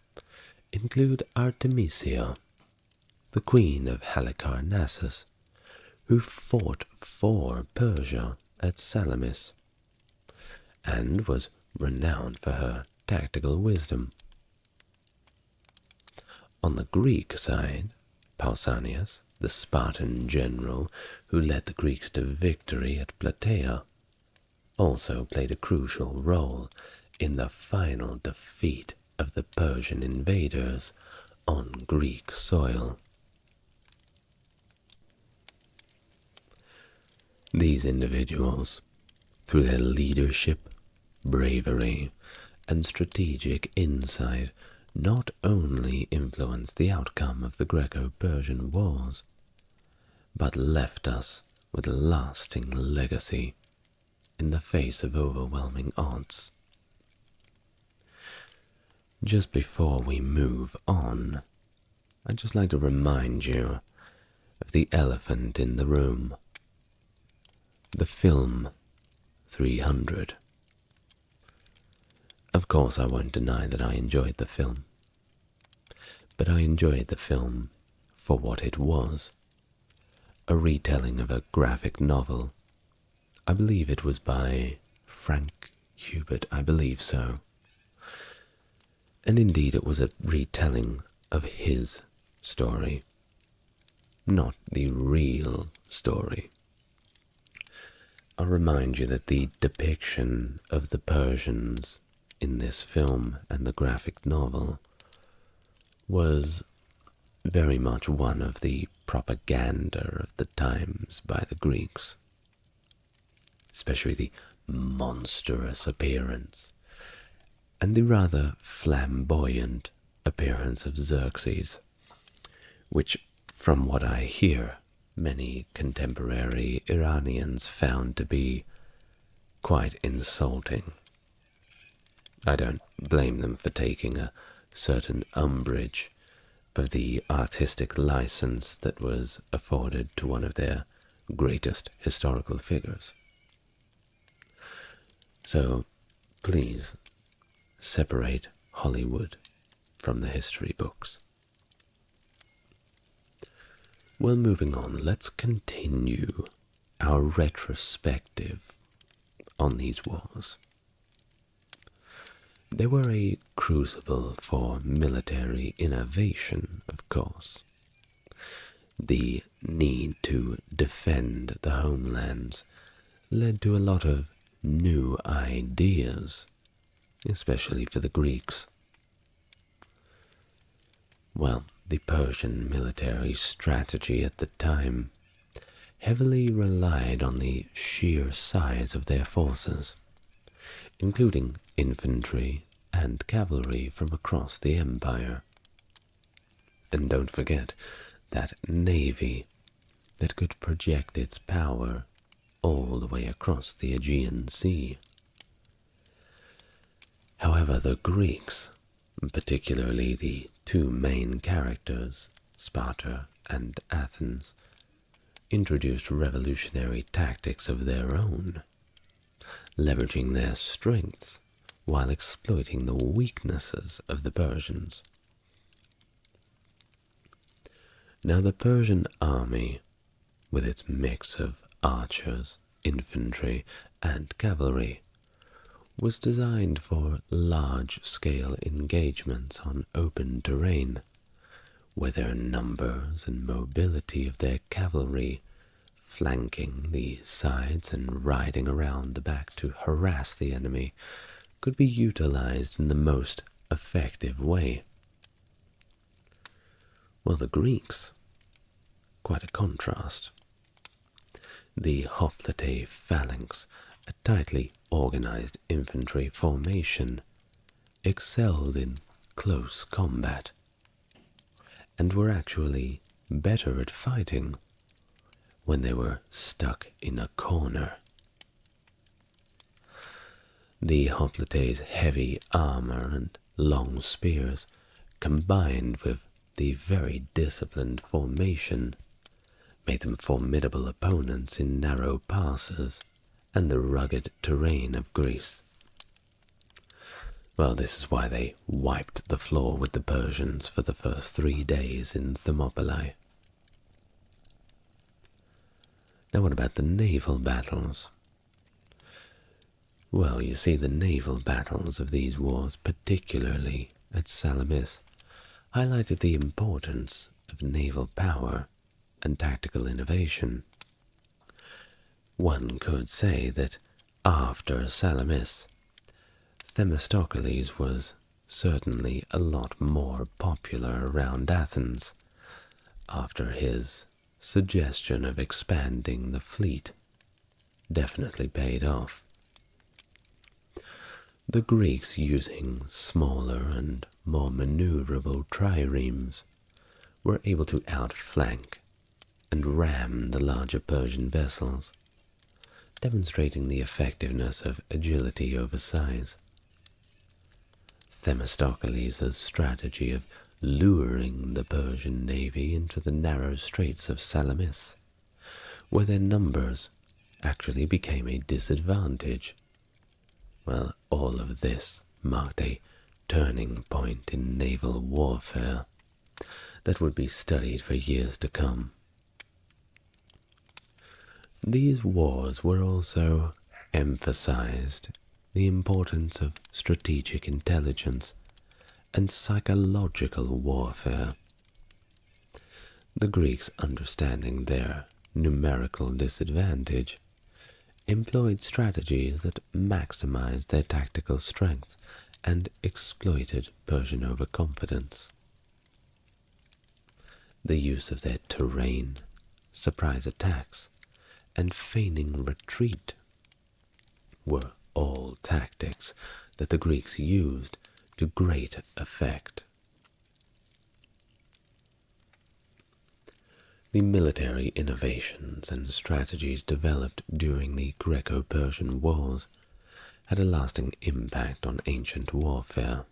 include Artemisia, the queen of Halicarnassus, who fought for Persia at Salamis, and was renowned for her tactical wisdom. On the Greek side, Pausanias, the Spartan general who led the Greeks to victory at Plataea, also played a crucial role in the final defeat of the Persian invaders on Greek soil. These individuals, through their leadership, bravery, and strategic insight, not only influenced the outcome of the Greco-Persian wars, but left us with a lasting legacy in the face of overwhelming odds. Just before we move on, I'd just like to remind you of the elephant in the room, the film 300. Of course, I won't deny that I enjoyed the film, but I enjoyed the film for what it was, a retelling of a graphic novel. I believe it was by Frank Hubert, I believe so. And indeed it was a retelling of his story, not the real story. I'll remind you that the depiction of the Persians in this film and the graphic novel was very much one of the propaganda of the times by the Greeks, especially the monstrous appearance and the rather flamboyant appearance of Xerxes, which, from what I hear, many contemporary Iranians found to be quite insulting. I don't blame them for taking a certain umbrage of the artistic license that was afforded to one of their greatest historical figures. So, please, separate Hollywood from the history books. Well, moving on, let's continue our retrospective on these wars. They were a crucible for military innovation, of course. The need to defend the homelands led to a lot of new ideas, especially for the Greeks. Well, the Persian military strategy at the time heavily relied on the sheer size of their forces, including infantry and cavalry from across the empire. And don't forget that navy that could project its power all the way across the Aegean Sea. However, the Greeks, particularly the two main characters, Sparta and Athens, introduced revolutionary tactics of their own, leveraging their strengths while exploiting the weaknesses of the Persians. Now the Persian army, with its mix of archers, infantry, and cavalry, was designed for large-scale engagements on open terrain, where their numbers and mobility of their cavalry, flanking the sides and riding around the back to harass the enemy, could be utilized in the most effective way. Well, the Greeks, quite a contrast. The hoplite phalanx, a tightly organized infantry formation, excelled in close combat, and were actually better at fighting when they were stuck in a corner. The hoplites' heavy armor and long spears, combined with the very disciplined formation, made them formidable opponents in narrow passes and the rugged terrain of Greece. Well, this is why they wiped the floor with the Persians for the first 3 days in Thermopylae. Now what about the naval battles? Well, you see, the naval battles of these wars, particularly at Salamis, highlighted the importance of naval power and tactical innovation. One could say that after Salamis, Themistocles was certainly a lot more popular around Athens, after his suggestion of expanding the fleet definitely paid off. The Greeks, using smaller and more maneuverable triremes, were able to outflank and ram the larger Persian vessels, demonstrating the effectiveness of agility over size. Themistocles' strategy of luring the Persian navy into the narrow straits of Salamis, where their numbers actually became a disadvantage. Well, all of this marked a turning point in naval warfare that would be studied for years to come. These wars were also emphasized the importance of strategic intelligence and psychological warfare. The Greeks, understanding their numerical disadvantage, employed strategies that maximized their tactical strength and exploited Persian overconfidence. The use of their terrain, surprise attacks, and feigning retreat were all tactics that the Greeks used to great effect. The military innovations and strategies developed during the Greco-Persian Wars had a lasting impact on ancient warfare,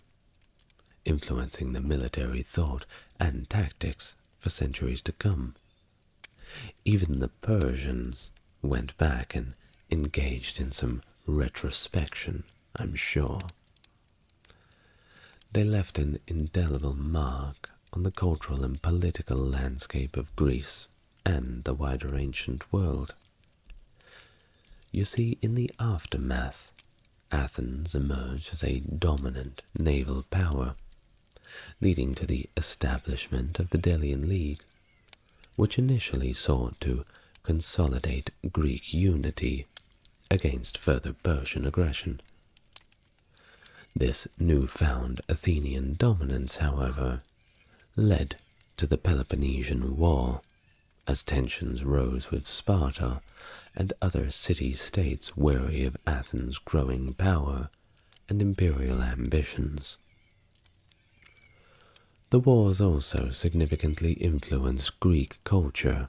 influencing the military thought and tactics for centuries to come. Even the Persians went back and engaged in some retrospection, I'm sure. They left an indelible mark on the cultural and political landscape of Greece and the wider ancient world. You see, in the aftermath, Athens emerged as a dominant naval power, leading to the establishment of the Delian League, which initially sought to consolidate Greek unity against further Persian aggression. This newfound Athenian dominance, however, led to the Peloponnesian War, as tensions rose with Sparta and other city-states wary of Athens' growing power and imperial ambitions. The wars also significantly influenced Greek culture,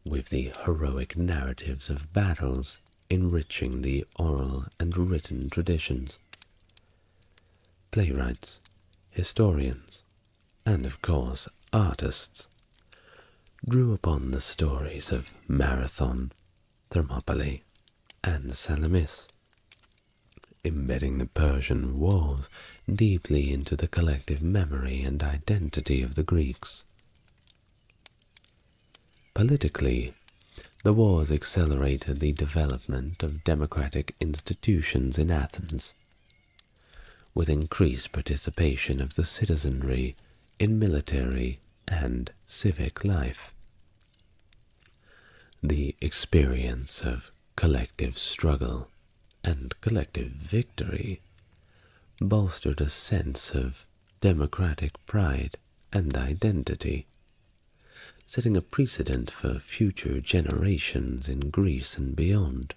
with the heroic narratives of battles enriching the oral and written traditions. Playwrights, historians, and of course artists drew upon the stories of Marathon, Thermopylae, and Salamis, embedding the Persian Wars deeply into the collective memory and identity of the Greeks. Politically, The wars accelerated the development of democratic institutions in Athens, with increased participation of the citizenry in military and civic life. The experience of collective struggle and collective victory bolstered a sense of democratic pride and identity, setting a precedent for future generations in Greece and beyond.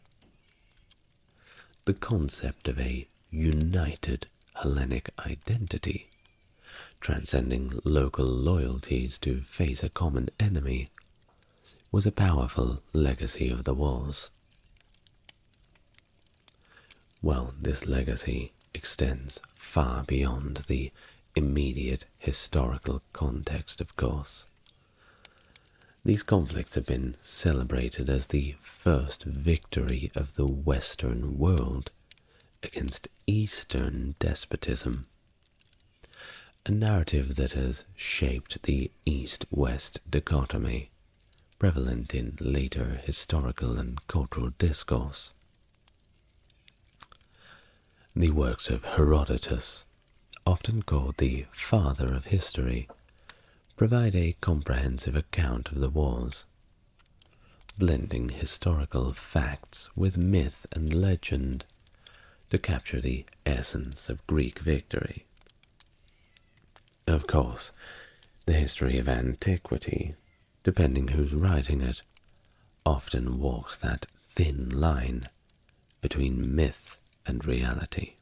The concept of a united Hellenic identity, transcending local loyalties to face a common enemy, was a powerful legacy of the wars. Well, this legacy extends far beyond the immediate historical context, of course. These conflicts have been celebrated as the first victory of the Western world against Eastern despotism, a narrative that has shaped the East-West dichotomy prevalent in later historical and cultural discourse. The works of Herodotus, often called the father of history, provide a comprehensive account of the wars, blending historical facts with myth and legend to capture the essence of Greek victory. Of course, the history of antiquity, depending who's writing it, often walks that thin line between myth and reality.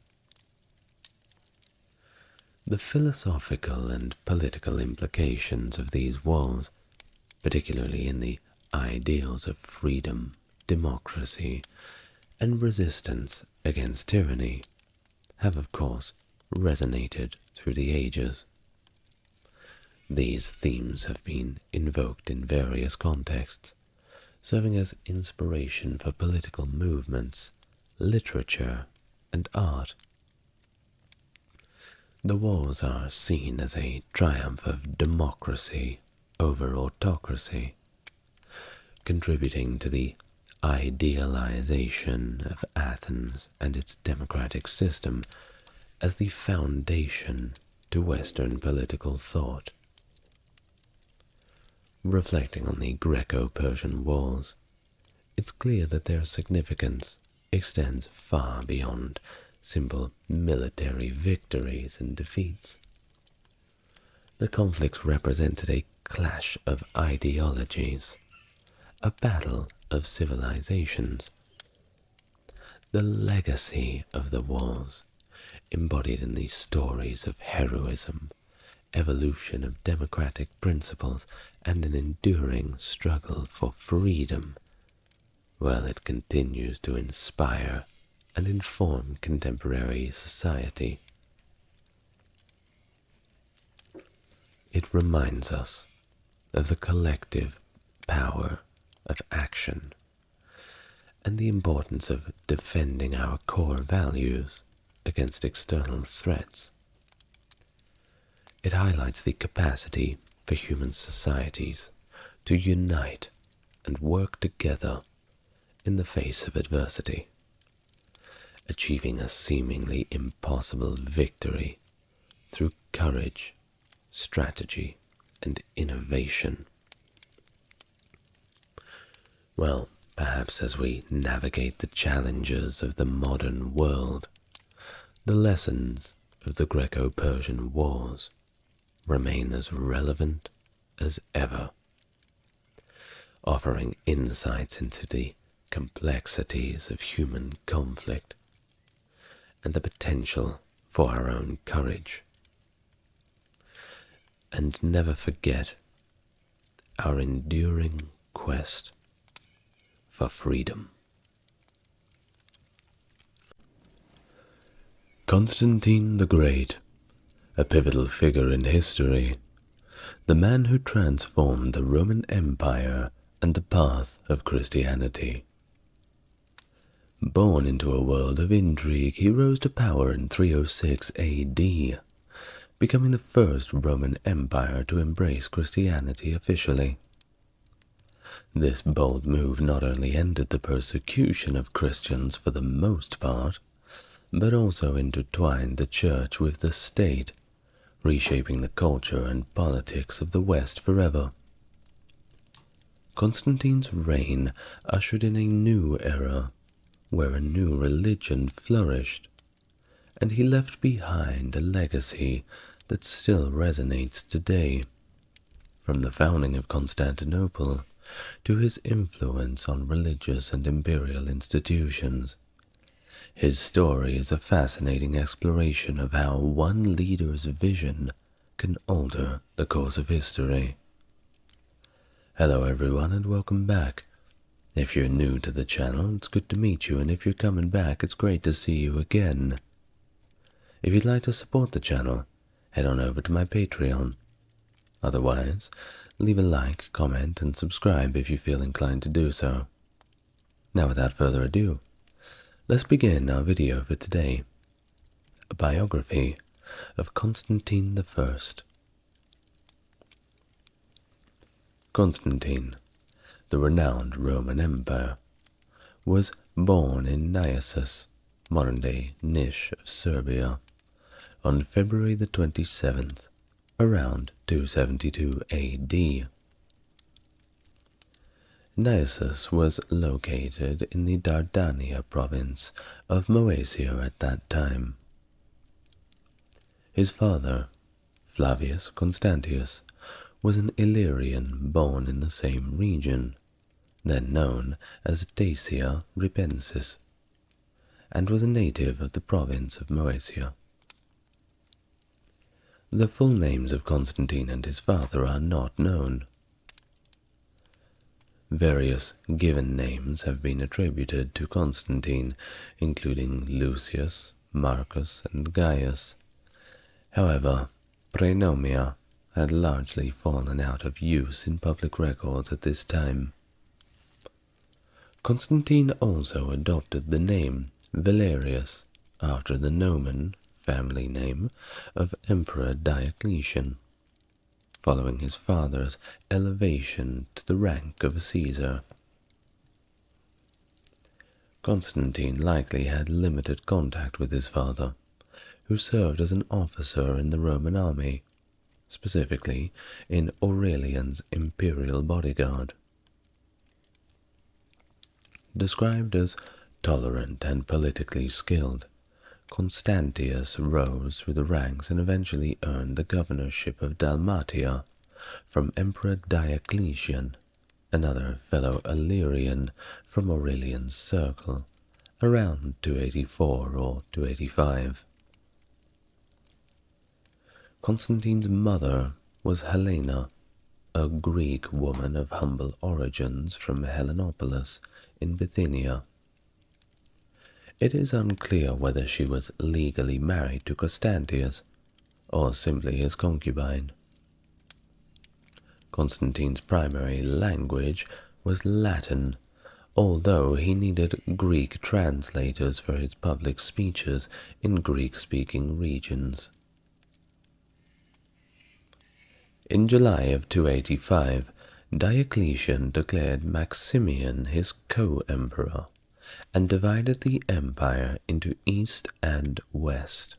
The philosophical and political implications of these wars, particularly in the ideals of freedom, democracy, and resistance against tyranny, have of course resonated through the ages. These themes have been invoked in various contexts, serving as inspiration for political movements, literature, and art. The wars are seen as a triumph of democracy over autocracy, contributing to the idealization of Athens and its democratic system as the foundation to Western political thought. Reflecting on the Greco-Persian wars, it's clear that their significance extends far beyond simple military victories and defeats. The conflicts represented a clash of ideologies, a battle of civilizations. The legacy of the wars, embodied in the stories of heroism, evolution of democratic principles, and an enduring struggle for freedom, well, it continues to inspire and inform contemporary society. It reminds us of the collective power of action and the importance of defending our core values against external threats. It highlights the capacity for human societies to unite and work together in the face of adversity, achieving a seemingly impossible victory through courage, strategy, and innovation. Well, perhaps as we navigate the challenges of the modern world, the lessons of the Greco-Persian wars remain as relevant as ever, offering insights into the complexities of human conflict and the potential for our own courage. And never forget our enduring quest for freedom. Constantine the Great, a pivotal figure in history, the man who transformed the Roman Empire and the path of Christianity. Born into a world of intrigue, he rose to power in 306 AD, becoming the first Roman Empire to embrace Christianity officially. This bold move not only ended the persecution of Christians for the most part, but also intertwined the church with the state, reshaping the culture and politics of the West forever. Constantine's reign ushered in a new era, where a new religion flourished, and he left behind a legacy that still resonates today, from the founding of Constantinople to his influence on religious and imperial institutions. His story is a fascinating exploration of how one leader's vision can alter the course of history. Hello everyone and welcome back. If you're new to the channel, it's good to meet you, and if you're coming back, it's great to see you again. If you'd like to support the channel, head on over to my Patreon. Otherwise, leave a like, comment, and subscribe if you feel inclined to do so. Now without further ado, let's begin our video for today. A biography of Constantine the First. Constantine, the renowned Roman Emperor, was born in Naissus, modern-day Niš of Serbia, on February the 27th, around 272 AD. Naissus was located in the Dardania province of Moesia at that time. His father, Flavius Constantius, was an Illyrian born in the same region, then known as Dacia Ripensis, and was a native of the province of Moesia. The full names of Constantine and his father are not known. Various given names have been attributed to Constantine, including Lucius, Marcus, and Gaius. However, praenomia had largely fallen out of use in public records at this time. Constantine also adopted the name Valerius after the nomen, family name, of Emperor Diocletian, following his father's elevation to the rank of a Caesar. Constantine likely had limited contact with his father, who served as an officer in the Roman army, specifically in Aurelian's imperial bodyguard. Described as tolerant and politically skilled, Constantius rose through the ranks and eventually earned the governorship of Dalmatia from Emperor Diocletian, another fellow Illyrian from Aurelian's circle, around 284 or 285. Constantine's mother was Helena, a Greek woman of humble origins from Helenopolis in Bithynia. It is unclear whether she was legally married to Constantius or simply his concubine. Constantine's primary language was Latin, although he needed Greek translators for his public speeches in Greek-speaking regions. In July of 285, Diocletian declared Maximian his co-emperor and divided the empire into east and west,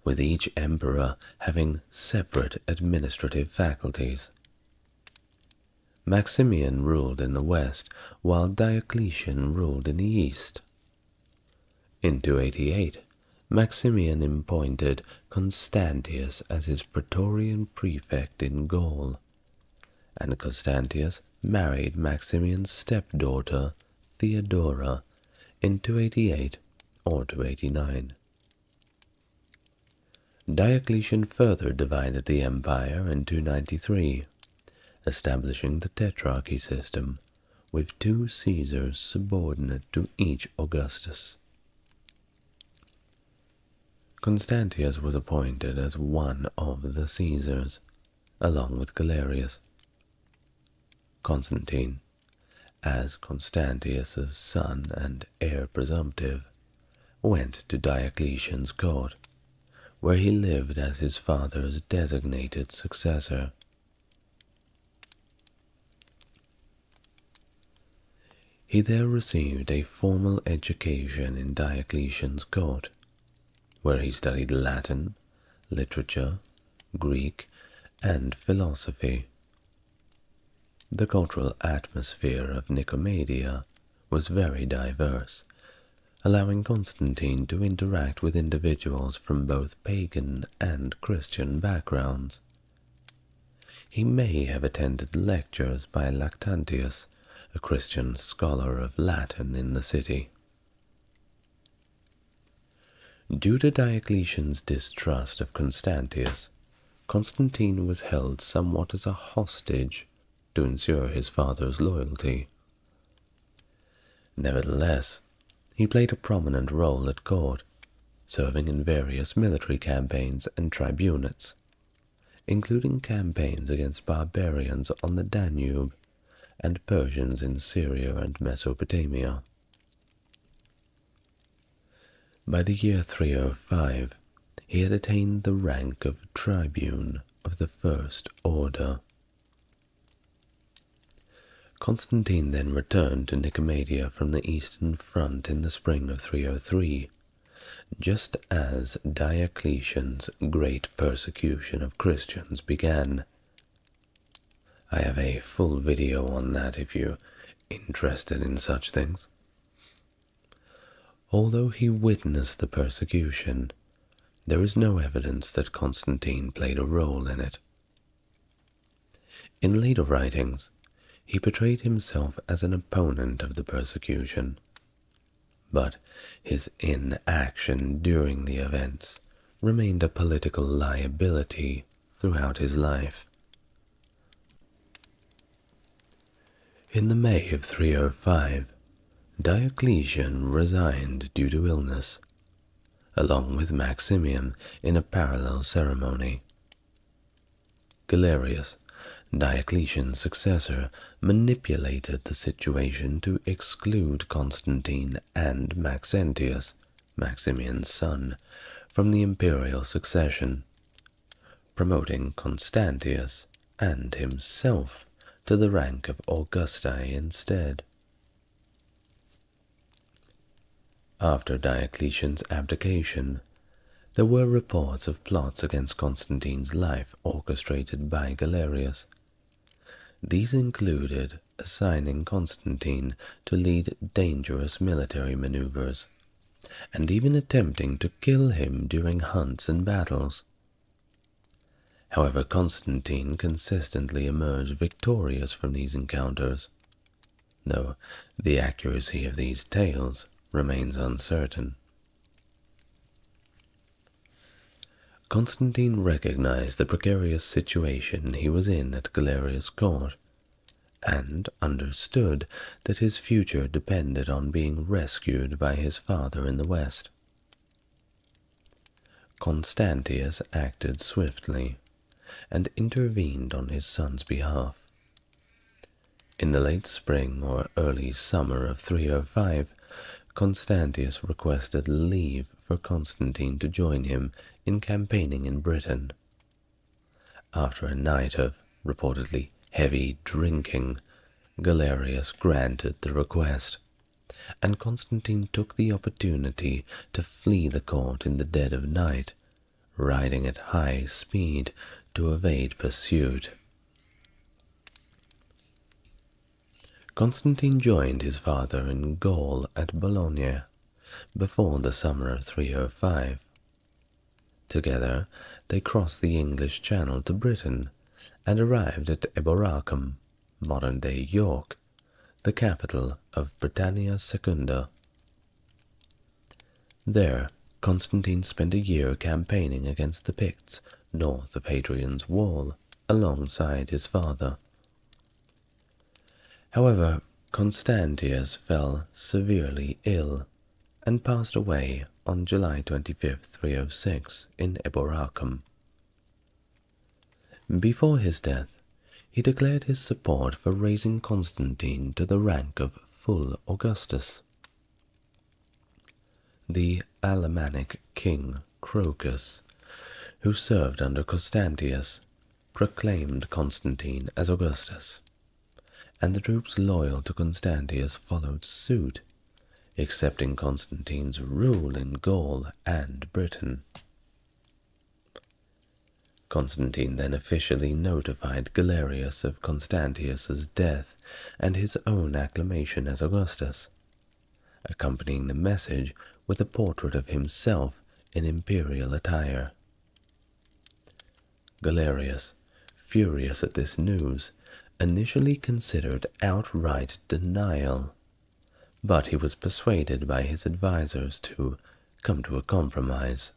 with each emperor having separate administrative faculties. Maximian ruled in the west, while Diocletian ruled in the east. In 288, Maximian appointed Constantius as his praetorian prefect in Gaul, and Constantius married Maximian's stepdaughter, Theodora, in 288 or 289. Diocletian further divided the empire in 293, establishing the tetrarchy system, with two Caesars subordinate to each Augustus. Constantius was appointed as one of the Caesars, along with Galerius. Constantine, as Constantius's son and heir presumptive, went to Diocletian's court, where he lived as his father's designated successor. He there received a formal education in Diocletian's court, where he studied Latin, literature, Greek, and philosophy. The cultural atmosphere of Nicomedia was very diverse, allowing Constantine to interact with individuals from both pagan and Christian backgrounds. He may have attended lectures by Lactantius, a Christian scholar of Latin in the city. Due to Diocletian's distrust of Constantius, Constantine was held somewhat as a hostage to ensure his father's loyalty. Nevertheless, he played a prominent role at court, serving in various military campaigns and tribunates, including campaigns against barbarians on the Danube and Persians in Syria and Mesopotamia. By the year 305, he had attained the rank of tribune of the First Order. Constantine then returned to Nicomedia from the Eastern Front in the spring of 303, just as Diocletian's great persecution of Christians began. I have a full video on that if you're interested in such things. Although he witnessed the persecution, there is no evidence that Constantine played a role in it. In later writings, he portrayed himself as an opponent of the persecution, but his inaction during the events remained a political liability throughout his life. In the May of 305, Diocletian resigned due to illness, along with Maximian in a parallel ceremony. Galerius, Diocletian's successor, manipulated the situation to exclude Constantine and Maxentius, Maximian's son, from the imperial succession, promoting Constantius and himself to the rank of Augusti instead. After Diocletian's abdication, there were reports of plots against Constantine's life orchestrated by Galerius. These included assigning Constantine to lead dangerous military maneuvers, and even attempting to kill him during hunts and battles. However, Constantine consistently emerged victorious from these encounters, though the accuracy of these tales remains uncertain. Constantine recognized the precarious situation he was in at Galerius' court, and understood that his future depended on being rescued by his father in the West. Constantius acted swiftly, and intervened on his son's behalf. In the late spring or early summer of 305, Constantius requested leave for Constantine to join him in campaigning in Britain. After a night of, reportedly, heavy drinking, Galerius granted the request, and Constantine took the opportunity to flee the court in the dead of night, riding at high speed to evade pursuit. Constantine joined his father in Gaul at Bologna before the summer of 305. Together, they crossed the English Channel to Britain and arrived at Eboracum, modern-day York, the capital of Britannia Secunda. There, Constantine spent a year campaigning against the Picts north of Hadrian's Wall, alongside his father. However, Constantius fell severely ill and passed away on July 25, 306, in Eboracum. Before his death, he declared his support for raising Constantine to the rank of full Augustus. The Alemannic king Crocus, who served under Constantius, proclaimed Constantine as Augustus, and the troops loyal to Constantius followed suit, accepting Constantine's rule in Gaul and Britain. Constantine then officially notified Galerius of Constantius's death and his own acclamation as Augustus, accompanying the message with a portrait of himself in imperial attire. Galerius, furious at this news, initially considered outright denial, but he was persuaded by his advisors to come to a compromise.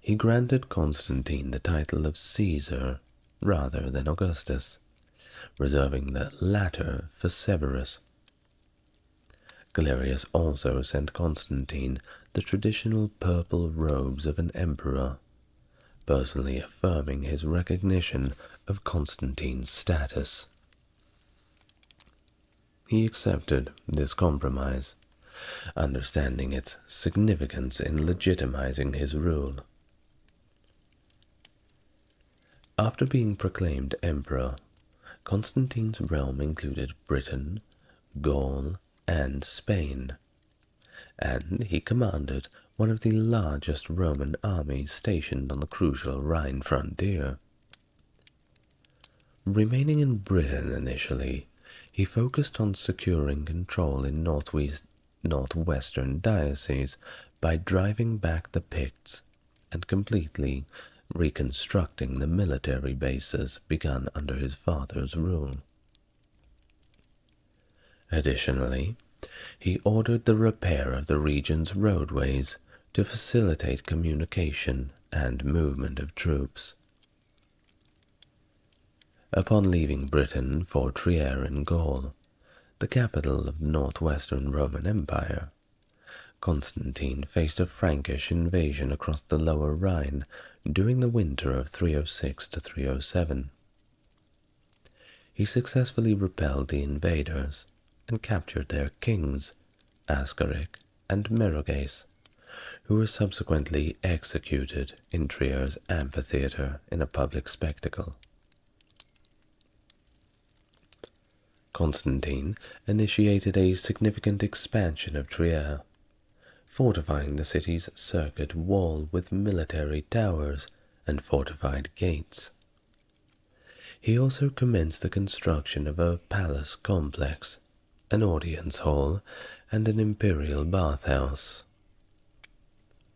He granted Constantine the title of Caesar rather than Augustus, reserving the latter for Severus. Galerius also sent Constantine the traditional purple robes of an emperor, personally affirming his recognition of Constantine's status. He accepted this compromise, understanding its significance in legitimizing his rule. After being proclaimed emperor, Constantine's realm included Britain, Gaul, and Spain, and he commanded one of the largest Roman armies stationed on the crucial Rhine frontier. Remaining in Britain initially, he focused on securing control in northwestern dioceses by driving back the Picts and completely reconstructing the military bases begun under his father's rule. Additionally, he ordered the repair of the region's roadways to facilitate communication and movement of troops. Upon leaving Britain for Trier in Gaul, the capital of the northwestern Roman Empire, Constantine faced a Frankish invasion across the lower Rhine during the winter of 306 to 307. He successfully repelled the invaders and captured their kings, Ascaric and Meroges, who were subsequently executed in Trier's amphitheatre in a public spectacle. Constantine initiated a significant expansion of Trier, fortifying the city's circuit wall with military towers and fortified gates. He also commenced the construction of a palace complex, an audience hall, and an imperial bathhouse.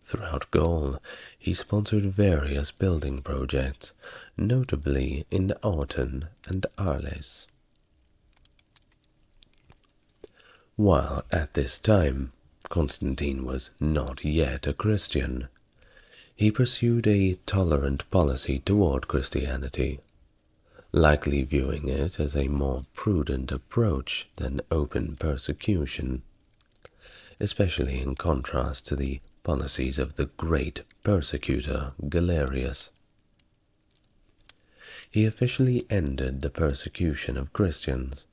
Throughout Gaul, he sponsored various building projects, notably in Autun and Arles. While at this time, Constantine was not yet a Christian, he pursued a tolerant policy toward Christianity, likely viewing it as a more prudent approach than open persecution, especially in contrast to the policies of the great persecutor Galerius. He officially ended the persecution of Christians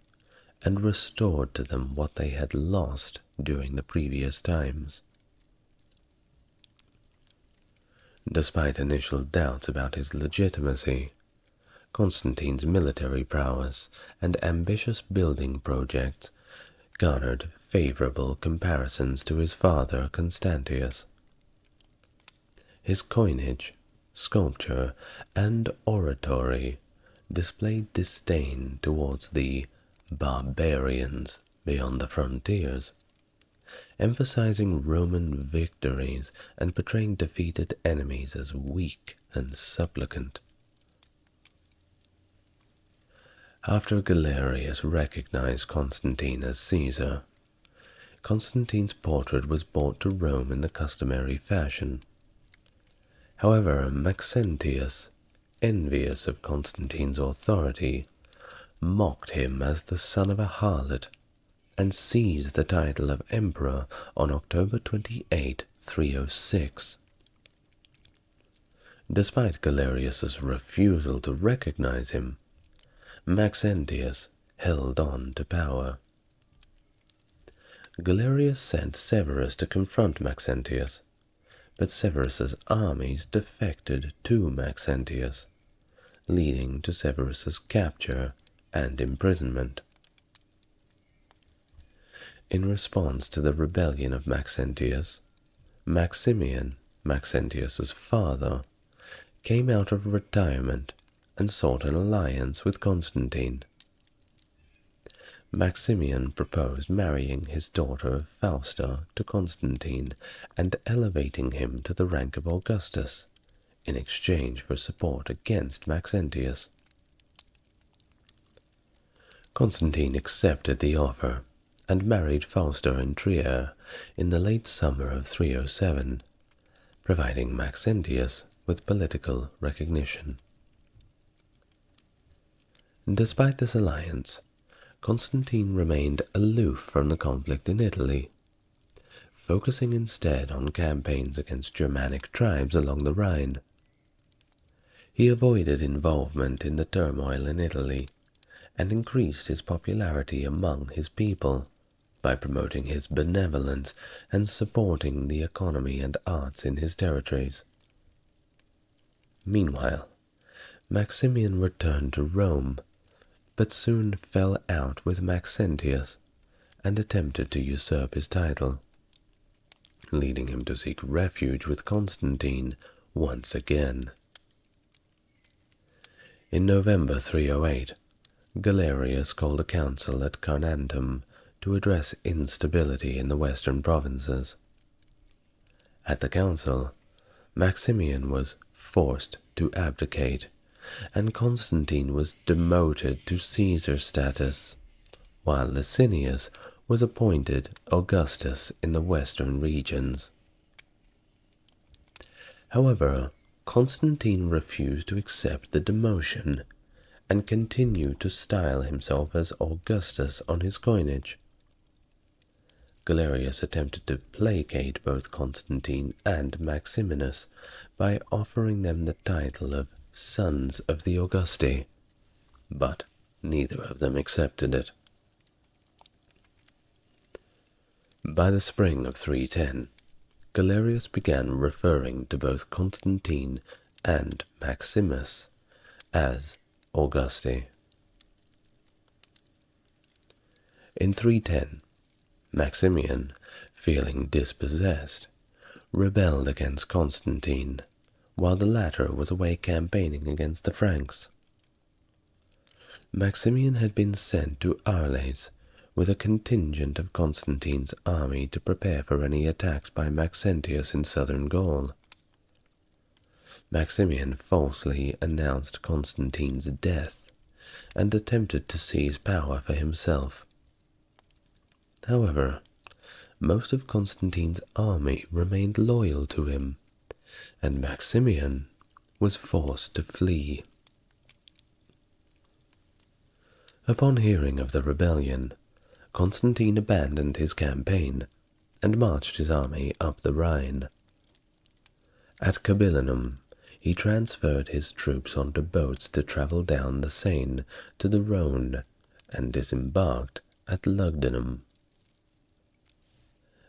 and restored to them what they had lost during the previous times. Despite initial doubts about his legitimacy, Constantine's military prowess and ambitious building projects garnered favorable comparisons to his father Constantius. His coinage, sculpture, and oratory displayed disdain towards the barbarians beyond the frontiers, emphasizing Roman victories and portraying defeated enemies as weak and supplicant. After Galerius recognized Constantine as Caesar, Constantine's portrait was brought to Rome in the customary fashion. However, Maxentius, envious of Constantine's authority, mocked him as the son of a harlot and seized the title of emperor on October 28, 306. Despite Galerius's refusal to recognize him, Maxentius held on to power. Galerius sent Severus to confront Maxentius, but Severus's armies defected to Maxentius, leading to Severus's capture and imprisonment. In response to the rebellion of Maxentius, Maximian, Maxentius's father, came out of retirement and sought an alliance with Constantine. Maximian proposed marrying his daughter Fausta to Constantine and elevating him to the rank of Augustus in exchange for support against Maxentius. Constantine accepted the offer and married Fausta in Trier in the late summer of 307, providing Maxentius with political recognition. Despite this alliance, Constantine remained aloof from the conflict in Italy, focusing instead on campaigns against Germanic tribes along the Rhine. He avoided involvement in the turmoil in Italy and increased his popularity among his people by promoting his benevolence and supporting the economy and arts in his territories. Meanwhile, Maximian returned to Rome, but soon fell out with Maxentius and attempted to usurp his title, leading him to seek refuge with Constantine once again. In November 308, Galerius called a council at Carnuntum to address instability in the western provinces. At the council, Maximian was forced to abdicate, and Constantine was demoted to Caesar status, while Licinius was appointed Augustus in the western regions. However, Constantine refused to accept the demotion and continued to style himself as Augustus on his coinage. Galerius attempted to placate both Constantine and Maximinus by offering them the title of Sons of the Augusti, but neither of them accepted it. By the spring of 310, Galerius began referring to both Constantine and Maximus as Augusti. In 310, Maximian, feeling dispossessed, rebelled against Constantine, while the latter was away campaigning against the Franks. Maximian had been sent to Arles with a contingent of Constantine's army to prepare for any attacks by Maxentius in southern Gaul. Maximian falsely announced Constantine's death and attempted to seize power for himself. However, most of Constantine's army remained loyal to him, and Maximian was forced to flee. Upon hearing of the rebellion, Constantine abandoned his campaign and marched his army up the Rhine. At Cabillinum, he transferred his troops onto boats to travel down the Seine to the Rhone and disembarked at Lugdunum.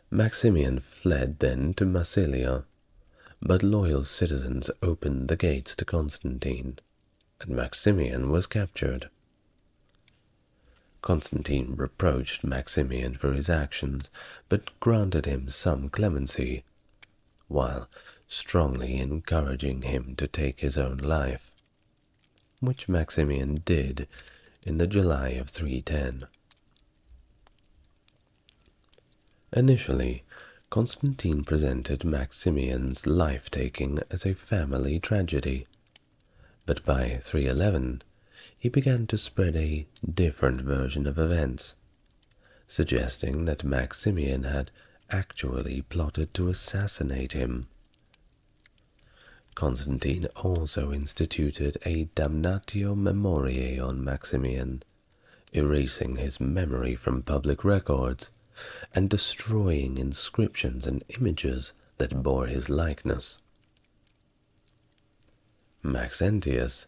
Maximian fled then to Massilia, but loyal citizens opened the gates to Constantine, and Maximian was captured. Constantine reproached Maximian for his actions, but granted him some clemency, while strongly encouraging him to take his own life, which Maximian did in the July of 310. Initially, Constantine presented Maximian's life-taking as a family tragedy, but by 311 he began to spread a different version of events, suggesting that Maximian had actually plotted to assassinate him. Constantine also instituted a damnatio memoriae on Maximian, erasing his memory from public records and destroying inscriptions and images that bore his likeness. Maxentius,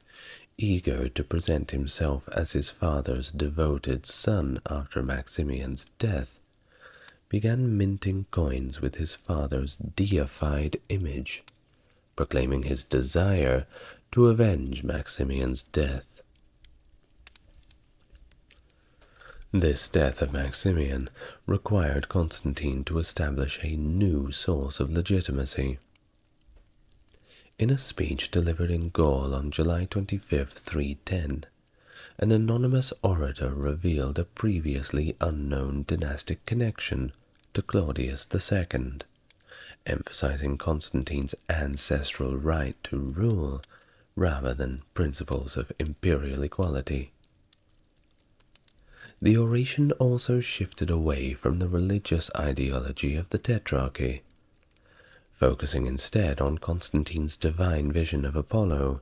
eager to present himself as his father's devoted son after Maximian's death, began minting coins with his father's deified image, proclaiming his desire to avenge Maximian's death. This death of Maximian required Constantine to establish a new source of legitimacy. In a speech delivered in Gaul on July 25, 310, an anonymous orator revealed a previously unknown dynastic connection to Claudius II, emphasizing Constantine's ancestral right to rule rather than principles of imperial equality. The oration also shifted away from the religious ideology of the Tetrarchy, focusing instead on Constantine's divine vision of Apollo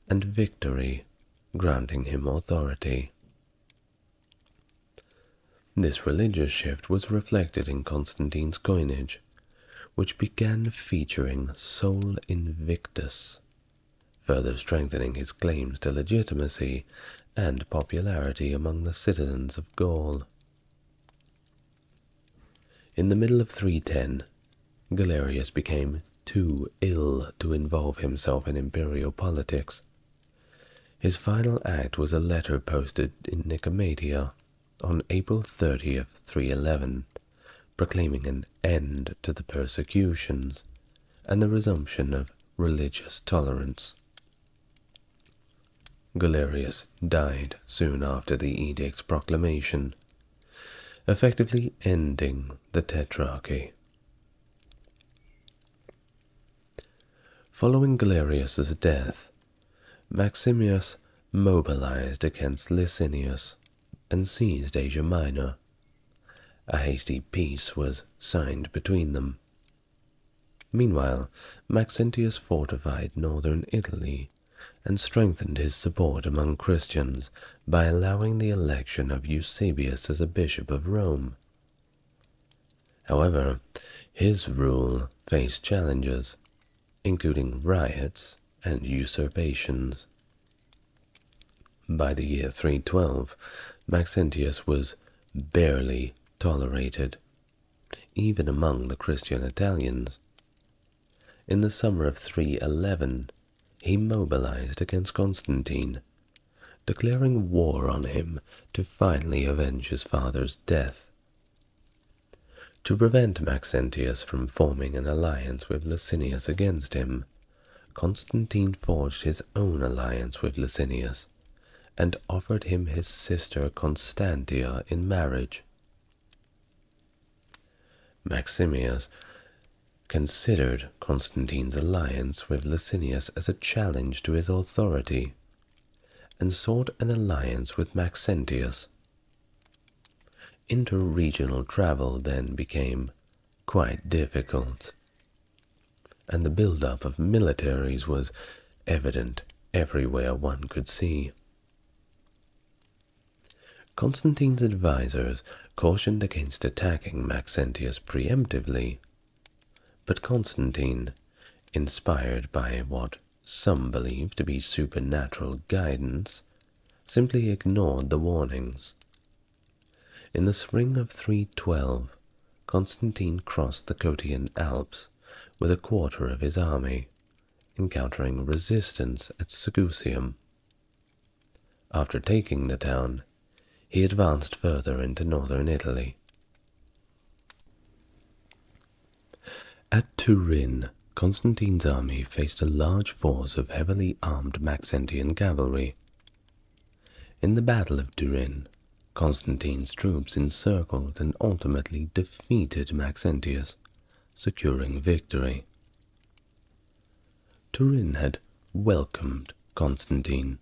and victory, granting him authority. This religious shift was reflected in Constantine's coinage, which began featuring Sol Invictus, further strengthening his claims to legitimacy and popularity among the citizens of Gaul. In the middle of 310, Galerius became too ill to involve himself in imperial politics. His final act was a letter posted in Nicomedia on April 30th, 311, proclaiming an end to the persecutions and the resumption of religious tolerance. Galerius died soon after the edict's proclamation, effectively ending the Tetrarchy. Following Galerius's death, Maximius mobilized against Licinius and seized Asia Minor. A hasty peace was signed between them. Meanwhile, Maxentius fortified northern Italy and strengthened his support among Christians by allowing the election of Eusebius as a bishop of Rome. However, his rule faced challenges, including riots and usurpations. By the year 312, Maxentius was barely tolerated, even among the Christian Italians. In the summer of 311, he mobilized against Constantine, declaring war on him to finally avenge his father's death. To prevent Maxentius from forming an alliance with Licinius against him, Constantine forged his own alliance with Licinius and offered him his sister Constantia in marriage. Maximius considered Constantine's alliance with Licinius as a challenge to his authority, and sought an alliance with Maxentius. Interregional travel then became quite difficult, and the build-up of militaries was evident everywhere one could see. Constantine's advisors cautioned against attacking Maxentius preemptively, but Constantine, inspired by what some believe to be supernatural guidance, simply ignored the warnings. In the spring of 312, Constantine crossed the Cottian Alps with a quarter of his army, encountering resistance at Segusium. After taking the town, he advanced further into northern Italy. At Turin, Constantine's army faced a large force of heavily armed Maxentian cavalry. In the Battle of Turin, Constantine's troops encircled and ultimately defeated Maxentius, securing victory. Turin had welcomed Constantine,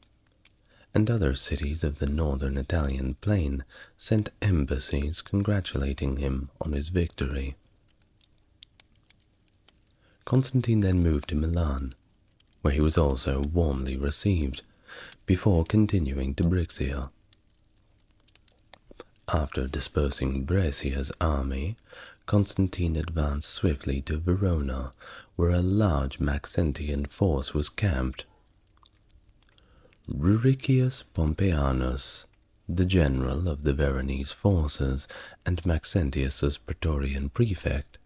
and other cities of the northern Italian plain sent embassies congratulating him on his victory. Constantine then moved to Milan, where he was also warmly received, before continuing to Brixia. After dispersing Brescia's army, Constantine advanced swiftly to Verona, where a large Maxentian force was camped. Ruricius Pompeianus, the general of the Veronese forces and Maxentius's praetorian prefect,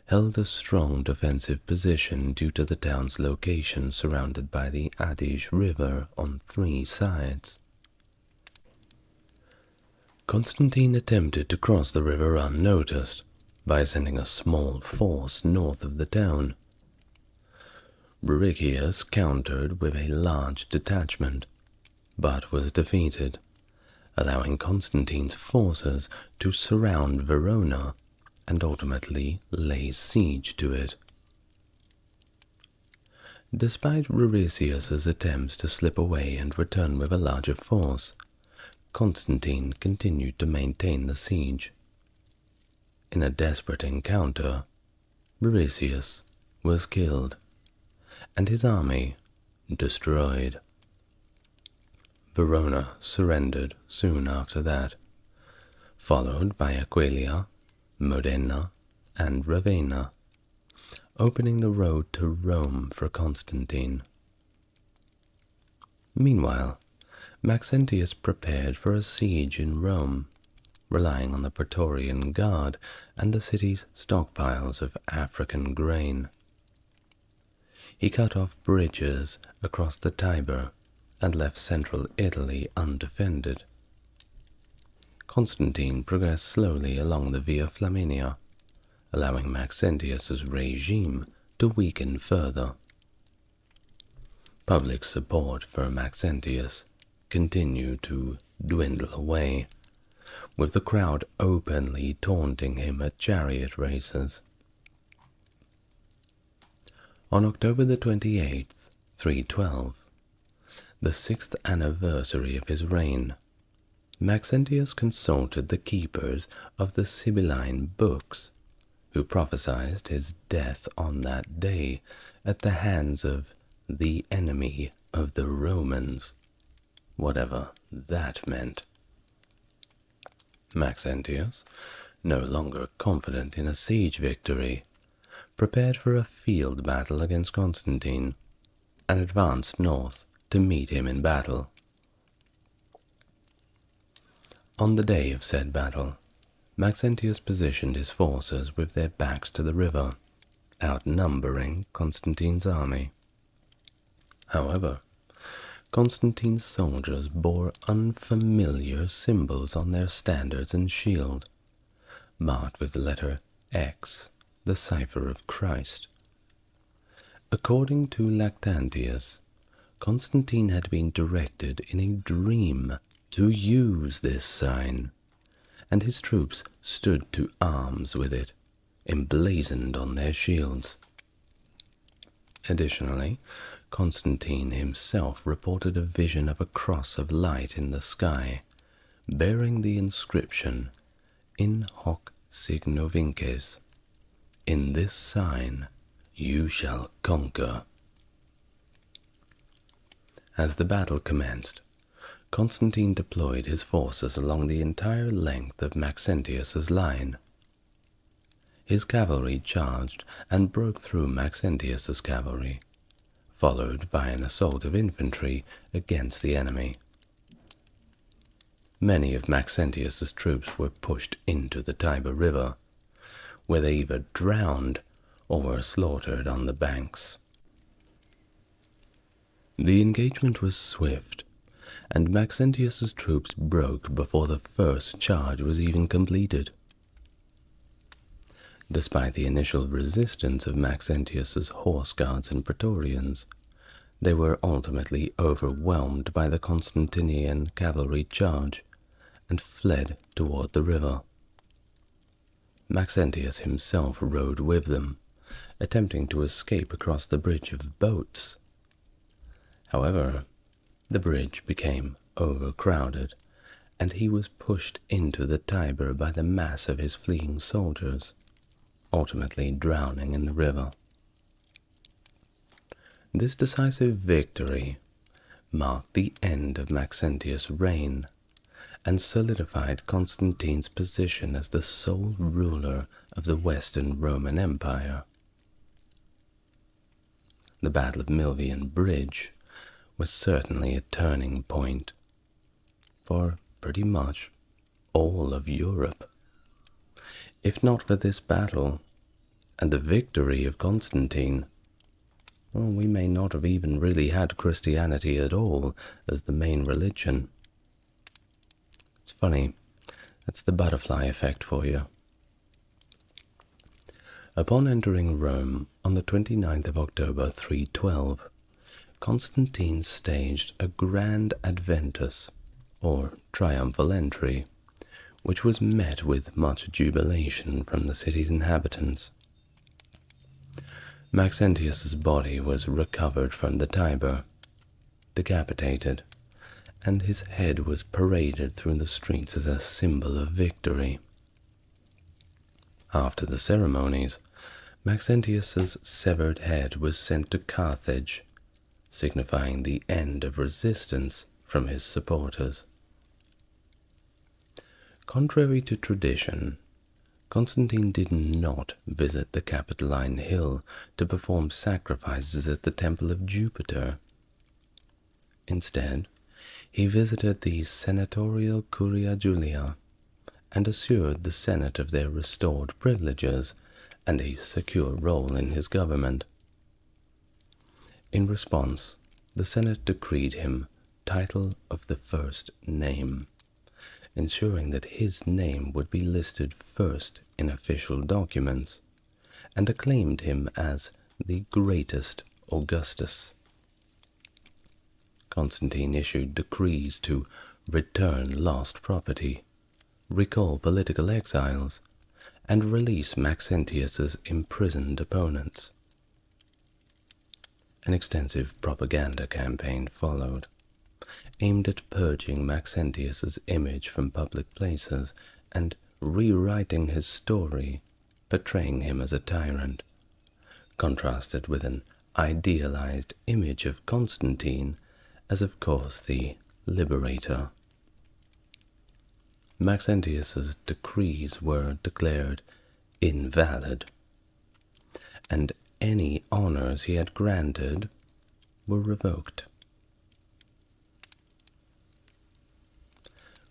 held a strong defensive position due to the town's location surrounded by the Adige River on three sides. Constantine attempted to cross the river unnoticed by sending a small force north of the town. Ruricius countered with a large detachment, but was defeated, allowing Constantine's forces to surround Verona and ultimately lay siege to it. Despite Ruricius's attempts to slip away and return with a larger force, Constantine continued to maintain the siege. In a desperate encounter, Ruricius was killed, and his army destroyed. Verona surrendered soon after that, followed by Aquileia, Modena, and Ravenna, opening the road to Rome for Constantine. Meanwhile, Maxentius prepared for a siege in Rome, relying on the Praetorian Guard and the city's stockpiles of African grain. He cut off bridges across the Tiber and left central Italy undefended. Constantine progressed slowly along the Via Flaminia, allowing Maxentius's regime to weaken further. Public support for Maxentius continued to dwindle away, with the crowd openly taunting him at chariot races. On October the 28th, 312, the 6th anniversary of his reign, Maxentius consulted the keepers of the Sibylline books, who prophesied his death on that day at the hands of the enemy of the Romans, whatever that meant. Maxentius, no longer confident in a siege victory, prepared for a field battle against Constantine, and advanced north to meet him in battle. On the day of said battle, Maxentius positioned his forces with their backs to the river, outnumbering Constantine's army. However, Constantine's soldiers bore unfamiliar symbols on their standards and shield, marked with the letter X, the cipher of Christ. According to Lactantius, Constantine had been directed in a dream to use this sign, and his troops stood to arms with it, emblazoned on their shields. Additionally, Constantine himself reported a vision of a cross of light in the sky, bearing the inscription, In hoc signo vinces. In this sign you shall conquer. As the battle commenced, Constantine deployed his forces along the entire length of Maxentius's line. His cavalry charged and broke through Maxentius's cavalry, followed by an assault of infantry against the enemy. Many of Maxentius's troops were pushed into the Tiber River, where they either drowned or were slaughtered on the banks. The engagement was swift, and Maxentius's troops broke before the first charge was even completed. Despite the initial resistance of Maxentius's horse guards and Praetorians, they were ultimately overwhelmed by the Constantinian cavalry charge and fled toward the river. Maxentius himself rode with them, attempting to escape across the bridge of boats. However, the bridge became overcrowded, and he was pushed into the Tiber by the mass of his fleeing soldiers, ultimately drowning in the river. This decisive victory marked the end of Maxentius' reign and solidified Constantine's position as the sole ruler of the Western Roman Empire. The Battle of Milvian Bridge was certainly a turning point for pretty much all of Europe. If not for this battle and the victory of Constantine, well, we may not have even really had Christianity at all as the main religion. It's funny, That's the butterfly effect for you. Upon entering Rome on the 29th of October 312, Constantine staged a grand adventus, or triumphal entry, which was met with much jubilation from the city's inhabitants. Maxentius's body was recovered from the Tiber, decapitated, and his head was paraded through the streets as a symbol of victory. After the ceremonies, Maxentius's severed head was sent to Carthage, signifying the end of resistance from his supporters. Contrary to tradition, Constantine did not visit the Capitoline Hill to perform sacrifices at the Temple of Jupiter. Instead, he visited the senatorial Curia Julia and assured the Senate of their restored privileges and a secure role in his government. In response, the Senate decreed him title of the first name, ensuring that his name would be listed first in official documents, and acclaimed him as the greatest Augustus. Constantine issued decrees to return lost property, recall political exiles, and release Maxentius's imprisoned opponents. An extensive propaganda campaign followed, aimed at purging Maxentius's image from public places and rewriting his story, portraying him as a tyrant, contrasted with an idealized image of Constantine as, of course, the liberator. Maxentius's decrees were declared invalid, and any honors he had granted were revoked.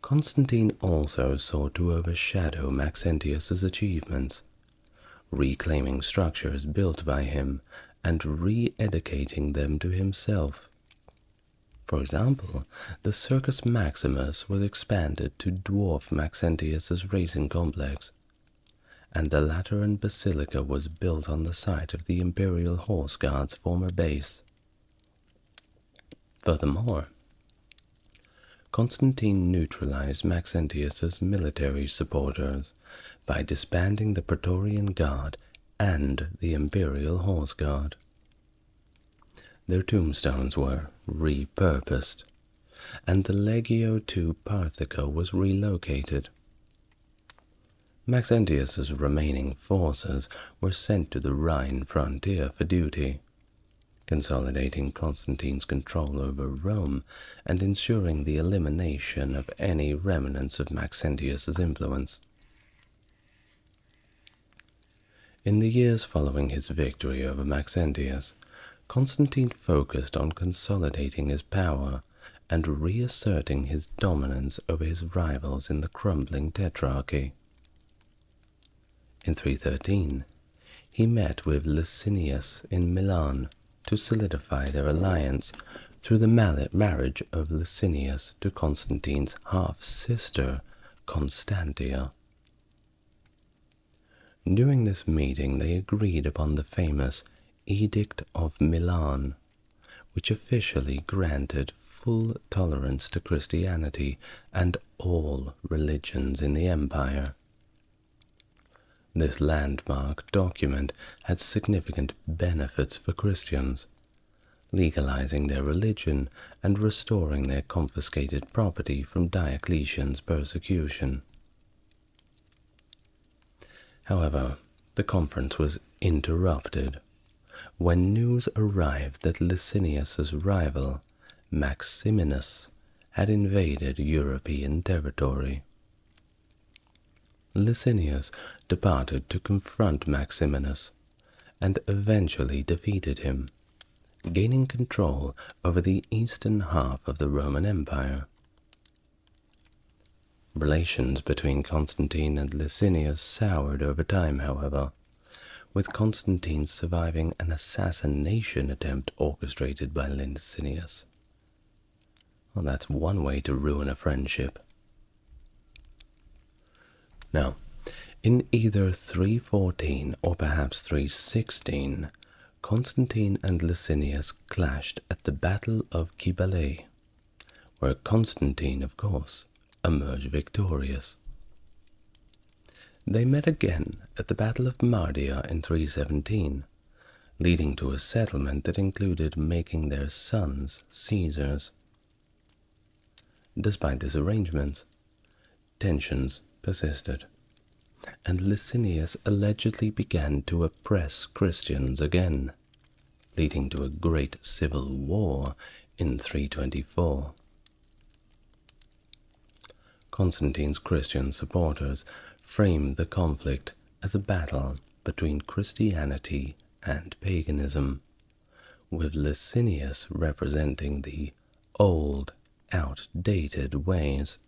Constantine also sought to overshadow Maxentius's achievements, reclaiming structures built by him and re-edificating them to himself. For example, the Circus Maximus was expanded to dwarf Maxentius's racing complex, and the Lateran Basilica was built on the site of the Imperial Horse Guard's former base. Furthermore, Constantine neutralized Maxentius's military supporters by disbanding the Praetorian Guard and the Imperial Horse Guard. Their tombstones were repurposed, and the Legio to Parthica was relocated. Maxentius's remaining forces were sent to the Rhine frontier for duty, consolidating Constantine's control over Rome and ensuring the elimination of any remnants of Maxentius's influence. In the years following his victory over Maxentius, Constantine focused on consolidating his power and reasserting his dominance over his rivals in the crumbling tetrarchy. In 313, he met with Licinius in Milan to solidify their alliance through the marriage of Licinius to Constantine's half-sister, Constantia. During this meeting, they agreed upon the famous Edict of Milan, which officially granted full tolerance to Christianity and all religions in the empire. This landmark document had significant benefits for Christians, legalizing their religion and restoring their confiscated property from Diocletian's persecution. However, the conference was interrupted when news arrived that Licinius's rival, Maximinus, had invaded European territory. Licinius departed to confront Maximinus and eventually defeated him, gaining control over the eastern half of the Roman Empire. Relations between Constantine and Licinius soured over time, however, with Constantine surviving an assassination attempt orchestrated by Licinius. Well, that's one way to ruin a friendship. Now, in either 314 or perhaps 316, Constantine and Licinius clashed at the Battle of Thermopylae, where Constantine, of course, emerged victorious. They met again at the Battle of Mardia in 317, leading to a settlement that included making their sons Caesars. Despite this arrangement, tensions persisted, and Licinius allegedly began to oppress Christians again, leading to a great civil war in 324. Constantine's Christian supporters framed the conflict as a battle between Christianity and paganism, with Licinius representing the old, outdated ways.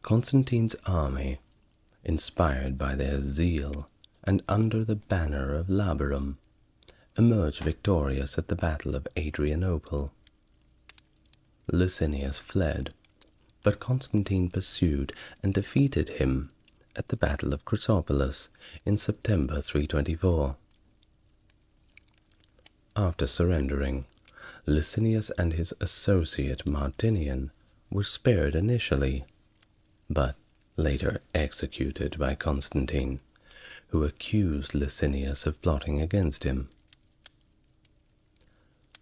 Constantine's army, inspired by their zeal and under the banner of Labarum, emerged victorious at the Battle of Adrianople. Licinius fled, but Constantine pursued and defeated him at the Battle of Chrysopolis in September 324. After surrendering, Licinius and his associate Martinian were spared initially, but later executed by Constantine, who accused Licinius of plotting against him.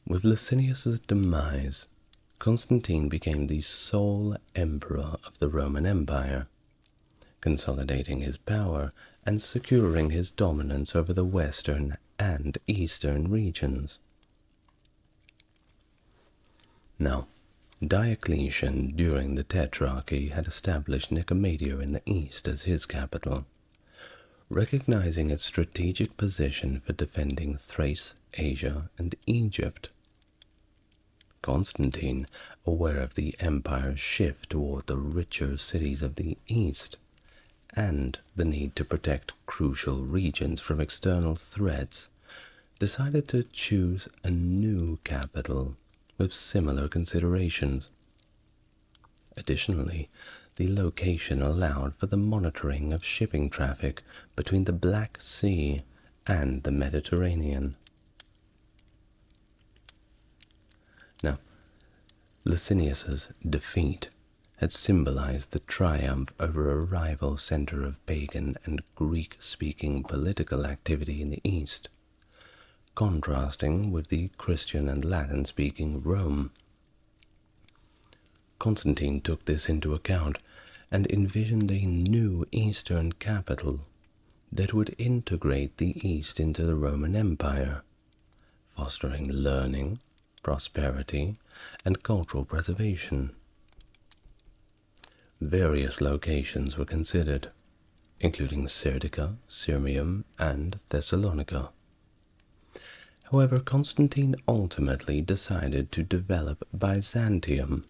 With Licinius's demise, Constantine became the sole emperor of the Roman Empire, consolidating his power and securing his dominance over the western and eastern regions. Now, Diocletian during the Tetrarchy had established Nicomedia in the east as his capital, recognizing its strategic position for defending Thrace, Asia, and Egypt. Constantine, aware of the empire's shift toward the richer cities of the east, and the need to protect crucial regions from external threats, decided to choose a new capital with similar considerations. Additionally, the location allowed for the monitoring of shipping traffic between the Black Sea and the Mediterranean. Now, Licinius's defeat had symbolized the triumph over a rival center of pagan and Greek-speaking political activity in the east, contrasting with the Christian and Latin-speaking Rome. Constantine took this into account and envisioned a new eastern capital that would integrate the East into the Roman Empire, fostering learning, prosperity, and cultural preservation. Various locations were considered, including Serdica, Sirmium, and Thessalonica. However, Constantine ultimately decided to develop Byzantium,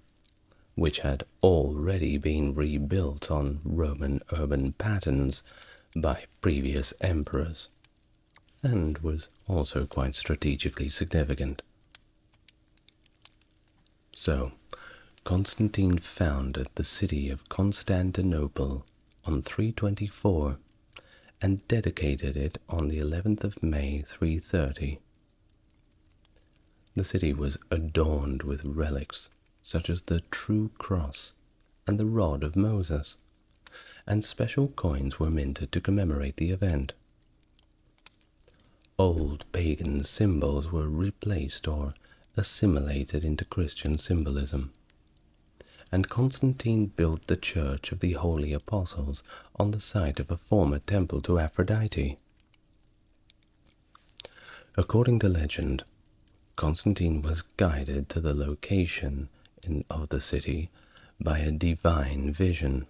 which had already been rebuilt on Roman urban patterns by previous emperors, and was also quite strategically significant. So, Constantine founded the city of Constantinople on 324 and dedicated it on the 11th of May 330. The city was adorned with relics such as the true cross and the rod of Moses, and special coins were minted to commemorate the event. Old pagan symbols were replaced or assimilated into Christian symbolism, and Constantine built the Church of the Holy Apostles on the site of a former temple to Aphrodite. According to legend, Constantine was guided to the location of the city by a divine vision,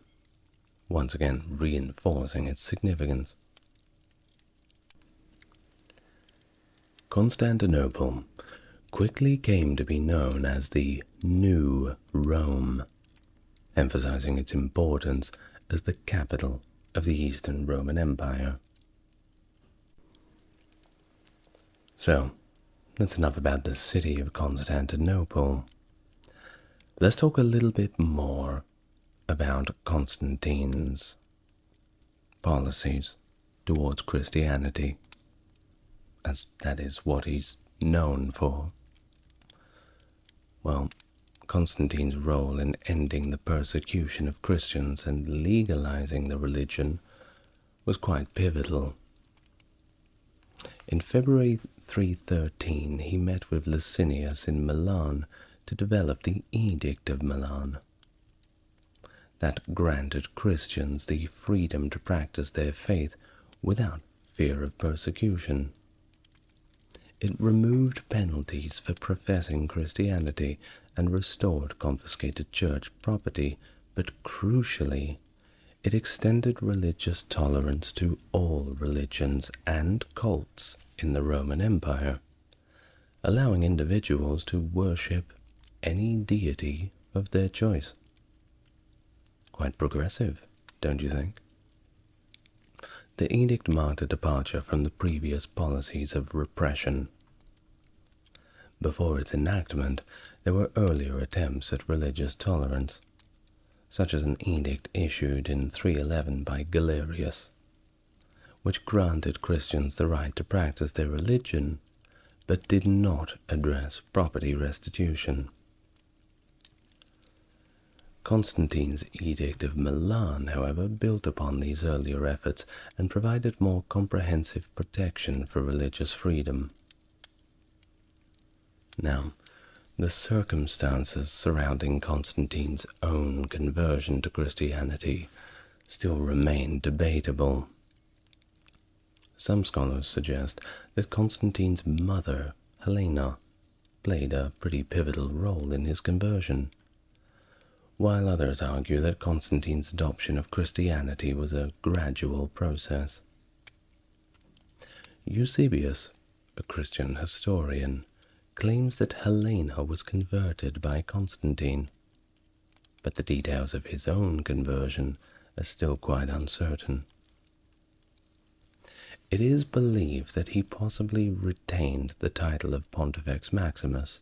once again reinforcing its significance. Constantinople quickly came to be known as the New Rome, emphasizing its importance as the capital of the Eastern Roman Empire. So, that's enough about the city of Constantinople. Let's talk a little bit more about Constantine's policies towards Christianity, as that is what he's known for. Well, Constantine's role in ending the persecution of Christians and legalizing the religion was quite pivotal. In February 313, he met with Licinius in Milan to develop the Edict of Milan. That granted Christians the freedom to practice their faith without fear of persecution. It removed penalties for professing Christianity and restored confiscated church property, but crucially, it extended religious tolerance to all religions and cults in the Roman Empire, allowing individuals to worship any deity of their choice. Quite progressive, don't you think? The edict marked a departure from the previous policies of repression. Before its enactment, there were earlier attempts at religious tolerance, such as an edict issued in 311 by Galerius, which granted Christians the right to practice their religion, but did not address property restitution. Constantine's Edict of Milan, however, built upon these earlier efforts and provided more comprehensive protection for religious freedom. Now, the circumstances surrounding Constantine's own conversion to Christianity still remain debatable. Some scholars suggest that Constantine's mother, Helena, played a pretty pivotal role in his conversion, while others argue that Constantine's adoption of Christianity was a gradual process. Eusebius, a Christian historian, claims that Helena was converted by Constantine, but the details of his own conversion are still quite uncertain. It is believed that he possibly retained the title of Pontifex Maximus,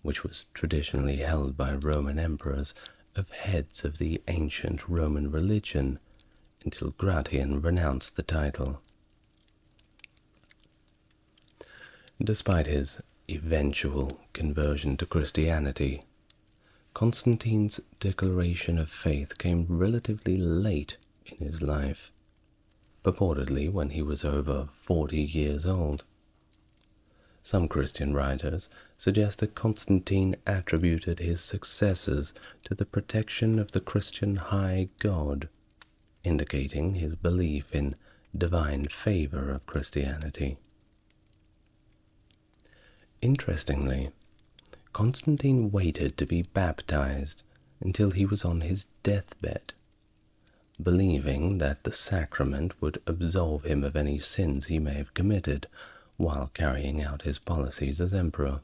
which was traditionally held by Roman emperors of heads of the ancient Roman religion, until Gratian renounced the title. Despite his eventual conversion to Christianity, Constantine's declaration of faith came relatively late in his life, purportedly when he was over 40 years old. Some Christian writers suggest that Constantine attributed his successes to the protection of the Christian high god, indicating his belief in divine favor of Christianity. Interestingly, Constantine waited to be baptized until he was on his deathbed, believing that the sacrament would absolve him of any sins he may have committed while carrying out his policies as emperor.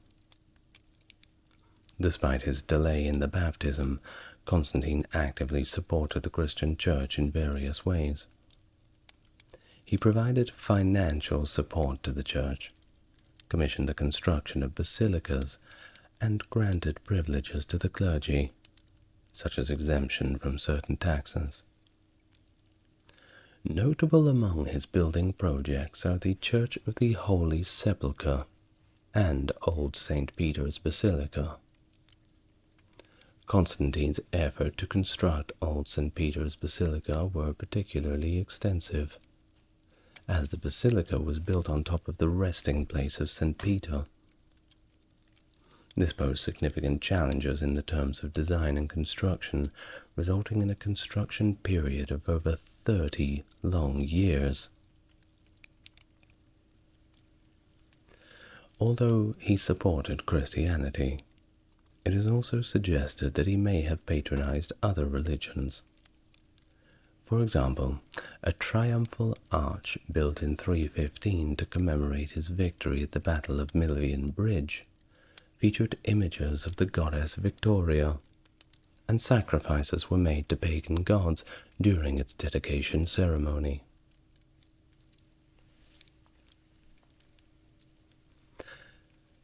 Despite his delay in the baptism, Constantine actively supported the Christian Church in various ways. He provided financial support to the Church, commissioned the construction of basilicas, and granted privileges to the clergy, such as exemption from certain taxes. Notable among his building projects are the Church of the Holy Sepulchre and Old St. Peter's Basilica. Constantine's effort to construct Old St. Peter's Basilica were particularly extensive, as the basilica was built on top of the resting place of St. Peter. This posed significant challenges in the terms of design and construction, resulting in a construction period of over 30 long years. Although he supported Christianity, it is also suggested that he may have patronized other religions. For example, a triumphal arch built in 315 to commemorate his victory at the Battle of Milvian Bridge featured images of the goddess Victoria, and sacrifices were made to pagan gods during its dedication ceremony.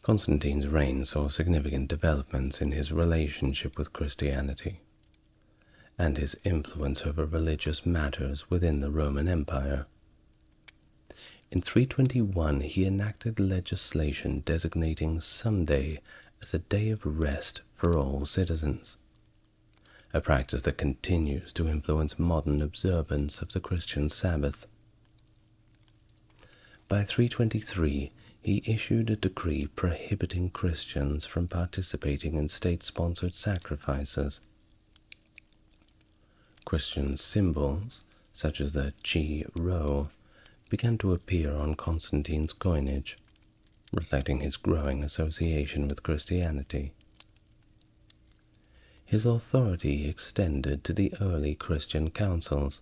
Constantine's reign saw significant developments in his relationship with Christianity. and his influence over religious matters within the Roman Empire. In 321, he enacted legislation designating Sunday as a day of rest for all citizens, a practice that continues to influence modern observance of the Christian Sabbath. By 323, he issued a decree prohibiting Christians from participating in state-sponsored sacrifices. Christian symbols, such as the chi rho, began to appear on Constantine's coinage, reflecting his growing association with Christianity. His authority extended to the early Christian councils,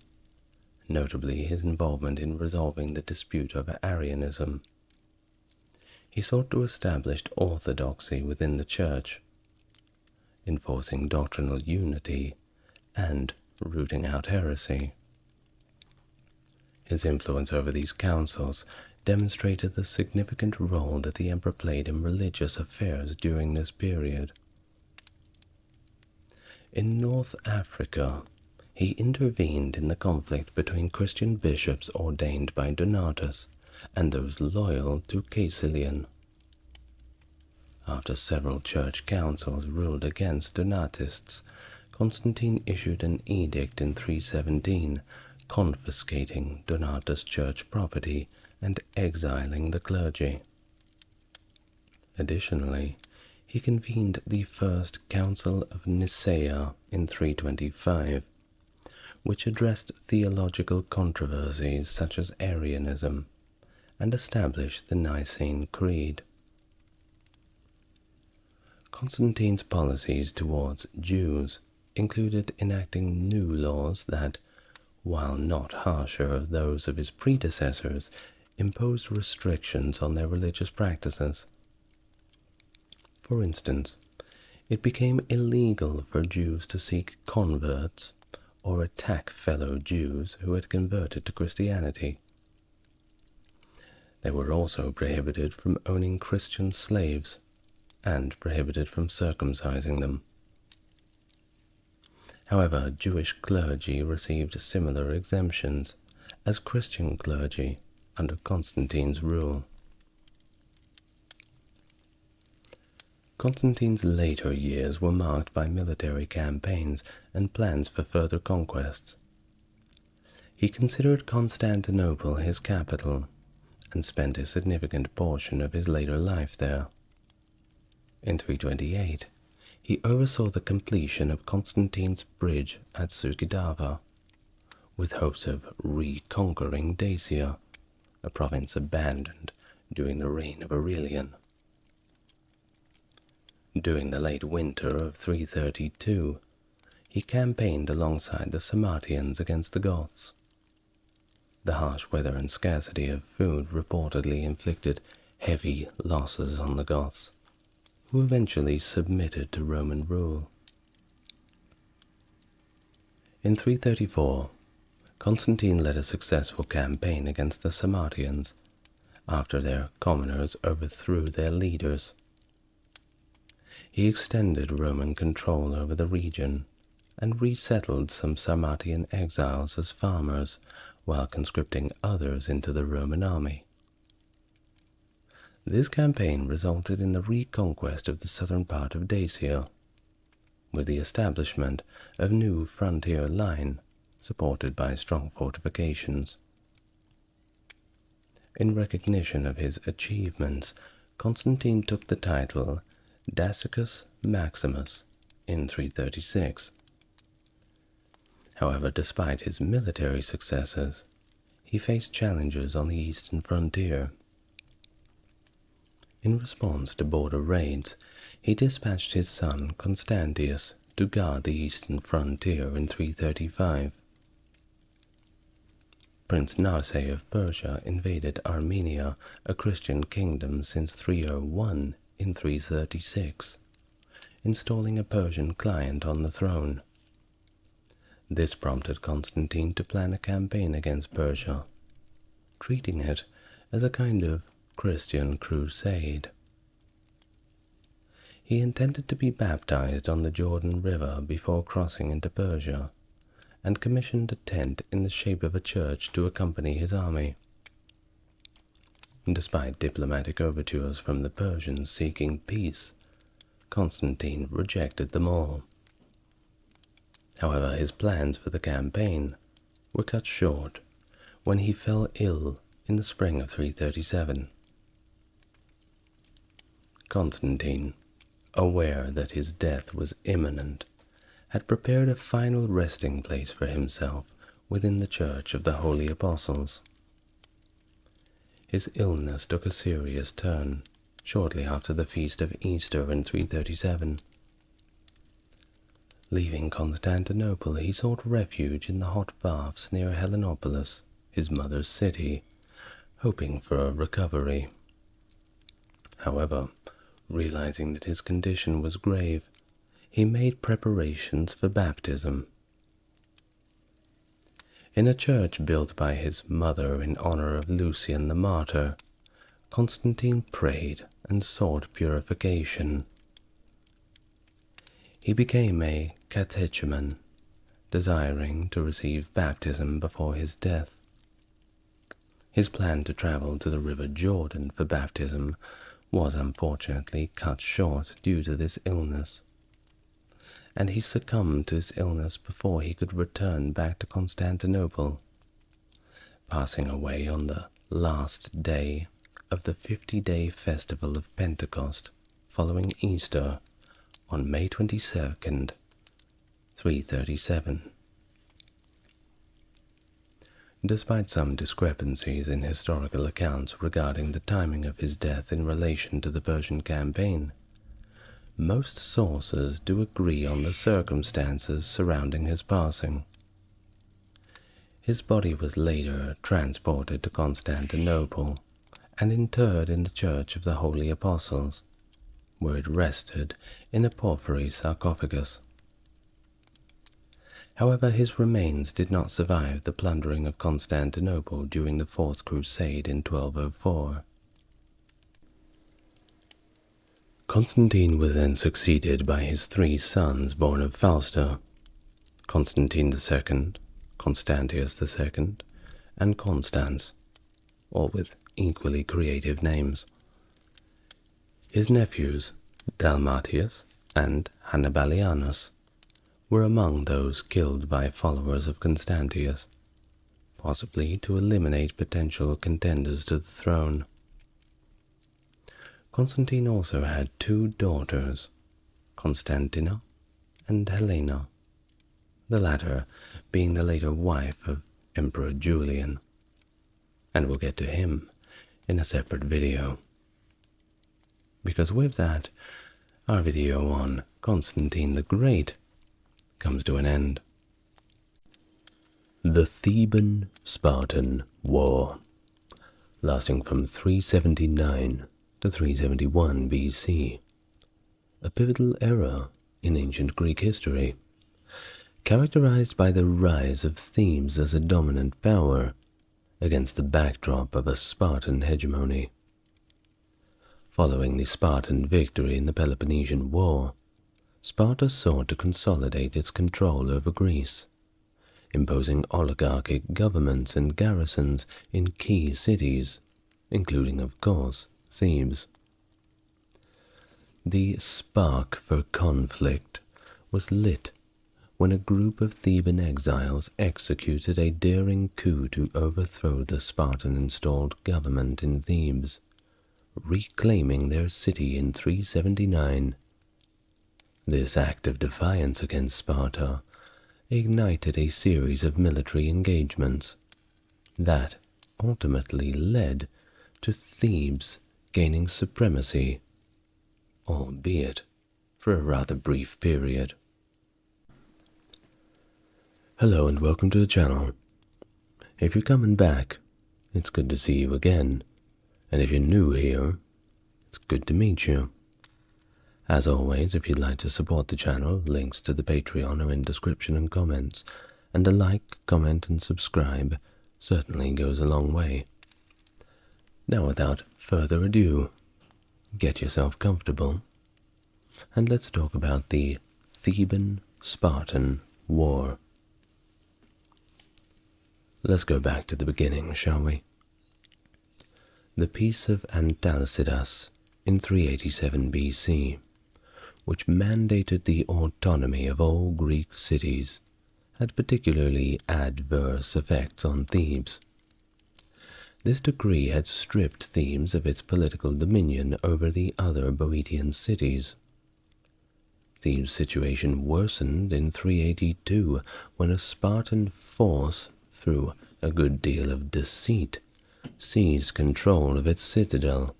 notably his involvement in resolving the dispute over Arianism. He sought to establish orthodoxy within the Church, enforcing doctrinal unity and rooting out heresy. His influence over these councils demonstrated the significant role that the emperor played in religious affairs during this period. In North Africa, he intervened in the conflict between Christian bishops ordained by Donatus and those loyal to Caecilian. After several church councils ruled against Donatists, Constantine issued an edict in 317 confiscating Donatus church property and exiling the clergy. Additionally, he convened the First Council of Nicaea in 325, which addressed theological controversies such as Arianism, and established the Nicene Creed. Constantine's policies towards Jews included enacting new laws that, while not harsher than those of his predecessors, imposed restrictions on their religious practices. For instance, it became illegal for Jews to seek converts or attack fellow Jews who had converted to Christianity. They were also prohibited from owning Christian slaves and prohibited from circumcising them. However, Jewish clergy received similar exemptions as Christian clergy under Constantine's rule. Constantine's later years were marked by military campaigns and plans for further conquests. He considered Constantinople his capital and spent a significant portion of his later life there. In 328, he oversaw the completion of Constantine's bridge at Sukidava, with hopes of reconquering Dacia, a province abandoned during the reign of Aurelian. During the late winter of 332, he campaigned alongside the Sarmatians against the Goths. The harsh weather and scarcity of food reportedly inflicted heavy losses on the Goths, who eventually submitted to Roman rule. In 334, Constantine led a successful campaign against the Sarmatians after their commoners overthrew their leaders. He extended Roman control over the region and resettled some Sarmatian exiles as farmers while conscripting others into the Roman army. This campaign resulted in the reconquest of the southern part of Dacia, with the establishment of a new frontier line supported by strong fortifications. In recognition of his achievements, Constantine took the title Dacicus Maximus in 336. However, despite his military successes, he faced challenges on the eastern frontier. In response to border raids, he dispatched his son Constantius to guard the eastern frontier in 335. Prince Narse of Persia invaded Armenia, a Christian kingdom since 301 in 336, installing a Persian client on the throne. This prompted Constantine to plan a campaign against Persia, treating it as a kind of Christian crusade. He intended to be baptized on the Jordan River before crossing into Persia and commissioned a tent in the shape of a church to accompany his army. Despite diplomatic overtures from the Persians seeking peace, Constantine rejected them all. However, his plans for the campaign were cut short when he fell ill in the spring of 337. Constantine, aware that his death was imminent, had prepared a final resting place for himself within the Church of the Holy Apostles. His illness took a serious turn shortly after the feast of Easter in 337. Leaving Constantinople, he sought refuge in the hot baths near Helenopolis, his mother's city, hoping for a recovery. However, realizing that his condition was grave, he made preparations for baptism. In a church built by his mother in honor of Lucian the martyr, Constantine prayed and sought purification. He became a catechumen, desiring to receive baptism before his death. His plan to travel to the river Jordan for baptism was unfortunately cut short due to this illness, and he succumbed to his illness before he could return back to Constantinople, passing away on the last day of the 50-day festival of Pentecost following Easter on May 22nd, 337. Despite some discrepancies in historical accounts regarding the timing of his death in relation to the Persian campaign, most sources do agree on the circumstances surrounding his passing. His body was later transported to Constantinople and interred in the Church of the Holy Apostles, where it rested in a porphyry sarcophagus. However, his remains did not survive the plundering of Constantinople during the Fourth Crusade in 1204. Constantine was then succeeded by his three sons born of Fausta, Constantine II, Constantius II, and Constans, all with equally creative names. His nephews, Dalmatius and Hannibalianus, were among those killed by followers of Constantius, possibly to eliminate potential contenders to the throne. Constantine also had two daughters, Constantina and Helena, the latter being the later wife of Emperor Julian, and we'll get to him in a separate video. Because with that, our video on Constantine the Great comes to an end. The Theban-Spartan War, lasting from 379 to 371 BC, a pivotal era in ancient Greek history, characterized by the rise of Thebes as a dominant power against the backdrop of a Spartan hegemony. Following the Spartan victory in the Peloponnesian War, Sparta sought to consolidate its control over Greece, imposing oligarchic governments and garrisons in key cities, including, of course, Thebes. The spark for conflict was lit when a group of Theban exiles executed a daring coup to overthrow the Spartan-installed government in Thebes, reclaiming their city in 379. This act of defiance against Sparta ignited a series of military engagements that ultimately led to Thebes gaining supremacy, albeit for a rather brief period. Hello and welcome to the channel. If you're coming back, it's good to see you again, and if you're new here, it's good to meet you. As always, if you'd like to support the channel, links to the Patreon are in description and comments, and a like, comment and subscribe certainly goes a long way. Now without further ado, get yourself comfortable, and let's talk about the Theban-Spartan War. Let's go back to the beginning, shall we? The Peace of Antalcidas in 387 BC, which mandated the autonomy of all Greek cities, had particularly adverse effects on Thebes. This decree had stripped Thebes of its political dominion over the other Boeotian cities. Thebes' situation worsened in 382 when a Spartan force, through a good deal of deceit, seized control of its citadel,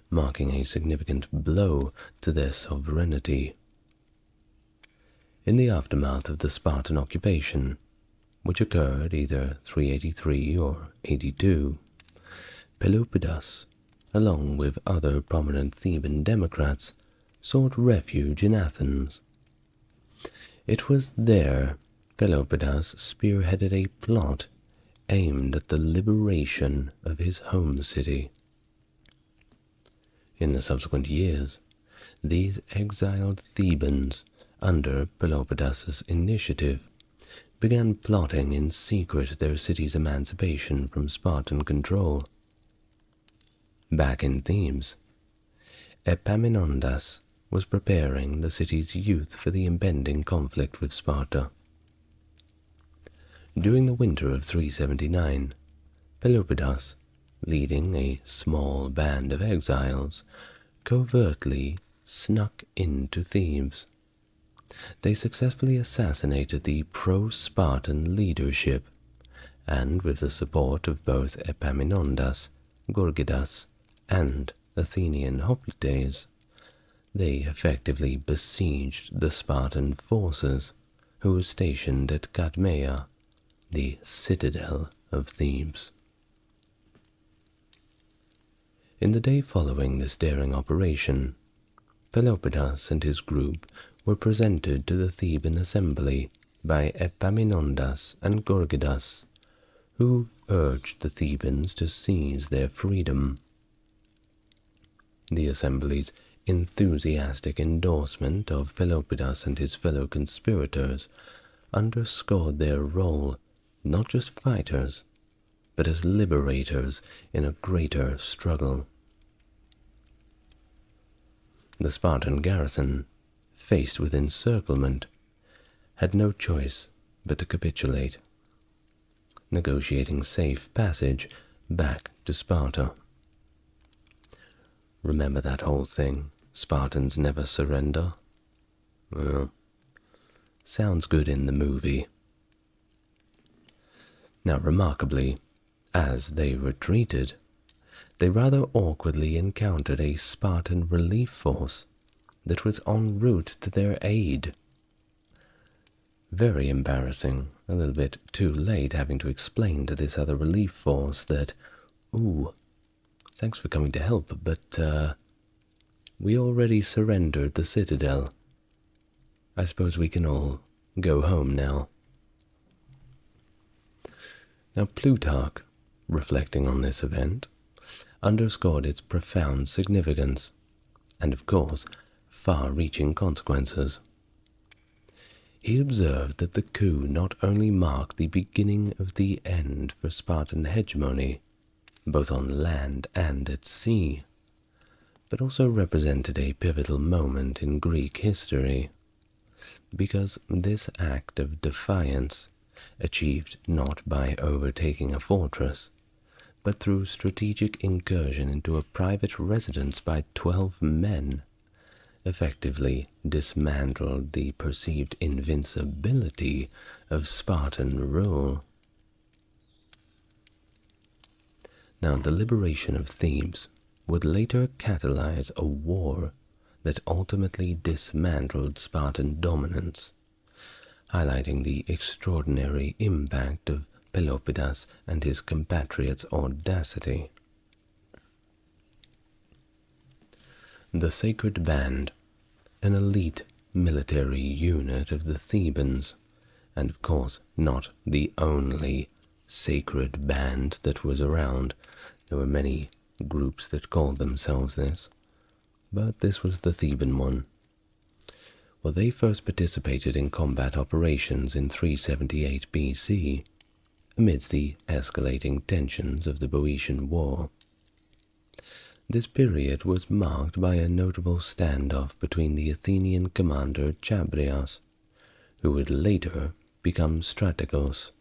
marking a significant blow to their sovereignty. In the aftermath of the Spartan occupation, which occurred either 383 or 82, Pelopidas, along with other prominent Theban democrats, sought refuge in Athens. It was there Pelopidas spearheaded a plot aimed at the liberation of his home city. In the subsequent years, these exiled Thebans, under Pelopidas's initiative, began plotting in secret their city's emancipation from Spartan control. Back in Thebes, Epaminondas was preparing the city's youth for the impending conflict with Sparta. During the winter of 379, Pelopidas, leading a small band of exiles, covertly snuck into Thebes. They successfully assassinated the pro-Spartan leadership, and with the support of both Epaminondas, Gorgidas, and Athenian hoplites, they effectively besieged the Spartan forces, who were stationed at Cadmea, the citadel of Thebes. In the day following this daring operation, Pelopidas and his group were presented to the Theban assembly by Epaminondas and Gorgidas, who urged the Thebans to seize their freedom. The assembly's enthusiastic endorsement of Pelopidas and his fellow conspirators underscored their role not just fighters, but as liberators in a greater struggle. The Spartan garrison, faced with encirclement, had no choice but to capitulate, negotiating safe passage back to Sparta. Remember that whole thing, Spartans never surrender? Well, sounds good in the movie. Now, remarkably, as they retreated, they rather awkwardly encountered a Spartan relief force that was en route to their aid. Very embarrassing, a little bit too late having to explain to this other relief force that, ooh, thanks for coming to help, but we already surrendered the citadel. I suppose we can all go home now. Now Plutarch, reflecting on this event, underscored its profound significance, and of course, far-reaching consequences. He observed that the coup not only marked the beginning of the end for Spartan hegemony, both on land and at sea, but also represented a pivotal moment in Greek history, because this act of defiance, achieved not by overtaking a fortress, but through strategic incursion into a private residence by 12 men, effectively dismantled the perceived invincibility of Spartan rule. Now, the liberation of Thebes would later catalyze a war that ultimately dismantled Spartan dominance, highlighting the extraordinary impact of Pelopidas and his compatriots' audacity. The Sacred Band, an elite military unit of the Thebans, and of course not the only sacred band that was around. There were many groups that called themselves this, but this was the Theban one. Well, they first participated in combat operations in 378 BC, amidst the escalating tensions of the Boeotian War. This period was marked by a notable standoff between the Athenian commander Chabrias, who would later become Strategos,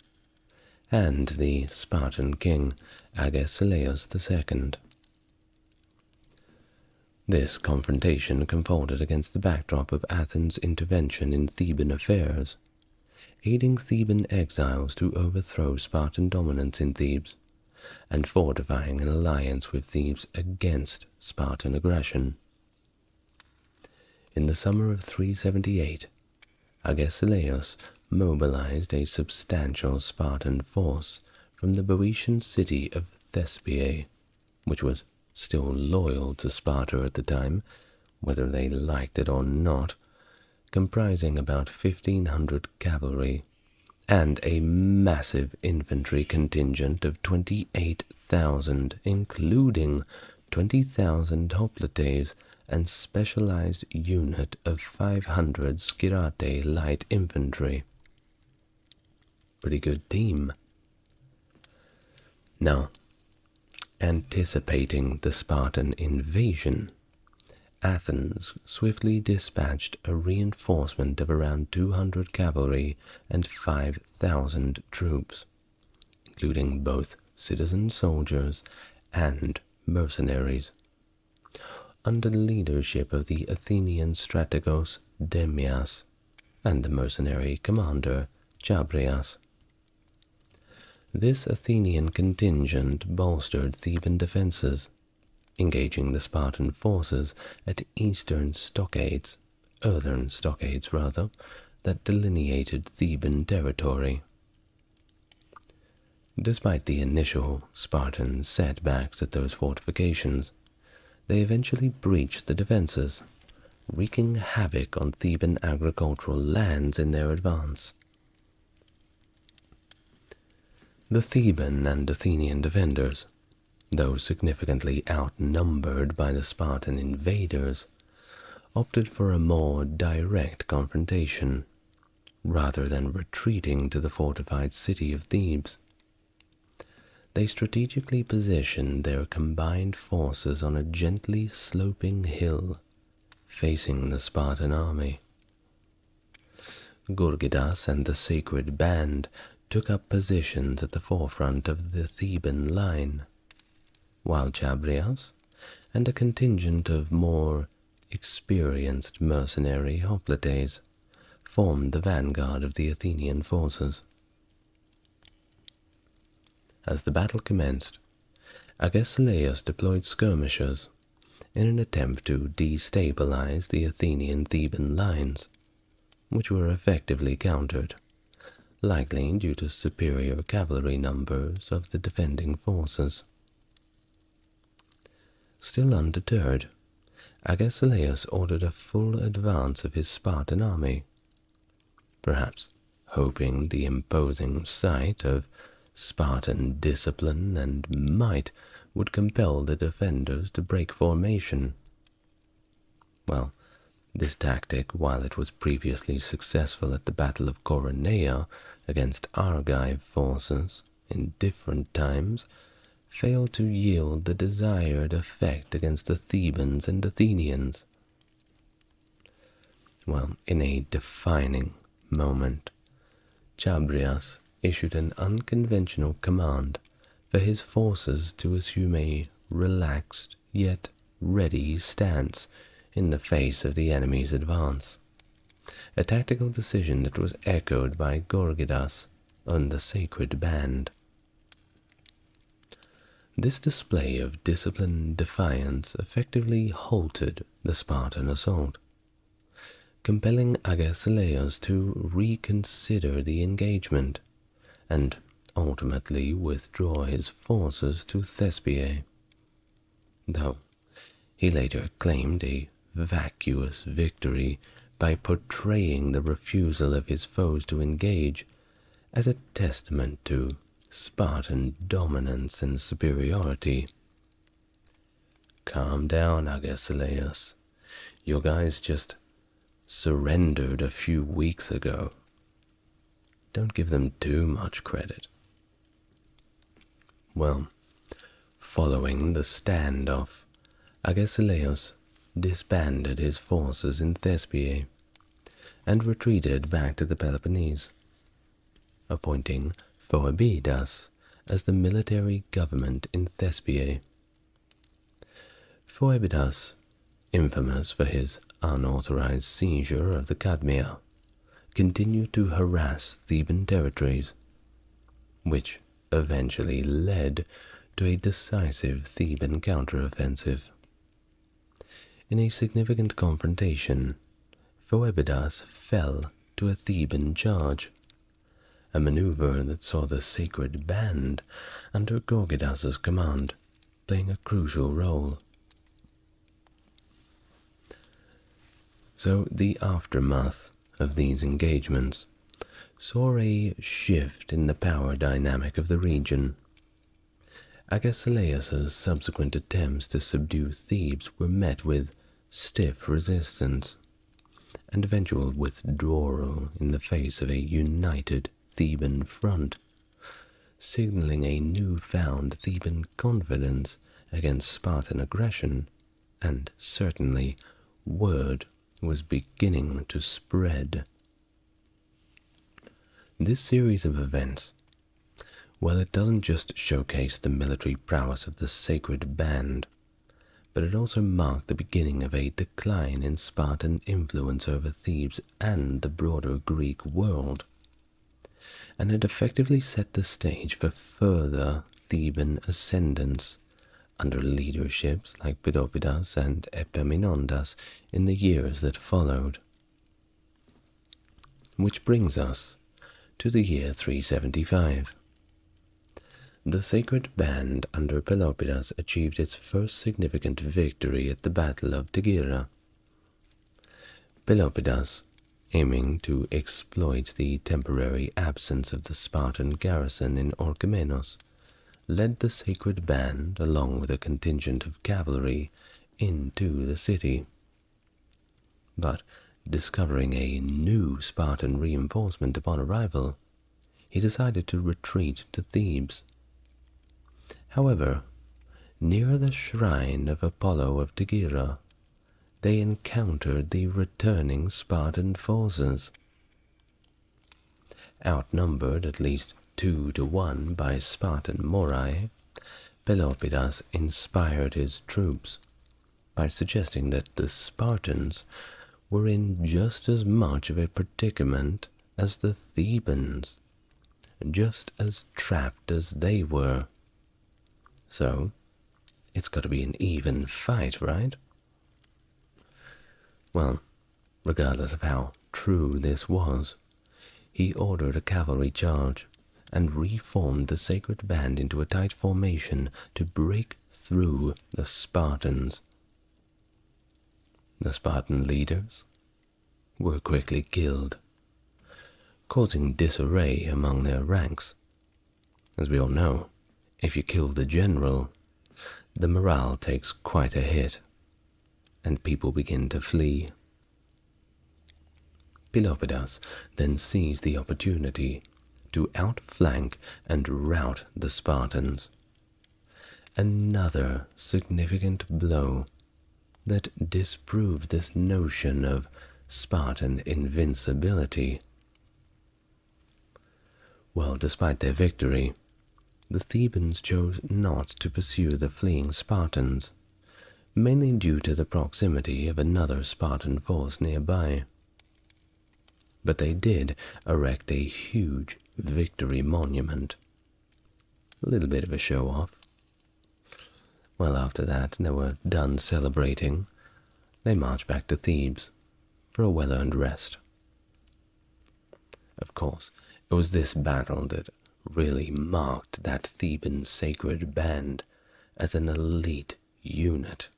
and the Spartan king Agesilaus II. This confrontation unfolded against the backdrop of Athens' intervention in Theban affairs, aiding Theban exiles to overthrow Spartan dominance in Thebes, and fortifying an alliance with Thebes against Spartan aggression. In the summer of 378, Agesilaus mobilized a substantial Spartan force from the Boeotian city of Thespiae, which was still loyal to Sparta at the time, whether they liked it or not, comprising about 1,500 cavalry and a massive infantry contingent of 28,000, including 20,000 hoplites and specialized unit of 500 skirate light infantry. Pretty good team. Now, anticipating the Spartan invasion, Athens swiftly dispatched a reinforcement of around 200 cavalry and 5,000 troops, including both citizen soldiers and mercenaries, under the leadership of the Athenian strategos Demias and the mercenary commander Chabrias. This Athenian contingent bolstered Theban defenses, engaging the Spartan forces at eastern stockades, earthen stockades rather, that delineated Theban territory. Despite the initial Spartan setbacks at those fortifications, they eventually breached the defenses, wreaking havoc on Theban agricultural lands in their advance. The Theban and Athenian defenders, though significantly outnumbered by the Spartan invaders, opted for a more direct confrontation, rather than retreating to the fortified city of Thebes. They strategically positioned their combined forces on a gently sloping hill, facing the Spartan army. Gorgidas and the Sacred Band took up positions at the forefront of the Theban line, while Chabrias and a contingent of more experienced mercenary hoplites formed the vanguard of the Athenian forces. As the battle commenced, Agesilaus deployed skirmishers in an attempt to destabilize the Athenian-Theban lines, which were effectively countered, likely due to superior cavalry numbers of the defending forces. Still undeterred, Agesilaus ordered a full advance of his Spartan army, perhaps hoping the imposing sight of Spartan discipline and might would compel the defenders to break formation. Well, this tactic, while it was previously successful at the Battle of Coronea against Argive forces in different times, failed to yield the desired effect against the Thebans and Athenians. Well, in a defining moment, Chabrias issued an unconventional command for his forces to assume a relaxed yet ready stance in the face of the enemy's advance, a tactical decision that was echoed by Gorgidas and the Sacred Band. This display of disciplined defiance effectively halted the Spartan assault, compelling Agesilaus to reconsider the engagement and ultimately withdraw his forces to Thespiae, though he later claimed a vacuous victory by portraying the refusal of his foes to engage as a testament to Spartan dominance and superiority. Calm down, Agesilaus. Your guys just surrendered a few weeks ago. Don't give them too much credit. Well, following the standoff, Agesilaus disbanded his forces in Thespiae and retreated back to the Peloponnese, appointing Phoebidas as the military government in Thespiae. Phoebidas, infamous for his unauthorized seizure of the Cadmea, continued to harass Theban territories, which eventually led to a decisive Theban counteroffensive. In a significant confrontation, Phoebidas fell to a Theban charge, a maneuver that saw the sacred band under Gorgidas's command playing a crucial role. So the aftermath of these engagements saw a shift in the power dynamic of the region. Agesilaus's subsequent attempts to subdue Thebes were met with stiff resistance and eventual withdrawal in the face of a united Theban front, signaling a newfound Theban confidence against Spartan aggression, and certainly word was beginning to spread. This series of events, well, it doesn't just showcase the military prowess of the sacred band, but it also marked the beginning of a decline in Spartan influence over Thebes and the broader Greek world, and it effectively set the stage for further Theban ascendance under leaderships like Pelopidas and Epaminondas in the years that followed. Which brings us to the year 375. The sacred band under Pelopidas achieved its first significant victory at the Battle of Tegyra. Pelopidas, aiming to exploit the temporary absence of the Spartan garrison in Orchomenos, led the sacred band, along with a contingent of cavalry, into the city. But discovering a new Spartan reinforcement upon arrival, he decided to retreat to Thebes. However, near the shrine of Apollo of Tegyra, they encountered the returning Spartan forces. Outnumbered at least 2-1 by Spartan Morai, Pelopidas inspired his troops by suggesting that the Spartans were in just as much of a predicament as the Thebans, just as trapped as they were. So, it's got to be an even fight, right? Well, regardless of how true this was, he ordered a cavalry charge and reformed the sacred band into a tight formation to break through the Spartans. The Spartan leaders were quickly killed, causing disarray among their ranks. As we all know, if you kill the general, the morale takes quite a hit, and people begin to flee. Pelopidas then seized the opportunity to outflank and rout the Spartans. Another significant blow that disproved this notion of Spartan invincibility. Well, despite their victory, the Thebans chose not to pursue the fleeing Spartans, mainly due to the proximity of another Spartan force nearby. But they did erect a huge victory monument. A little bit of a show-off. Well, after that, they were done celebrating. They marched back to Thebes for a well-earned rest. Of course, it was this battle that really marked that Theban sacred band as an elite unit.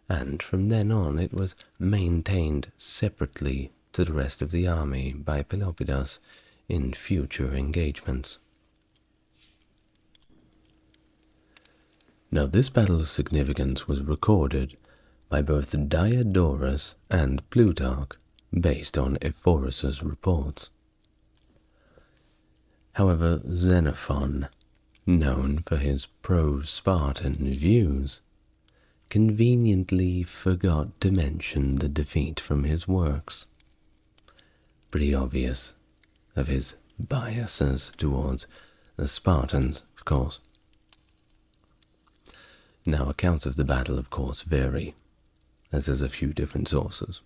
And from then on it was maintained separately to the rest of the army by Pelopidas in future engagements. Now this battle's significance was recorded by both Diodorus and Plutarch based on Ephorus's reports. However, Xenophon known for his pro-Spartan views, conveniently forgot to mention the defeat from his works. Pretty obvious of his biases towards the Spartans, of course. Now, accounts of the battle, of course, vary, as there's a few different sources,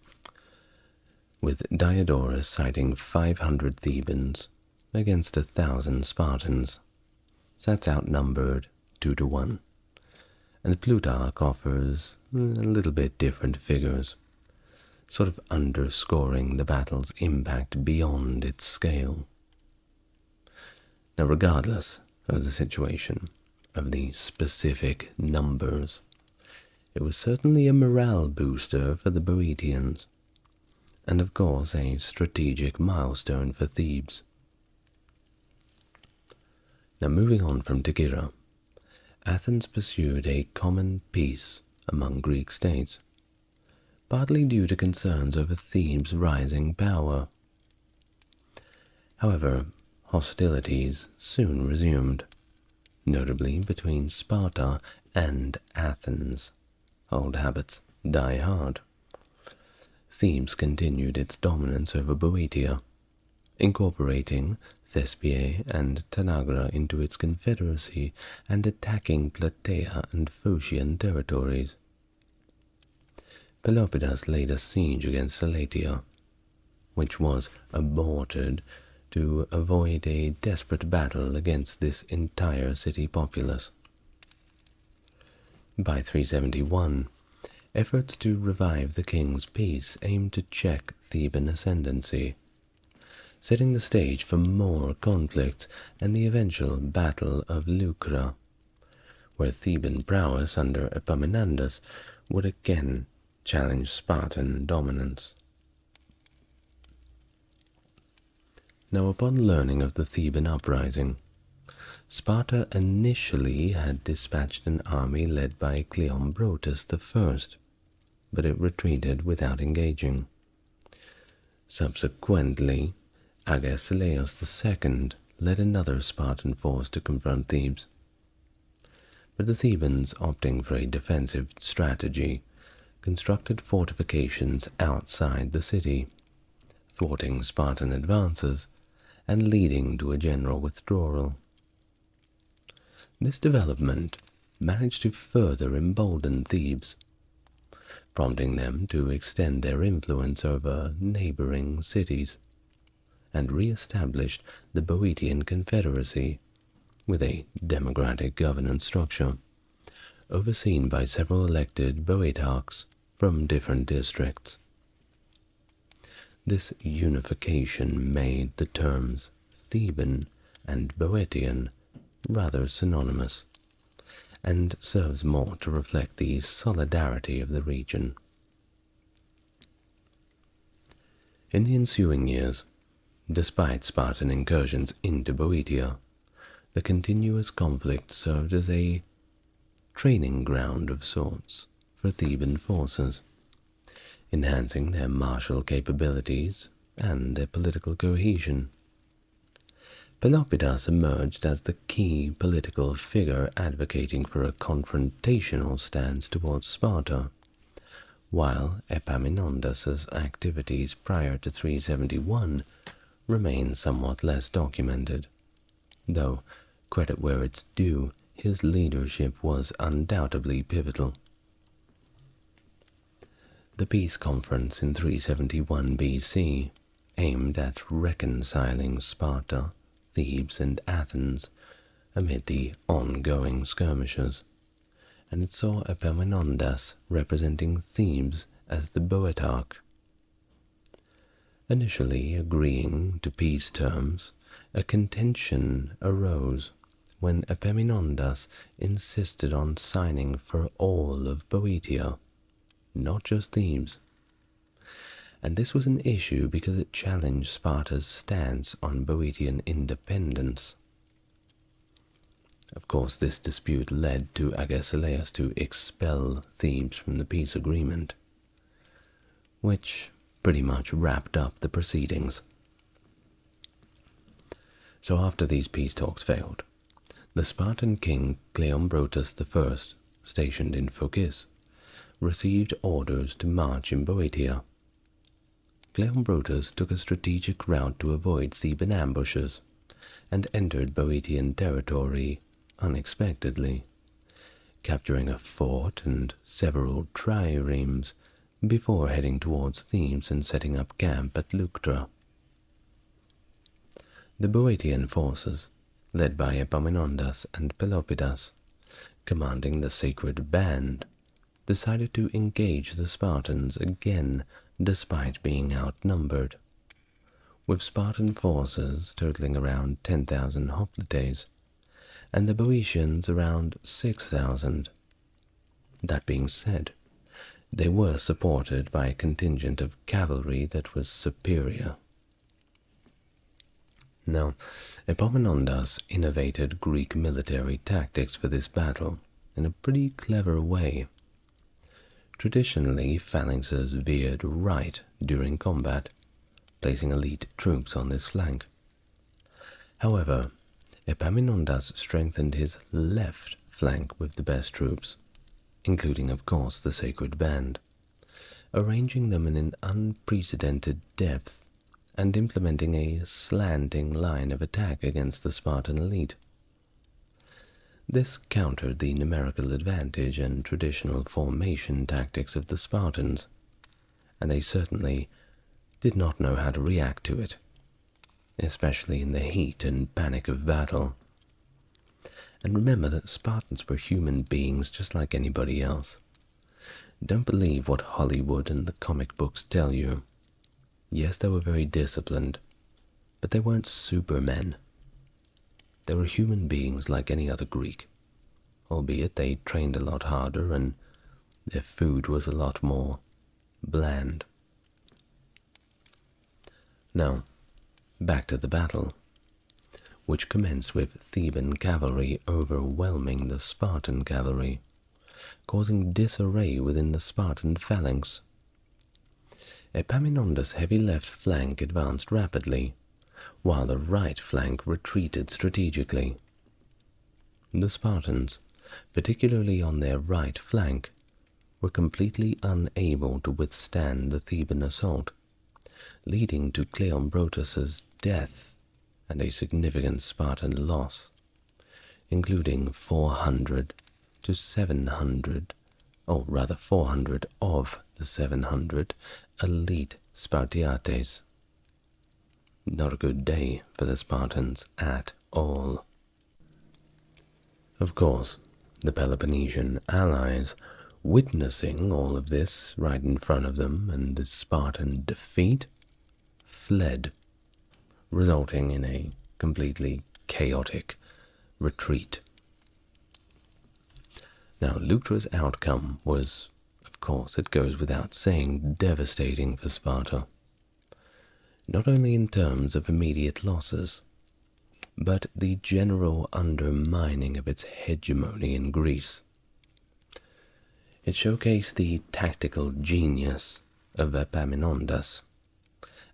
with Diodorus citing 500 Thebans against 1,000 Spartans. So that's outnumbered 2 to 1. And Plutarch offers a little bit different figures, sort of underscoring the battle's impact beyond its scale. Now, regardless of the situation, of the specific numbers, it was certainly a morale booster for the Boeotians, and of course a strategic milestone for Thebes. Now, moving on from Tagira, Athens pursued a common peace among Greek states, partly due to concerns over Thebes' rising power. However, hostilities soon resumed, notably between Sparta and Athens. Old habits die hard. Thebes continued its dominance over Boeotia, incorporating Thespiae and Tanagra into its confederacy and attacking Plataea and Phocian territories. Pelopidas laid a siege against Elatea, which was aborted to avoid a desperate battle against this entire city populace. By 371, efforts to revive the king's peace aimed to check Theban ascendancy, setting the stage for more conflicts and the eventual Battle of Leucra, where Theban prowess under Epaminondas would again challenge Spartan dominance. Now, upon learning of the Theban uprising, Sparta initially had dispatched an army led by Cleombrotus I, but it retreated without engaging. Subsequently, Agesilaus II led another Spartan force to confront Thebes, but the Thebans, opting for a defensive strategy, constructed fortifications outside the city, thwarting Spartan advances and leading to a general withdrawal. This development managed to further embolden Thebes, prompting them to extend their influence over neighboring cities, and re-established the Boeotian Confederacy with a democratic governance structure, overseen by several elected Boeotarchs from different districts. This unification made the terms Theban and Boeotian rather synonymous, and serves more to reflect the solidarity of the region. In the ensuing years, despite Spartan incursions into Boeotia, the continuous conflict served as a training ground of sorts for Theban forces, enhancing their martial capabilities and their political cohesion. Pelopidas emerged as the key political figure advocating for a confrontational stance towards Sparta, while Epaminondas's activities prior to 371 remain somewhat less documented, though, credit where it's due, his leadership was undoubtedly pivotal. The peace conference in 371 BC aimed at reconciling Sparta, Thebes, and Athens amid the ongoing skirmishes, and it saw Epaminondas representing Thebes as the Boeotarch. Initially agreeing to peace terms, a contention arose when Epaminondas insisted on signing for all of Boeotia, not just Thebes. And this was an issue because it challenged Sparta's stance on Boeotian independence. Of course, this dispute led to Agesilaus to expel Thebes from the peace agreement, which pretty much wrapped up the proceedings. So after these peace talks failed, The Spartan king Cleombrotus I, stationed in Phocis, received orders to march in Boeotia. Cleombrotus took a strategic route to avoid Theban ambushes and entered Boeotian territory unexpectedly, capturing a fort and several triremes before heading towards Thebes and setting up camp at Leuctra. The Boeotian forces, led by Epaminondas and Pelopidas, commanding the sacred band, decided to engage the Spartans again despite being outnumbered, with Spartan forces totaling around 10,000 hoplites, and the Boeotians around 6,000. That being said, they were supported by a contingent of cavalry that was superior. Now, Epaminondas innovated Greek military tactics for this battle in a pretty clever way. Traditionally, phalanxes veered right during combat, placing elite troops on this flank. However, Epaminondas strengthened his left flank with the best troops, including of course the sacred band, arranging them in an unprecedented depth and implementing a slanting line of attack against the Spartan elite. This countered the numerical advantage and traditional formation tactics of the Spartans, and they certainly did not know how to react to it, especially in the heat and panic of battle. And remember that Spartans were human beings just like anybody else. Don't believe what Hollywood and the comic books tell you. Yes, they were very disciplined, but they weren't supermen. They were human beings like any other Greek, albeit they trained a lot harder and their food was a lot more bland. Now, back to the battle, which commenced with Theban cavalry overwhelming the Spartan cavalry, causing disarray within the Spartan phalanx. Epaminondas' heavy left flank advanced rapidly, while the right flank retreated strategically. The Spartans, particularly on their right flank, were completely unable to withstand the Theban assault, leading to Cleombrotus's death and a significant Spartan loss, including 400 to 700, or rather 400 of the 700 elite Spartiates. Not a good day for the Spartans at all. Of course, the Peloponnesian allies, witnessing all of this right in front of them and the Spartan defeat, fled, resulting in a completely chaotic retreat. Now, Leuctra's outcome was, of course, it goes without saying, devastating for Sparta, not only in terms of immediate losses, but the general undermining of its hegemony in Greece. It showcased the tactical genius of Epaminondas,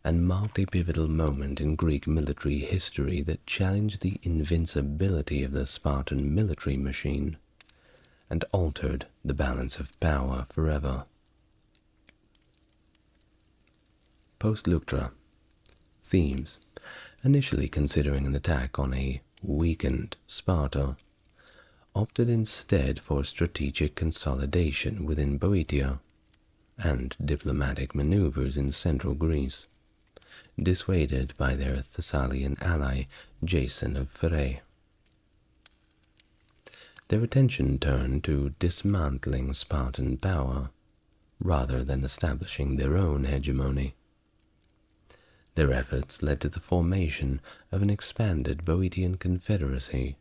and marked a pivotal moment in Greek military history that challenged the invincibility of the Spartan military machine and altered the balance of power forever. Post-Leuctra, Thebes, initially considering an attack on a weakened Sparta, opted instead for strategic consolidation within Boeotia and diplomatic maneuvers in central Greece, dissuaded by their Thessalian ally Jason of Pherae. Their attention turned to dismantling Spartan power rather than establishing their own hegemony. Their efforts led to the formation of an expanded Boeotian confederacy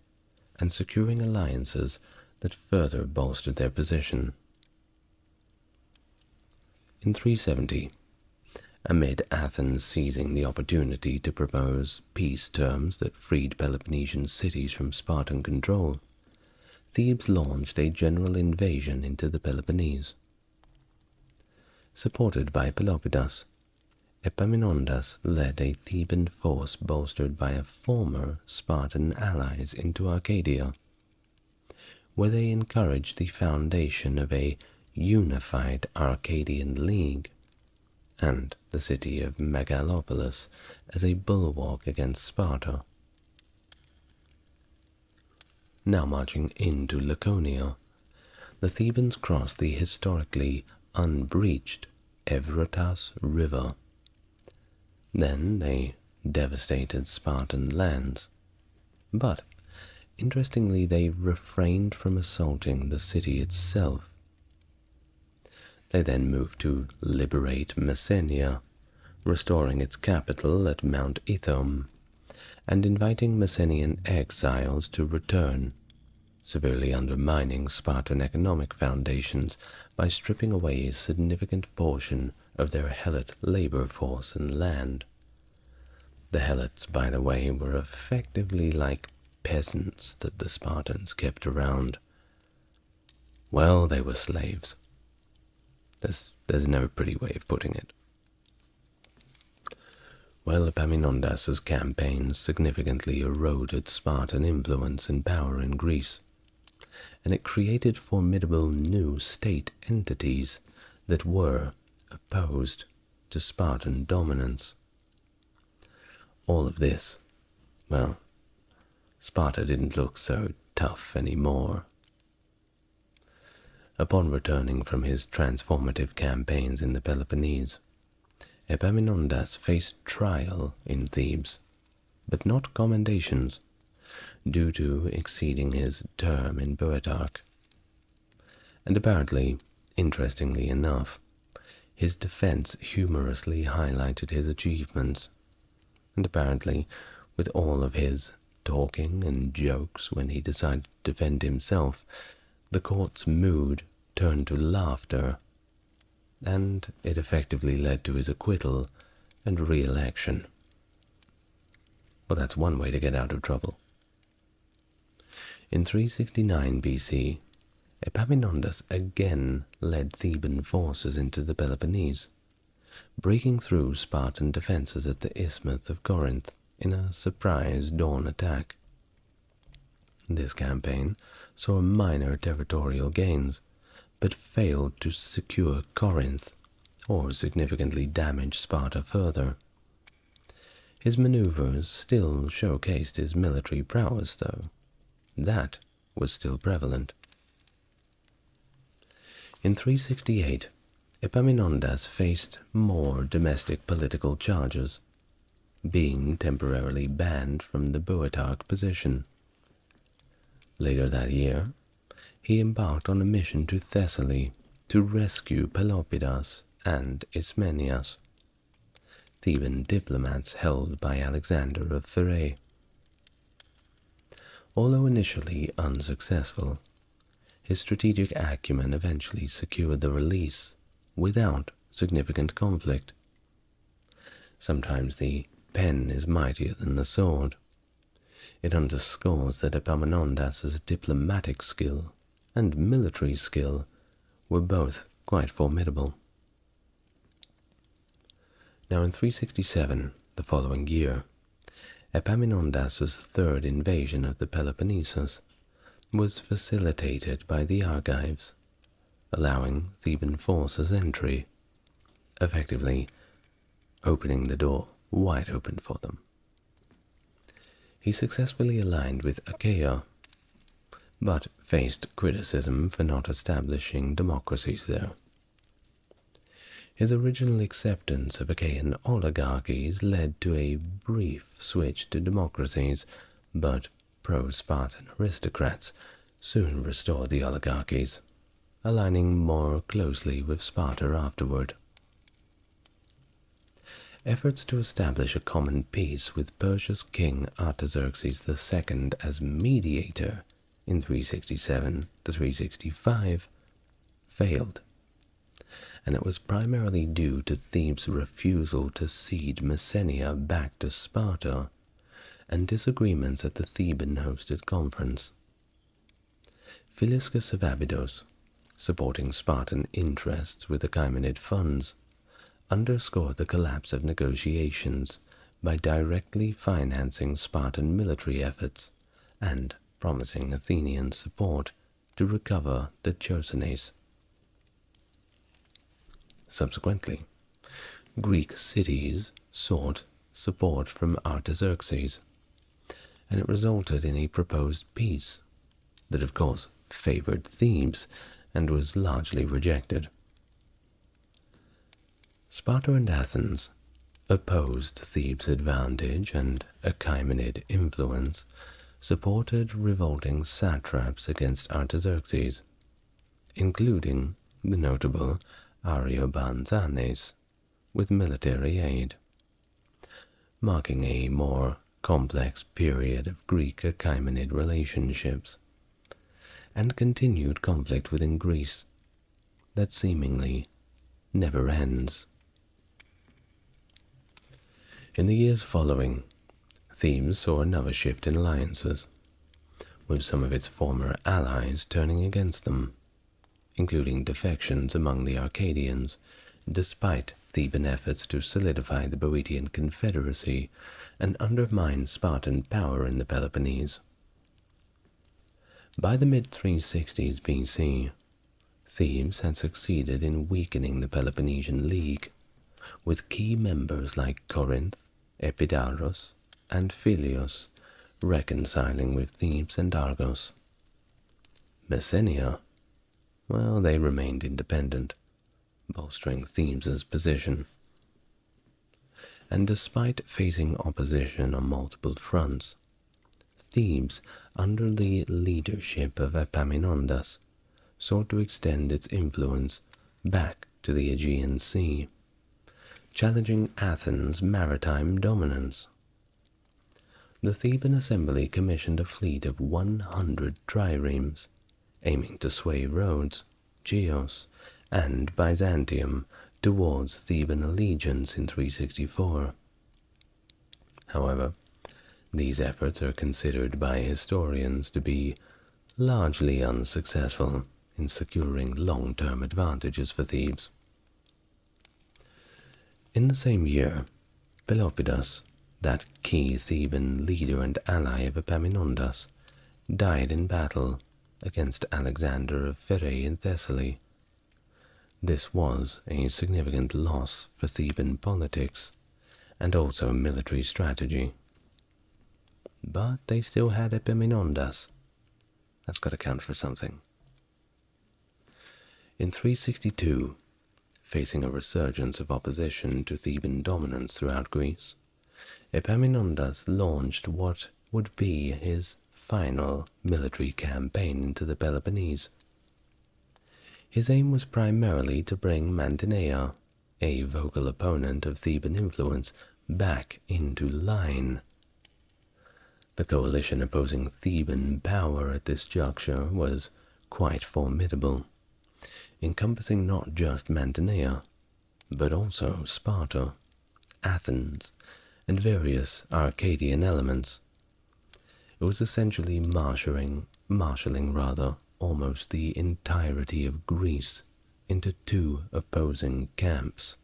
and securing alliances that further bolstered their position. In 370, amid Athens seizing the opportunity to propose peace terms that freed Peloponnesian cities from Spartan control, Thebes launched a general invasion into the Peloponnese. Supported by Pelopidas, Epaminondas led a Theban force bolstered by a former Spartan allies into Arcadia, where they encouraged the foundation of a unified Arcadian League and the city of Megalopolis as a bulwark against Sparta. Now marching into Laconia, the Thebans crossed the historically unbreached Evrotas River. Then they devastated Spartan lands, but interestingly they refrained from assaulting the city itself. They then moved to liberate Messenia, restoring its capital at Mount Ithome, and inviting Messenian exiles to return, severely undermining Spartan economic foundations by stripping away a significant portion of their Helot labor force and land. The Helots, by the way, were effectively like peasants that the Spartans kept around. Well, they were slaves. There's no pretty way of putting it. Well, Epaminondas's campaigns significantly eroded Spartan influence and power in Greece, and it created formidable new state entities that were opposed to Spartan dominance. All of this, well, Sparta didn't look so tough anymore. Upon returning from his transformative campaigns in the Peloponnese, Epaminondas faced trial in Thebes, but not commendations, due to exceeding his term in Boeotarch. And apparently, interestingly enough, his defense humorously highlighted his achievements, and apparently, with all of his talking and jokes when he decided to defend himself, the court's mood turned to laughter, and it effectively led to his acquittal and re-election. Well, that's one way to get out of trouble. In 369 BC, Epaminondas again led Theban forces into the Peloponnese, breaking through Spartan defenses at the Isthmus of Corinth in a surprise dawn attack. This campaign saw minor territorial gains, but failed to secure Corinth or significantly damage Sparta further. His maneuvers still showcased his military prowess, though. That was still prevalent. In 368, Epaminondas faced more domestic political charges, being temporarily banned from the Boeotarch position. Later that year, he embarked on a mission to Thessaly to rescue Pelopidas and Ismenias, Theban diplomats held by Alexander of Pherae. Although initially unsuccessful, his strategic acumen eventually secured the release without significant conflict. Sometimes the pen is mightier than the sword. It underscores that Epaminondas's diplomatic skill and military skill were both quite formidable. Now in 367, the following year, Epaminondas's third invasion of the Peloponnesus was facilitated by the Argives, allowing Theban forces entry, effectively opening the door wide open for them. He successfully aligned with Achaia, but faced criticism for not establishing democracies there. His original acceptance of Achaean oligarchies led to a brief switch to democracies, but pro-Spartan aristocrats soon restored the oligarchies, aligning more closely with Sparta afterward. Efforts to establish a common peace with Persia's king Artaxerxes II as mediator in 367 to 365 failed, and it was primarily due to Thebes' refusal to cede Messenia back to Sparta and disagreements at the Theban-hosted conference. Philiscus of Abydos, supporting Spartan interests with Achaemenid funds, underscored the collapse of negotiations by directly financing Spartan military efforts and promising Athenian support to recover the Chersonese. Subsequently, Greek cities sought support from Artaxerxes, and it resulted in a proposed peace that of course favored Thebes and was largely rejected. Sparta and Athens opposed Thebes' advantage and Achaemenid influence, supported revolting satraps against Artaxerxes, including the notable Ariobarzanes, with military aid, marking a more complex period of Greek-Achaemenid relationships, and continued conflict within Greece that seemingly never ends. In the years following, Thebes saw another shift in alliances, with some of its former allies turning against them, including defections among the Arcadians, despite Theban efforts to solidify the Boeotian Confederacy and undermine Spartan power in the Peloponnese. By the mid-360s BC, Thebes had succeeded in weakening the Peloponnesian League, with key members like Corinth, Epidaurus, and Philios reconciling with Thebes and Argos. Messenia, well, they remained independent, bolstering Thebes' position. And despite facing opposition on multiple fronts, Thebes, under the leadership of Epaminondas, sought to extend its influence back to the Aegean Sea, challenging Athens' maritime dominance. The Theban assembly commissioned a fleet of 100 triremes, aiming to sway Rhodes, Chios, and Byzantium towards Theban allegiance in 364. However, these efforts are considered by historians to be largely unsuccessful in securing long-term advantages for Thebes. In the same year, Pelopidas, that key Theban leader and ally of Epaminondas, died in battle against Alexander of Pherae in Thessaly. This was a significant loss for Theban politics and also military strategy. But they still had Epaminondas. That's got to count for something. In 362, facing a resurgence of opposition to Theban dominance throughout Greece, Epaminondas launched what would be his final military campaign into the Peloponnese. His aim was primarily to bring Mantinea, a vocal opponent of Theban influence, back into line. The coalition opposing Theban power at this juncture was quite formidable, encompassing not just Mantinea, but also Sparta, Athens, and various Arcadian elements. It was essentially marshalling almost the entirety of Greece into two opposing camps,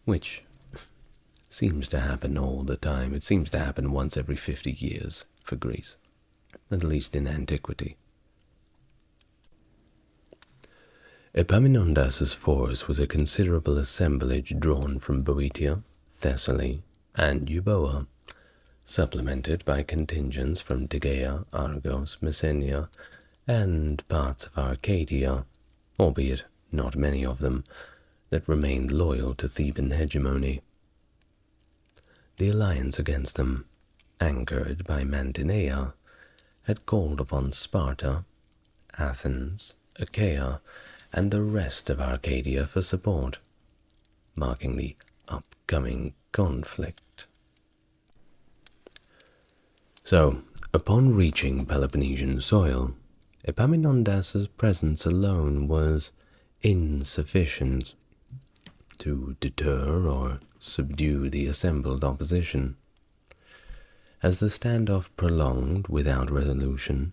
which seems to happen all the time. It seems to happen once every 50 years for Greece, at least in antiquity. Epaminondas' force was a considerable assemblage drawn from Boeotia, Thessaly, and Euboea, supplemented by contingents from Tegea, Argos, Messenia, and parts of Arcadia, albeit not many of them, that remained loyal to Theban hegemony. The alliance against them, anchored by Mantinea, had called upon Sparta, Athens, Achaea, and the rest of Arcadia for support, marking the upcoming conflict. So, upon reaching Peloponnesian soil, Epaminondas' presence alone was insufficient to deter or subdue the assembled opposition. As the standoff prolonged without resolution,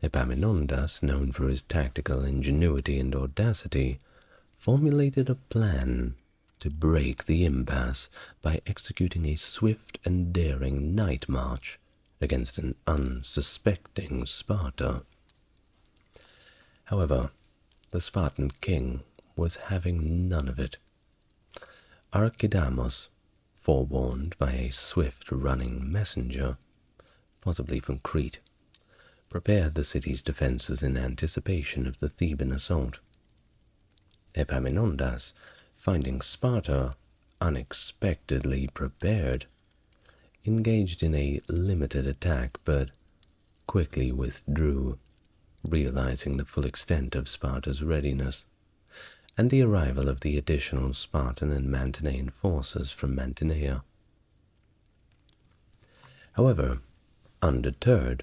Epaminondas, known for his tactical ingenuity and audacity, formulated a plan to break the impasse by executing a swift and daring night march against an unsuspecting Sparta. However, the Spartan king was having none of it. Archidamos, forewarned by a swift-running messenger, possibly from Crete, prepared the city's defenses in anticipation of the Theban assault. Epaminondas, finding Sparta unexpectedly prepared, engaged in a limited attack but quickly withdrew, realizing the full extent of Sparta's readiness and the arrival of the additional Spartan and Mantinean forces from Mantinea. However, undeterred,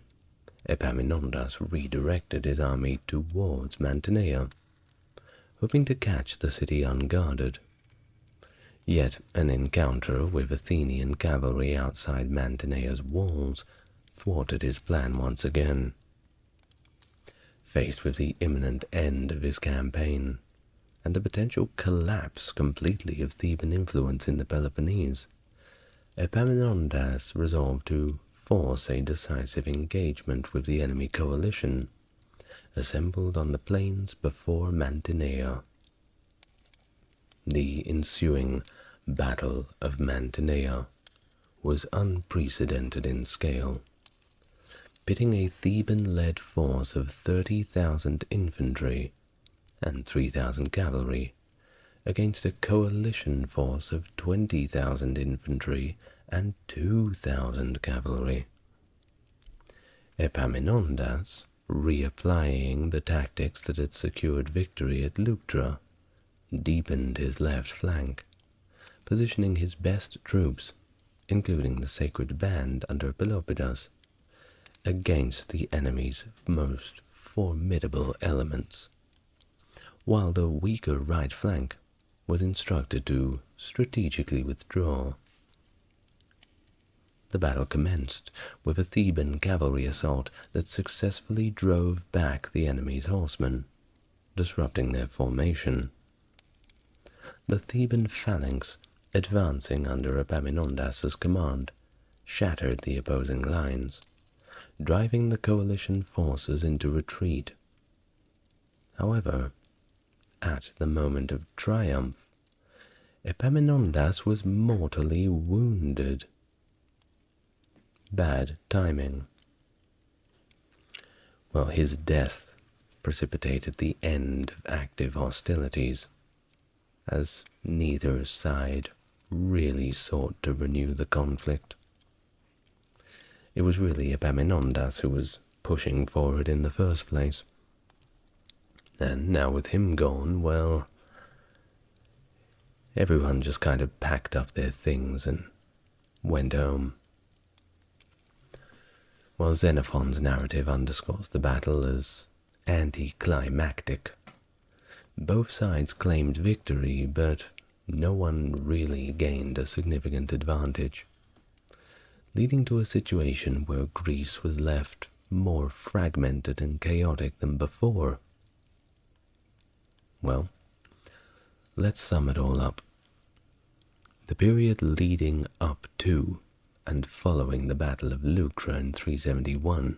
Epaminondas redirected his army towards Mantinea, hoping to catch the city unguarded. Yet an encounter with Athenian cavalry outside Mantinea's walls thwarted his plan once again. Faced with the imminent end of his campaign, and the potential collapse completely of Theban influence in the Peloponnese, Epaminondas resolved to force a decisive engagement with the enemy coalition assembled on the plains before Mantinea. The ensuing Battle of Mantinea was unprecedented in scale, pitting a Theban-led force of 30,000 infantry and 3,000 cavalry against a coalition force of 20,000 infantry and 2,000 cavalry. Epaminondas, reapplying the tactics that had secured victory at Leuctra, deepened his left flank, positioning his best troops, including the sacred band under Pelopidas, against the enemy's most formidable elements, while the weaker right flank was instructed to strategically withdraw. The battle commenced with a Theban cavalry assault that successfully drove back the enemy's horsemen, disrupting their formation. The Theban phalanx, advancing under Epaminondas's command, shattered the opposing lines, driving the coalition forces into retreat. However, at the moment of triumph, Epaminondas was mortally wounded. Bad timing. Well, his death precipitated the end of active hostilities, as neither side really sought to renew the conflict. It was really Epaminondas who was pushing forward in the first place. And now with him gone, well, everyone just kind of packed up their things and went home. While Xenophon's narrative underscores the battle as anticlimactic, both sides claimed victory, but no one really gained a significant advantage, leading to a situation where Greece was left more fragmented and chaotic than before. Well, let's sum it all up. The period leading up to and following the Battle of Leuctra in 371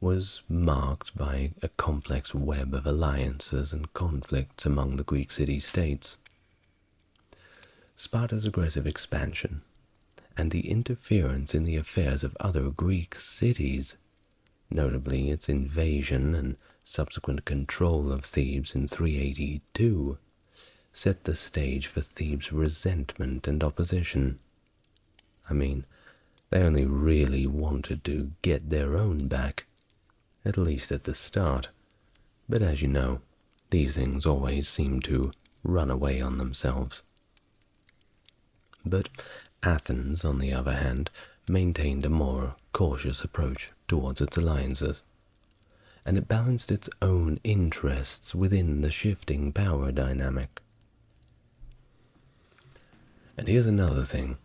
was marked by a complex web of alliances and conflicts among the Greek city-states. Sparta's aggressive expansion and the interference in the affairs of other Greek cities, notably its invasion and subsequent control of Thebes in 382, set the stage for Thebes' resentment and opposition. I mean, they only really wanted to get their own back, at least at the start, but as you know, these things always seem to run away on themselves. But Athens, on the other hand, maintained a more cautious approach towards its alliances, and it balanced its own interests within the shifting power dynamic. And here's another thing.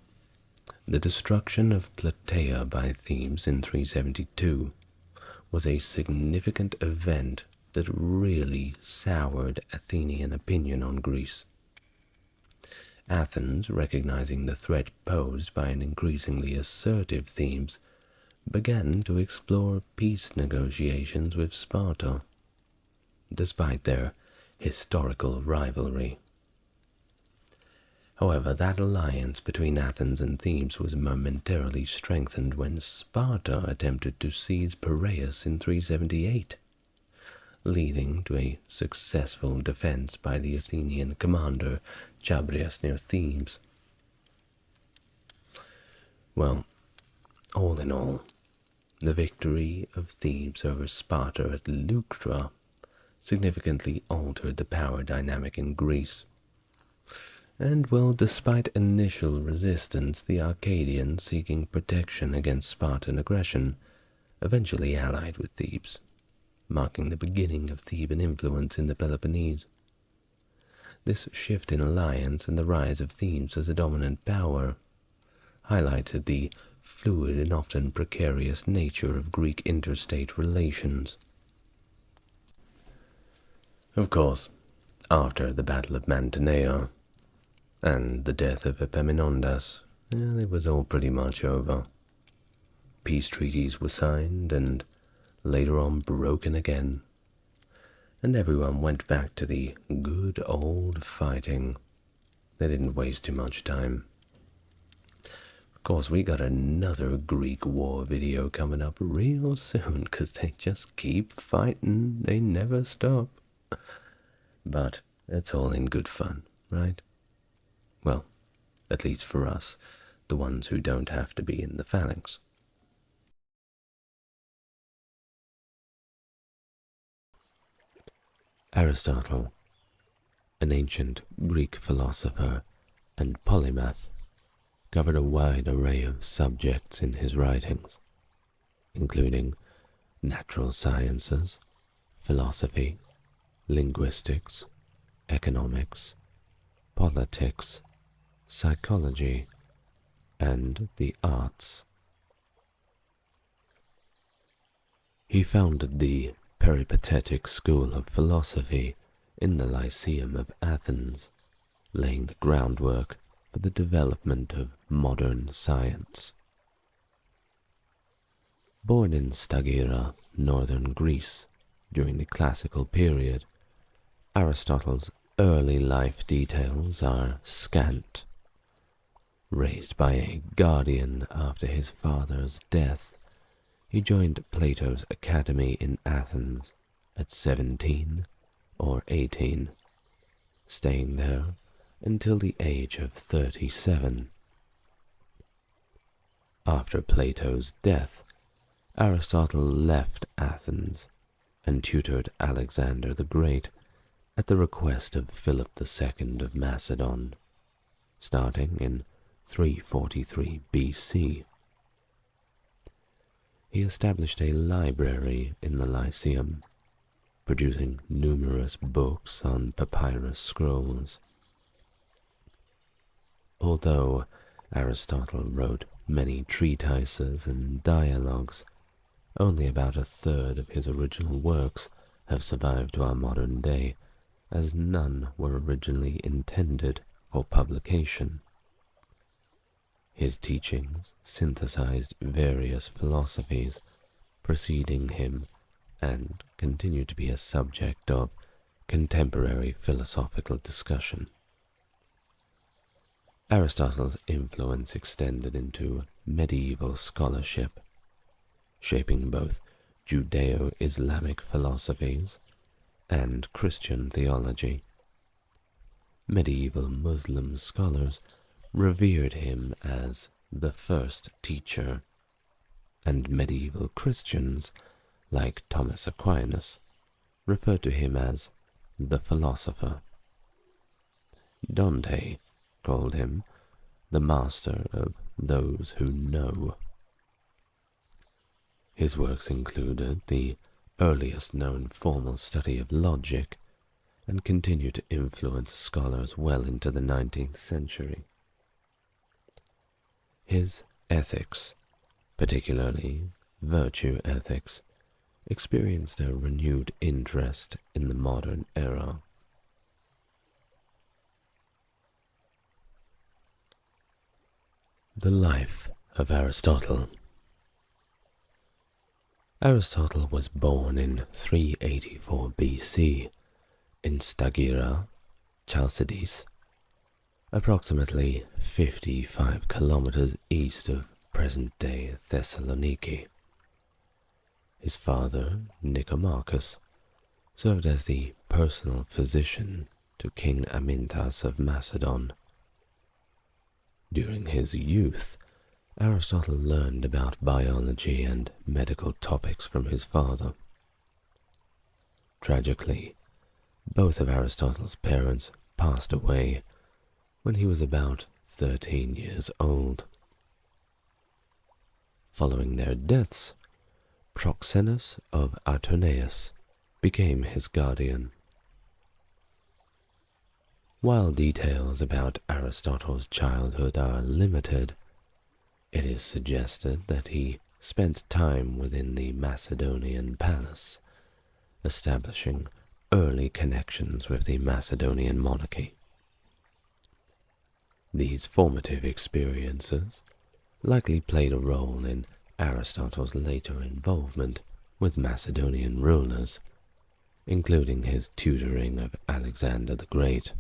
The destruction of Plataea by Thebes in 372 was a significant event that really soured Athenian opinion on Greece. Athens, recognizing the threat posed by an increasingly assertive Thebes, began to explore peace negotiations with Sparta, despite their historical rivalry. However, that alliance between Athens and Thebes was momentarily strengthened when Sparta attempted to seize Piraeus in 378, leading to a successful defense by the Athenian commander Chabrias near Thebes. Well, all in all, the victory of Thebes over Sparta at Leuctra significantly altered the power dynamic in Greece. And, well, despite initial resistance, the Arcadians, seeking protection against Spartan aggression, eventually allied with Thebes, marking the beginning of Theban influence in the Peloponnese. This shift in alliance and the rise of Thebes as a dominant power highlighted the fluid and often precarious nature of Greek interstate relations. Of course, after the Battle of Mantinea and the death of Epaminondas, it was all pretty much over. Peace treaties were signed and later on broken again, and everyone went back to the good old fighting. They didn't waste too much time. Of course, we got another Greek war video coming up real soon, because they just keep fighting. They never stop. But it's all in good fun, right? Well, at least for us, the ones who don't have to be in the phalanx. Aristotle, an ancient Greek philosopher and polymath, covered a wide array of subjects in his writings, including natural sciences, philosophy, linguistics, economics, politics, psychology, and the arts. He founded the peripatetic school of philosophy in the Lyceum of Athens, laying the groundwork for the development of modern science. Born in Stagira, northern Greece, during the classical period, Aristotle's early life details are scant. Raised by a guardian after his father's death, he joined Plato's academy in Athens at 17 or 18, staying there until the age of 37. After Plato's death, Aristotle left Athens and tutored Alexander the Great at the request of Philip II of Macedon, starting in 343 BC. He established a library in the Lyceum, producing numerous books on papyrus scrolls. Although Aristotle wrote many treatises and dialogues, only about a third of his original works have survived to our modern day, as none were originally intended for publication. His teachings synthesized various philosophies preceding him and continue to be a subject of contemporary philosophical discussion. Aristotle's influence extended into medieval scholarship, shaping both Judeo-Islamic philosophies and Christian theology. Medieval Muslim scholars revered him as the first teacher, and medieval Christians, like Thomas Aquinas, referred to him as the philosopher. Dante called him the master of those who know. His works included the earliest known formal study of logic and continue to influence scholars well into the 19th century. His ethics, particularly virtue ethics, experienced a renewed interest in the modern era. The life of Aristotle. Aristotle was born in 384 BC in Stagira, Chalcidice, approximately 55 kilometers east of present-day Thessaloniki. His father, Nicomachus, served as the personal physician to King Amyntas of Macedon. During his youth, Aristotle learned about biology and medical topics from his father. Tragically, both of Aristotle's parents passed away when he was about 13 years old. Following their deaths, Proxenus of Artoneus became his guardian. While details about Aristotle's childhood are limited, it is suggested that he spent time within the Macedonian palace, establishing early connections with the Macedonian monarchy. These formative experiences likely played a role in Aristotle's later involvement with Macedonian rulers, including his tutoring of Alexander the Great.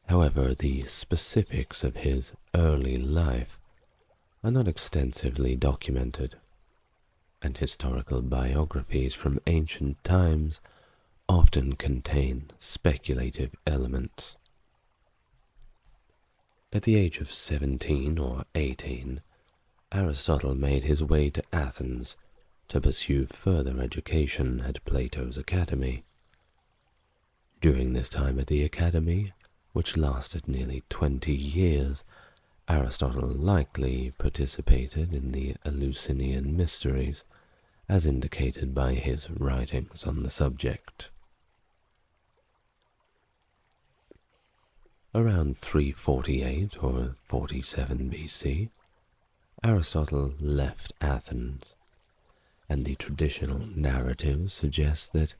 However, the specifics of his early life are not extensively documented, and historical biographies from ancient times often contain speculative elements. At the age of 17 or 18, Aristotle made his way to Athens to pursue further education at Plato's academy. During this time at the academy, which lasted nearly 20 years, Aristotle likely participated in the Eleusinian mysteries, as indicated by his writings on the subject. Around 348 or 47 BC, Aristotle left Athens, and the traditional narrative suggests that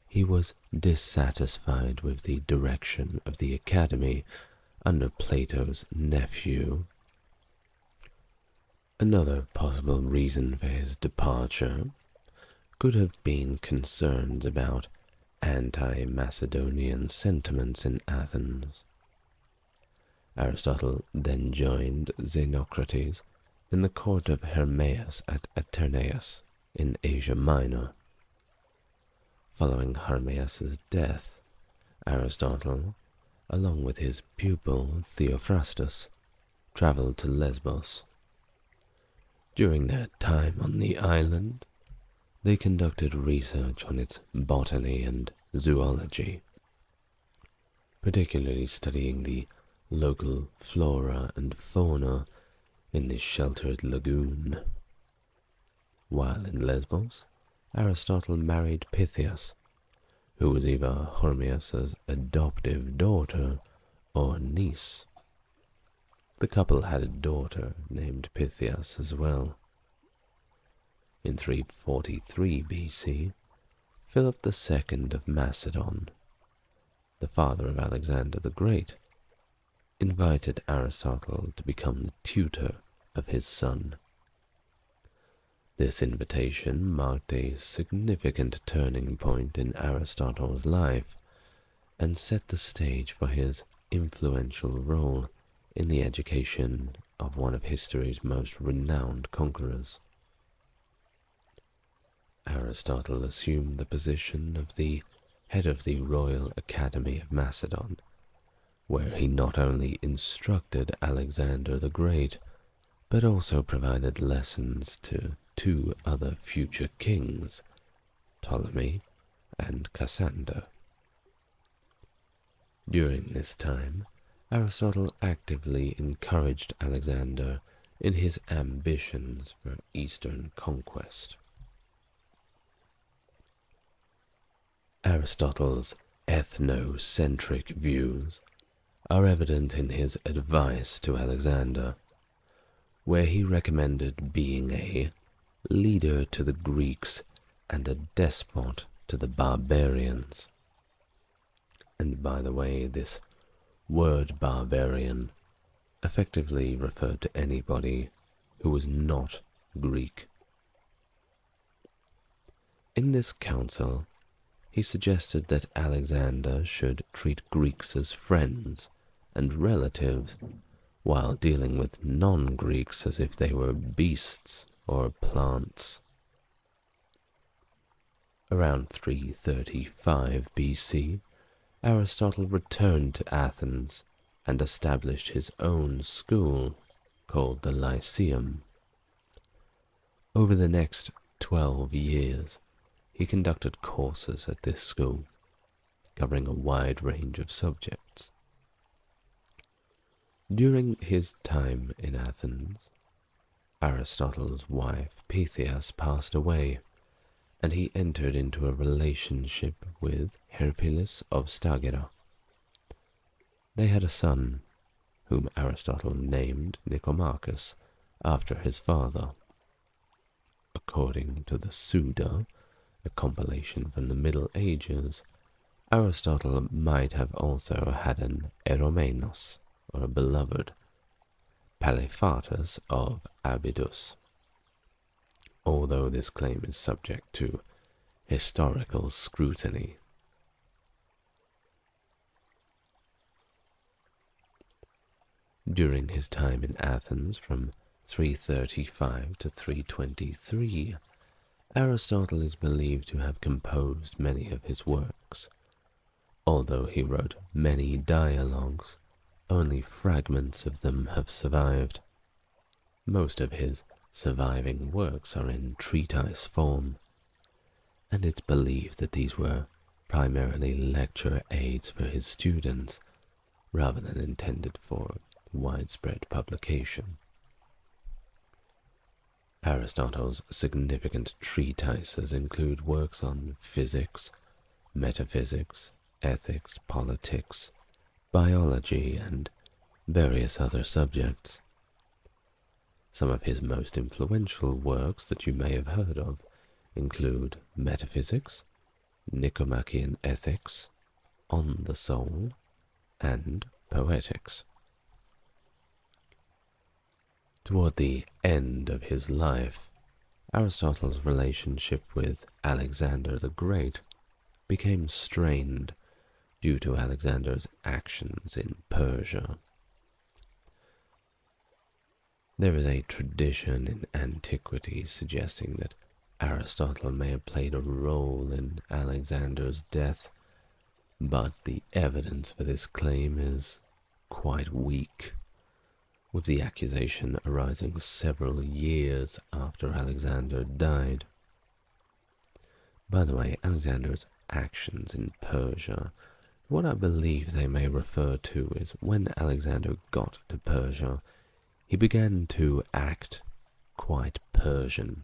he was dissatisfied with the direction of the academy under Plato's nephew. Another possible reason for his departure could have been concerns about anti-Macedonian sentiments in Athens. Aristotle then joined Xenocrates in the court of Hermaeus at Aterneus in Asia Minor. Following Hermaeus's death, Aristotle, along with his pupil Theophrastus, traveled to Lesbos. During their time on the island, they conducted research on its botany and zoology, particularly studying the local flora and fauna in the sheltered lagoon. While in Lesbos, Aristotle married Pythias, who was either Hermaeus's adoptive daughter or niece. The couple had a daughter named Pythias as well. In 343 BC, Philip II of Macedon, the father of Alexander the Great, invited Aristotle to become the tutor of his son. This invitation marked a significant turning point in Aristotle's life and set the stage for his influential role in the education of one of history's most renowned conquerors. Aristotle assumed the position of the head of the Royal Academy of Macedon, where he not only instructed Alexander the Great, but also provided lessons to two other future kings, Ptolemy and Cassander. During this time, Aristotle actively encouraged Alexander in his ambitions for Eastern conquest. Aristotle's ethnocentric views are evident in his advice to Alexander, where he recommended being a leader to the Greeks and a despot to the barbarians. And by the way, this word barbarian effectively referred to anybody who was not Greek. In this council, he suggested that Alexander should treat Greeks as friends and relatives, while dealing with non-Greeks as if they were beasts or plants. Around 335 BC, Aristotle returned to Athens and established his own school called the Lyceum. Over the next 12 years, he conducted courses at this school, covering a wide range of subjects. During his time in Athens, Aristotle's wife Pythias passed away, and he entered into a relationship with Heracles of Stagira. They had a son, whom Aristotle named Nicomachus after his father. According to the Suda, a compilation from the Middle Ages, Aristotle might have also had an Eromenos, or a beloved, Palaephatus of Abydos, although this claim is subject to historical scrutiny. During his time in Athens from 335 to 323, Aristotle is believed to have composed many of his works. Although he wrote many dialogues, only fragments of them have survived. Most of his surviving works are in treatise form, and it's believed that these were primarily lecture aids for his students, rather than intended for widespread publication. Aristotle's significant treatises include works on physics, metaphysics, ethics, politics, biology, and various other subjects. Some of his most influential works that you may have heard of include Metaphysics, Nicomachean Ethics, On the Soul, and Poetics. Toward the end of his life, Aristotle's relationship with Alexander the Great became strained due to Alexander's actions in Persia. There is a tradition in antiquity suggesting that Aristotle may have played a role in Alexander's death, but the evidence for this claim is quite weak, with the accusation arising several years after Alexander died. By the way, Alexander's actions in Persia, what I believe they may refer to is when Alexander got to Persia, he began to act quite Persian.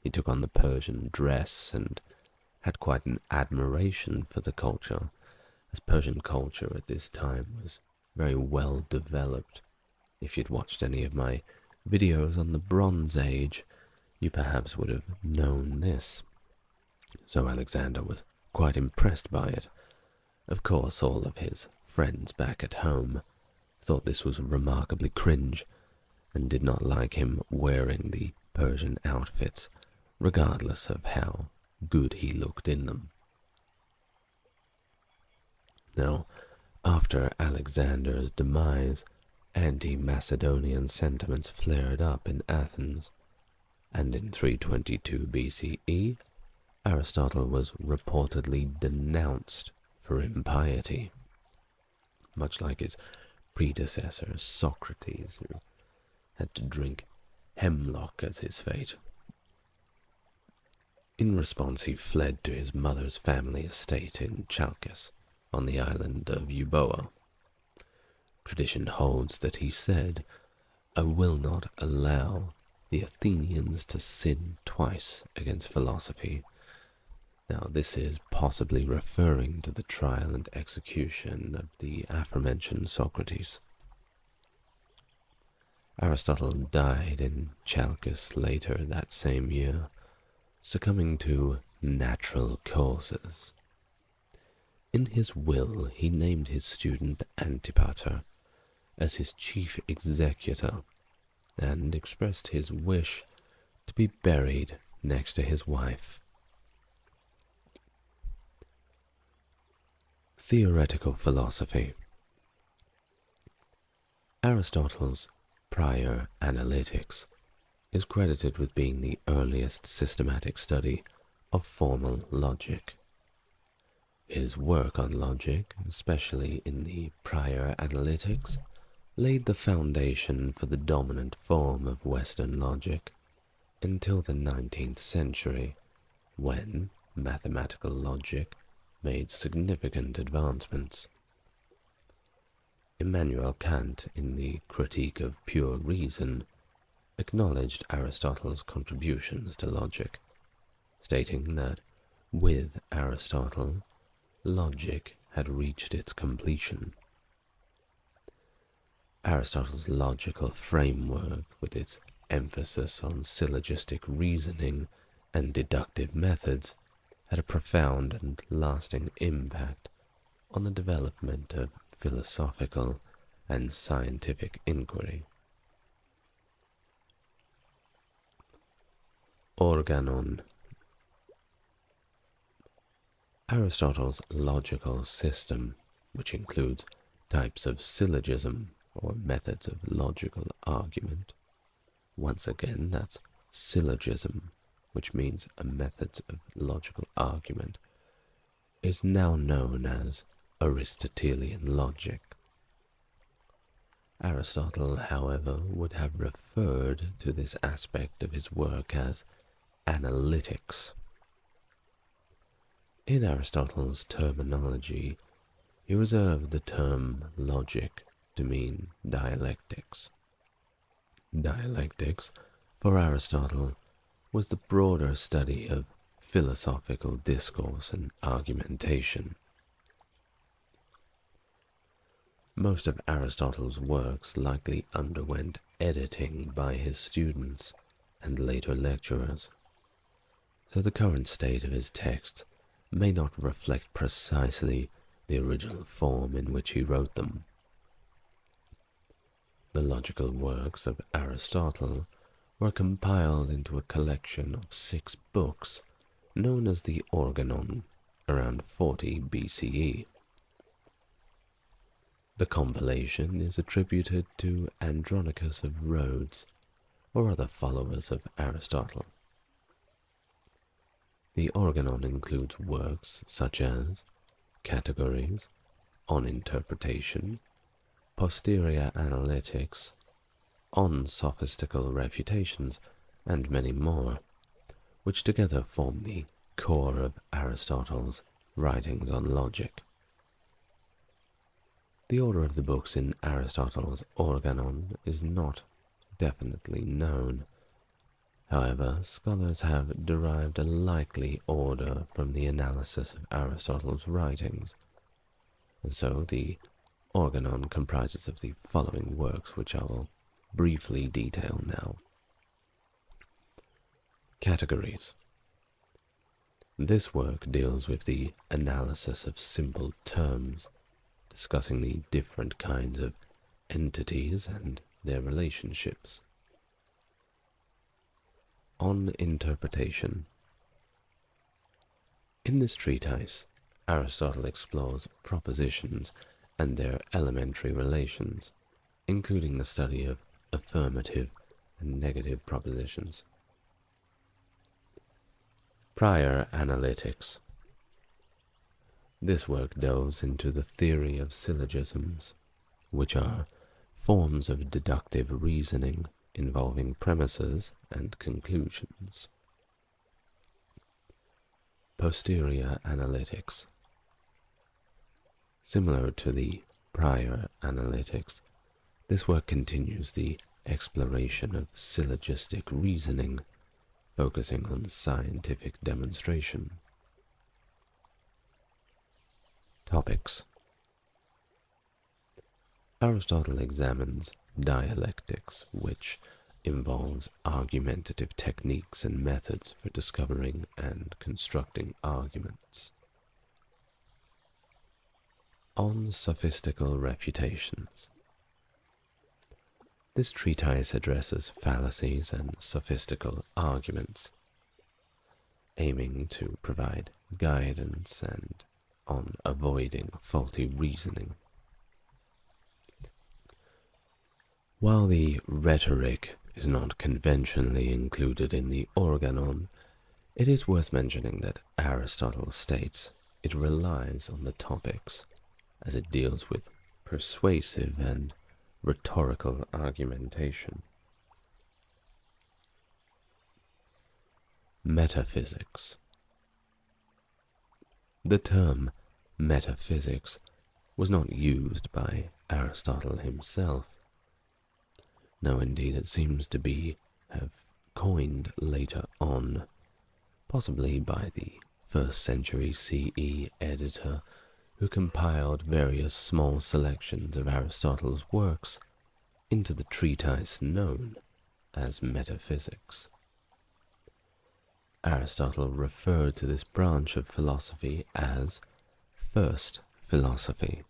He took on the Persian dress and had quite an admiration for the culture, as Persian culture at this time was very well developed. If you'd watched any of my videos on the Bronze Age, you perhaps would have known this. So Alexander was quite impressed by it. Of course, all of his friends back at home thought this was remarkably cringe and did not like him wearing the Persian outfits, regardless of how good he looked in them. Now, after Alexander's demise, anti-Macedonian sentiments flared up in Athens, and in 322 BCE, Aristotle was reportedly denounced for impiety, much like his predecessor Socrates, who had to drink hemlock as his fate. In response, he fled to his mother's family estate in Chalcis, on the island of Euboea. Tradition holds that he said, "I will not allow the Athenians to sin twice against philosophy." Now, this is possibly referring to the trial and execution of the aforementioned Socrates. Aristotle died in Chalcis later that same year, succumbing to natural causes. In his will, he named his student Antipater as his chief executor and expressed his wish to be buried next to his wife. Theoretical philosophy. Aristotle's prior analytics is credited with being the earliest systematic study of formal logic. His work on logic, especially in the prior analytics, laid the foundation for the dominant form of Western logic until the 19th century, when mathematical logic made significant advancements. Immanuel Kant, in the Critique of Pure Reason, acknowledged Aristotle's contributions to logic, stating that with Aristotle, logic had reached its completion. Aristotle's logical framework, with its emphasis on syllogistic reasoning and deductive methods, had a profound and lasting impact on the development of philosophical and scientific inquiry. Organon. Aristotle's logical system, which includes types of syllogism or methods of logical argument. Once again, that's syllogism, which means a methods of logical argument, is now known as Aristotelian logic. Aristotle, however, would have referred to this aspect of his work as analytics. In Aristotle's terminology, he reserved the term logic to mean dialectics. Dialectics, for Aristotle, was the broader study of philosophical discourse and argumentation. Most of Aristotle's works likely underwent editing by his students and later lecturers, so the current state of his texts may not reflect precisely the original form in which he wrote them. The logical works of Aristotle were compiled into a collection of 6 books known as the Organon around 40 BCE. The compilation is attributed to Andronicus of Rhodes or other followers of Aristotle. The Organon includes works such as Categories, On Interpretation, Posterior Analytics, On Sophistical Refutations, and many more, which together form the core of Aristotle's writings on logic. The order of the books in Aristotle's Organon is not definitely known. However, scholars have derived a likely order from the analysis of Aristotle's writings, and so the Organon comprises of the following works, which I will briefly detail now. Categories. This work deals with the analysis of simple terms, discussing the different kinds of entities and their relationships. On Interpretation. In this treatise, Aristotle explores propositions and their elementary relations, including the study of affirmative and negative propositions. Prior Analytics. This work delves into the theory of syllogisms, which are forms of deductive reasoning involving premises and conclusions. Posterior Analytics. Similar to the prior analytics, this work continues the exploration of syllogistic reasoning, focusing on scientific demonstration. Topics. Aristotle examines dialectics, which involves argumentative techniques and methods for discovering and constructing arguments. On sophistical refutations. This treatise addresses fallacies and sophistical arguments, aiming to provide guidance and on avoiding faulty reasoning. While the rhetoric is not conventionally included in the organon, it is worth mentioning that Aristotle states it relies on the topics as it deals with persuasive and rhetorical argumentation. Metaphysics. The term metaphysics was not used by Aristotle himself. No, indeed, it seems to have coined later on, possibly by the 1st century CE editor who compiled various small selections of Aristotle's works into the treatise known as Metaphysics. Aristotle referred to this branch of philosophy as first philosophy,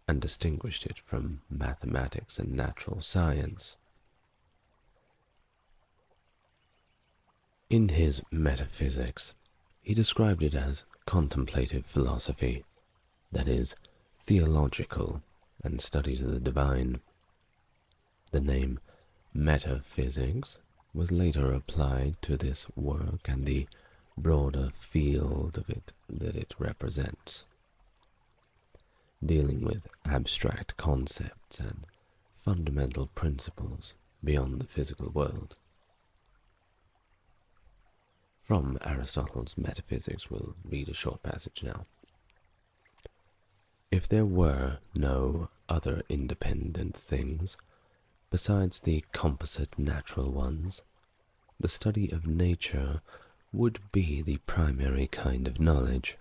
and distinguished it from mathematics and natural science. In his Metaphysics, he described it as contemplative philosophy, that is, theological and studies of the divine. The name metaphysics was later applied to this work and the broader field of it that it represents, dealing with abstract concepts and fundamental principles beyond the physical world. From Aristotle's Metaphysics, we'll read a short passage now. If there were no other independent things besides the composite natural ones, the study of nature would be the primary kind of knowledge.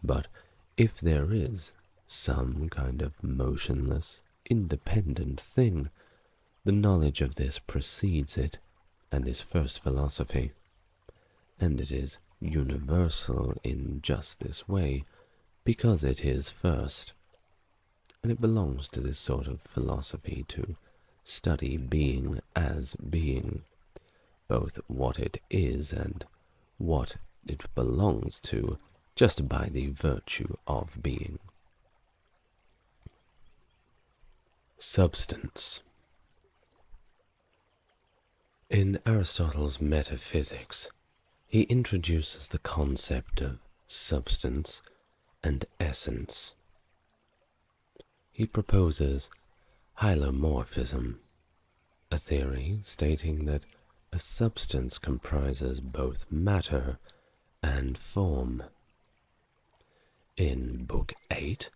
But if there is some kind of motionless, independent thing, the knowledge of this precedes it and is first philosophy, and it is universal in just this way, because it is first, and it belongs to this sort of philosophy to study being as being, both what it is and what it belongs to, just by the virtue of being. Substance. In Aristotle's Metaphysics, he introduces the concept of substance and essence. He proposes hylomorphism, a theory stating that a substance comprises both matter and form. In Book 8,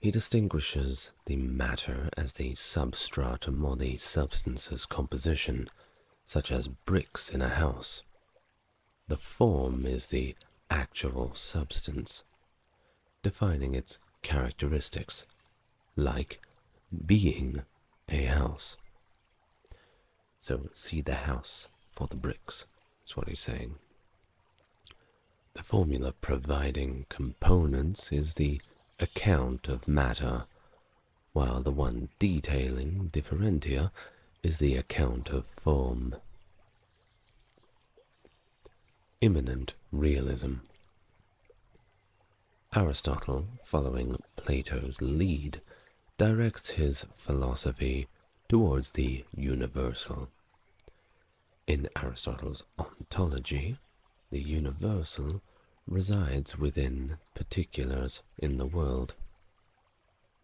he distinguishes the matter as the substratum or the substance's composition, such as bricks in a house. The form is the actual substance, defining its characteristics, like being a house. So see the house for the bricks, is what he's saying. The formula providing components is the account of matter, while the one detailing differentia is the account of form. Immanent realism. Aristotle, following Plato's lead, directs his philosophy towards the universal. In Aristotle's ontology, the universal resides within particulars in the world.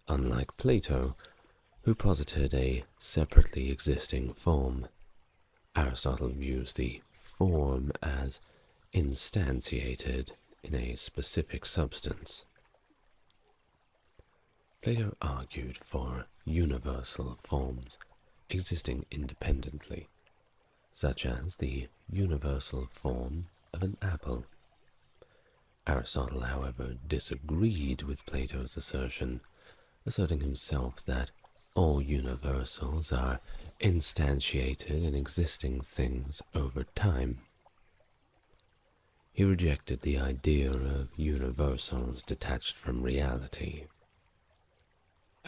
Unlike Plato, who posited a separately existing form, Aristotle views the form as instantiated in a specific substance. Plato argued for universal forms existing independently, such as the universal form of an apple. Aristotle, however, disagreed with Plato's assertion, asserting himself that all universals are instantiated in existing things over time. He rejected the idea of universals detached from reality.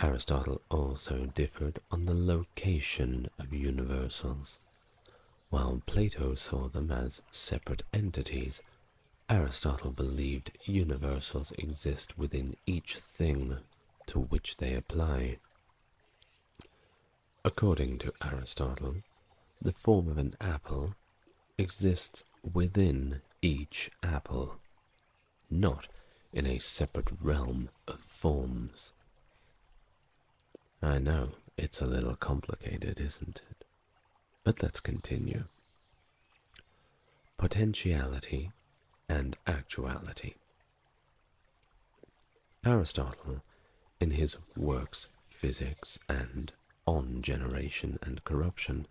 Aristotle also differed on the location of universals. While Plato saw them as separate entities, Aristotle believed universals exist within each thing to which they apply. According to Aristotle, the form of an apple exists within each apple, not in a separate realm of forms. I know, it's a little complicated, isn't it? But let's continue. Potentiality and actuality. Aristotle, in his works Physics and On Generation and Corruption,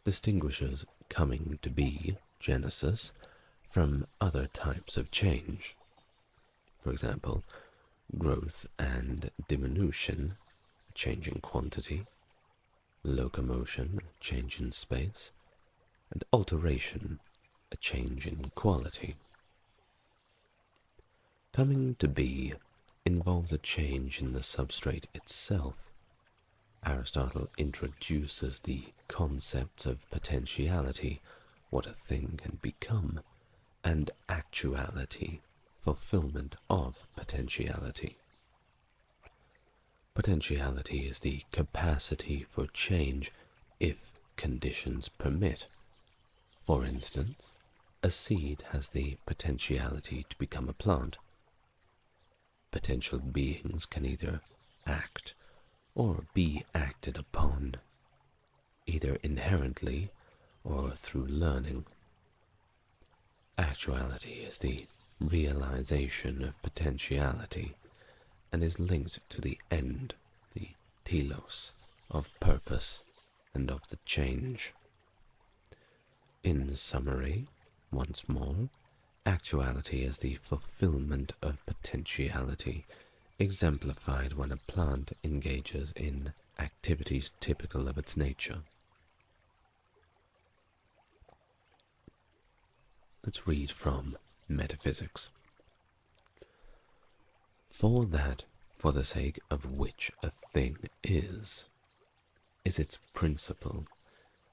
distinguishes coming to be, genesis, from other types of change. For example, growth and diminution, change in quantity, locomotion, change in space, and alteration, a change in quality. Coming to be involves a change in the substrate itself. Aristotle introduces the concepts of potentiality, what a thing can become, and actuality, fulfillment of potentiality. Potentiality is the capacity for change if conditions permit. For instance, a seed has the potentiality to become a plant. Potential beings can either act or be acted upon, either inherently or through learning. Actuality is the realization of potentiality and is linked to the end, the telos, of purpose and of the change. In summary, once more, actuality is the fulfillment of potentiality, exemplified when a plant engages in activities typical of its nature. Let's read from Metaphysics. For that, for the sake of which a thing is its principle,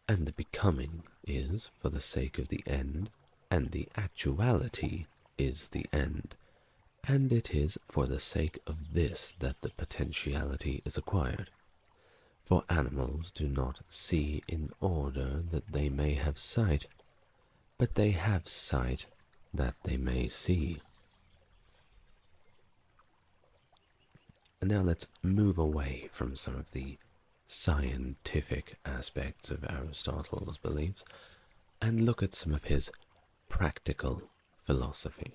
and the becoming is for the sake of the end, and the actuality is the end, and it is for the sake of this that the potentiality is acquired. For animals do not see in order that they may have sight, but they have sight that they may see. And now let's move away from some of the scientific aspects of Aristotle's beliefs and look at some of his practical philosophy.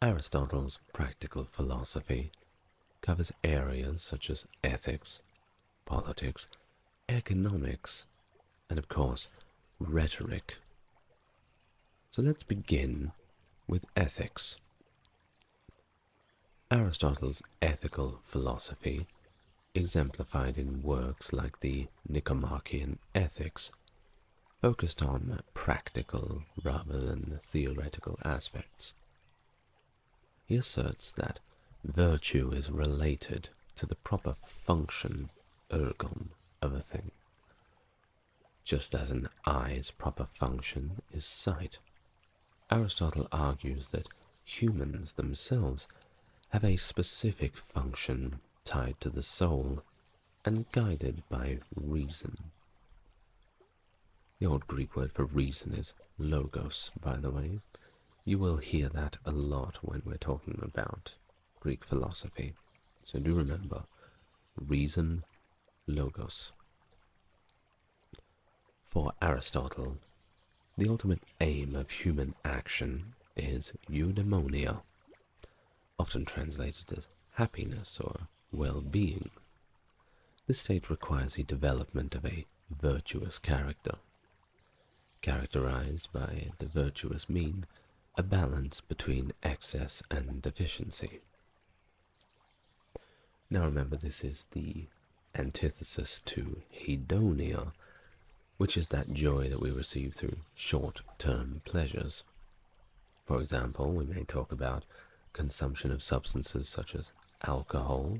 Aristotle's practical philosophy covers areas such as ethics, politics, economics, and of course, rhetoric. So let's begin with ethics. Aristotle's ethical philosophy, exemplified in works like the Nicomachean Ethics, focused on practical rather than theoretical aspects. He asserts that virtue is related to the proper function, ergon, of a thing, just as an eye's proper function is sight. Aristotle argues that humans themselves have a specific function tied to the soul and guided by reason. The old Greek word for reason is logos, by the way. You will hear that a lot when we're talking about Greek philosophy. So do remember, reason, logos. For Aristotle, the ultimate aim of human action is eudaimonia, often translated as happiness or well-being. This state requires the development of a virtuous character, characterized by the virtuous mean, a balance between excess and deficiency. Now remember, this is the antithesis to hedonia, which is that joy that we receive through short-term pleasures. For example, we may talk about consumption of substances such as alcohol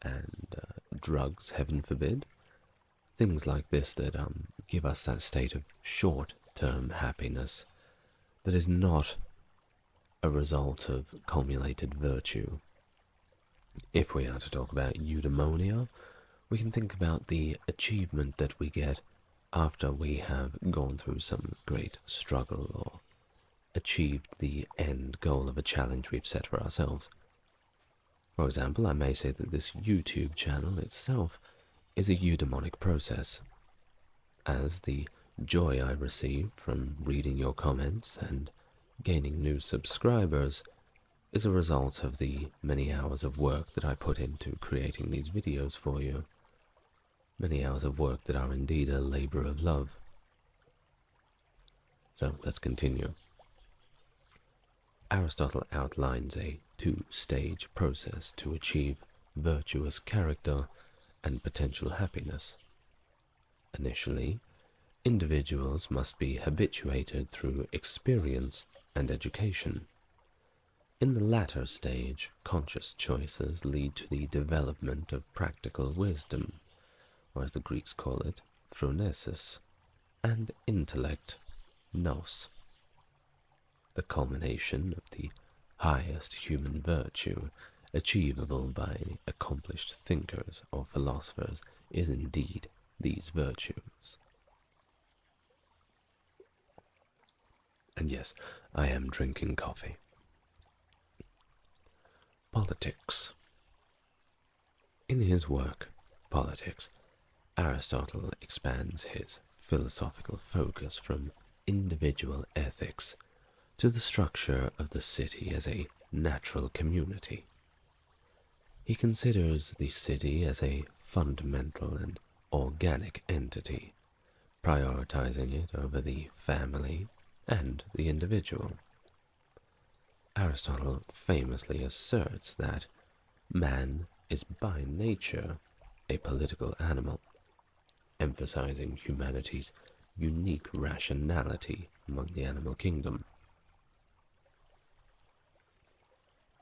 and drugs, heaven forbid. Things like this that give us that state of short-term happiness that is not a result of culminated virtue. If we are to talk about eudaimonia, we can think about the achievement that we get after we have gone through some great struggle or achieved the end goal of a challenge we've set for ourselves. For example, I may say that this YouTube channel itself is a eudaimonic process, as the joy I receive from reading your comments and gaining new subscribers is a result of the many hours of work that I put into creating these videos for you. Many hours of work that are indeed a labor of love. So let's continue. Aristotle outlines a two-stage process to achieve virtuous character and potential happiness. Initially, individuals must be habituated through experience and education. In the latter stage, conscious choices lead to the development of practical wisdom, or as the Greeks call it, phronesis, and intellect, nous, the culmination of the highest human virtue achievable by accomplished thinkers or philosophers is indeed these virtues. And yes, I am drinking coffee. Politics. In his work, Politics, Aristotle expands his philosophical focus from individual ethics to the structure of the city as a natural community. He considers the city as a fundamental and organic entity, prioritizing it over the family and the individual. Aristotle famously asserts that man is by nature a political animal, emphasizing humanity's unique rationality among the animal kingdom.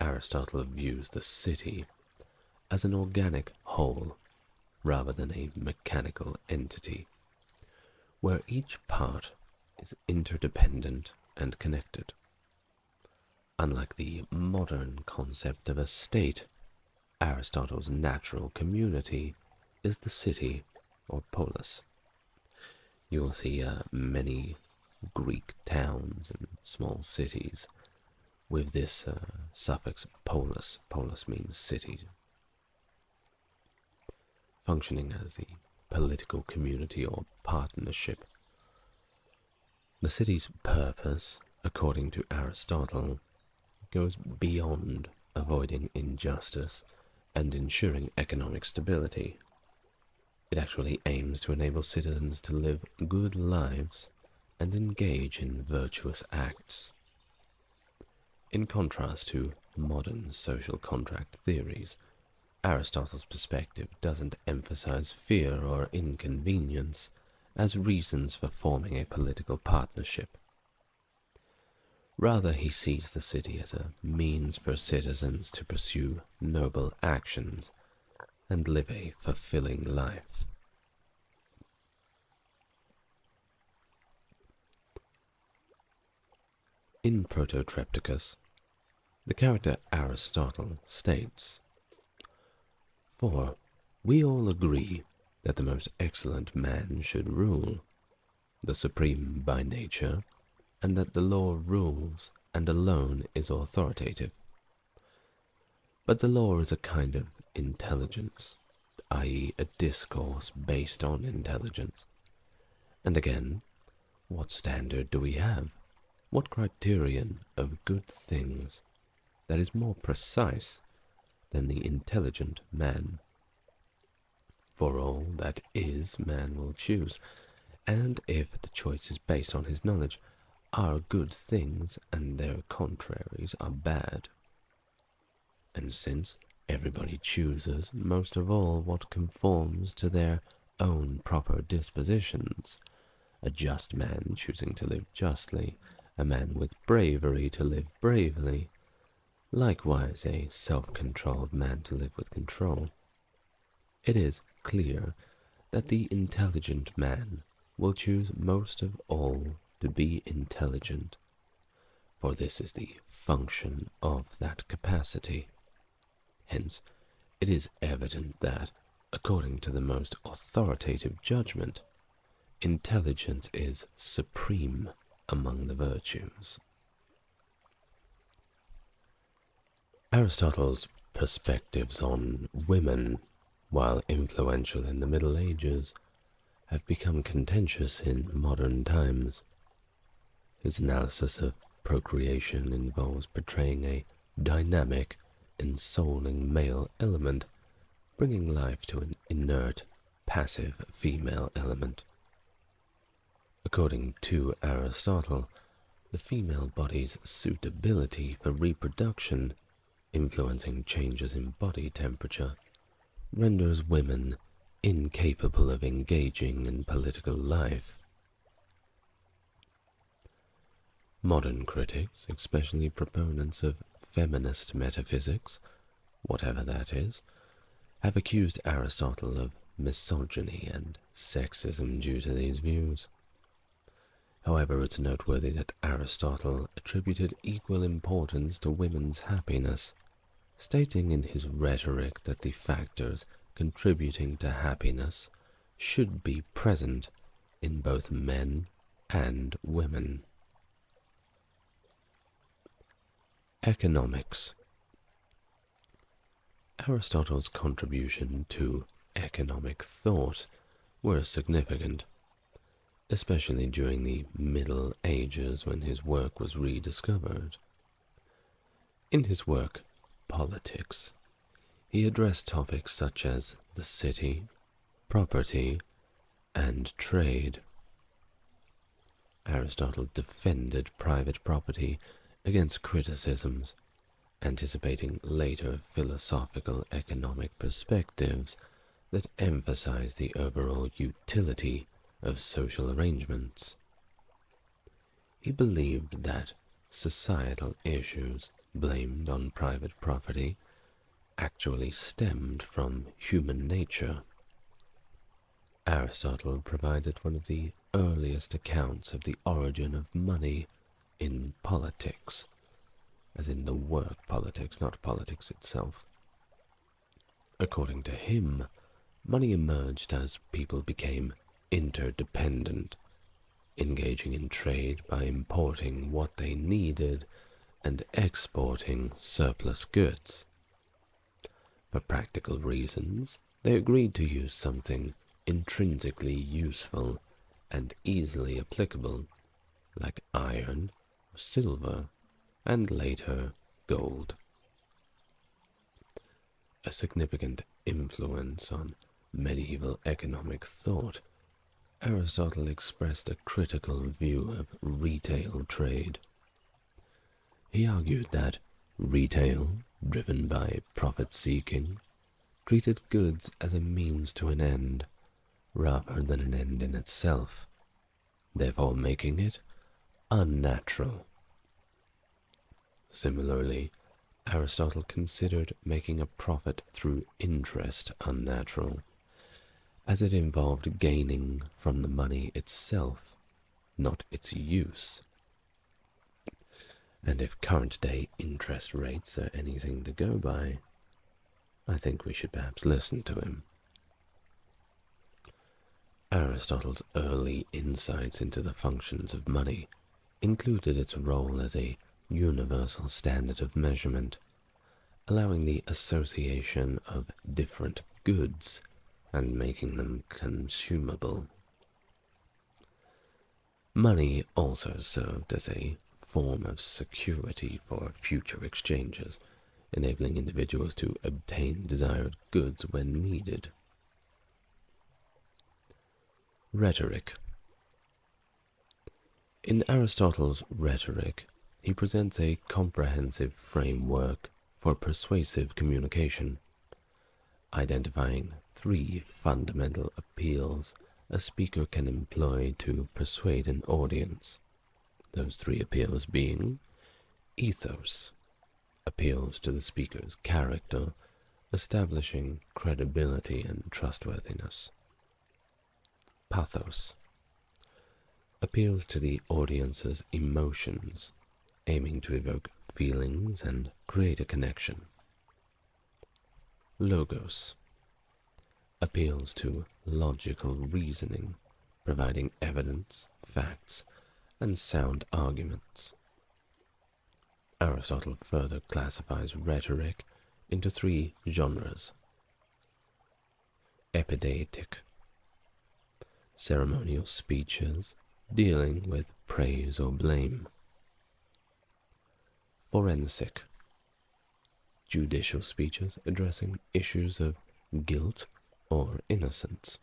Aristotle views the city as an organic whole rather than a mechanical entity, where each part is interdependent and connected. Unlike the modern concept of a state, Aristotle's natural community is the city or polis. You will see many Greek towns and small cities with this suffix polis. Polis means city, functioning as the political community or partnership. The city's purpose, according to Aristotle, goes beyond avoiding injustice and ensuring economic stability. It actually aims to enable citizens to live good lives and engage in virtuous acts. In contrast to modern social contract theories, Aristotle's perspective doesn't emphasize fear or inconvenience as reasons for forming a political partnership. Rather, he sees the city as a means for citizens to pursue noble actions and live a fulfilling life. In Proto-Trepticus, the character Aristotle states, "For we all agree that the most excellent man should rule, the supreme by nature, and that the law rules and alone is authoritative. But the law is a kind of intelligence, i.e. a discourse based on intelligence. And again, what standard do we have? What criterion of good things that is more precise than the intelligent man? For all that is, man will choose, and if the choice is based on his knowledge, are good things and their contraries are bad. And since Everybody chooses, most of all, what conforms to their own proper dispositions. A just man choosing to live justly, a man with bravery to live bravely, likewise a self-controlled man to live with control. It is clear that the intelligent man will choose most of all to be intelligent, for this is the function of that capacity. Hence, it is evident that, according to the most authoritative judgment, intelligence is supreme among the virtues. Aristotle's perspectives on women, while influential in the Middle Ages, have become contentious in modern times. His analysis of procreation involves portraying a dynamic, ensouling male element, bringing life to an inert, passive female element. According to Aristotle, the female body's suitability for reproduction, influencing changes in body temperature, renders women incapable of engaging in political life. Modern critics, especially proponents of feminist metaphysics, whatever that is, have accused Aristotle of misogyny and sexism due to these views. However, it's noteworthy that Aristotle attributed equal importance to women's happiness, stating in his rhetoric that the factors contributing to happiness should be present in both men and women. Economics. Aristotle's contribution to economic thought were significant, especially during the Middle Ages when his work was rediscovered. In his work, Politics, he addressed topics such as the city, property, and trade. Aristotle defended private property against criticisms, anticipating later philosophical economic perspectives that emphasize the overall utility of social arrangements. He believed that societal issues blamed on private property actually stemmed from human nature. Aristotle provided one of the earliest accounts of the origin of money in politics, as in the work politics, not politics itself. According to him, money emerged as people became interdependent, engaging in trade by importing what they needed and exporting surplus goods. For practical reasons, they agreed to use something intrinsically useful and easily applicable, like iron, silver, and later gold. A significant influence on medieval economic thought, Aristotle expressed a critical view of retail trade. He argued that retail, driven by profit-seeking, treated goods as a means to an end, rather than an end in itself, therefore making it unnatural. Similarly, Aristotle considered making a profit through interest unnatural, as it involved gaining from the money itself, not its use. And if current-day interest rates are anything to go by, I think we should perhaps listen to him. Aristotle's early insights into the functions of money included its role as a universal standard of measurement, allowing the association of different goods and making them consumable. Money also served as a form of security for future exchanges, enabling individuals to obtain desired goods when needed. Rhetoric. In Aristotle's Rhetoric, he presents a comprehensive framework for persuasive communication, identifying 3 fundamental appeals a speaker can employ to persuade an audience. Those 3 appeals being ethos, appeals to the speaker's character, establishing credibility and trustworthiness. Pathos, appeals to the audience's emotions, aiming to evoke feelings and create a connection. Logos, appeals to logical reasoning, providing evidence, facts, and sound arguments. Aristotle further classifies rhetoric into 3 genres. Epideitic, ceremonial speeches dealing with praise or blame. Forensic, judicial speeches addressing issues of guilt or innocence.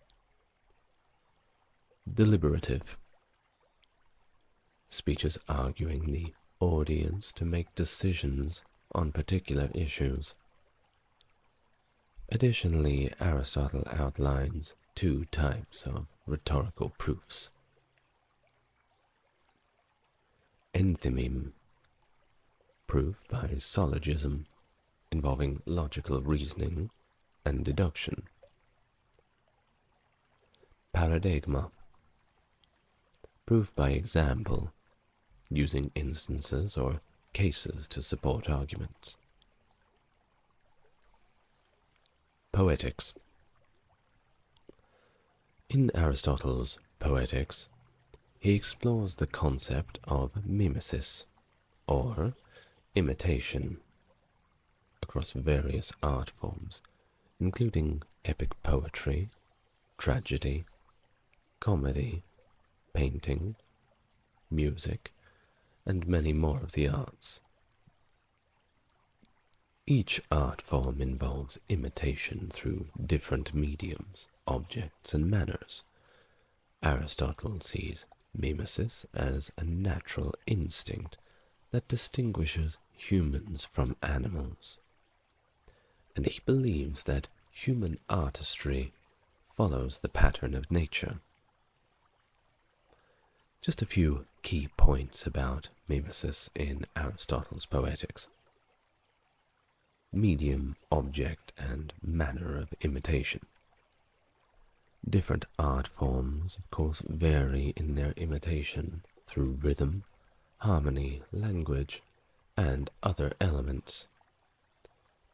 Deliberative, speeches arguing the audience to make decisions on particular issues. Additionally, Aristotle outlines 2 types of rhetorical proofs. Enthymeme, proof by syllogism, involving logical reasoning and deduction. Paradigma, proof by example, using instances or cases to support arguments. Poetics. In Aristotle's Poetics, he explores the concept of mimesis, or imitation, across various art forms, including epic poetry, tragedy, comedy, painting, music, and many more of the arts. Each art form involves imitation through different mediums, objects, and manners. Aristotle sees mimesis as a natural instinct that distinguishes humans from animals, and he believes that human artistry follows the pattern of nature. Just a few key points about mimesis in Aristotle's Poetics. Medium, object, and manner of imitation. Different art forms, of course, vary in their imitation through rhythm, harmony, language, and other elements.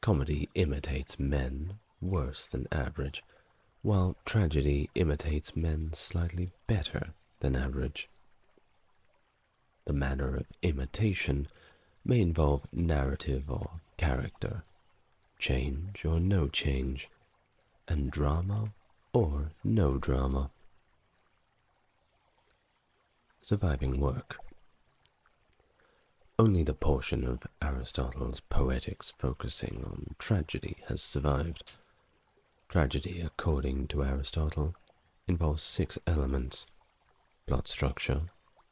Comedy imitates men worse than average, while tragedy imitates men slightly better than average. The manner of imitation may involve narrative or character, change or no change, and drama or no drama. Surviving work. Only the portion of Aristotle's Poetics focusing on tragedy has survived. Tragedy, according to Aristotle, involves 6 elements: plot structure,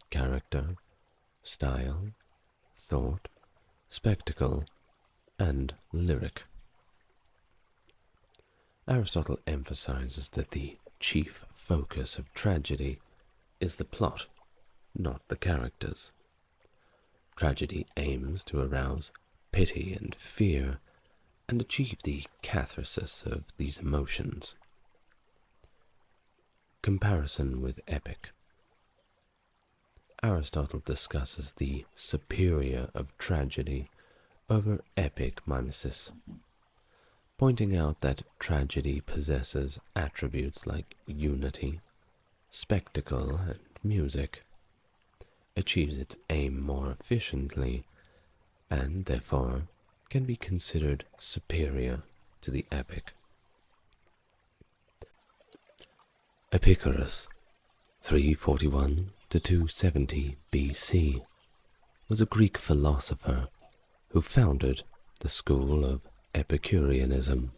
character, style, thought, spectacle, and lyric. Aristotle emphasizes that the chief focus of tragedy is the plot, not the characters. Tragedy aims to arouse pity and fear and achieve the catharsis of these emotions. Comparison with epic. Aristotle discusses the superior of tragedy over epic mimesis, pointing out that tragedy possesses attributes like unity, spectacle, and music, achieves its aim more efficiently, and therefore can be considered superior to the epic. Epicurus, 341 to 270 BC, was a Greek philosopher who founded the school of Epicureanism,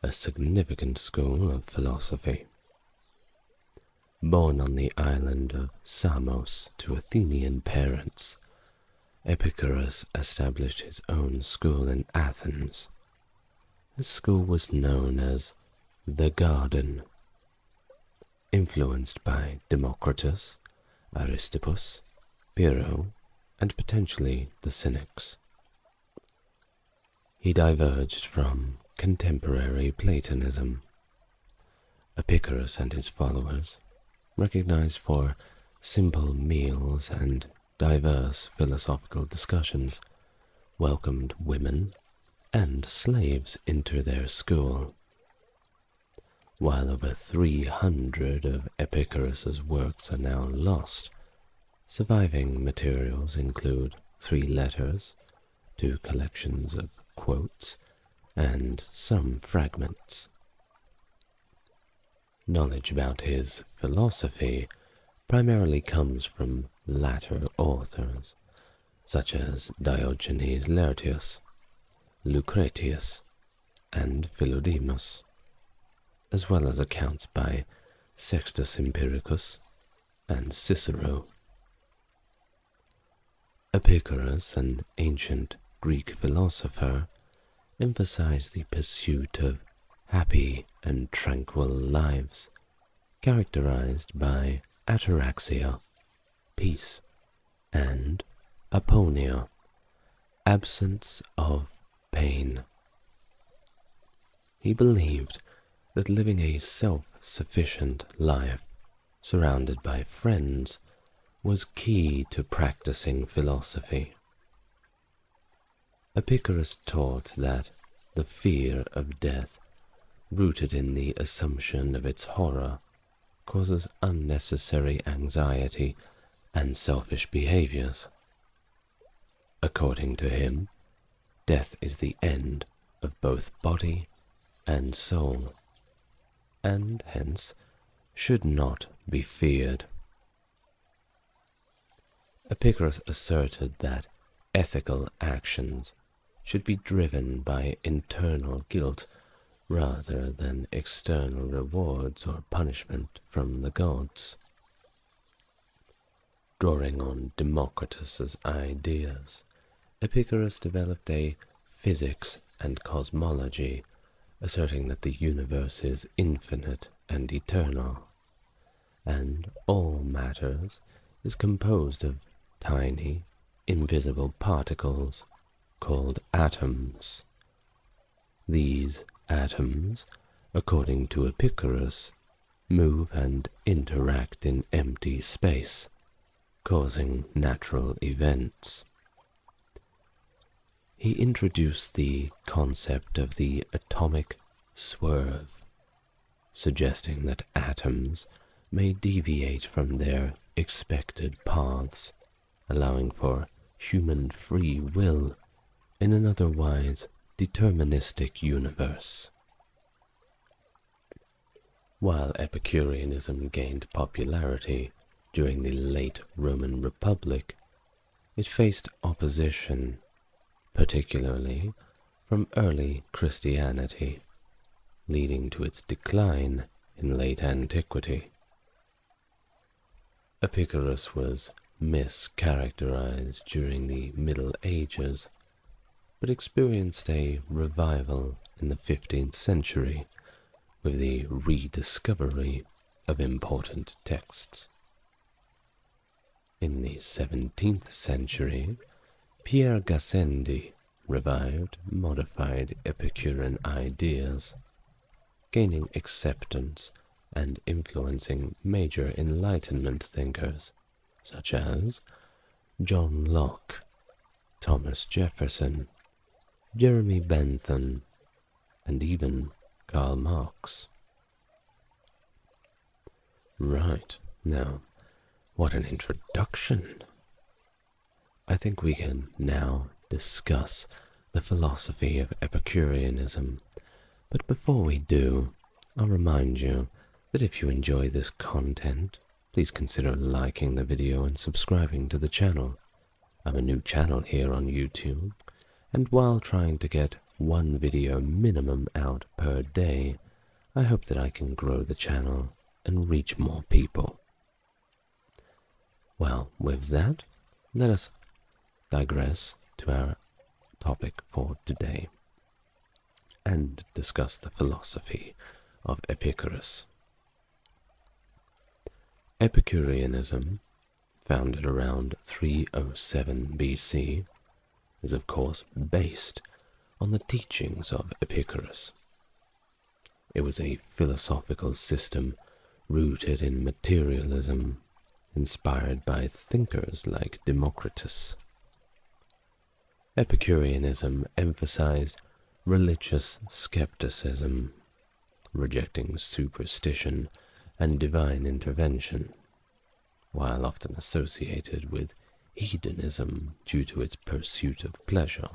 a significant school of philosophy. Born on the island of Samos to Athenian parents, Epicurus established his own school in Athens. This school was known as the Garden, influenced by Democritus, Aristippus, Pyrrho, and potentially the Cynics. He diverged from contemporary Platonism. Epicurus and his followers, recognized for simple meals and diverse philosophical discussions, welcomed women and slaves into their school. While over 300 of Epicurus's works are now lost, surviving materials include 3 letters, 2 collections of quotes, and some fragments. Knowledge about his philosophy primarily comes from later authors, such as Diogenes Laertius, Lucretius, and Philodemus, as well as accounts by Sextus Empiricus and Cicero. Epicurus, an ancient Greek philosopher, emphasized the pursuit of happy and tranquil lives, characterized by ataraxia, peace, and aponia, absence of pain. He believed that living a self-sufficient life, surrounded by friends, was key to practicing philosophy. Epicurus taught that the fear of death, rooted in the assumption of its horror, causes unnecessary anxiety and selfish behaviors. According to him, death is the end of both body and soul, and hence should not be feared. Epicurus asserted that ethical actions should be driven by internal guilt rather than external rewards or punishment from the gods. Drawing on Democritus's ideas, Epicurus developed a physics and cosmology, asserting that the universe is infinite and eternal, and all matters is composed of tiny, invisible particles called atoms. These atoms, according to Epicurus, move and interact in empty space, causing natural events. He introduced the concept of the atomic swerve, suggesting that atoms may deviate from their expected paths, allowing for human free will in an otherwise deterministic universe. While Epicureanism gained popularity during the late Roman Republic, it faced opposition, particularly from early Christianity, leading to its decline in late antiquity. Epicurus was mischaracterized during the Middle Ages, but experienced a revival in the 15th century with the rediscovery of important texts. In the 17th century, Pierre Gassendi revived modified Epicurean ideas, gaining acceptance and influencing major Enlightenment thinkers such as John Locke, Thomas Jefferson, Jeremy Bentham, and even Karl Marx. Right, now, what an introduction! I think we can now discuss the philosophy of Epicureanism, but before we do, I'll remind you that if you enjoy this content, please consider liking the video and subscribing to the channel. I'm a new channel here on YouTube, and while trying to get one video minimum out per day, I hope that I can grow the channel and reach more people. Well, with that, let us digress to our topic for today and discuss the philosophy of Epicurus. Epicureanism, founded around 307 BC, is of course based on the teachings of Epicurus. It was a philosophical system rooted in materialism, inspired by thinkers like Democritus. Epicureanism emphasized religious skepticism, rejecting superstition and divine intervention, while often associated with hedonism due to its pursuit of pleasure.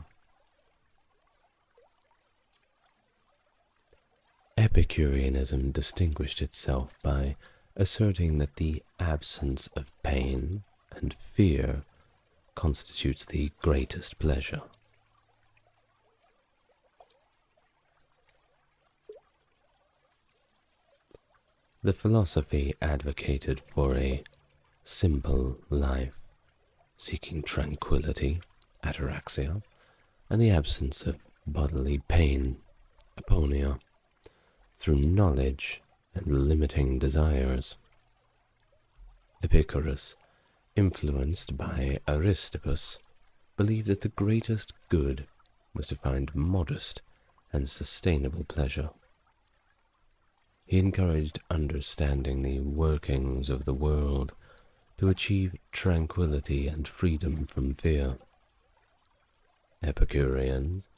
Epicureanism distinguished itself by asserting that the absence of pain and fear constitutes the greatest pleasure. The philosophy advocated for a simple life, seeking tranquility, ataraxia, and the absence of bodily pain, aponia, through knowledge and limiting desires. Epicurus, influenced by Aristippus, believed that the greatest good was to find modest and sustainable pleasure. He encouraged understanding the workings of the world to achieve tranquility and freedom from fear. Epicureans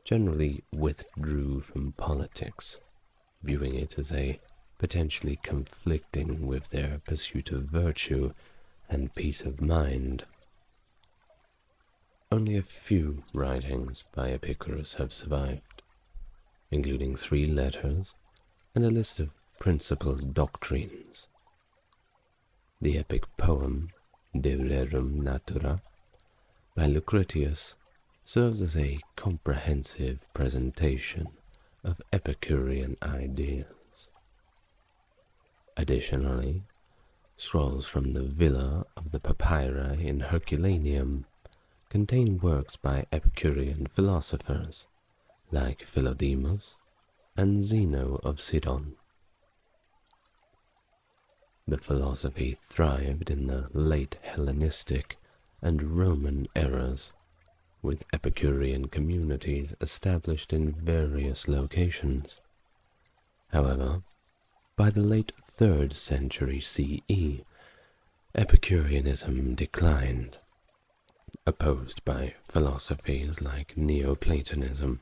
generally withdrew from politics, viewing it as a potentially conflicting with their pursuit of virtue and peace of mind. Only a few writings by Epicurus have survived, including 3 letters and a list of principal doctrines. The epic poem De Rerum Natura by Lucretius serves as a comprehensive presentation of Epicurean ideas. Additionally, scrolls from the Villa of the Papyri in Herculaneum contain works by Epicurean philosophers like Philodemus and Zeno of Sidon. The philosophy thrived in the late Hellenistic and Roman eras, with Epicurean communities established in various locations. However, by the late 3rd century CE, Epicureanism declined, opposed by philosophies like Neoplatonism.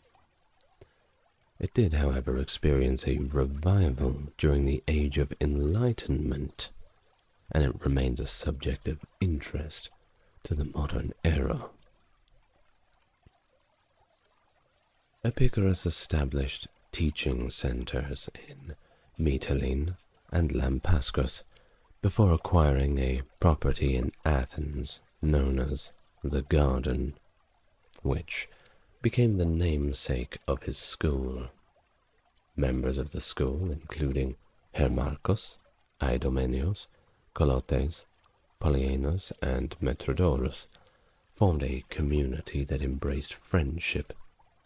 It did, however, experience a revival during the Age of Enlightenment, and it remains a subject of interest to the modern era. Epicurus established teaching centers in Mytilene and Lampascus before acquiring a property in Athens known as the Garden, which became the namesake of his school. Members of the school, including Hermarchus, Idomenius, Colotes, Polyaenus, and Metrodorus, formed a community that embraced friendship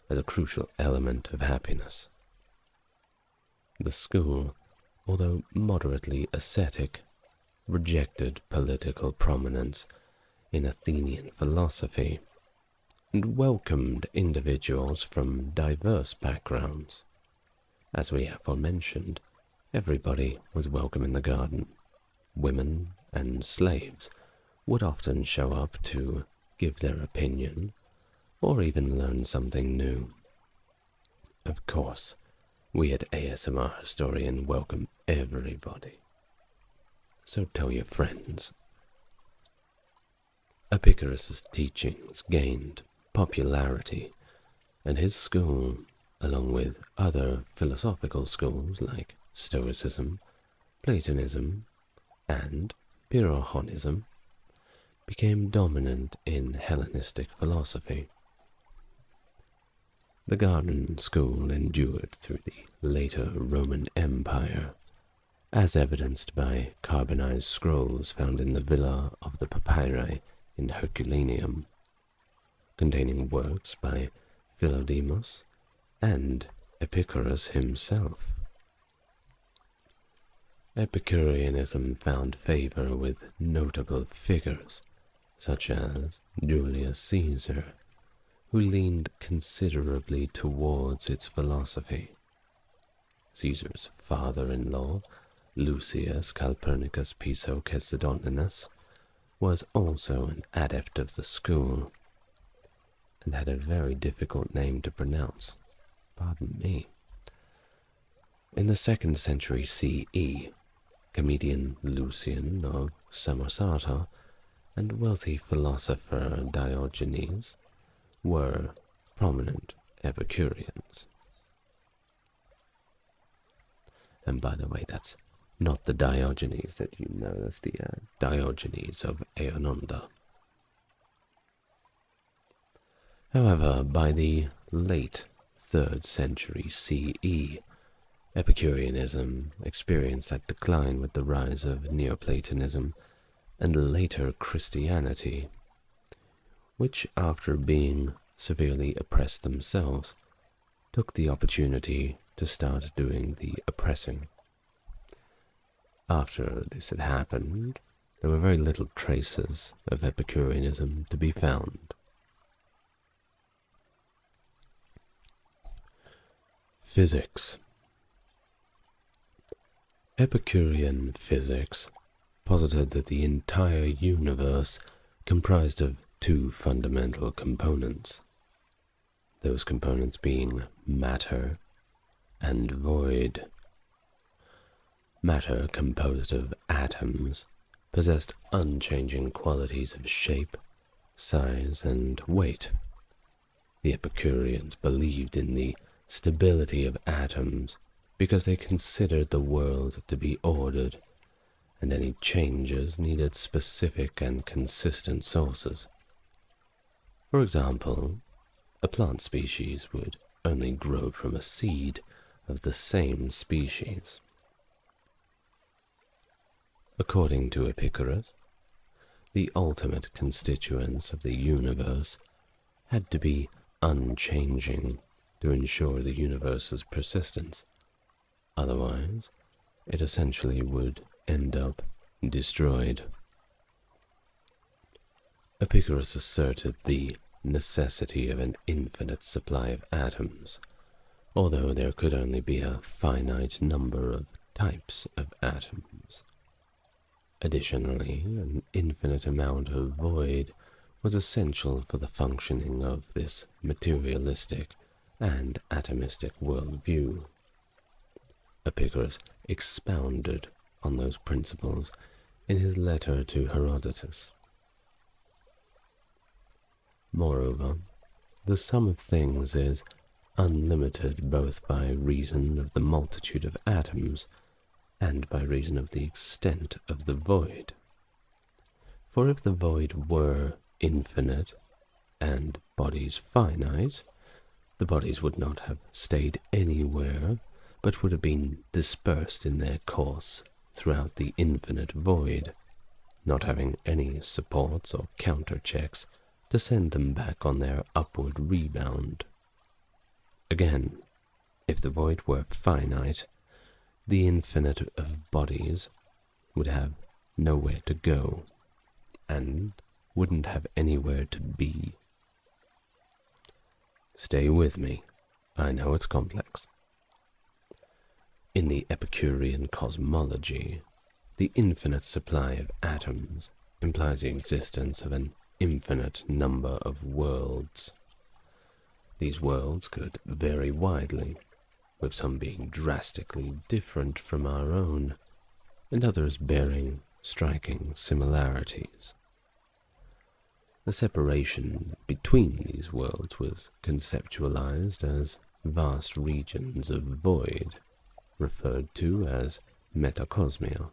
as a crucial element of happiness. The school, although moderately ascetic, rejected political prominence in Athenian philosophy and welcomed individuals from diverse backgrounds. As we aforementioned, everybody was welcome in the garden. Women and slaves would often show up to give their opinion or even learn something new. Of course, we at ASMR Historian welcome everybody. So tell your friends. Epicurus's teachings gained popularity, and his school, along with other philosophical schools like Stoicism, Platonism, and Pyrrhonism, became dominant in Hellenistic philosophy. The Garden School endured through the later Roman Empire, as evidenced by carbonized scrolls found in the Villa of the Papyri in Herculaneum. containing works by Philodemus and Epicurus himself. Epicureanism found favor with notable figures, such as Julius Caesar, who leaned considerably towards its philosophy. Caesar's father-in-law, Lucius Calpurnicus Piso Caesidoninus, was also an adept of the school, and had a very difficult name to pronounce. Pardon me. In the 2nd century CE, comedian Lucian of Samosata and wealthy philosopher Diogenes were prominent Epicureans. And by the way, that's not the Diogenes that you know, that's the Diogenes of Aononda. However, by the late 3rd century CE, Epicureanism experienced that decline with the rise of Neoplatonism and later Christianity, which, after being severely oppressed themselves, took the opportunity to start doing the oppressing. After this had happened, there were very little traces of Epicureanism to be found. Physics. Epicurean physics posited that the entire universe comprised of two fundamental components, those components being matter and void. Matter, composed of atoms, possessed unchanging qualities of shape, size, and weight. The Epicureans believed in the stability of atoms because they considered the world to be ordered, and any changes needed specific and consistent sources. For example, a plant species would only grow from a seed of the same species. According to Epicurus, the ultimate constituents of the universe had to be unchanging to ensure the universe's persistence. Otherwise, it essentially would end up destroyed. Epicurus asserted the necessity of an infinite supply of atoms, although there could only be a finite number of types of atoms. Additionally, an infinite amount of void was essential for the functioning of this materialistic and atomistic worldview. Epicurus expounded on those principles in his letter to Herodotus. Moreover, the sum of things is unlimited both by reason of the multitude of atoms and by reason of the extent of the void. For if the void were infinite and bodies finite, the bodies would not have stayed anywhere, but would have been dispersed in their course throughout the infinite void, not having any supports or counterchecks to send them back on their upward rebound. Again, if the void were finite, the infinite of bodies would have nowhere to go, and wouldn't have anywhere to be. Stay with me, I know it's complex. In the Epicurean cosmology, the infinite supply of atoms implies the existence of an infinite number of worlds. These worlds could vary widely, with some being drastically different from our own, and others bearing striking similarities. The separation between these worlds was conceptualized as vast regions of void, referred to as metacosmia.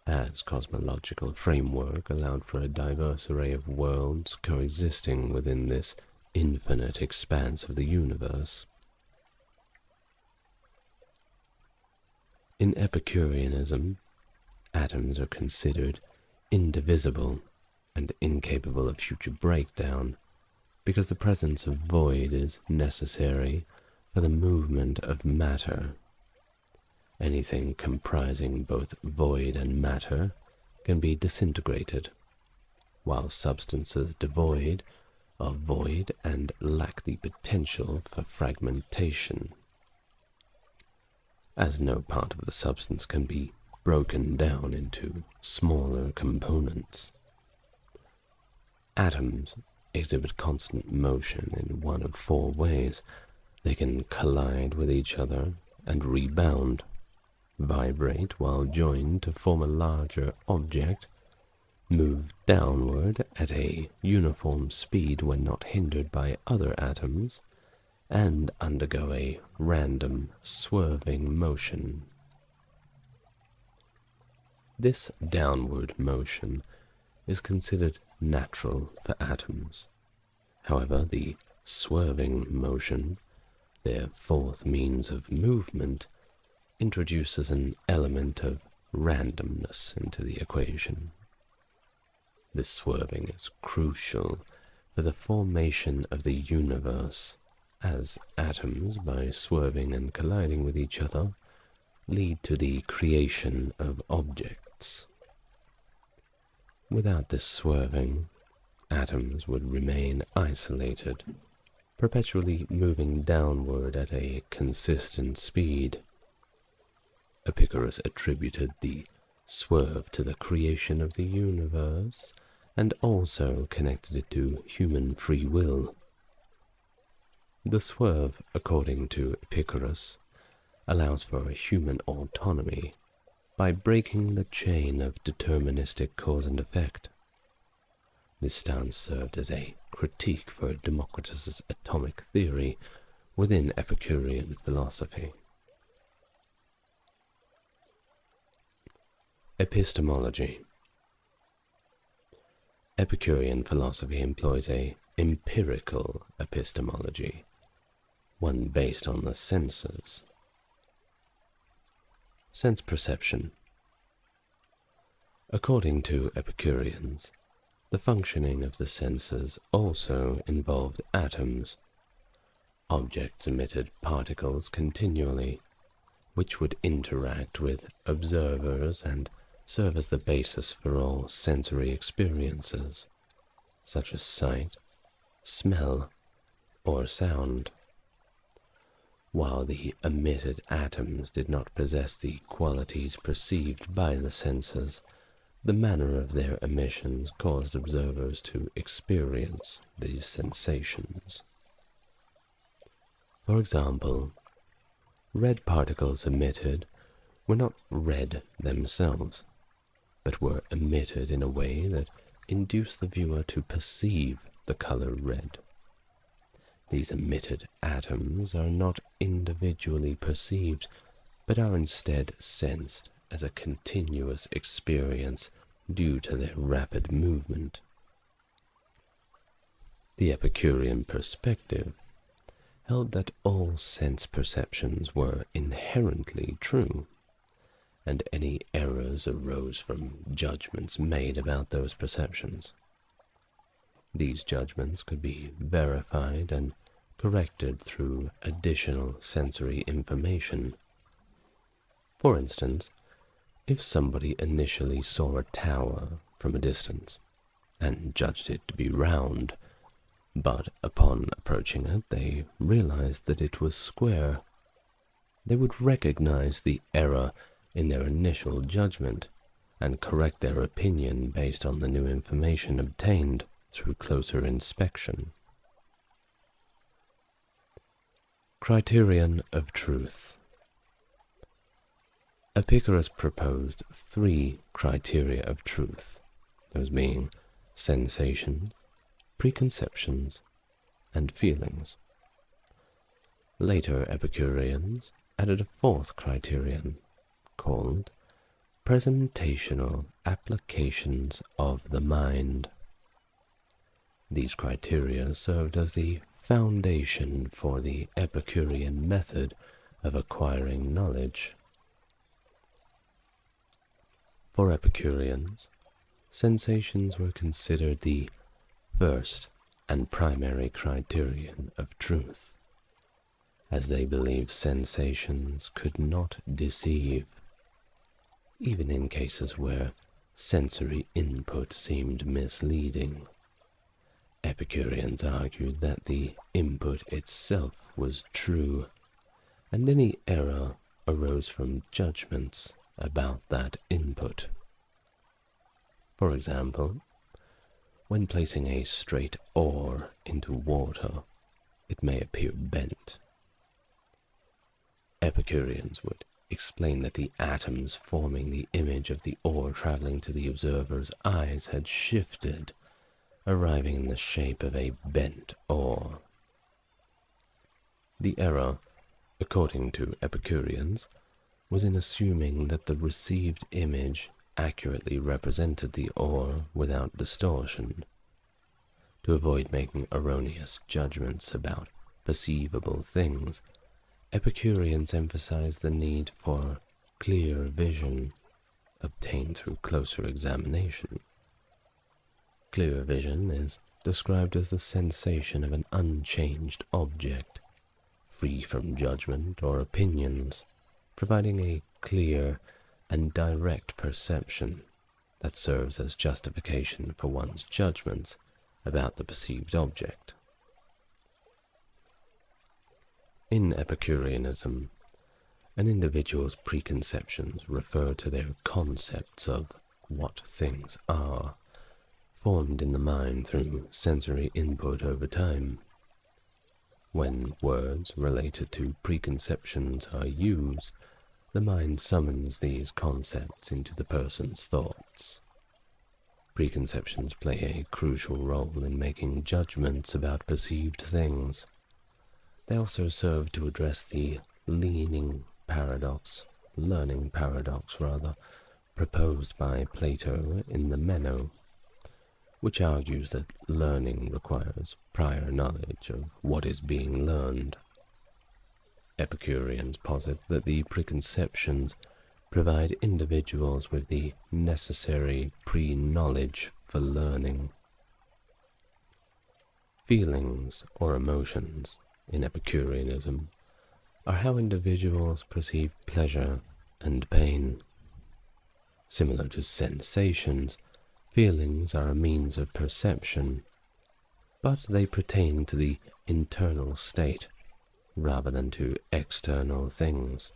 As cosmological framework allowed for a diverse array of worlds coexisting within this infinite expanse of the universe. In Epicureanism, atoms are considered indivisible and incapable of future breakdown, because the presence of void is necessary for the movement of matter. Anything comprising both void and matter can be disintegrated, while substances devoid are void and lack the potential for fragmentation, as no part of the substance can be broken down into smaller components. Atoms exhibit constant motion in one of four ways. They can collide with each other and rebound, vibrate while joined to form a larger object, move downward at a uniform speed when not hindered by other atoms, and undergo a random swerving motion. This downward motion is considered natural for atoms. However, the swerving motion, their fourth means of movement, introduces an element of randomness into the equation. This swerving is crucial for the formation of the universe, as atoms, by swerving and colliding with each other, lead to the creation of objects. Without this swerving, atoms would remain isolated, perpetually moving downward at a consistent speed. Epicurus attributed the swerve to the creation of the universe, and also connected it to human free will. The swerve, according to Epicurus, allows for human autonomy by breaking the chain of deterministic cause and effect. This stance served as a critique for Democritus's atomic theory within Epicurean philosophy. Epistemology. Epicurean philosophy employs a empirical epistemology, one based on the senses. Sense perception. According to Epicureans, the functioning of the senses also involved atoms. Objects emitted particles continually, which would interact with observers and serve as the basis for all sensory experiences, such as sight, smell, or sound. While the emitted atoms did not possess the qualities perceived by the senses, the manner of their emissions caused observers to experience these sensations. For example, red particles emitted were not red themselves, but were emitted in a way that induced the viewer to perceive the color red. These emitted atoms are not individually perceived, but are instead sensed as a continuous experience due to their rapid movement. The Epicurean perspective held that all sense perceptions were inherently true, and any errors arose from judgments made about those perceptions. These judgments could be verified and corrected through additional sensory information. For instance, if somebody initially saw a tower from a distance and judged it to be round, but upon approaching it they realized that it was square, they would recognize the error in their initial judgment and correct their opinion based on the new information obtained through closer inspection. Criterion of truth. Epicurus proposed 3 criteria of truth, those being sensations, preconceptions, and feelings. Later Epicureans added a 4th criterion, called presentational applications of the mind. These criteria served as the foundation for the Epicurean method of acquiring knowledge. For Epicureans, sensations were considered the first and primary criterion of truth, as they believed sensations could not deceive, even in cases where sensory input seemed misleading. Epicureans argued that the input itself was true, and any error arose from judgments about that input. For example, when placing a straight oar into water, it may appear bent. Epicureans would explain that the atoms forming the image of the oar traveling to the observer's eyes had shifted, arriving in the shape of a bent oar. The error, according to Epicureans, was in assuming that the received image accurately represented the oar without distortion. To avoid making erroneous judgments about perceivable things, Epicureans emphasized the need for clear vision, obtained through closer examination. Clear vision is described as the sensation of an unchanged object, free from judgment or opinions, providing a clear and direct perception that serves as justification for one's judgments about the perceived object. In Epicureanism, an individual's preconceptions refer to their concepts of what things are, formed in the mind through sensory input over time. When words related to preconceptions are used, the mind summons these concepts into the person's thoughts. Preconceptions play a crucial role in making judgments about perceived things. They also serve to address the learning paradox, proposed by Plato in the Meno, which argues that learning requires prior knowledge of what is being learned. Epicureans posit that the preconceptions provide individuals with the necessary pre-knowledge for learning. Feelings or emotions in Epicureanism are how individuals perceive pleasure and pain. Similar to sensations, feelings are a means of perception, but they pertain to the internal state rather than to external things.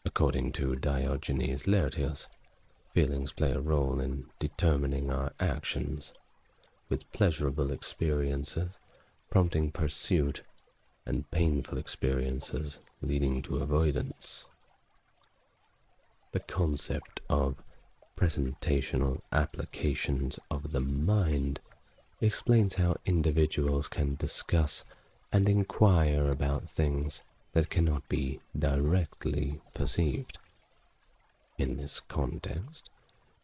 According to Diogenes Laertius, feelings play a role in determining our actions, with pleasurable experiences prompting pursuit and painful experiences leading to avoidance. The concept of presentational applications of the mind explains how individuals can discuss and inquire about things that cannot be directly perceived. In this context,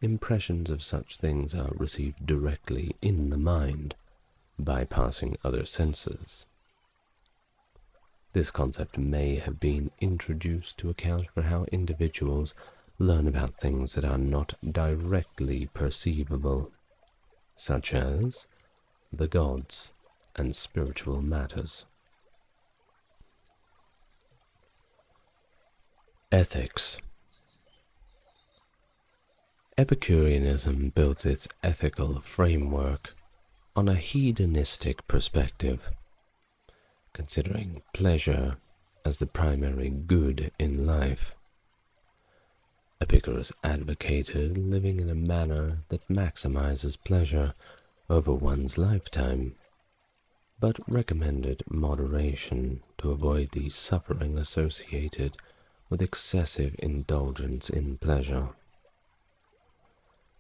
impressions of such things are received directly in the mind, bypassing other senses. This concept may have been introduced to account for how individuals learn about things that are not directly perceivable, such as the gods and spiritual matters. Ethics. Epicureanism builds its ethical framework on a hedonistic perspective, considering pleasure as the primary good in life. Epicurus advocated living in a manner that maximizes pleasure over one's lifetime, but recommended moderation to avoid the suffering associated with excessive indulgence in pleasure.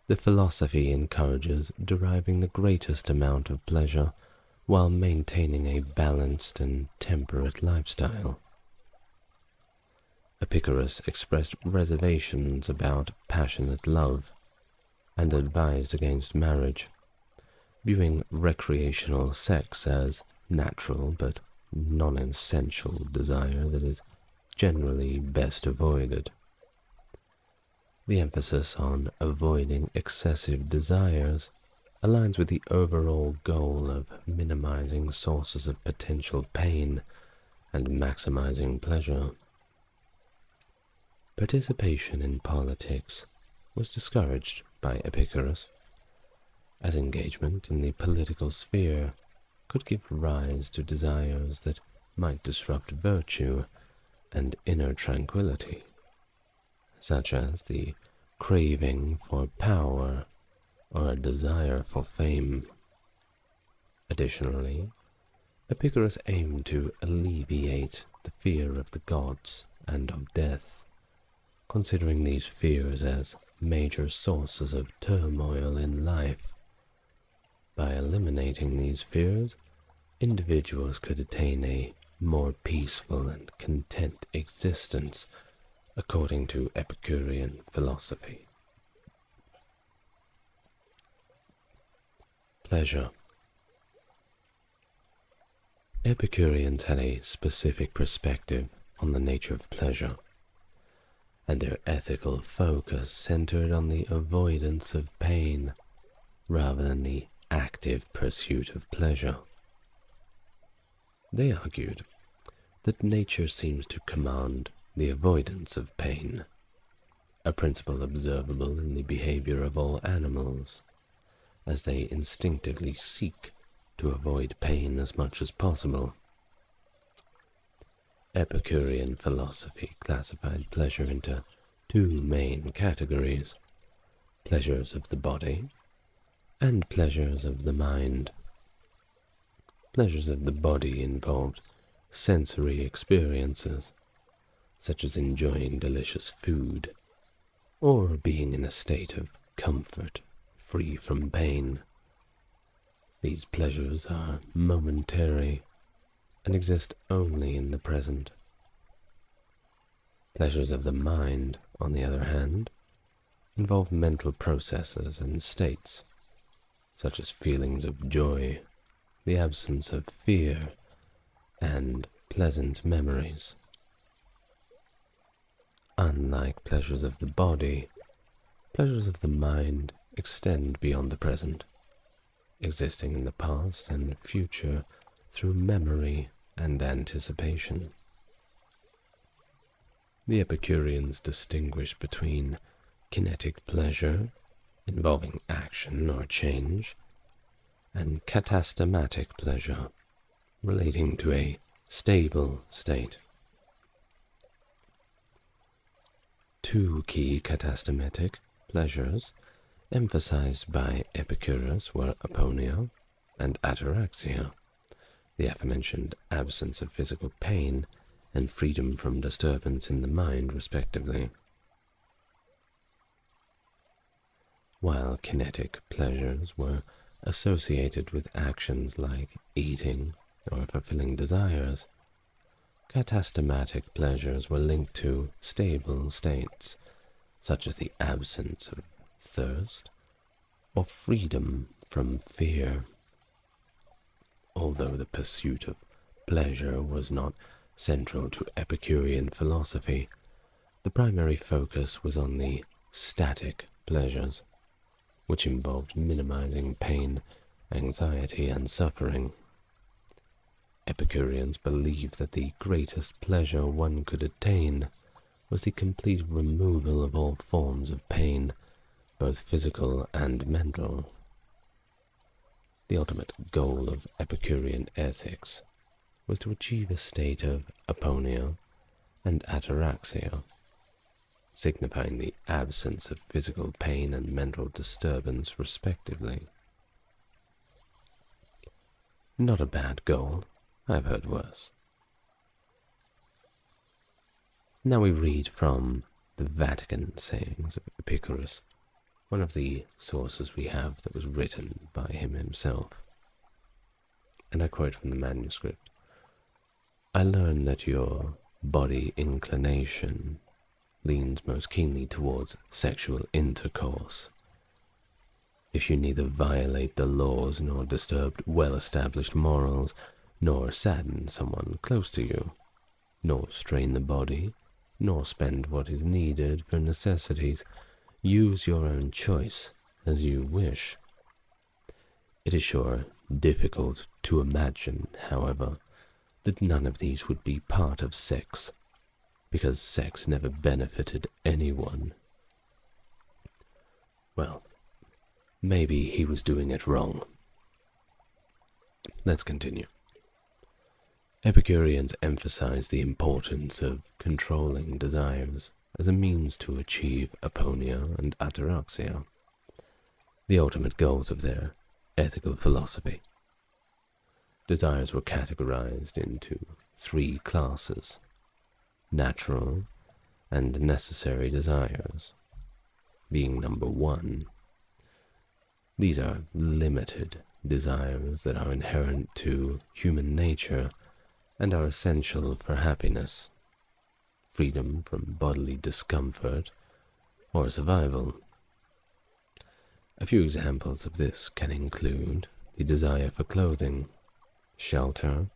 The philosophy encourages deriving the greatest amount of pleasure while maintaining a balanced and temperate lifestyle. Epicurus expressed reservations about passionate love and advised against marriage, viewing recreational sex as natural but non-essential desire that is generally best avoided. The emphasis on avoiding excessive desires aligns with the overall goal of minimizing sources of potential pain and maximizing pleasure. Participation in politics was discouraged by Epicurus, as engagement in the political sphere could give rise to desires that might disrupt virtue and inner tranquility, such as the craving for power or a desire for fame. Additionally, Epicurus aimed to alleviate the fear of the gods and of death, considering these fears as major sources of turmoil in life. By eliminating these fears, individuals could attain a more peaceful and content existence, according to Epicurean philosophy. Pleasure. Epicureans had a specific perspective on the nature of pleasure, and their ethical focus centered on the avoidance of pain rather than the active pursuit of pleasure. They argued that nature seems to command the avoidance of pain, a principle observable in the behavior of all animals, as they instinctively seek to avoid pain as much as possible. Epicurean philosophy classified pleasure into two main categories: pleasures of the body and pleasures of the mind. Pleasures of the body involved sensory experiences, such as enjoying delicious food, or being in a state of comfort, free from pain. These pleasures are momentary and exist only in the present. Pleasures of the mind, on the other hand, involve mental processes and states, such as feelings of joy, the absence of fear, and pleasant memories. Unlike pleasures of the body, pleasures of the mind extend beyond the present, existing in the past and future through memory and anticipation. The Epicureans distinguish between kinetic pleasure, involving action or change, and katastematic pleasure, relating to a stable state. Two key katastematic pleasures emphasized by Epicurus were aponia and ataraxia, the aforementioned absence of physical pain and freedom from disturbance in the mind, respectively. While kinetic pleasures were associated with actions like eating or fulfilling desires, katastematic pleasures were linked to stable states, such as the absence of thirst or freedom from fear. Although the pursuit of pleasure was not central to Epicurean philosophy, the primary focus was on the static pleasures, which involved minimizing pain, anxiety, and suffering. Epicureans believed that the greatest pleasure one could attain was the complete removal of all forms of pain, both physical and mental. The ultimate goal of Epicurean ethics was to achieve a state of aponia and ataraxia, signifying the absence of physical pain and mental disturbance, respectively. Not a bad goal. I've heard worse. Now we read from the Vatican sayings of Epicurus, one of the sources we have that was written by him himself. And I quote from the manuscript: "I learn that your body inclination leans most keenly towards sexual intercourse. If you neither violate the laws nor disturb well-established morals, nor sadden someone close to you, nor strain the body, nor spend what is needed for necessities, use your own choice as you wish. It is sure difficult to imagine, however, that none of these would be part of sex, because sex never benefited anyone. Well, maybe he was doing it wrong. Let's continue. Epicureans emphasize the importance of controlling desires as a means to achieve aponia and ataraxia, the ultimate goals of their ethical philosophy. Desires were categorized into 3 classes: natural and necessary desires, being number 1. These are limited desires that are inherent to human nature and are essential for happiness, freedom from bodily discomfort, or survival. A few examples of this can include the desire for clothing, shelter,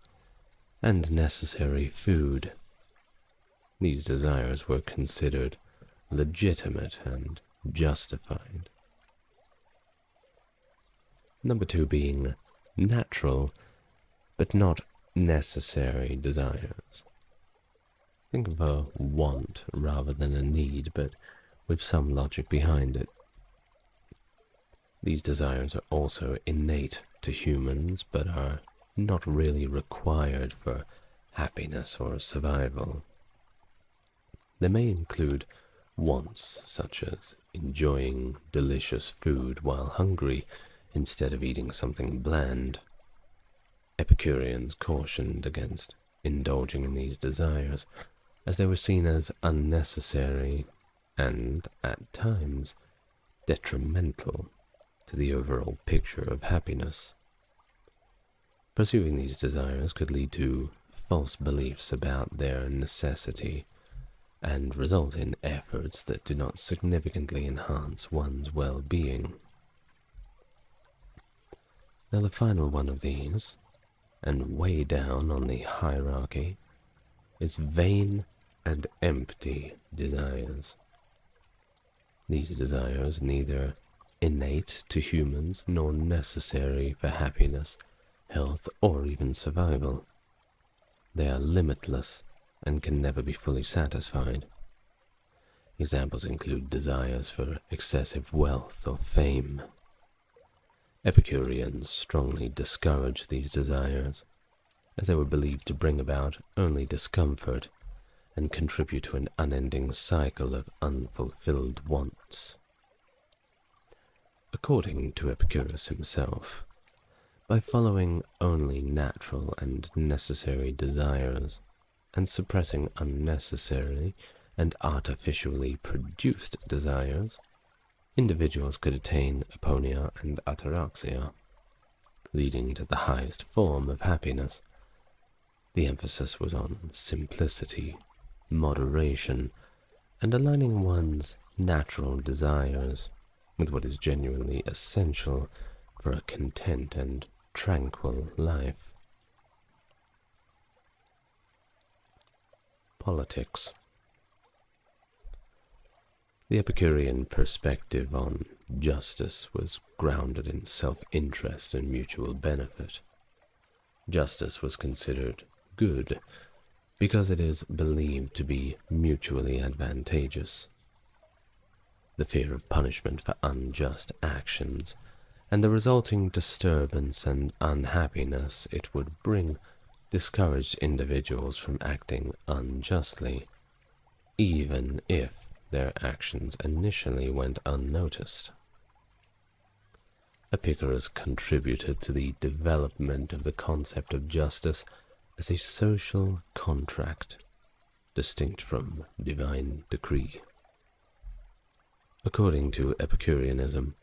and necessary food. These desires were considered legitimate and justified. Number 2 being natural, but not necessary desires. Think of a want rather than a need, but with some logic behind it. These desires are also innate to humans, but are not really required for happiness or survival. They may include wants such as enjoying delicious food while hungry instead of eating something bland. Epicureans cautioned against indulging in these desires, as they were seen as unnecessary and, at times, detrimental to the overall picture of happiness. Pursuing these desires could lead to false beliefs about their necessity and result in efforts that do not significantly enhance one's well-being. Now the final one of these, and way down on the hierarchy, is vain and empty desires. These desires, neither innate to humans nor necessary for happiness, health, or even survival. They are limitless and can never be fully satisfied. Examples include desires for excessive wealth or fame. Epicureans strongly discouraged these desires, as they were believed to bring about only discomfort and contribute to an unending cycle of unfulfilled wants. According to Epicurus himself, by following only natural and necessary desires and suppressing unnecessary and artificially produced desires, individuals could attain aponia and ataraxia, leading to the highest form of happiness. The emphasis was on simplicity, moderation, and aligning one's natural desires with what is genuinely essential for a content and tranquil life. Politics. The Epicurean perspective on justice was grounded in self-interest and mutual benefit. Justice was considered good because it is believed to be mutually advantageous. The fear of punishment for unjust actions and the resulting disturbance and unhappiness it would bring discouraged individuals from acting unjustly, even if their actions initially went unnoticed. Epicurus contributed to the development of the concept of justice as a social contract, distinct from divine decree. According to Epicureanism,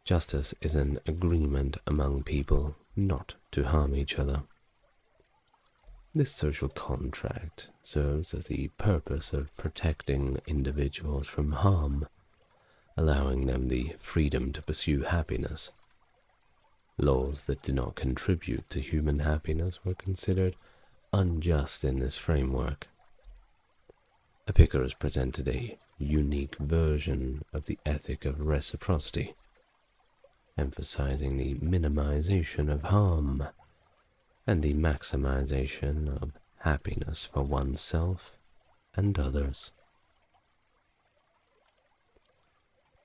justice is an agreement among people not to harm each other. This social contract serves as the purpose of protecting individuals from harm, allowing them the freedom to pursue happiness. Laws that do not contribute to human happiness were considered unjust in this framework. Epicurus presented a unique version of the ethic of reciprocity, emphasizing the minimization of harm and the maximization of happiness for oneself and others.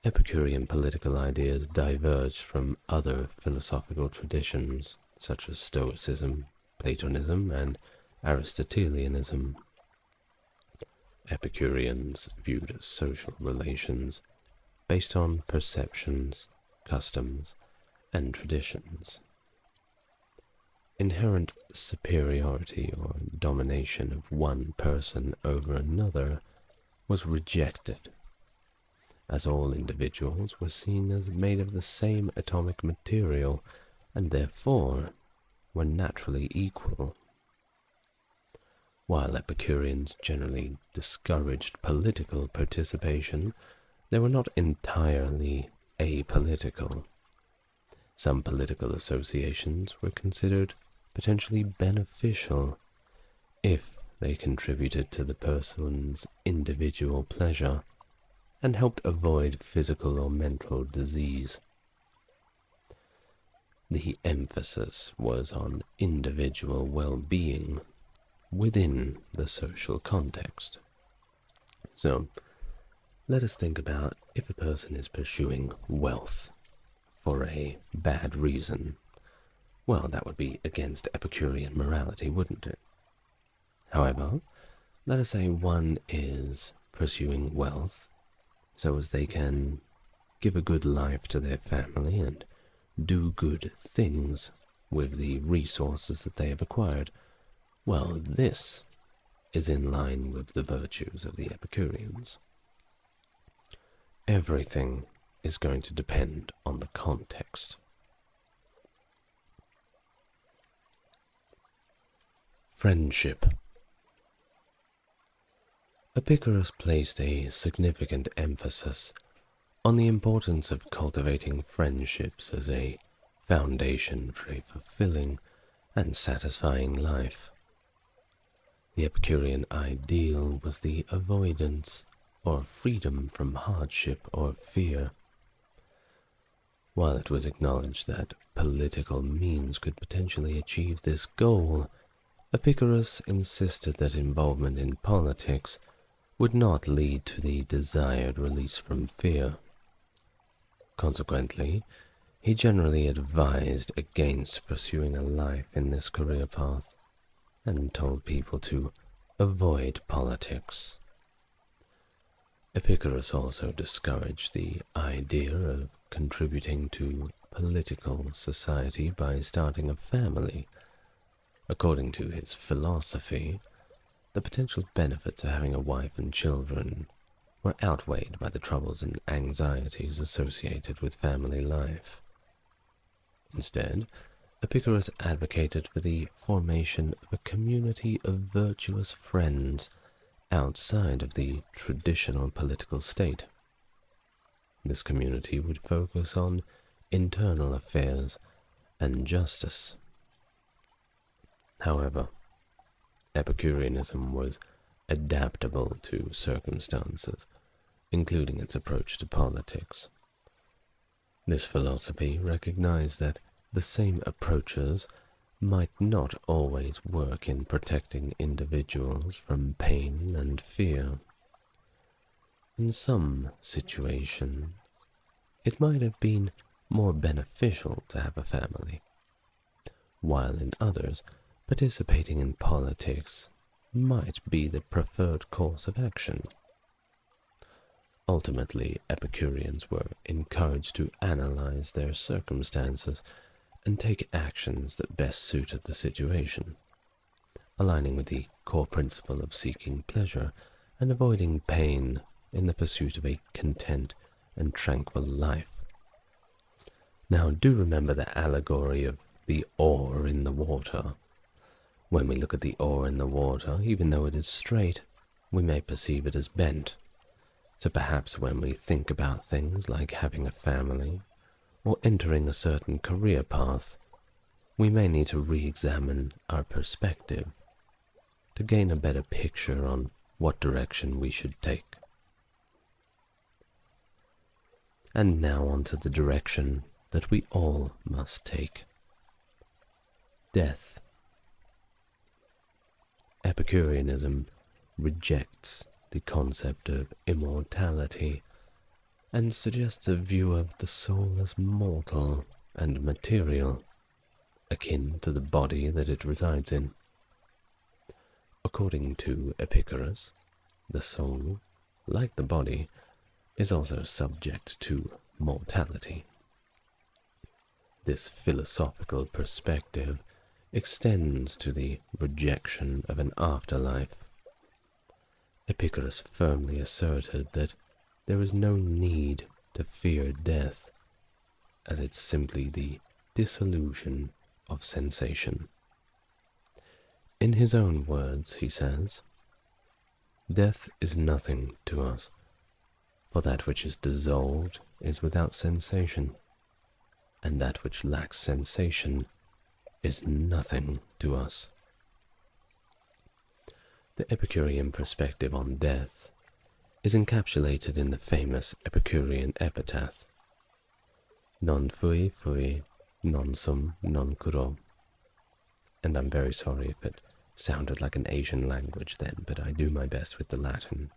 Epicurean political ideas diverged from other philosophical traditions such as Stoicism, Platonism, and Aristotelianism. Epicureans viewed social relations based on perceptions, customs, and traditions. Inherent superiority or domination of one person over another was rejected, as all individuals were seen as made of the same atomic material and therefore were naturally equal. While Epicureans generally discouraged political participation, they were not entirely apolitical. Some political associations were considered potentially beneficial if they contributed to the person's individual pleasure and helped avoid physical or mental disease. The emphasis was on individual well-being within the social context. So, let us think about if a person is pursuing wealth for a bad reason. Well, that would be against Epicurean morality, wouldn't it? However, let us say one is pursuing wealth so as they can give a good life to their family and do good things with the resources that they have acquired. Well, this is in line with the virtues of the Epicureans. Everything is going to depend on the context. Friendship. Epicurus placed a significant emphasis on the importance of cultivating friendships as a foundation for a fulfilling and satisfying life. The Epicurean ideal was the avoidance or freedom from hardship or fear. While it was acknowledged that political means could potentially achieve this goal, Epicurus insisted that involvement in politics would not lead to the desired release from fear. Consequently, he generally advised against pursuing a life in this career path and told people to avoid politics. Epicurus also discouraged the idea of contributing to political society by starting a family. According to his philosophy, the potential benefits of having a wife and children were outweighed by the troubles and anxieties associated with family life. Instead, Epicurus advocated for the formation of a community of virtuous friends outside of the traditional political state. This community would focus on internal affairs and justice. However, Epicureanism was adaptable to circumstances, including its approach to politics. This philosophy recognized that the same approaches might not always work in protecting individuals from pain and fear. In some situations, it might have been more beneficial to have a family, while in others, participating in politics might be the preferred course of action. Ultimately, Epicureans were encouraged to analyze their circumstances and take actions that best suited the situation, aligning with the core principle of seeking pleasure and avoiding pain in the pursuit of a content and tranquil life. Now, do remember the allegory of the oar in the water. When we look at the oar in the water, even though it is straight, we may perceive it as bent. So perhaps when we think about things like having a family or entering a certain career path, we may need to re-examine our perspective to gain a better picture on what direction we should take. And now on to the direction that we all must take. Death. Epicureanism rejects the concept of immortality and suggests a view of the soul as mortal and material, akin to the body that it resides in. According to Epicurus, the soul, like the body, is also subject to mortality. This philosophical perspective extends to the rejection of an afterlife. Epicurus firmly asserted that there is no need to fear death, as it's simply the dissolution of sensation. In his own words, he says, "Death is nothing to us, for that which is dissolved is without sensation, and that which lacks sensation is nothing to us." The Epicurean perspective on death is encapsulated in the famous Epicurean epitaph, "Non fui fui, non sum non curo." And I'm very sorry if it sounded like an Asian language then, but I do my best with the Latin.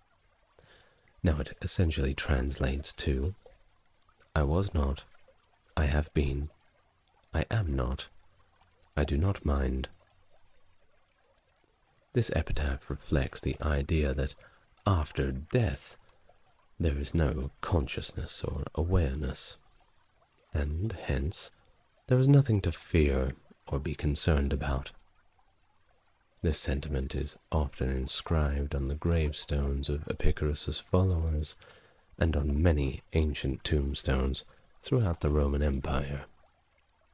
Now it essentially translates to, "I was not, I have been, I am not, I do not mind." This epitaph reflects the idea that after death there is no consciousness or awareness, and hence there is nothing to fear or be concerned about. This sentiment is often inscribed on the gravestones of Epicurus's followers and on many ancient tombstones throughout the Roman Empire,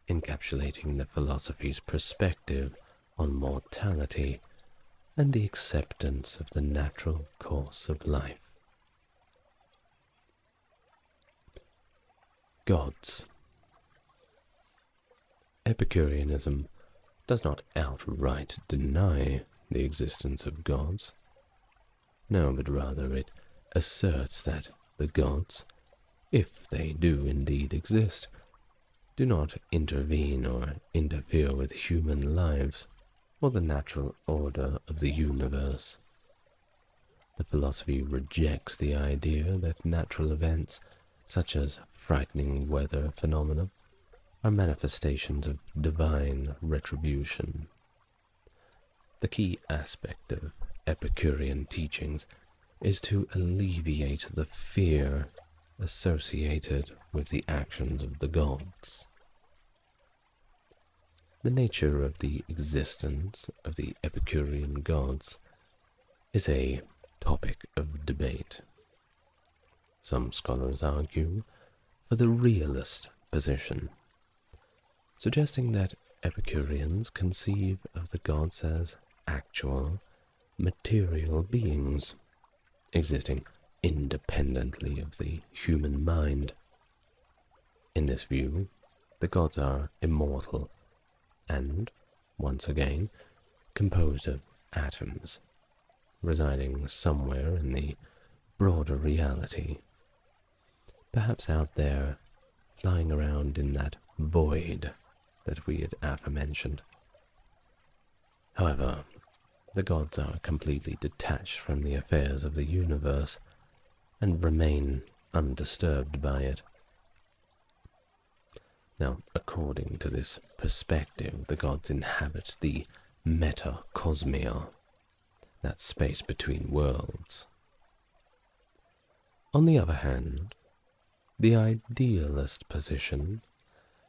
encapsulating the philosophy's perspective on mortality and the acceptance of the natural course of life. Gods. Epicureanism does not outright deny the existence of gods. No, but rather it asserts that the gods, if they do indeed exist, do not intervene or interfere with human lives or the natural order of the universe. The philosophy rejects the idea that natural events, such as frightening weather phenomena, are manifestations of divine retribution. The key aspect of Epicurean teachings is to alleviate the fear associated with the actions of the gods. The nature of the existence of the Epicurean gods is a topic of debate. Some scholars argue for the realist position, suggesting that Epicureans conceive of the gods as actual, material beings, existing independently of the human mind. In this view, the gods are immortal and, once again, composed of atoms, residing somewhere in the broader reality, perhaps out there, flying around in that void that we had aforementioned. However, the gods are completely detached from the affairs of the universe and remain undisturbed by it. Now, according to this perspective, the gods inhabit the metacosmia, that space between worlds. On the other hand, the idealist position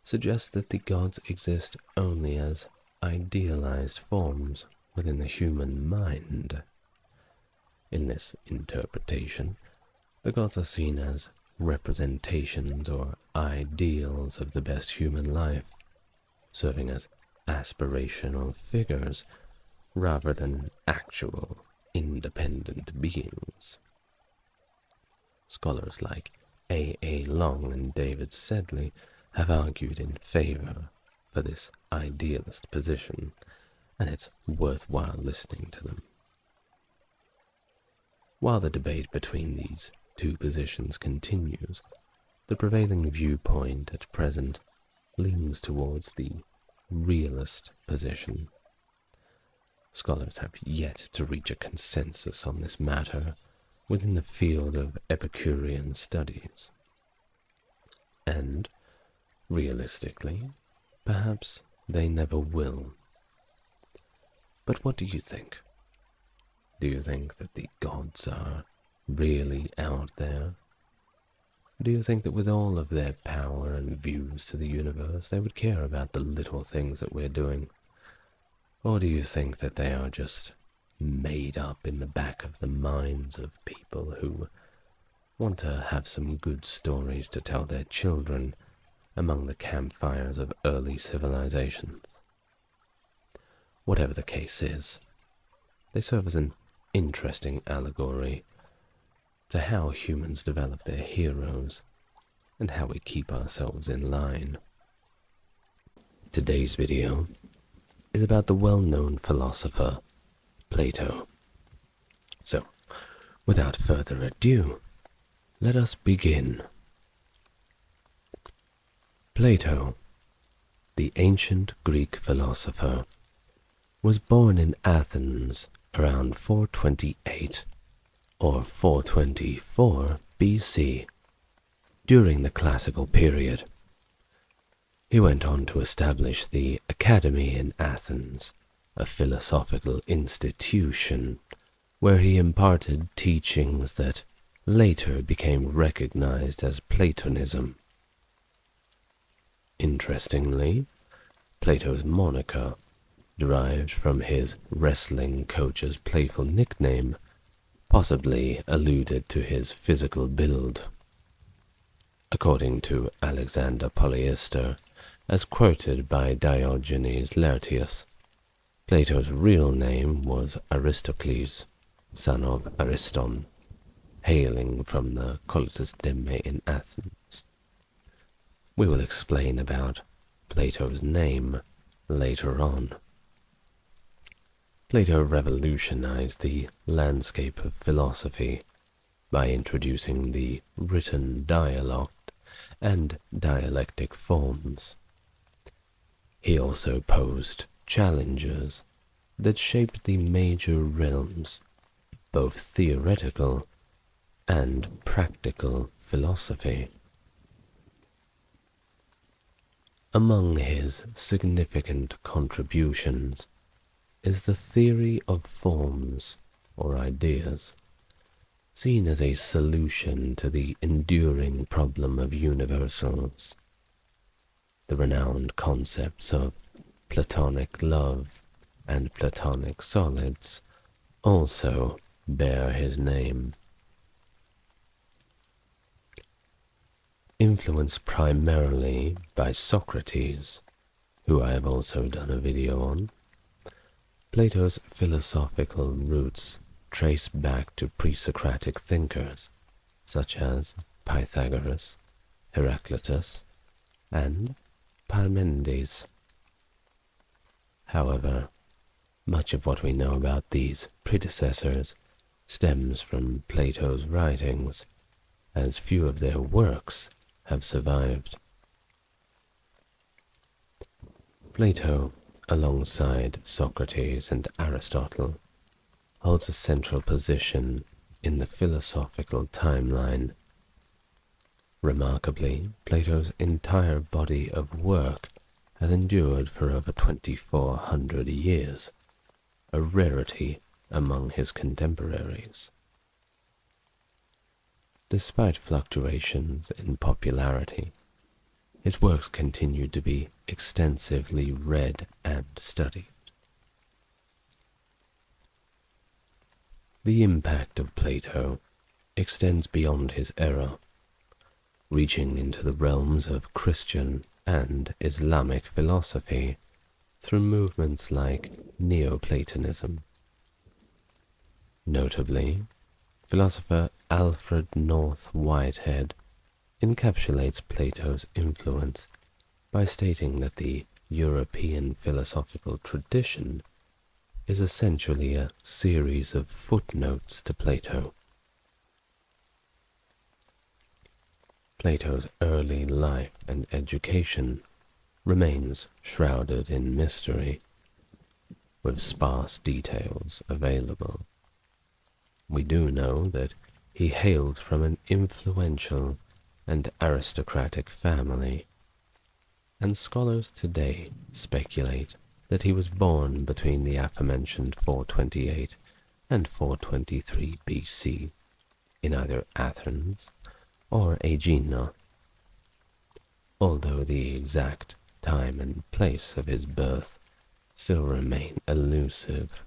suggests that the gods exist only as idealized forms within the human mind. In this interpretation, the gods are seen as representations or ideals of the best human life, serving as aspirational figures rather than actual independent beings. Scholars like A. Long and David Sedley have argued in favor for this idealist position, and it's worthwhile listening to them. While the debate between these two positions continues, the prevailing viewpoint at present leans towards the realist position. Scholars have yet to reach a consensus on this matter within the field of Epicurean studies. And, realistically, perhaps they never will. But what do you think? Do you think that the gods are really out there? Do you think that with all of their power and views to the universe, they would care about the little things that we're doing? Or do you think that they are just made up in the back of the minds of people who want to have some good stories to tell their children among the campfires of early civilizations? Whatever the case is, they serve as an interesting allegory to how humans develop their heroes and how we keep ourselves in line. Today's video is about the well-known philosopher Plato. So, without further ado, let us begin. Plato, the ancient Greek philosopher, was born in Athens around 428 or 424 BC, during the classical period. He went on to establish the Academy in Athens, a philosophical institution where he imparted teachings that later became recognized as Platonism. Interestingly, Plato's moniker, derived from his wrestling coach's playful nickname, possibly alluded to his physical build. According to Alexander Polyester, as quoted by Diogenes Laertius, Plato's real name was Aristocles, son of Ariston, hailing from the Colletus Demme in Athens. We will explain about Plato's name later on. Plato revolutionized the landscape of philosophy by introducing the written dialogue and dialectic forms. He also posed challenges that shaped the major realms, both theoretical and practical philosophy. Among his significant contributions is the theory of forms, or ideas, seen as a solution to the enduring problem of universals. The renowned concepts of Platonic love and Platonic solids also bear his name. Influenced primarily by Socrates, who I have also done a video on, Plato's philosophical roots trace back to pre-Socratic thinkers such as Pythagoras, Heraclitus, and Parmenides. However, much of what we know about these predecessors stems from Plato's writings, as few of their works have survived. Plato, alongside Socrates and Aristotle, holds a central position in the philosophical timeline. Remarkably, Plato's entire body of work has endured for over 2,400 years, a rarity among his contemporaries. Despite fluctuations in popularity, his works continue to be extensively read and studied. The impact of Plato extends beyond his era, reaching into the realms of Christian and Islamic philosophy through movements like Neoplatonism. Notably, philosopher Alfred North Whitehead encapsulates Plato's influence by stating that the European philosophical tradition is essentially a series of footnotes to Plato. Plato's early life and education remains shrouded in mystery, with sparse details available. We do know that he hailed from an influential and aristocratic family, and scholars today speculate that he was born between the aforementioned 428 and 423 BC in either Athens or Aegina, although the exact time and place of his birth still remain elusive.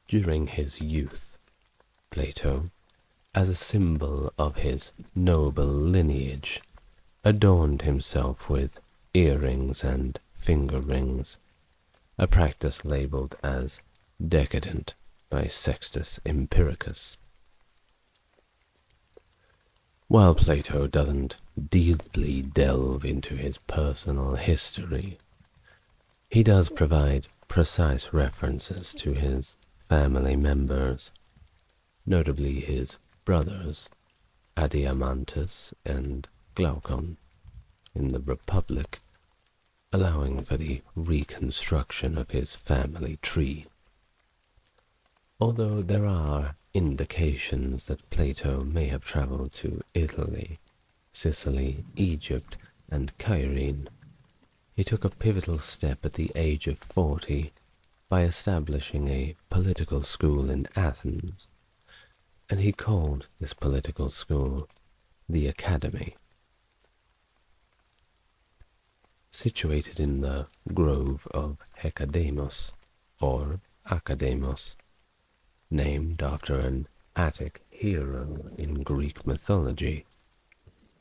During his youth, Plato, as a symbol of his noble lineage, adorned himself with earrings and finger rings, a practice labeled as decadent by Sextus Empiricus. While Plato doesn't deeply delve into his personal history, he does provide precise references to his family members, notably his brothers Adiamantus and Glaucon in the Republic, allowing for the reconstruction of his family tree. Although there are indications that Plato may have traveled to Italy, Sicily, Egypt, and Cyrene, he took a pivotal step at the age of 40 by establishing a political school in Athens, and he called this political school the Academy. Situated in the grove of Hecademos, or Academos, named after an Attic hero in Greek mythology,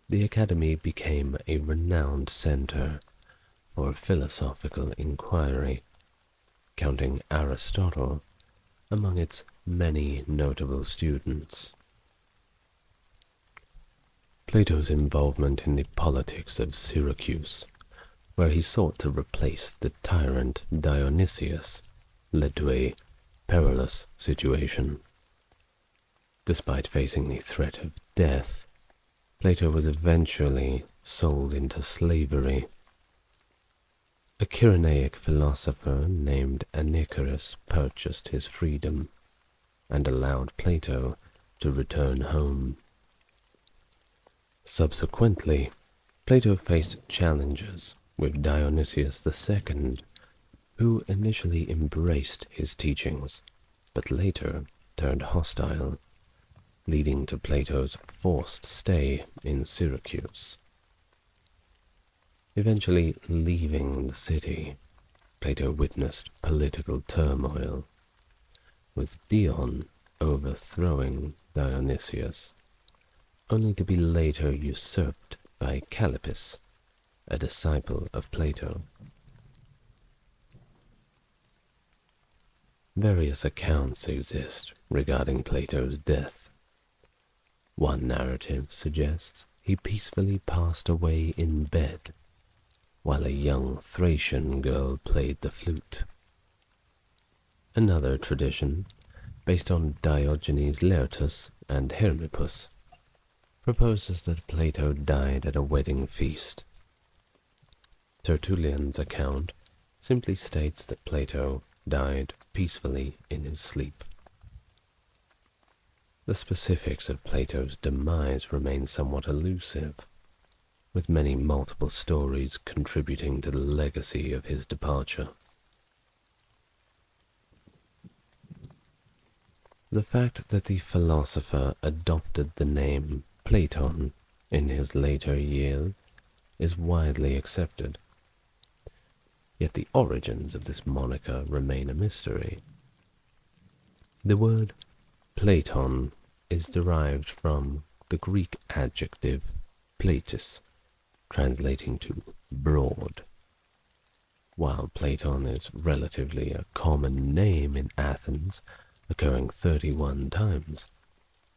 the Academy became a renowned center for philosophical inquiry, counting Aristotle among its many notable students. Plato's involvement in the politics of Syracuse, where he sought to replace the tyrant Dionysius, led to a perilous situation. Despite facing the threat of death, Plato was eventually sold into slavery. A Cyrenaic philosopher named Anicarus purchased his freedom and allowed Plato to return home. Subsequently, Plato faced challenges with Dionysius II, who initially embraced his teachings, but later turned hostile, leading to Plato's forced stay in Syracuse. Eventually leaving the city, Plato witnessed political turmoil, with Dion overthrowing Dionysius, only to be later usurped by Callippus, a disciple of Plato. Various accounts exist regarding Plato's death. One narrative suggests he peacefully passed away in bed while a young Thracian girl played the flute. Another tradition, based on Diogenes Laertius and Hermippus, proposes that Plato died at a wedding feast. Tertullian's account simply states that Plato died peacefully in his sleep. The specifics of Plato's demise remain somewhat elusive, with many multiple stories contributing to the legacy of his departure. The fact that the philosopher adopted the name Platon in his later years is widely accepted, yet the origins of this moniker remain a mystery. The word Platon is derived from the Greek adjective platis, translating to broad. While Platon is relatively a common name in Athens, occurring 31 times,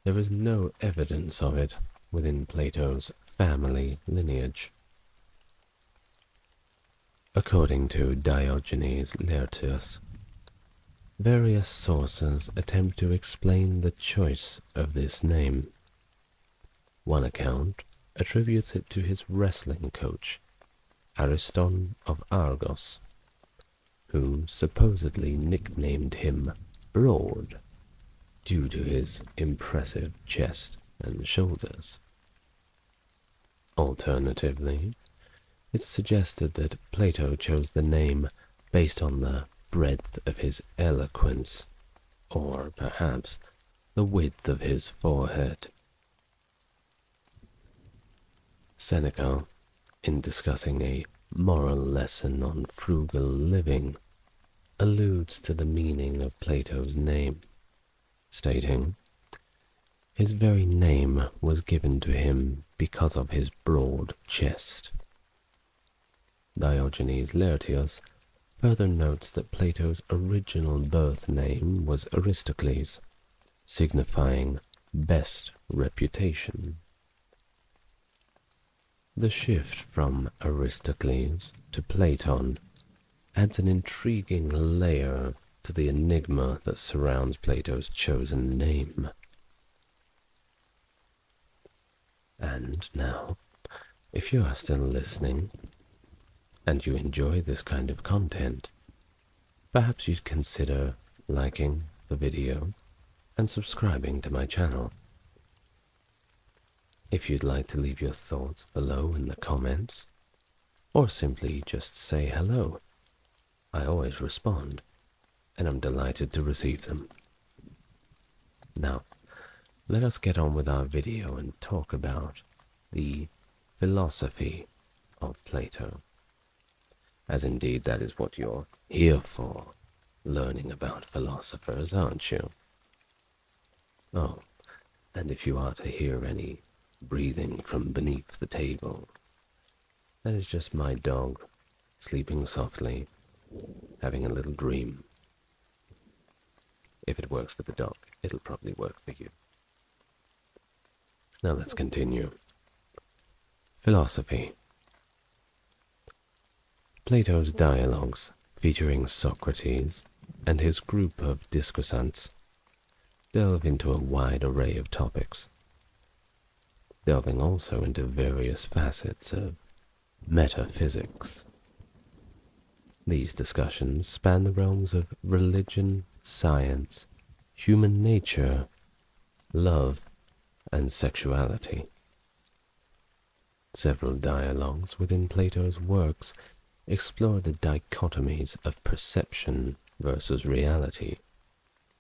there is no evidence of it within Plato's family lineage. According to Diogenes Laertius, various sources attempt to explain the choice of this name. One account attributes it to his wrestling coach, Ariston of Argos, who supposedly nicknamed him Broad due to his impressive chest and shoulders. Alternatively, it's suggested that Plato chose the name based on the breadth of his eloquence, or perhaps the width of his forehead. Seneca, in discussing a moral lesson on frugal living, alludes to the meaning of Plato's name, stating, "His very name was given to him because of his broad chest." Diogenes Laertius further notes that Plato's original birth name was Aristocles, signifying best reputation. The shift from Aristocles to Platon adds an intriguing layer to the enigma that surrounds Plato's chosen name. And now, if you are still listening, and you enjoy this kind of content, perhaps you'd consider liking the video and subscribing to my channel. If you'd like to leave your thoughts below in the comments, or simply just say hello, I always respond, and I'm delighted to receive them. Now, let us get on with our video and talk about the philosophy of Plato, as indeed that is what you're here for, learning about philosophers, aren't you? Oh, and if you are to hear any breathing from beneath the table, that is just my dog sleeping softly, having a little dream. If it works for the dog, it'll probably work for you. Now let's continue. Philosophy. Plato's dialogues, featuring Socrates and his group of discussants, delve into a wide array of topics, delving also into various facets of metaphysics. These discussions span the realms of religion, science, human nature, love, and sexuality. Several dialogues within Plato's works explore the dichotomies of perception versus reality,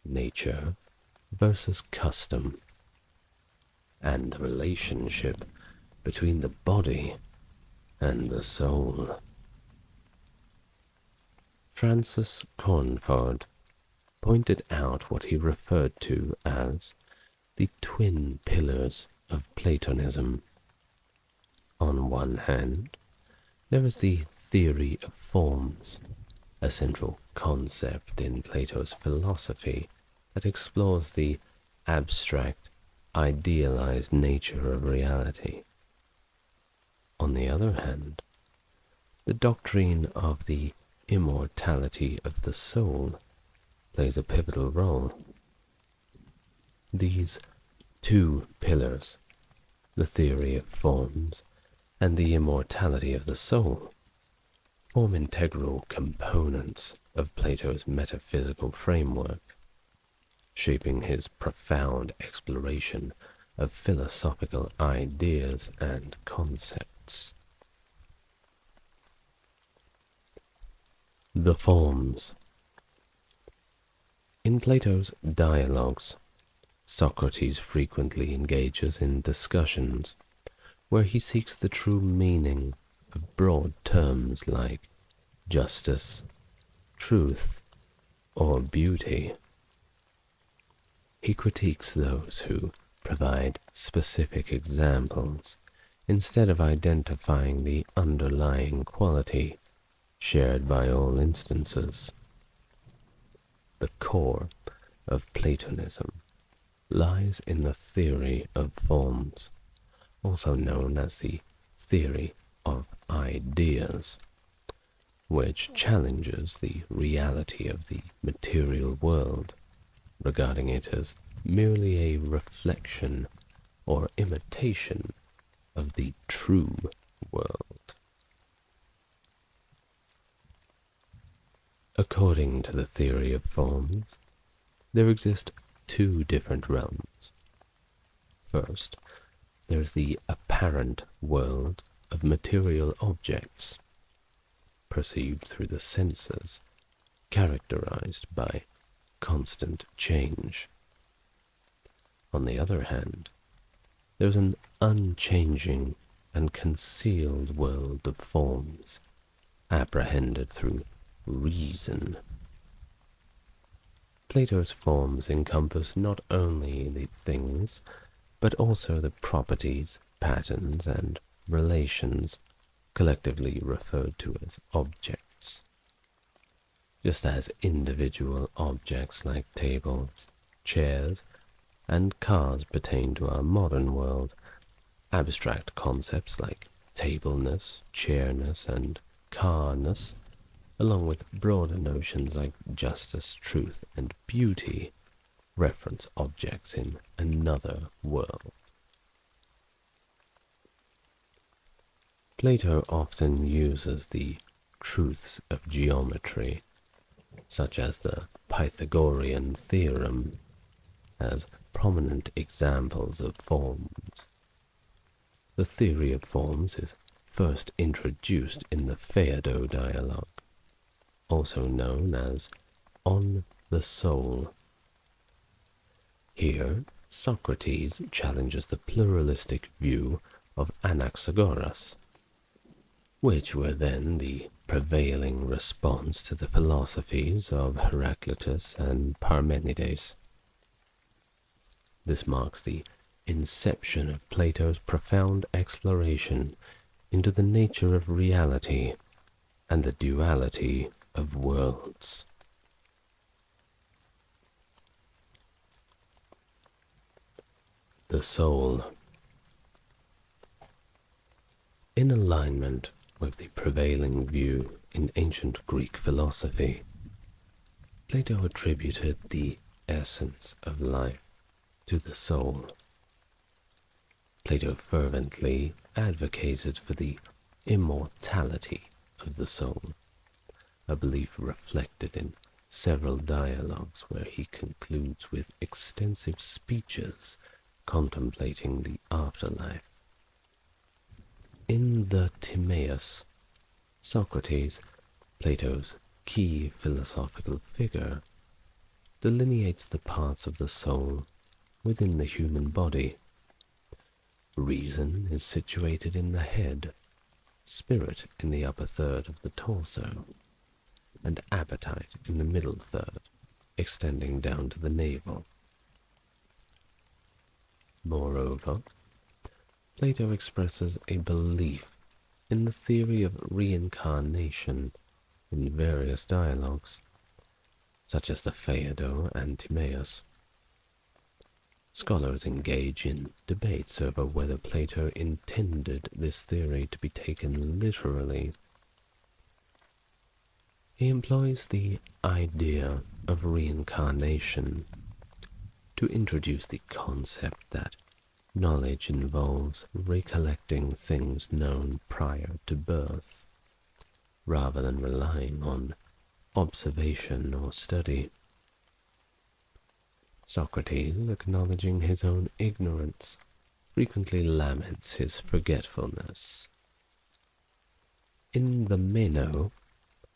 nature versus custom, and the relationship between the body and the soul. Francis Cornford pointed out what he referred to as the twin pillars of Platonism. On one hand, there is the theory of forms, a central concept in Plato's philosophy that explores the abstract, idealized nature of reality. On the other hand, the doctrine of the immortality of the soul plays a pivotal role. These two pillars, the theory of forms and the immortality of the soul, form integral components of Plato's metaphysical framework, shaping his profound exploration of philosophical ideas and concepts. The forms. In Plato's dialogues, Socrates frequently engages in discussions where he seeks the true meaning of broad terms like justice, truth, or beauty. He critiques those who provide specific examples instead of identifying the underlying quality shared by all instances. The core of Platonism lies in the theory of forms, also known as the theory of ideas, which challenges the reality of the material world, regarding it as merely a reflection or imitation of the true world. According to the theory of forms, there exist two different realms. First, there's the apparent world of material objects, perceived through the senses, characterized by constant change. On the other hand, there's an unchanging and concealed world of forms, apprehended through reason. Plato's forms encompass not only the things, but also the properties, patterns, and relations collectively referred to as objects. Just as individual objects like tables, chairs, and cars pertain to our modern world, abstract concepts like tableness, chairness, and carness, along with broader notions like justice, truth, and beauty, reference objects in another world. Plato often uses the truths of geometry, such as the Pythagorean theorem, as prominent examples of forms. The theory of forms is first introduced in the Phaedo dialogue, also known as On the Soul. Here, Socrates challenges the pluralistic view of Anaxagoras, which were then the prevailing response to the philosophies of Heraclitus and Parmenides. This marks the inception of Plato's profound exploration into the nature of reality and the duality of worlds. The soul. In alignment with the prevailing view in ancient Greek philosophy, Plato attributed the essence of life to the soul. Plato fervently advocated for the immortality of the soul, a belief reflected in several dialogues where he concludes with extensive speeches contemplating the afterlife. In the Timaeus, Socrates, Plato's key philosophical figure, delineates the parts of the soul within the human body. Reason is situated in the head, spirit in the upper third of the torso, and appetite in the middle third, extending down to the navel. Moreover, Plato expresses a belief in the theory of reincarnation in various dialogues, such as the Phaedo and Timaeus. Scholars engage in debates over whether Plato intended this theory to be taken literally. He employs the idea of reincarnation to introduce the concept that knowledge involves recollecting things known prior to birth, rather than relying on observation or study. Socrates, acknowledging his own ignorance, frequently laments his forgetfulness. In the Meno,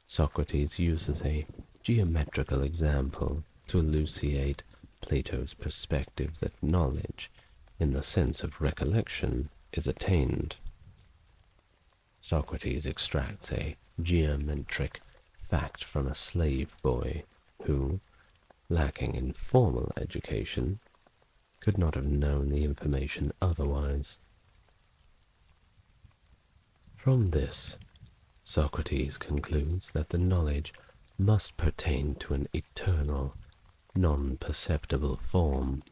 Socrates uses a geometrical example to elucidate Plato's perspective that knowledge, in the sense of recollection, is attained. Socrates extracts a geometric fact from a slave boy who, lacking in formal education, could not have known the information otherwise. From this, Socrates concludes that the knowledge must pertain to an eternal, non-perceptible form.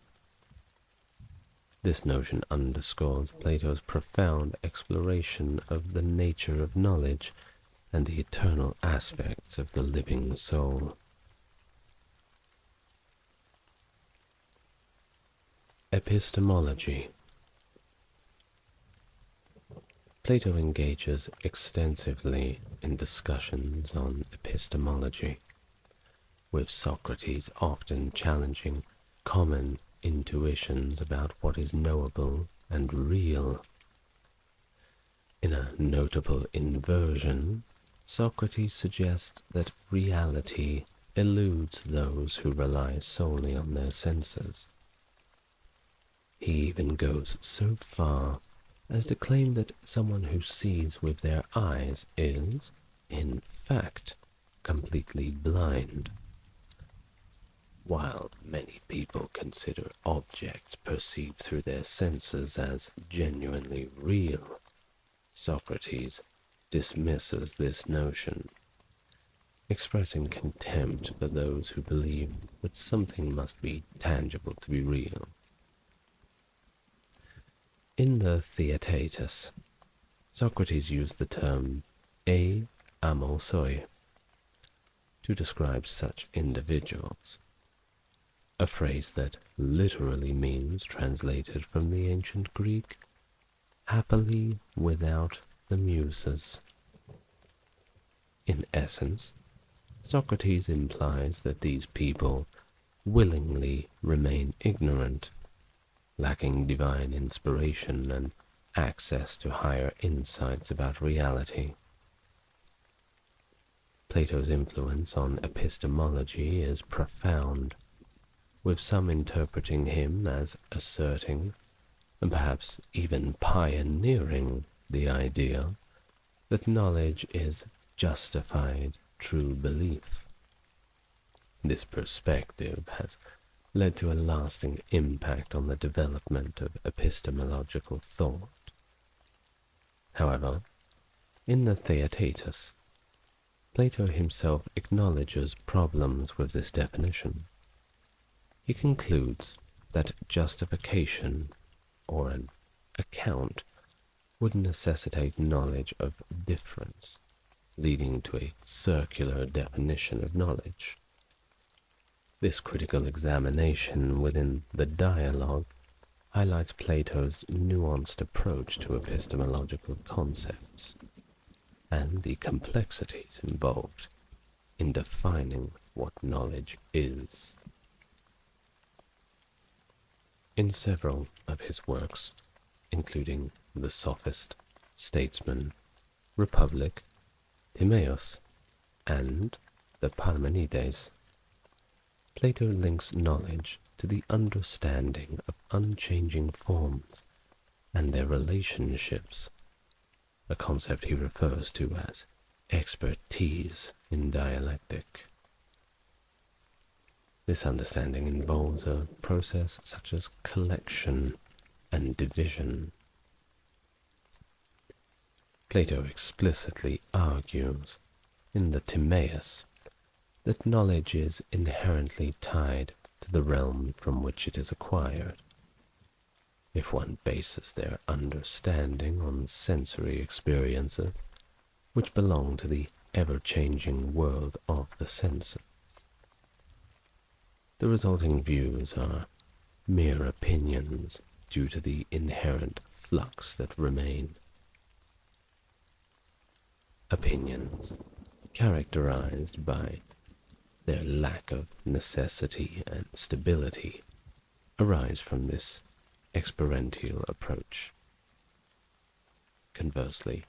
This notion underscores Plato's profound exploration of the nature of knowledge and the eternal aspects of the living soul. Epistemology. Plato engages extensively in discussions on epistemology, with Socrates often challenging common intuitions about what is knowable and real. In a notable inversion, Socrates suggests that reality eludes those who rely solely on their senses. He even goes so far as to claim that someone who sees with their eyes is, in fact, completely blind. While many people consider objects perceived through their senses as genuinely real, Socrates dismisses this notion, expressing contempt for those who believe that something must be tangible to be real. In the Theaetetus, Socrates used the term amosoi to describe such individuals, a phrase that literally means, translated from the ancient Greek, happily without the muses. In essence, Socrates implies that these people willingly remain ignorant, lacking divine inspiration and access to higher insights about reality. Plato's influence on epistemology is profound, with some interpreting him as asserting, and perhaps even pioneering, the idea that knowledge is justified true belief. This perspective has led to a lasting impact on the development of epistemological thought. However, in the Theaetetus, Plato himself acknowledges problems with this definition. He concludes that justification, or an account, would necessitate knowledge of difference, leading to a circular definition of knowledge. This critical examination within the dialogue highlights Plato's nuanced approach to epistemological concepts and the complexities involved in defining what knowledge is. In several of his works, including The Sophist, Statesman, Republic, Timaeus, and the Parmenides, Plato links knowledge to the understanding of unchanging forms and their relationships, a concept he refers to as expertise in dialectic. This understanding involves a process such as collection and division. Plato explicitly argues in the Timaeus that knowledge is inherently tied to the realm from which it is acquired. If one bases their understanding on sensory experiences, which belong to the ever-changing world of the senses, the resulting views are mere opinions due to the inherent flux that remain. Opinions, characterized by their lack of necessity and stability, arise from this experiential approach. Conversely,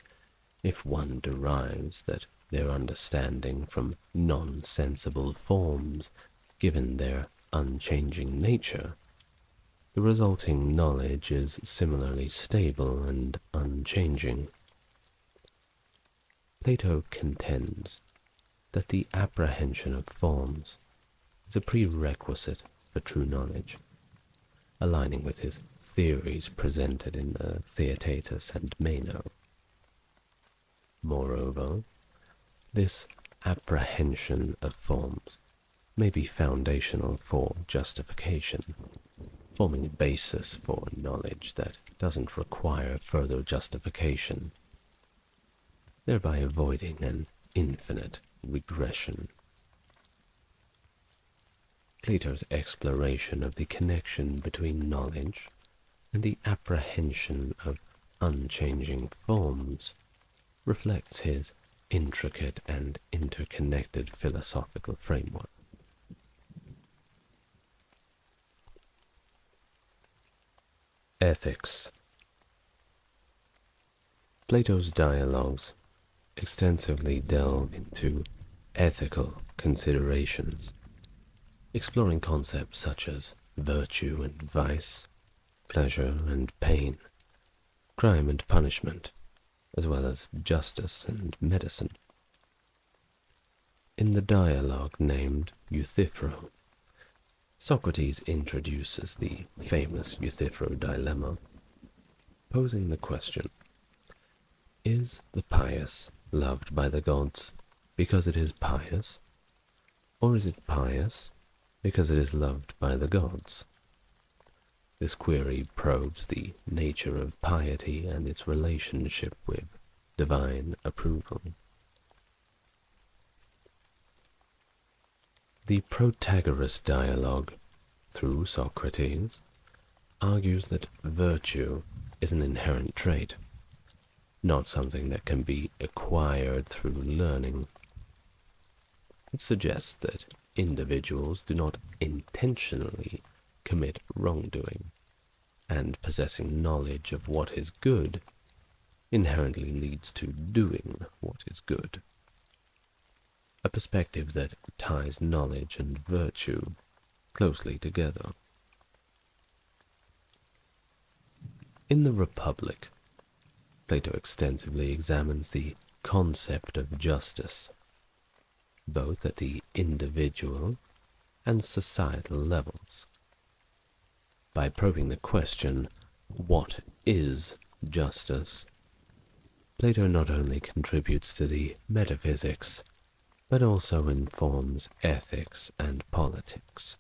if one derives that their understanding from non-sensible forms, given their unchanging nature, the resulting knowledge is similarly stable and unchanging. Plato contends that the apprehension of forms is a prerequisite for true knowledge, aligning with his theories presented in the Theaetetus and Meno. Moreover, this apprehension of forms may be foundational for justification, forming a basis for knowledge that doesn't require further justification, thereby avoiding an infinite regression. Plato's exploration of the connection between knowledge and the apprehension of unchanging forms reflects his intricate and interconnected philosophical framework. Ethics. Plato's dialogues extensively delve into ethical considerations, exploring concepts such as virtue and vice, pleasure and pain, crime and punishment, as well as justice and medicine. In the dialogue named Euthyphro, Socrates introduces the famous Euthyphro dilemma, posing the question, is the pious loved by the gods because it is pious, or is it pious because it is loved by the gods? This query probes the nature of piety and its relationship with divine approval. The Protagoras dialogue, through Socrates, argues that virtue is an inherent trait, not something that can be acquired through learning. It suggests that individuals do not intentionally commit wrongdoing, and possessing knowledge of what is good inherently leads to doing what is good. A perspective that ties knowledge and virtue closely together. In the Republic, Plato extensively examines the concept of justice, both at the individual and societal levels. By probing the question, what is justice, Plato not only contributes to the metaphysics, but also informs ethics and politics.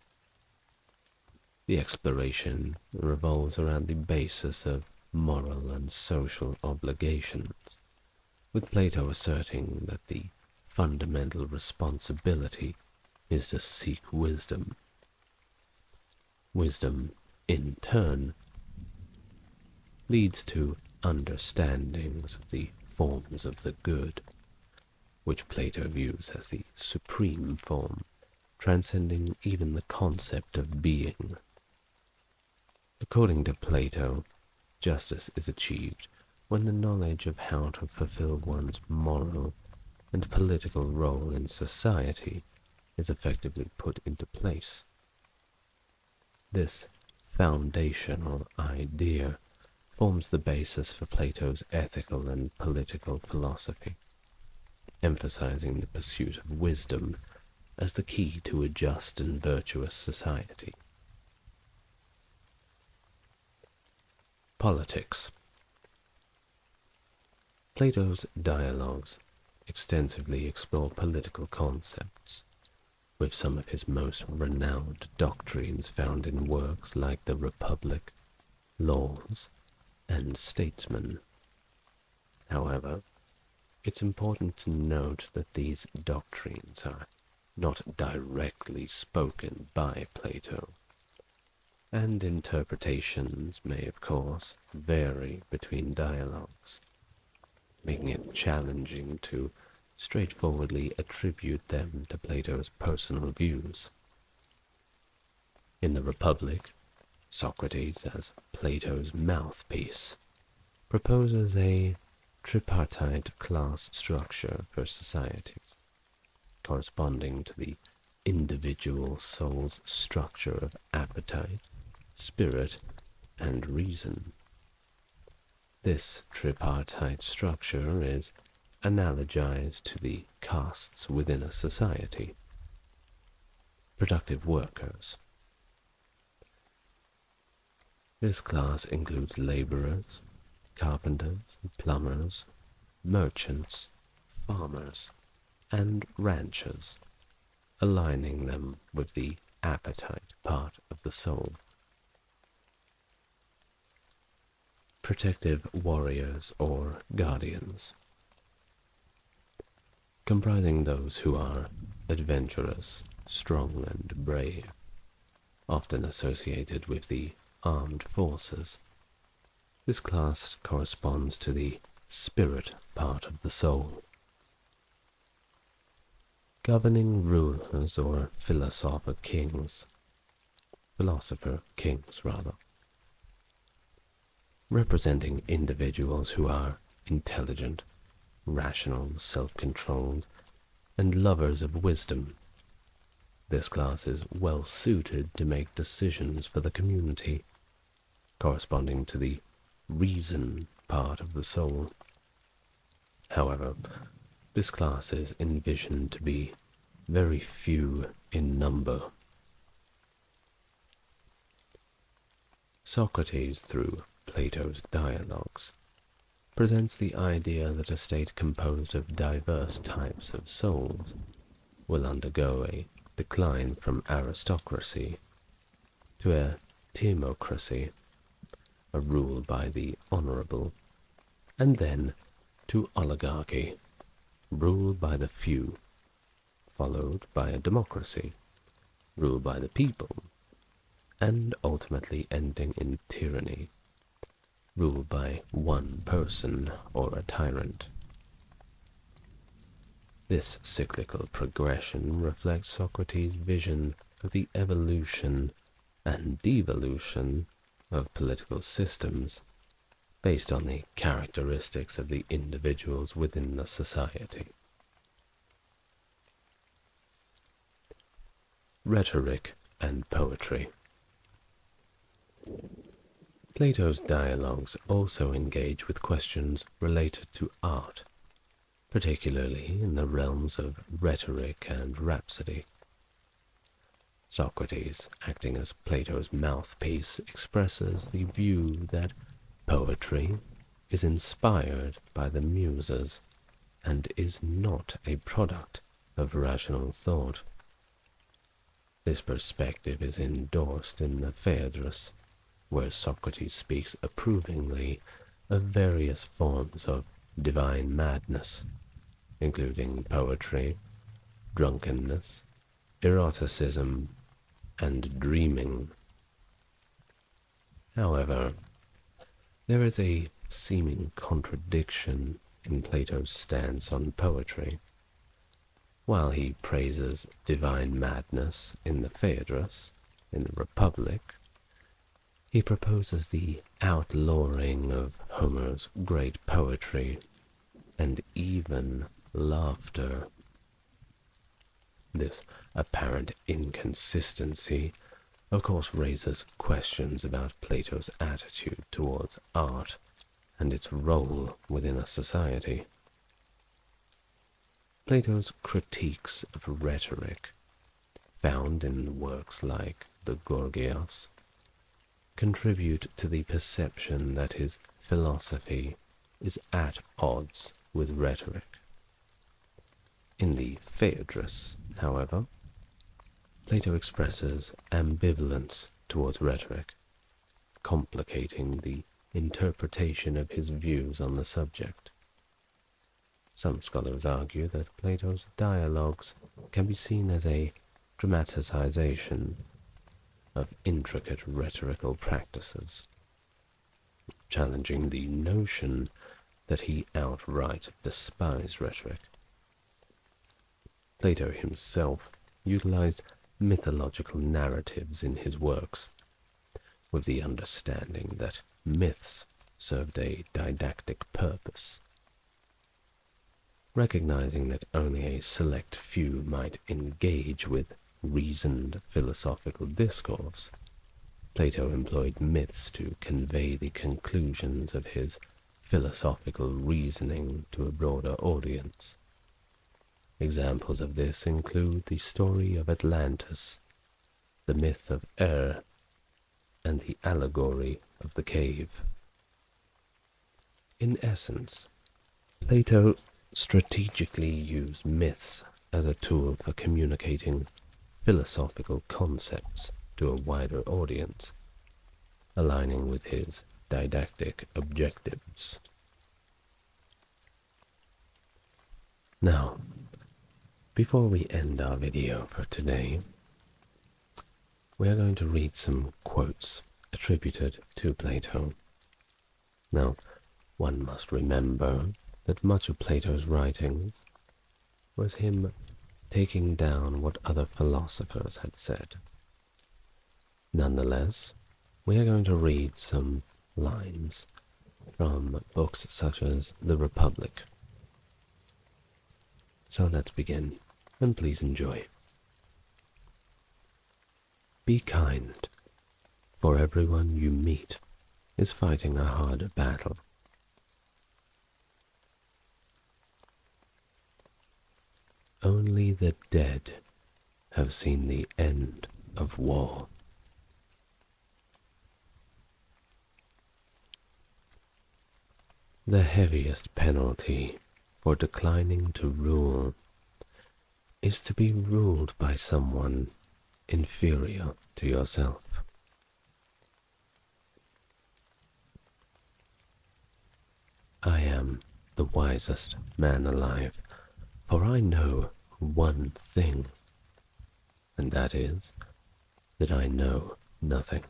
The exploration revolves around the basis of moral and social obligations, with Plato asserting that the fundamental responsibility is to seek wisdom. Wisdom, in turn, leads to understandings of the forms of the good, which Plato views as the supreme form, transcending even the concept of being. According to Plato, justice is achieved when the knowledge of how to fulfill one's moral and political role in society is effectively put into place. This foundational idea forms the basis for Plato's ethical and political philosophy, emphasizing the pursuit of wisdom as the key to a just and virtuous society. Politics. Plato's dialogues extensively explore political concepts, with some of his most renowned doctrines found in works like the Republic, Laws, and Statesman. However, it's important to note that these doctrines are not directly spoken by Plato, and interpretations may, of course, vary between dialogues, making it challenging to straightforwardly attribute them to Plato's personal views. In the Republic, Socrates, as Plato's mouthpiece, proposes a tripartite class structure for societies, corresponding to the individual soul's structure of appetite, spirit, and reason. This tripartite structure is analogized to the castes within a society. Productive workers. This class includes laborers, carpenters, plumbers, merchants, farmers, and ranchers, aligning them with the appetite part of the soul. Protective warriors or guardians, comprising those who are adventurous, strong, and brave, often associated with the armed forces. This class corresponds to the spirit part of the soul. Governing rulers or philosopher kings, representing individuals who are intelligent, rational, self-controlled, and lovers of wisdom. This class is well suited to make decisions for the community, corresponding to the reason part of the soul. However, this class is envisioned to be very few in number. Socrates, through Plato's dialogues, presents the idea that a state composed of diverse types of souls will undergo a decline from aristocracy to a timocracy, a rule by the honorable, and then to oligarchy, rule by the few, followed by a democracy, rule by the people, and ultimately ending in tyranny, ruled by one person or a tyrant. This cyclical progression reflects Socrates' vision of the evolution and devolution of political systems based on the characteristics of the individuals within the society. Rhetoric and poetry. Plato's dialogues also engage with questions related to art, particularly in the realms of rhetoric and rhapsody. Socrates, acting as Plato's mouthpiece, expresses the view that poetry is inspired by the Muses and is not a product of rational thought. This perspective is endorsed in the Phaedrus, where Socrates speaks approvingly of various forms of divine madness, including poetry, drunkenness, eroticism, and dreaming. However, there is a seeming contradiction in Plato's stance on poetry. While he praises divine madness in the Phaedrus, in the Republic, he proposes the outlawing of Homer's great poetry and even laughter. This apparent inconsistency, of course, raises questions about Plato's attitude towards art and its role within a society. Plato's critiques of rhetoric, found in works like the Gorgias, contribute to the perception that his philosophy is at odds with rhetoric. In the Phaedrus, however, Plato expresses ambivalence towards rhetoric, complicating the interpretation of his views on the subject. Some scholars argue that Plato's dialogues can be seen as a dramatization of intricate rhetorical practices, challenging the notion that he outright despised rhetoric. Plato himself utilized mythological narratives in his works, with the understanding that myths served a didactic purpose. Recognizing that only a select few might engage with reasoned philosophical discourse, Plato employed myths to convey the conclusions of his philosophical reasoning to a broader audience. Examples of this include the story of Atlantis, the myth of and the allegory of the cave. In essence, Plato strategically used myths as a tool for communicating philosophical concepts to a wider audience, aligning with his didactic objectives. Now, before we end our video for today, we are going to read some quotes attributed to Plato. Now, one must remember that much of Plato's writings was him taking down what other philosophers had said. Nonetheless, we are going to read some lines from books such as The Republic. So let's begin, and please enjoy. Be kind, for everyone you meet is fighting a harder battle. Only the dead have seen the end of war. The heaviest penalty for declining to rule is to be ruled by someone inferior to yourself. I am the wisest man alive, for I know one thing, and that is that I know nothing.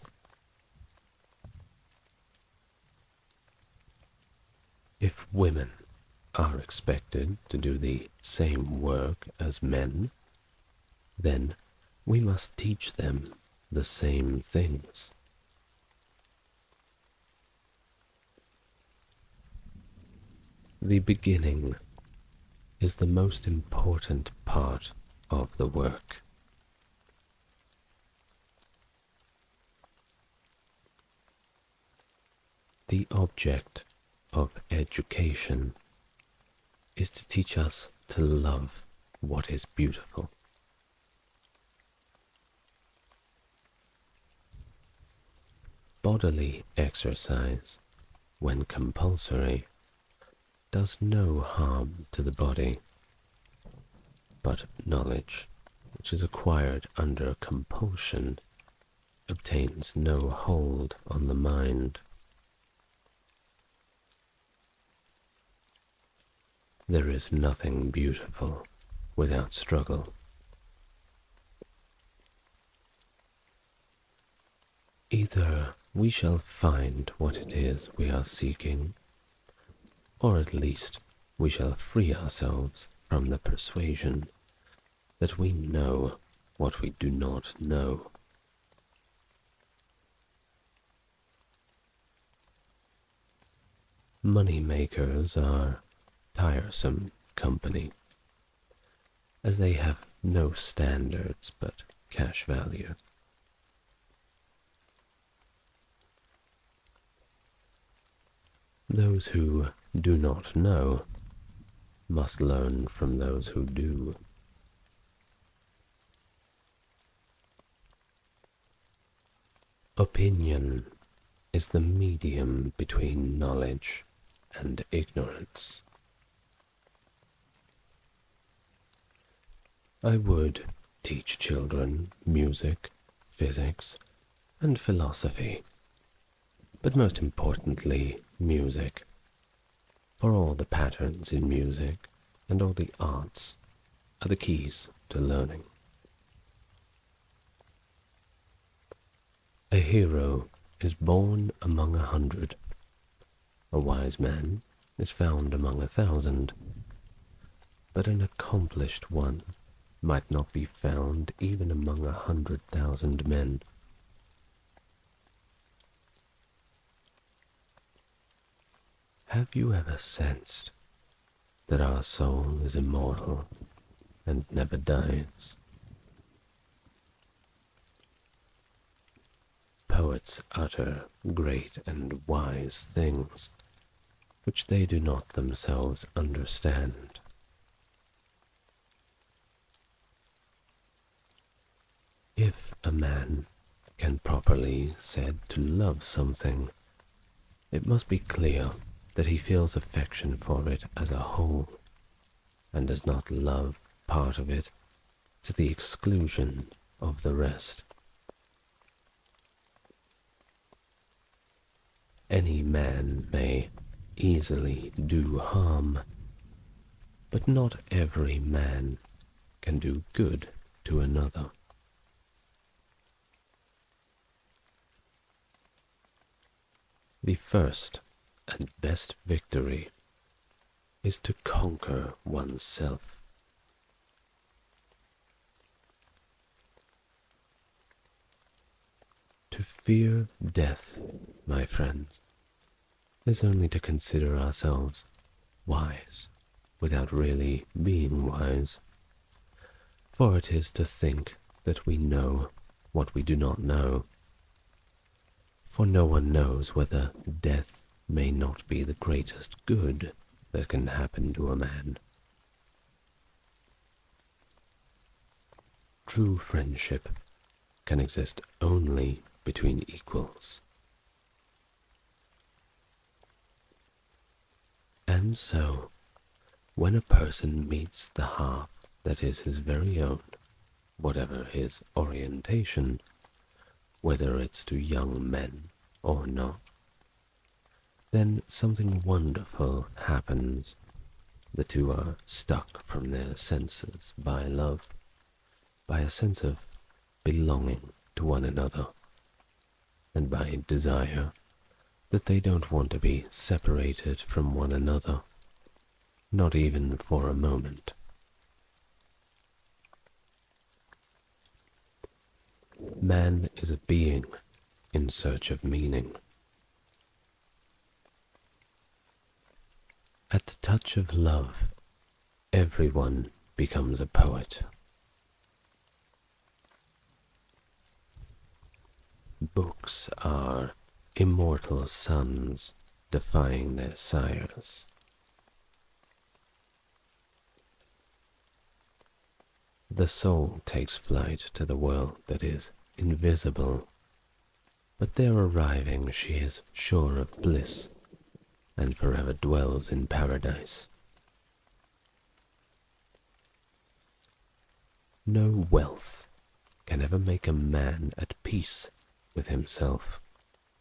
If women are expected to do the same work as men, then we must teach them the same things. The beginning is the most important part of the work. The object of education is to teach us to love what is beautiful. Bodily exercise, when compulsory, does no harm to the body, but knowledge, which is acquired under compulsion, obtains no hold on the mind. There is nothing beautiful without struggle. Either we shall find what it is we are seeking, or at least we shall free ourselves from the persuasion that we know what we do not know. Money makers are tiresome company, as they have no standards but cash value. Those who do not know must learn from those who do. Opinion is the medium between knowledge and ignorance. I would teach children music, physics, and philosophy, but most importantly, music, for all the patterns in music and all the arts are the keys to learning. A hero is born among 100. A wise man is found among 1,000. But an accomplished one might not be found even among 100,000 men. Have you ever sensed that our soul is immortal and never dies? Poets utter great and wise things, which they do not themselves understand. If a man can properly said to love something, it must be clear that he feels affection for it as a whole, and does not love part of it to the exclusion of the rest. Any man may easily do harm, but not every man can do good to another. The first and best victory is to conquer oneself. To fear death, my friends, is only to consider ourselves wise without really being wise. For it is to think that we know what we do not know. For no one knows whether death may not be the greatest good that can happen to a man. True friendship can exist only between equals. And so, when a person meets the half that is his very own, whatever his orientation, whether it's to young men or not, then something wonderful happens. The two are struck from their senses by love, by a sense of belonging to one another, and by desire that they don't want to be separated from one another, not even for a moment. Man is a being in search of meaning. At the touch of love, everyone becomes a poet. Books are immortal sons defying their sires. The soul takes flight to the world that is invisible, but there arriving she is sure of bliss and forever dwells in paradise. No wealth can ever make a man at peace with himself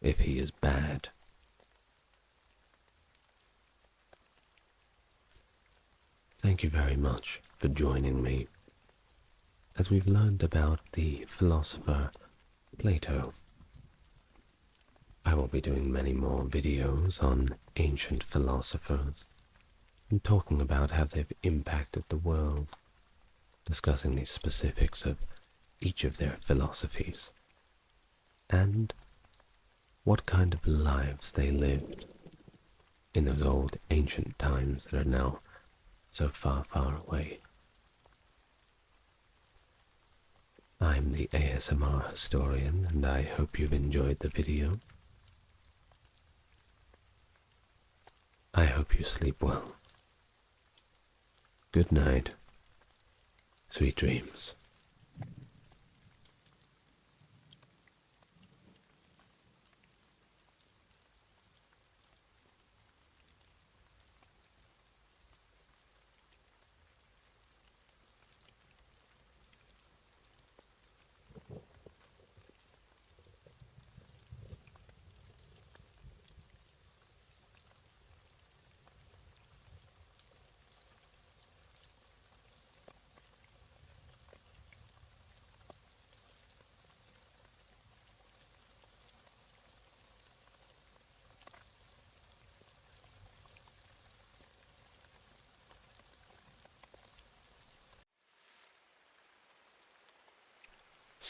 if he is bad. Thank you very much for joining me as we've learned about the philosopher Plato. I will be doing many more videos on ancient philosophers and talking about how they've impacted the world, discussing the specifics of each of their philosophies and what kind of lives they lived in those old ancient times that are now so far, far away. I'm the ASMR historian, and I hope you've enjoyed the video. I hope you sleep well. Good night. Sweet dreams.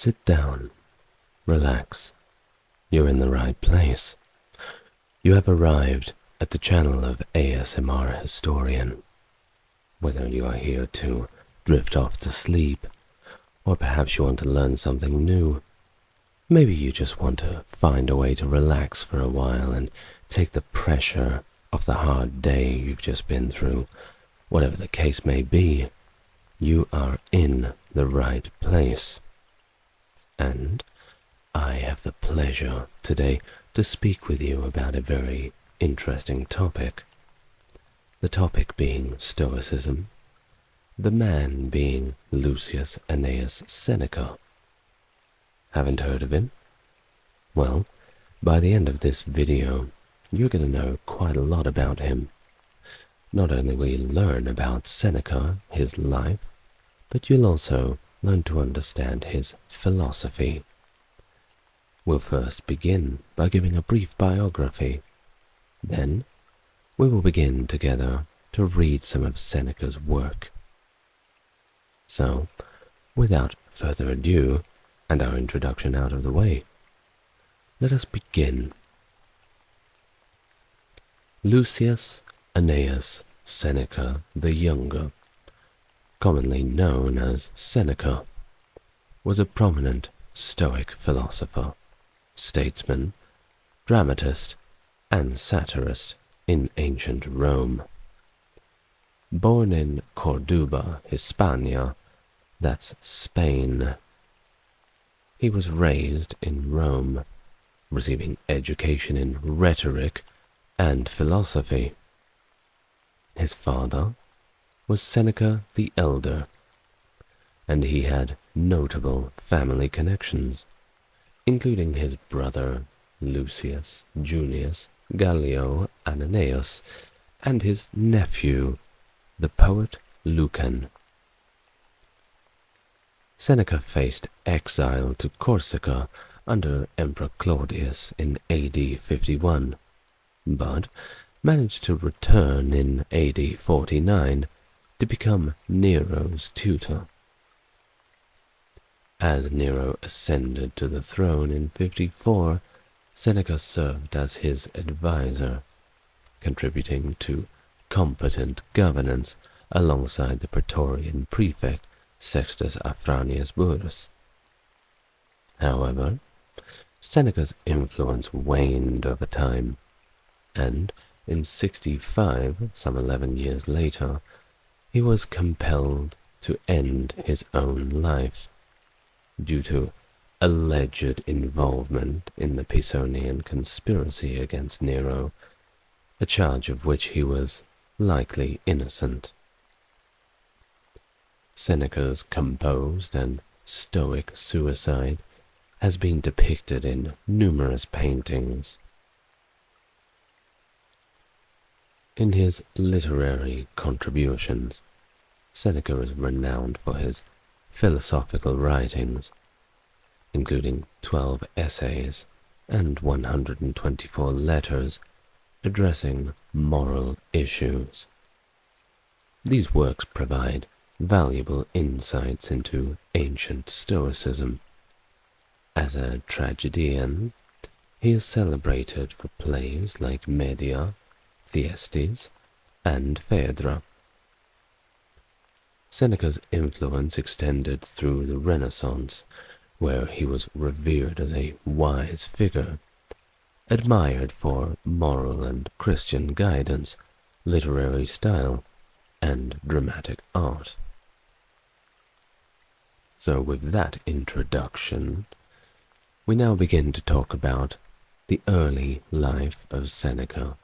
Sit down, relax. You're in the right place. You have arrived at the channel of ASMR Historian. Whether you are here to drift off to sleep, or perhaps you want to learn something new, maybe you just want to find a way to relax for a while and take the pressure off the hard day you've just been through, whatever the case may be, you are in the right place. And I have the pleasure today to speak with you about a very interesting topic. The topic being Stoicism, the man being Lucius Annaeus Seneca. Haven't heard of him? Well, by the end of this video, you're going to know quite a lot about him. Not only will you learn about Seneca, his life, but you'll also learn to understand his philosophy. We'll first begin by giving a brief biography. Then we will begin together to read some of Seneca's work. So, without further ado, and our introduction out of the way, let us begin. Lucius Annaeus Seneca the Younger, commonly known as Seneca, was a prominent Stoic philosopher, statesman, dramatist, and satirist in ancient Rome. Born in Corduba, Hispania, that's Spain, he was raised in Rome, receiving education in rhetoric and philosophy. His father was Seneca the Elder, and he had notable family connections, including his brother Lucius Junius Gallio Annaeus and his nephew, the poet Lucan. Seneca faced exile to Corsica under Emperor Claudius in AD 51, but managed to return in AD 49 to become Nero's tutor. As Nero ascended to the throne in 54, Seneca served as his advisor, contributing to competent governance alongside the Praetorian prefect Sextus Afranius Burrus. However, Seneca's influence waned over time, and in 65, some 11 years later, he was compelled to end his own life due to alleged involvement in the Pisonian conspiracy against Nero, a charge of which he was likely innocent. Seneca's composed and stoic suicide has been depicted in numerous paintings. In his literary contributions, Seneca is renowned for his philosophical writings, including 12 essays and 124 letters addressing moral issues. These works provide valuable insights into ancient Stoicism. As a tragedian, he is celebrated for plays like Medea, Thyestes, and Phaedra. Seneca's influence extended through the Renaissance, where he was revered as a wise figure, admired for moral and Christian guidance, literary style, and dramatic art. So with that introduction, we now begin to talk about the early life of Seneca,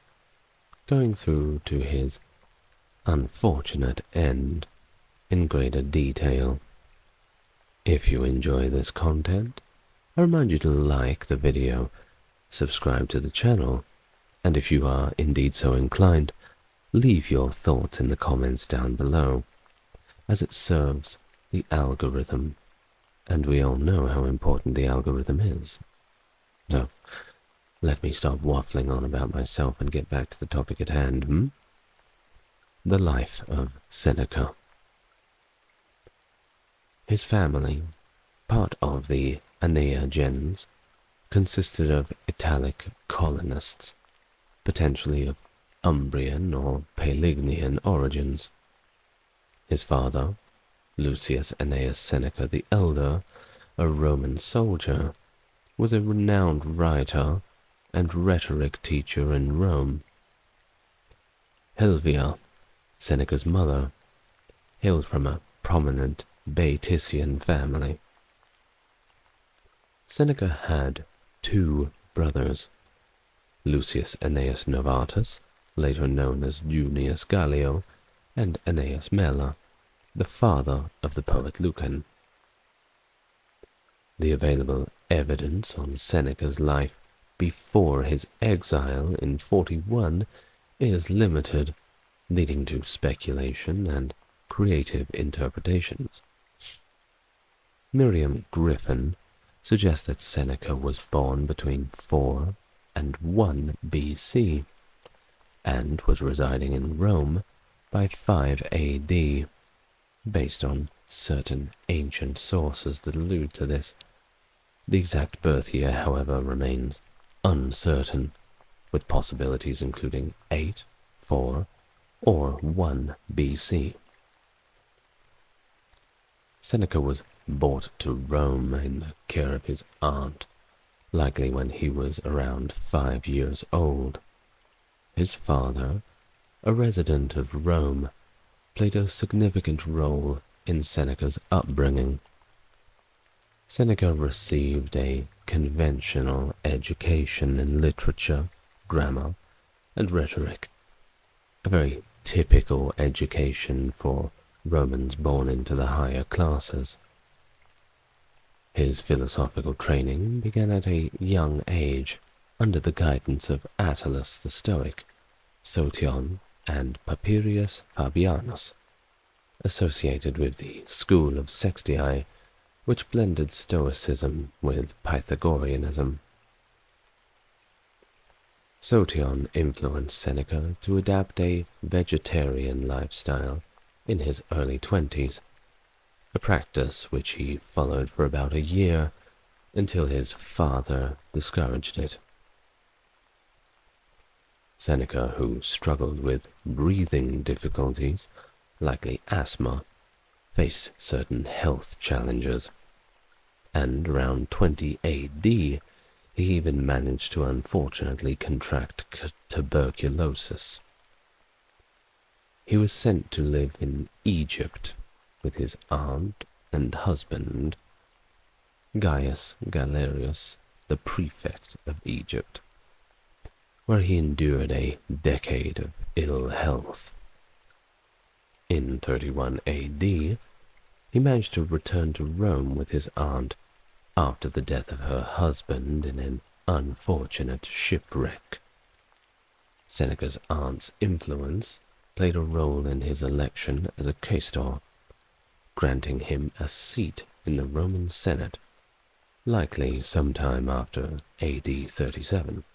going through to his unfortunate end in greater detail. If you enjoy this content, I remind you to like the video, subscribe to the channel, and if you are indeed so inclined, leave your thoughts in the comments down below, as it serves the algorithm, and we all know how important the algorithm is. So, let me stop waffling on about myself and get back to the topic at hand, The life of Seneca. His family, part of the Annaea gens, consisted of Italic colonists, potentially of Umbrian or Paelignian origins. His father, Lucius Annaeus Seneca the Elder, a Roman soldier, was a renowned writer and rhetoric teacher in Rome. Helvia, Seneca's mother, hailed from a prominent Beetician family. Seneca had two brothers, Lucius Annaeus Novatus, later known as Junius Gallio, and Annaeus Mela, the father of the poet Lucan. The available evidence on Seneca's life before his exile in 41 is limited, leading to speculation and creative interpretations. Miriam Griffin suggests that Seneca was born between 4 and 1 BC, and was residing in Rome by 5 AD, based on certain ancient sources that allude to this. The exact birth year, however, remains uncertain, with possibilities including 8, 4, or 1 BC. Seneca was brought to Rome in the care of his aunt, likely when he was around 5 years old. His father, a resident of Rome, played a significant role in Seneca's upbringing. Seneca received a conventional education in literature, grammar, and rhetoric, a very typical education for Romans born into the higher classes. His philosophical training began at a young age under the guidance of Attalus the Stoic, Sotion, and Papirius Fabianus, associated with the school of Sextii, which blended Stoicism with Pythagoreanism. Sotion influenced Seneca to adapt a vegetarian lifestyle in his early 20s, a practice which he followed for about a year until his father discouraged it. Seneca, who struggled with breathing difficulties, likely asthma, faced certain health challenges, and around 20 AD, he even managed to unfortunately contract tuberculosis. He was sent to live in Egypt with his aunt and husband, Gaius Galerius, the prefect of Egypt, where he endured a decade of ill health. In 31 AD, he managed to return to Rome with his aunt after the death of her husband in an unfortunate shipwreck. Seneca's aunt's influence played a role in his election as a quaestor, granting him a seat in the Roman Senate, likely sometime after AD 37.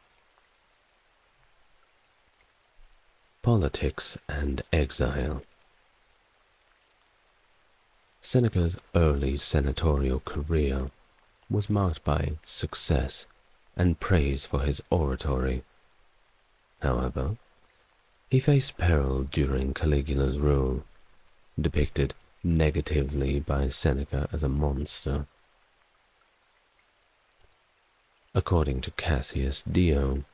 Politics and exile. Seneca's early senatorial career was marked by success and praise for his oratory. However, he faced peril during Caligula's rule, depicted negatively by Seneca as a monster. According to Cassius Dio,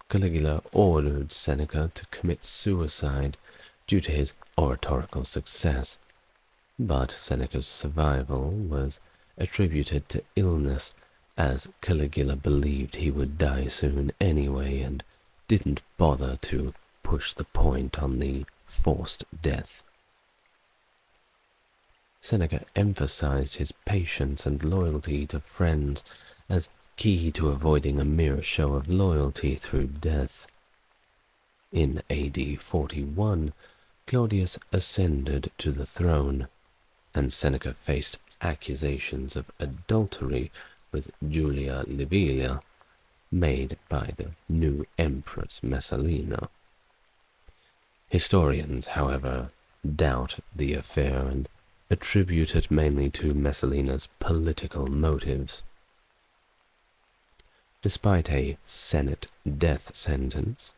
Caligula ordered Seneca to commit suicide due to his oratorical success, but Seneca's survival was attributed to illness, as Caligula believed he would die soon anyway and didn't bother to push the point on the forced death. Seneca emphasized his patience and loyalty to friends as key to avoiding a mere show of loyalty through death. In AD 41, Claudius ascended to the throne, and Seneca faced accusations of adultery with Julia Livilia, made by the new empress Messalina. Historians, however, doubt the affair and attribute it mainly to Messalina's political motives. Despite a Senate death sentence,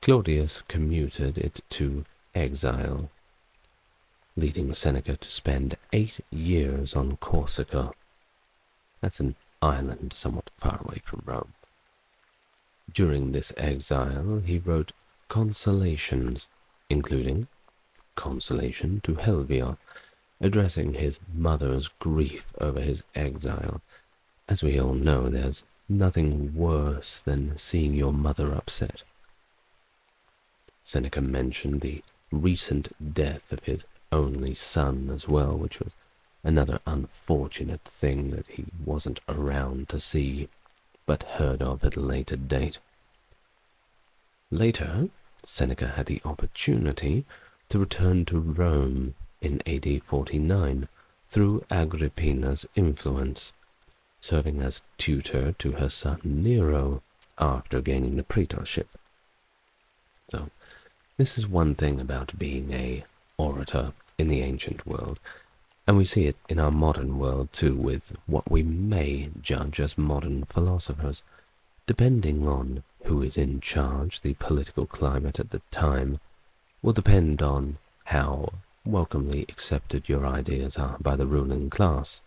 Claudius commuted it to exile, leading Seneca to spend 8 years on Corsica. That's an island somewhat far away from Rome. During this exile, he wrote consolations, including Consolation to Helvia, addressing his mother's grief over his exile. As we all know, there's nothing worse than seeing your mother upset. Seneca mentioned the recent death of his only son as well, which was another unfortunate thing that he wasn't around to see, but heard of at a later date. Later, Seneca had the opportunity to return to Rome in AD 49 through Agrippina's influence, serving as tutor to her son Nero after gaining the praetorship. So, This is one thing about being a orator in the ancient world, and we see it in our modern world too, with what we may judge as modern philosophers. Depending on who is in charge, the political climate at the time will depend on how welcomely accepted your ideas are by the ruling class.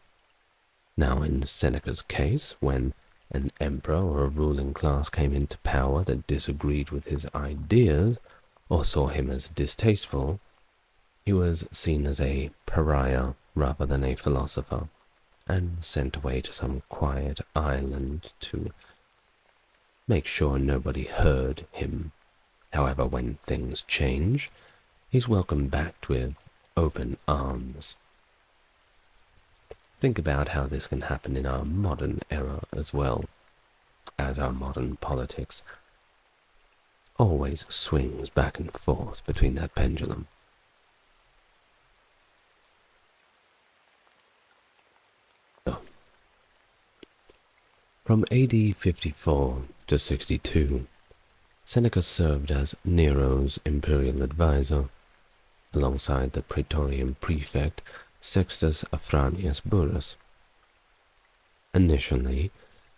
Now, in Seneca's case, when an emperor or a ruling class came into power that disagreed with his ideas or saw him as distasteful, he was seen as a pariah rather than a philosopher, and sent away to some quiet island to make sure nobody heard him. However, when things change, he's welcomed back with open arms. Think about how this can happen in our modern era as well, as our modern politics always swings back and forth between that pendulum. From AD 54 to 62, Seneca served as Nero's imperial advisor, alongside the Praetorian prefect Sextus Afranius Burrus. Initially,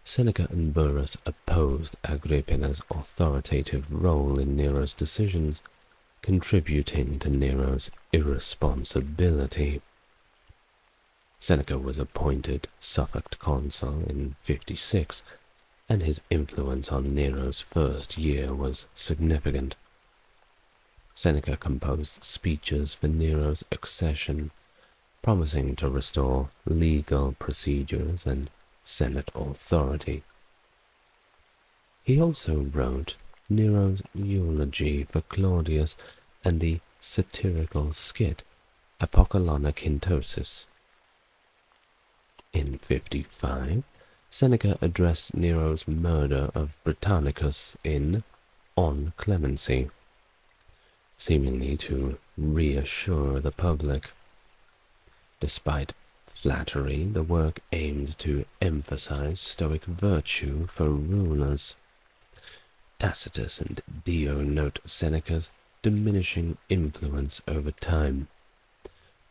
Seneca and Burrus opposed Agrippina's authoritative role in Nero's decisions, contributing to Nero's irresponsibility. Seneca was appointed suffect consul in 56, and his influence on Nero's first year was significant. Seneca composed speeches for Nero's accession, promising to restore legal procedures and Senate authority. He also wrote Nero's eulogy for Claudius and the satirical skit Apocolonicintosis. In 55, Seneca addressed Nero's murder of Britannicus in On Clemency, seemingly to reassure the public. Despite flattery, the work aimed to emphasize stoic virtue for rulers. Tacitus and Dio note Seneca's diminishing influence over time,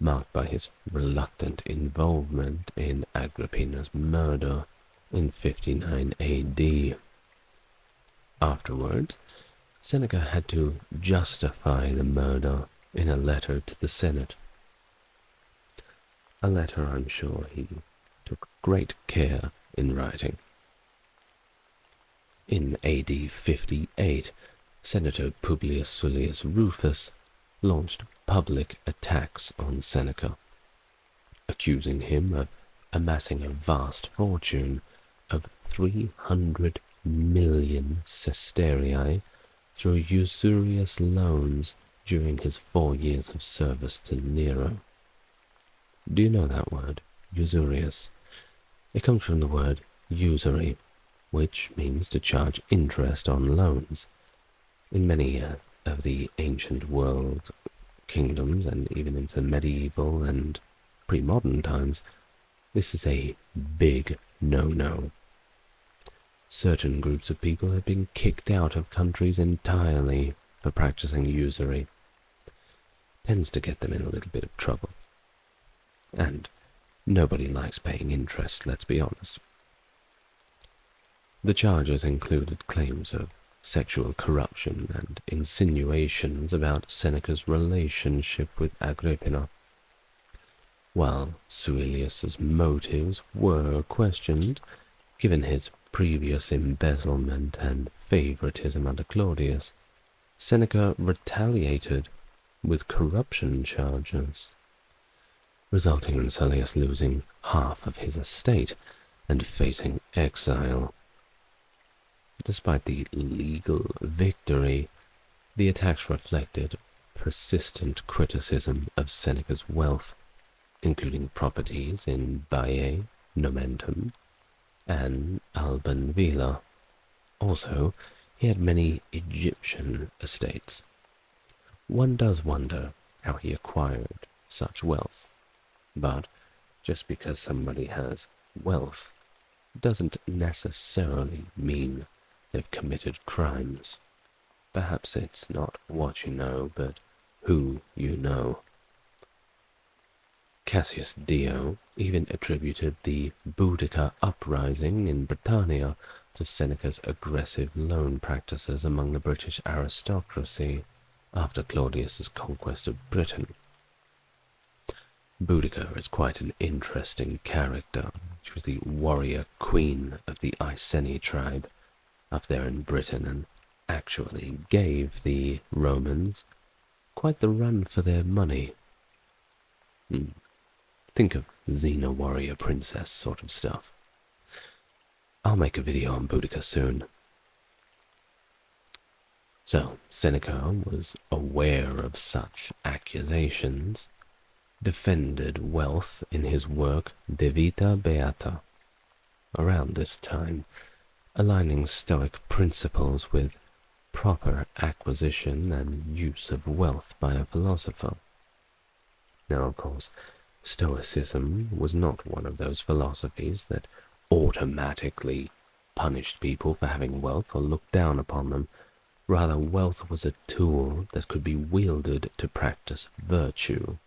marked by his reluctant involvement in Agrippina's murder in 59 AD. Afterwards, Seneca had to justify the murder in a letter to the Senate. A letter I'm sure he took great care in writing. In AD 58, Senator Publius Sullius Rufus launched public attacks on Seneca, accusing him of amassing a vast fortune of 300 million sestertii through usurious loans during his 4 years of service to Nero. Do you know that word, usurious? It comes from the word usury, which means to charge interest on loans. In many of the ancient world kingdoms, and even into medieval and pre-modern times, this is a big no-no. Certain groups of people have been kicked out of countries entirely for practicing usury. Tends to get them in a little bit of trouble. And nobody likes paying interest, let's be honest. The charges included claims of sexual corruption and insinuations about Seneca's relationship with Agrippina. While Suilius's motives were questioned, given his previous embezzlement and favoritism under Claudius, Seneca retaliated with corruption charges, resulting in Sullius losing half of his estate and facing exile. Despite the legal victory, the attacks reflected persistent criticism of Seneca's wealth, including properties in Baiae, Nomentum, and Alban Vila. Also, he had many Egyptian estates. One does wonder how he acquired such wealth, but just because somebody has wealth doesn't necessarily mean they've committed crimes. perhaps it's not what you know, but who you know. Cassius Dio even attributed the Boudica uprising in Britannia to Seneca's aggressive loan practices among the British aristocracy after Claudius's conquest of Britain. Boudica is quite an interesting character. She was the warrior queen of the Iceni tribe up there in Britain and actually gave the Romans quite the run for their money. Think of Xena warrior princess sort of stuff. I'll make a video on Boudica soon. So, Seneca was aware of such accusations, defended wealth in his work De Vita Beata around this time, aligning Stoic principles with proper acquisition and use of wealth by a philosopher. Now, of course, Stoicism was not one of those philosophies that automatically punished people for having wealth or looked down upon them. Rather, wealth was a tool that could be wielded to practice virtue.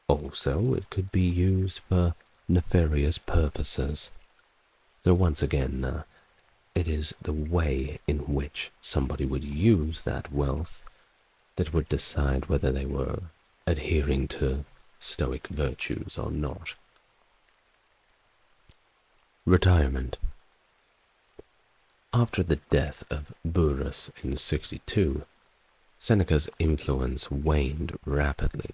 Also, it could be used for nefarious purposes. So once again, it is the way in which somebody would use that wealth that would decide whether they were adhering to Stoic virtues or not. Retirement. After the death of Burrus in 62, Seneca's influence waned rapidly,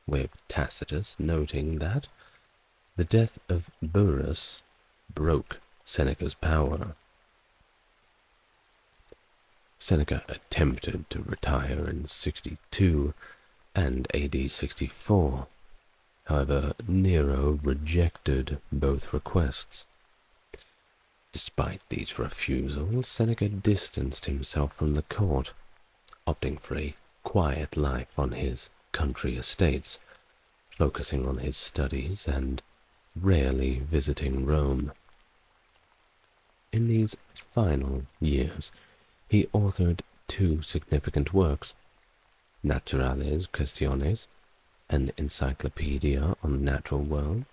with Tacitus noting that the death of Burrus broke Seneca's power. Seneca attempted to retire in 62 and AD 64. However, Nero rejected both requests. Despite these refusals, Seneca distanced himself from the court, opting for a quiet life on his country estates, focusing on his studies and rarely visiting Rome. In these final years, he authored two significant works, Naturales Questiones, an encyclopedia on the natural world,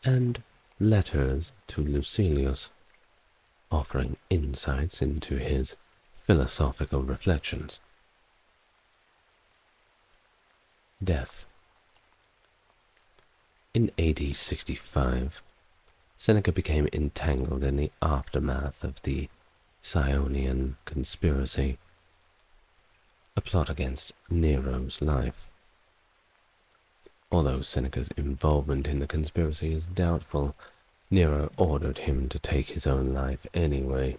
and Letters to Lucilius, offering insights into his philosophical reflections. Death. In AD 65, Seneca became entangled in the aftermath of the Sionian conspiracy, a plot against Nero's life. Although Seneca's involvement in the conspiracy is doubtful, Nero ordered him to take his own life anyway.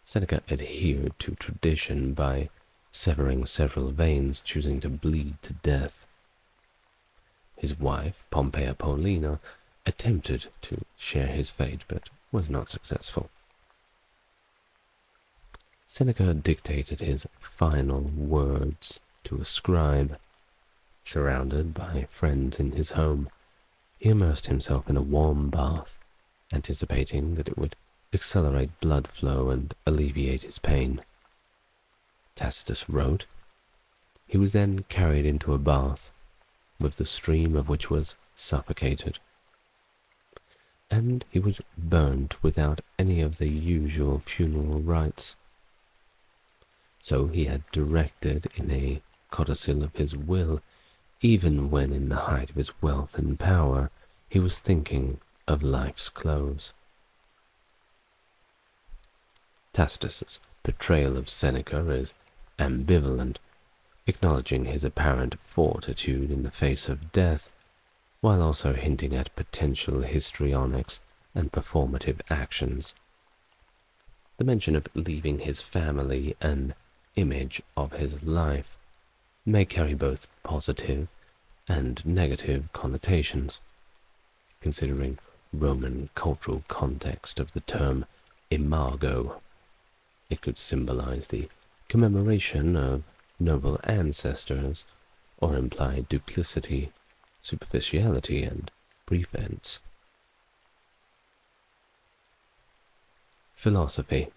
Seneca adhered to tradition by severing several veins, choosing to bleed to death. His wife, Pompeia Paulina, attempted to share his fate, but was not successful. Seneca dictated his final words to a scribe. Surrounded by friends in his home, he immersed himself in a warm bath, anticipating that it would accelerate blood flow and alleviate his pain. Tacitus wrote, he was then carried into a bath, with the stream of which was suffocated, and he was burnt without any of the usual funeral rites. So he had directed in a codicil of his will, even when in the height of his wealth and power, he was thinking of life's close. Tacitus's portrayal of Seneca is ambivalent, acknowledging his apparent fortitude in the face of death, while also hinting at potential histrionics and performative actions. The mention of leaving his family an image of his life may carry both positive and negative connotations, considering Roman cultural context of the term imago. It could symbolize the commemoration of noble ancestors, or imply duplicity, superficiality, and pretense. Philosophy.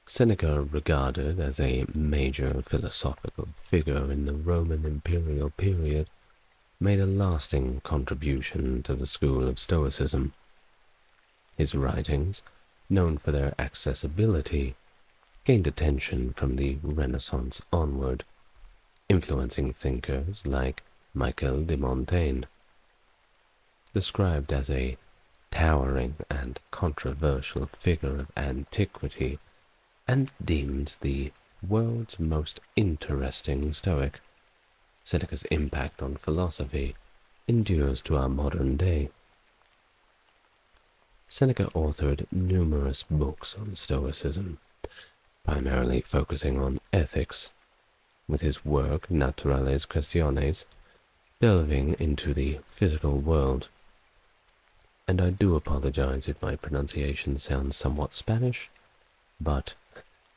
Seneca, regarded as a major philosophical figure in the Roman imperial period, made a lasting contribution to the school of Stoicism. His writings, known for their accessibility, gained attention from the Renaissance onward, influencing thinkers like Michel de Montaigne. Described as a towering and controversial figure of antiquity and deemed the world's most interesting Stoic, Seneca's impact on philosophy endures to our modern day. Seneca authored numerous books on Stoicism, primarily focusing on ethics, with his work Naturales Questiones delving into the physical world. And I do apologize if my pronunciation sounds somewhat Spanish, but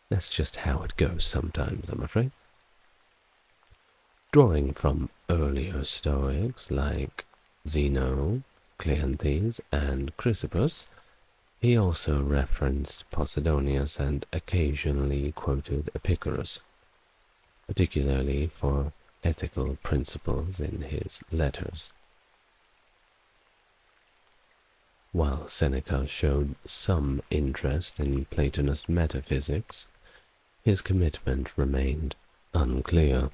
that's just how it goes sometimes, I'm afraid. Drawing from earlier Stoics like Zeno, Cleanthes, and Chrysippus, he also referenced Posidonius and occasionally quoted Epicurus, particularly for ethical principles in his letters. While Seneca showed some interest in Platonist metaphysics, his commitment remained unclear.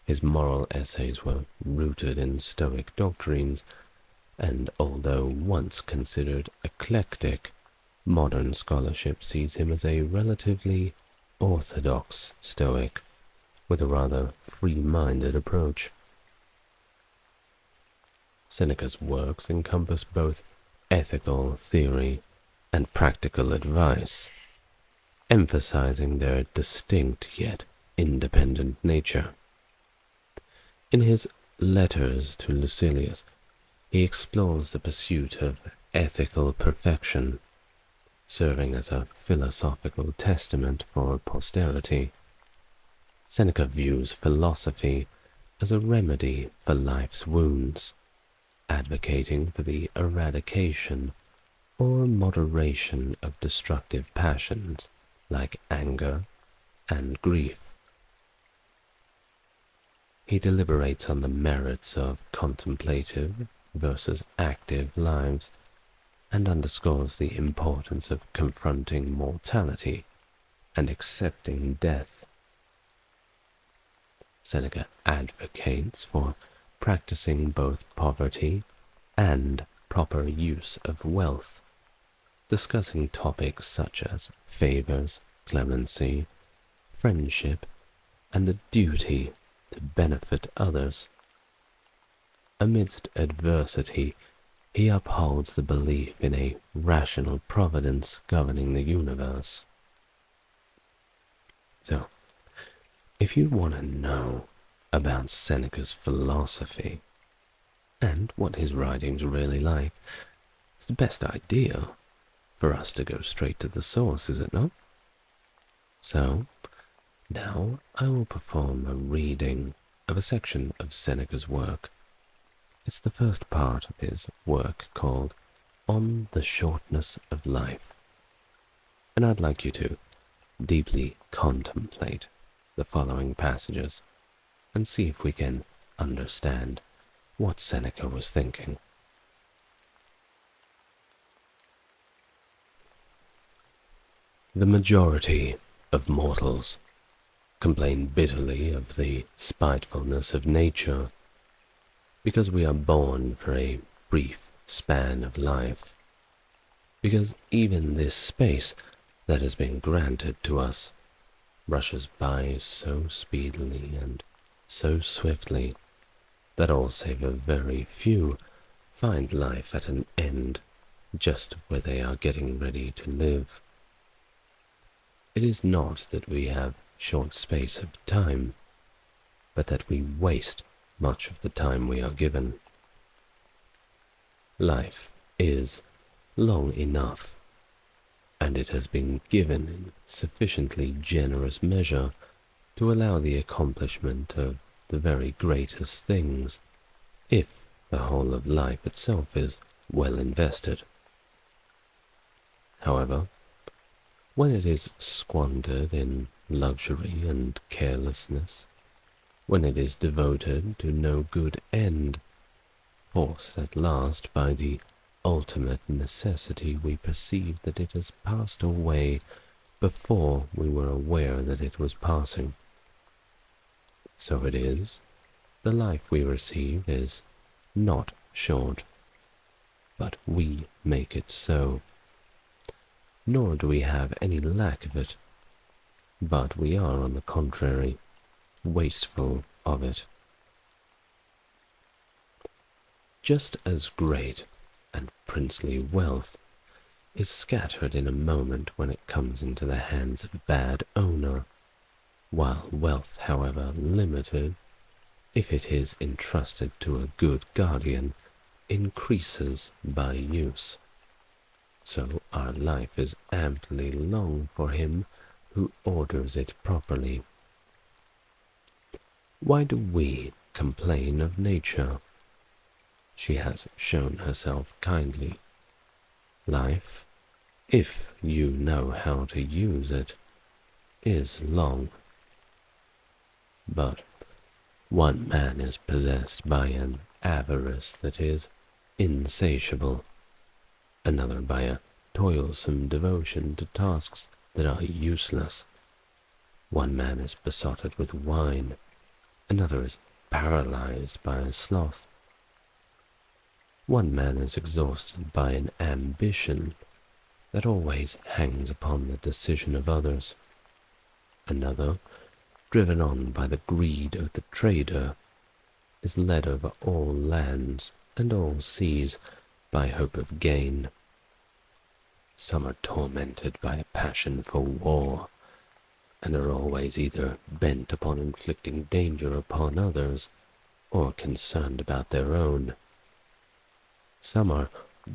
His moral essays were rooted in Stoic doctrines, and although once considered eclectic, modern scholarship sees him as a relatively orthodox Stoic, with a rather free-minded approach. Seneca's works encompass both ethical theory and practical advice, emphasizing their distinct yet independent nature. In his letters to Lucilius, he explores the pursuit of ethical perfection, serving as a philosophical testament for posterity. Seneca views philosophy as a remedy for life's wounds, advocating for the eradication or moderation of destructive passions like anger and grief. He deliberates on the merits of contemplative versus active lives and underscores the importance of confronting mortality and accepting death. Seneca advocates for practicing both poverty and proper use of wealth, discussing topics such as favors, clemency, friendship, and the duty to benefit others. Amidst adversity, he upholds the belief in a rational providence governing the universe. So, if you want to know about Seneca's philosophy and what his writings are really like, it's the best idea for us to go straight to the source, is it not? So, now I will perform a reading of a section of Seneca's work. It's the first part of his work called On the Shortness of Life, and I'd like you to deeply contemplate the following passages and see if we can understand what Seneca was thinking. The majority of mortals complain bitterly of the spitefulness of nature, because we are born for a brief span of life, because even this space that has been granted to us rushes by so speedily and so swiftly that all save a very few find life at an end just where they are getting ready to live. It is not that we have short space of time, but that we waste much of the time we are given. Life is long enough, and it has been given in sufficiently generous measure to allow the accomplishment of the very greatest things, if the whole of life itself is well invested. However, when it is squandered in luxury and carelessness, when it is devoted to no good end, forced at last by the ultimate necessity, we perceive that it has passed away before we were aware that it was passing. So it is, the life we receive is not short, but we make it so. Nor do we have any lack of it, but we are, on the contrary, wasteful of it. Just as great and princely wealth is scattered in a moment when it comes into the hands of a bad owner, while wealth, however limited, if it is entrusted to a good guardian, increases by use. So our life is amply long for him who orders it properly. Why do we complain of nature? She has shown herself kindly. Life, if you know how to use it, is long. But one man is possessed by an avarice that is insatiable, another by a toilsome devotion to tasks that are useless. One man is besotted with wine, another is paralyzed by a sloth. One man is exhausted by an ambition that always hangs upon the decision of others. Another, driven on by the greed of the trader, is led over all lands and all seas by hope of gain. Some are tormented by a passion for war, and are always either bent upon inflicting danger upon others, or concerned about their own. Some are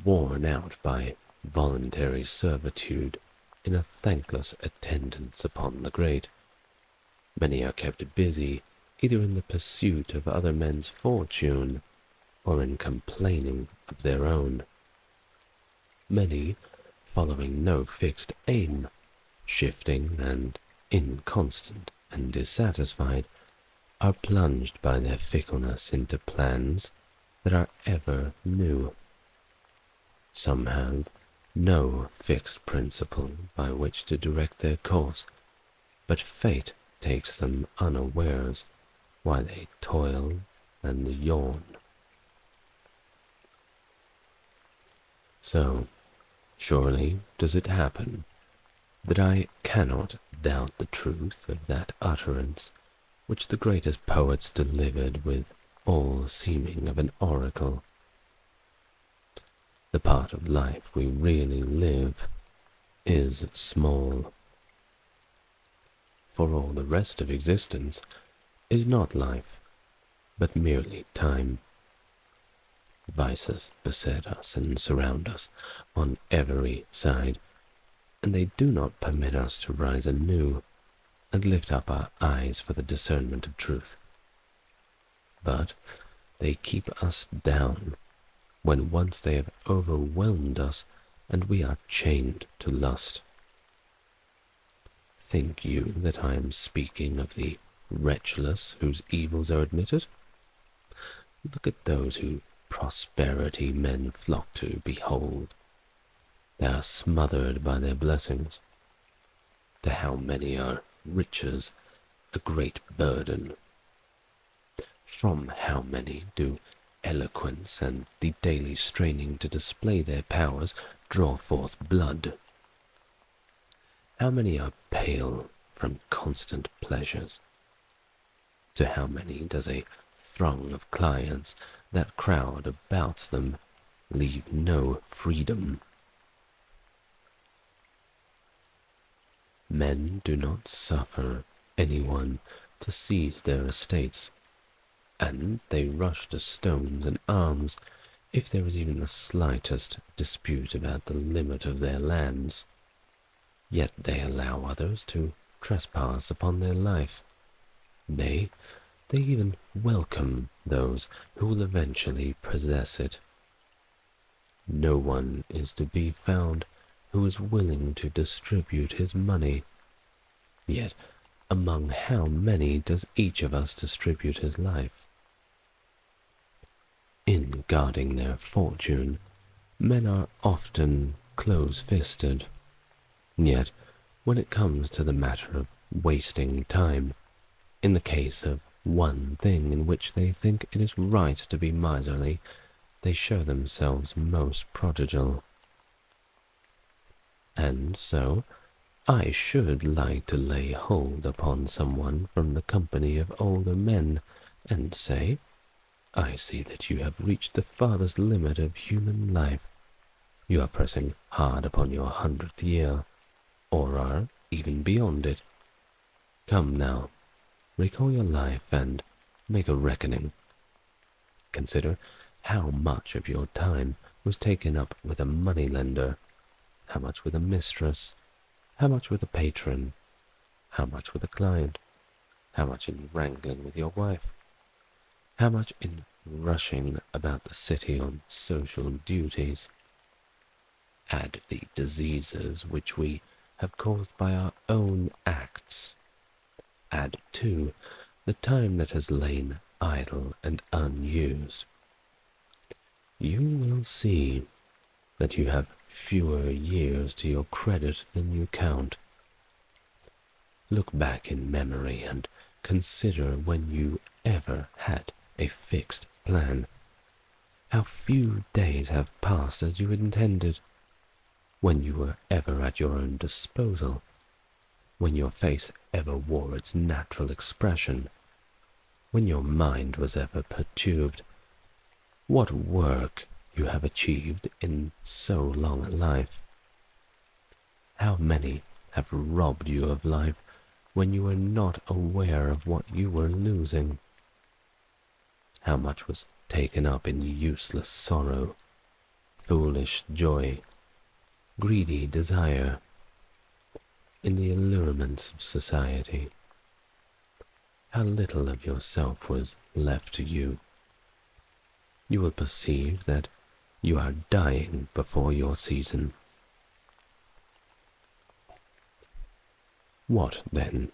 worn out by voluntary servitude in a thankless attendance upon the great. Many are kept busy either in the pursuit of other men's fortune or in complaining of their own. Many, following no fixed aim, shifting and inconstant and dissatisfied, are plunged by their fickleness into plans that are ever new. Some have no fixed principle by which to direct their course, but fate takes them unawares while they toil and yawn. So, surely does it happen that I cannot doubt the truth of that utterance which the greatest poets delivered with all seeming of an oracle. The part of life we really live is small, for all the rest of existence is not life, but merely time. Vices beset us and surround us on every side, and they do not permit us to rise anew and lift up our eyes for the discernment of truth. But they keep us down when once they have overwhelmed us and we are chained to lust. Think you that I am speaking of the wretchless whose evils are admitted? Look at those who prosperity men flock to behold. They are smothered by their blessings. To how many are riches a great burden? From how many do eloquence and the daily straining to display their powers draw forth blood? How many are pale from constant pleasures? To how many does a throng of clients that crowd about them leave no freedom? Men do not suffer anyone to seize their estates, and they rush to stones and arms if there is even the slightest dispute about the limit of their lands. Yet they allow others to trespass upon their life. Nay, they even welcome those who will eventually possess it. No one is to be found who is willing to distribute his money. Yet, among how many does each of us distribute his life? In guarding their fortune, men are often close-fisted. Yet, when it comes to the matter of wasting time, in the case of one thing in which they think it is right to be miserly, they show themselves most prodigal. And so, I should like to lay hold upon someone from the company of older men, and say, I see that you have reached the farthest limit of human life. You are pressing hard upon your 100th year, or are even beyond it. Come now, recall your life and make a reckoning. Consider how much of your time was taken up with a moneylender, how much with a mistress, how much with a patron, how much with a client, how much in wrangling with your wife, how much in rushing about the city on social duties. Add the diseases which we have caused by our own acts. Add, too, the time that has lain idle and unused. You will see that you have fewer years to your credit than you count. Look back in memory and consider when you ever had a fixed plan. How few days have passed as you intended, when you were ever at your own disposal, when your face ever wore its natural expression, when your mind was ever perturbed. What work you have achieved in so long a life. How many have robbed you of life when you were not aware of what you were losing? How much was taken up in useless sorrow, foolish joy, greedy desire, in the allurements of society? How little of yourself was left to you? You will perceive that you are dying before your season. What, then,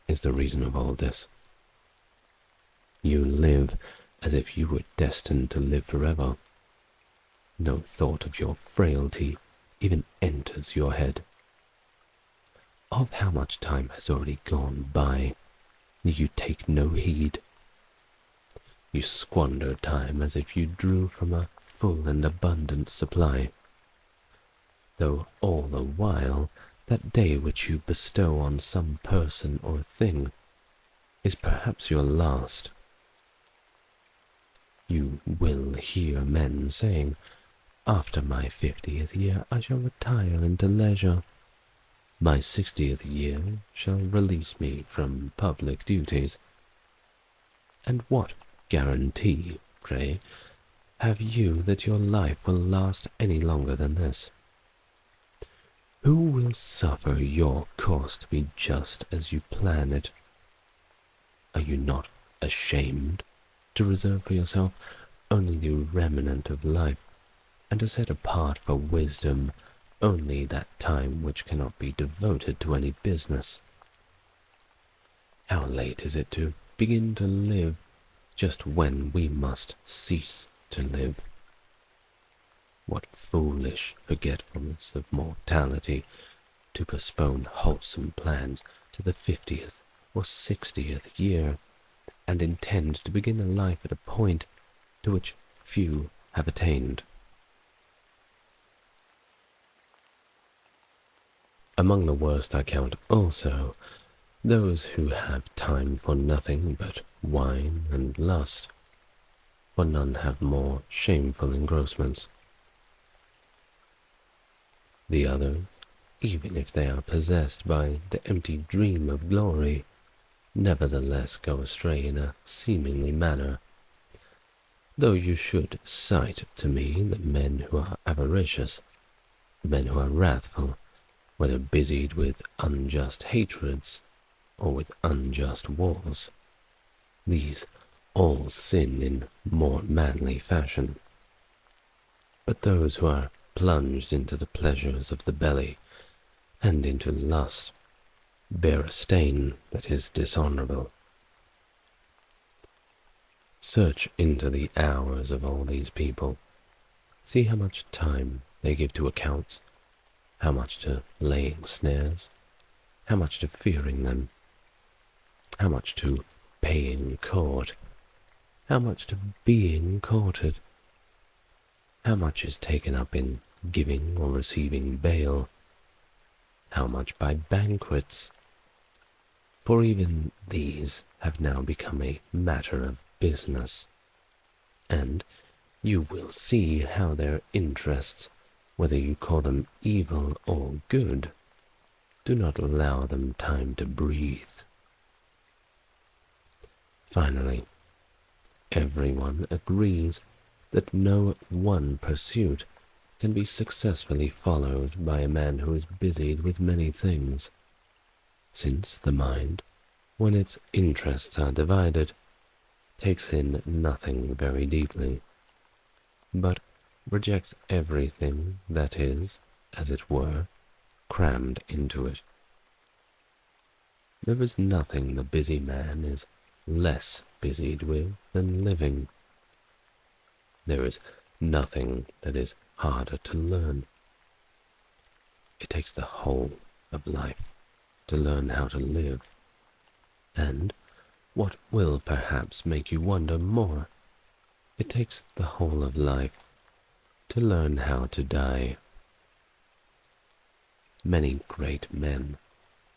is the reason of all this? You live as if you were destined to live forever. No thought of your frailty even enters your head. Of how much time has already gone by, you take no heed. You squander time as if you drew from a full and abundant supply, though all the while that day which you bestow on some person or thing is perhaps your last. You will hear men saying, after my 50th year I shall retire into leisure. My 60th year shall release me from public duties. And what guarantee, pray, have you that your life will last any longer than this? Who will suffer your course to be just as you plan it? Are you not ashamed to reserve for yourself only the remnant of life, and to set apart for wisdom only that time which cannot be devoted to any business? How late is it to begin to live just when we must cease to live? What foolish forgetfulness of mortality to postpone wholesome plans to the 50th or 60th year, and intend to begin a life at a point to which few have attained. Among the worst I count also those who have time for nothing but wine and lust, for none have more shameful engrossments. The others, even if they are possessed by the empty dream of glory, nevertheless go astray in a seemingly manner. Though you should cite to me the men who are avaricious, the men who are wrathful, whether busied with unjust hatreds or with unjust wars, these all sin in more manly fashion. But those who are plunged into the pleasures of the belly, and into lust, bear a stain that is dishonorable. Search into the hours of all these people. See how much time they give to accounts, how much to laying snares, how much to fearing them, how much to paying court, how much to being courted, how much is taken up in giving or receiving bail, how much by banquets, for even these have now become a matter of business, and you will see how their interests, whether you call them evil or good, do not allow them time to breathe. Finally, everyone agrees that no one pursuit can be successfully followed by a man who is busied with many things, since the mind, when its interests are divided, takes in nothing very deeply, but rejects everything that is, as it were, crammed into it. There is nothing the busy man is less busied with than living. There is nothing that is harder to learn. It takes the whole of life to learn how to live, and, what will perhaps make you wonder more, it takes the whole of life to learn how to die. Many great men,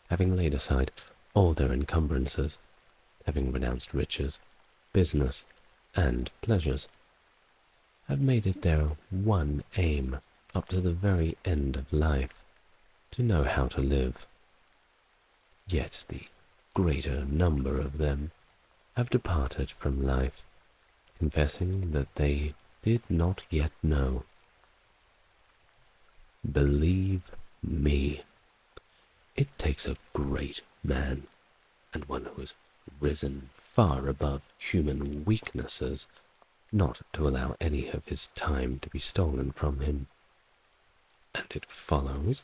having laid aside all their encumbrances, having renounced riches, business, and pleasures, have made it their one aim up to the very end of life to know how to live. Yet the greater number of them have departed from life, confessing that they did not yet know. Believe me, it takes a great man, and one who has risen far above human weaknesses, not to allow any of his time to be stolen from him. And it follows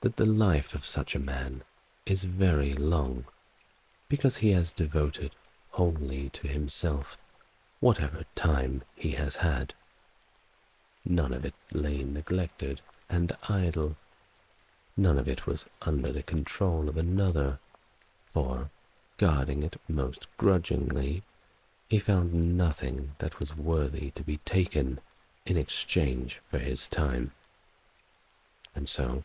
that the life of such a man is very long, because he has devoted wholly to himself whatever time he has had. None of it lay neglected and idle. None of it was under the control of another, for, guarding it most grudgingly, he found nothing that was worthy to be taken in exchange for his time. And so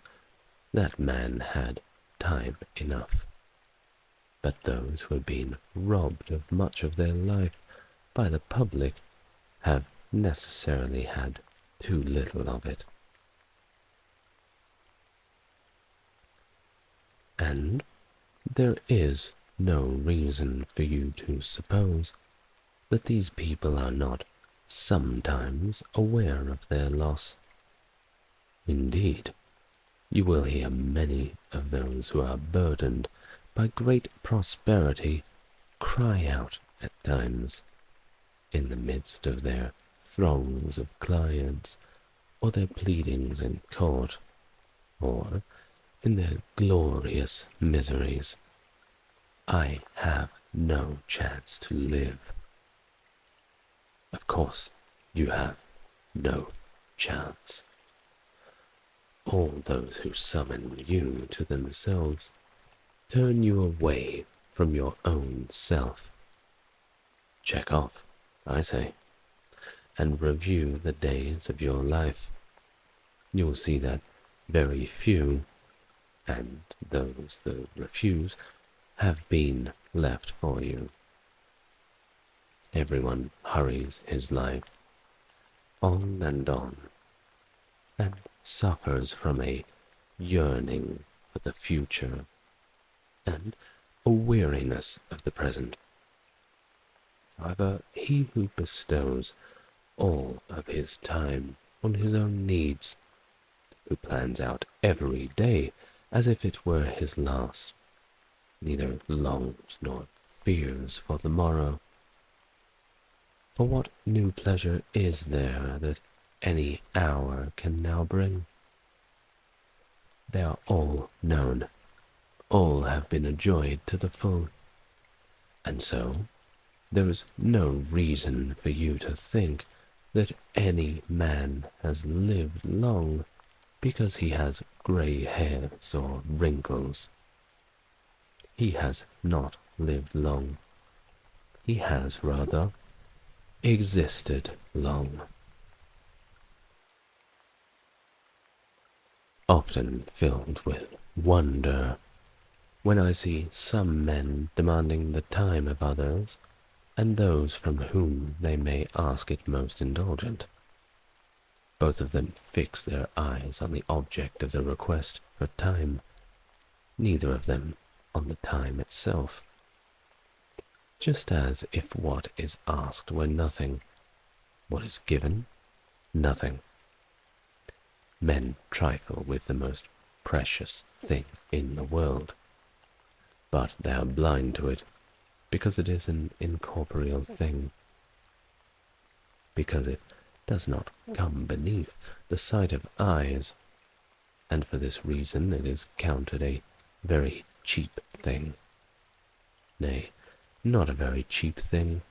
that man had time enough. But those who had been robbed of much of their life by the public have necessarily had too little of it. And there is no reason for you to suppose that these people are not sometimes aware of their loss. Indeed, you will hear many of those who are burdened by great prosperity cry out at times, in the midst of their throngs of clients, or their pleadings in court, or in their glorious miseries, I have no chance to live. Of course, you have no chance. All those who summon you to themselves turn you away from your own self. Check off, I say, and review the days of your life. You'll see that very few, and those that refuse, have been left for you. Everyone hurries his life on, and suffers from a yearning for the future and a weariness of the present. However, he who bestows all of his time on his own needs, who plans out every day as if it were his last, neither longs nor fears for the morrow. For what new pleasure is there that any hour can now bring. They are all known, all have been enjoyed to the full, and so there is no reason for you to think that any man has lived long because he has grey hairs or wrinkles. He has not lived long. He has, rather, existed long. Often filled with wonder when I see some men demanding the time of others, and those from whom they may ask it most indulgent. Both of them fix their eyes on the object of the request for time, neither of them on the time itself, just as if what is asked were nothing, what is given, nothing. Men trifle with the most precious thing in the world, but they are blind to it because it is an incorporeal thing, because it does not come beneath the sight of eyes, and for this reason it is counted a very cheap thing. Nay, not a very cheap thing,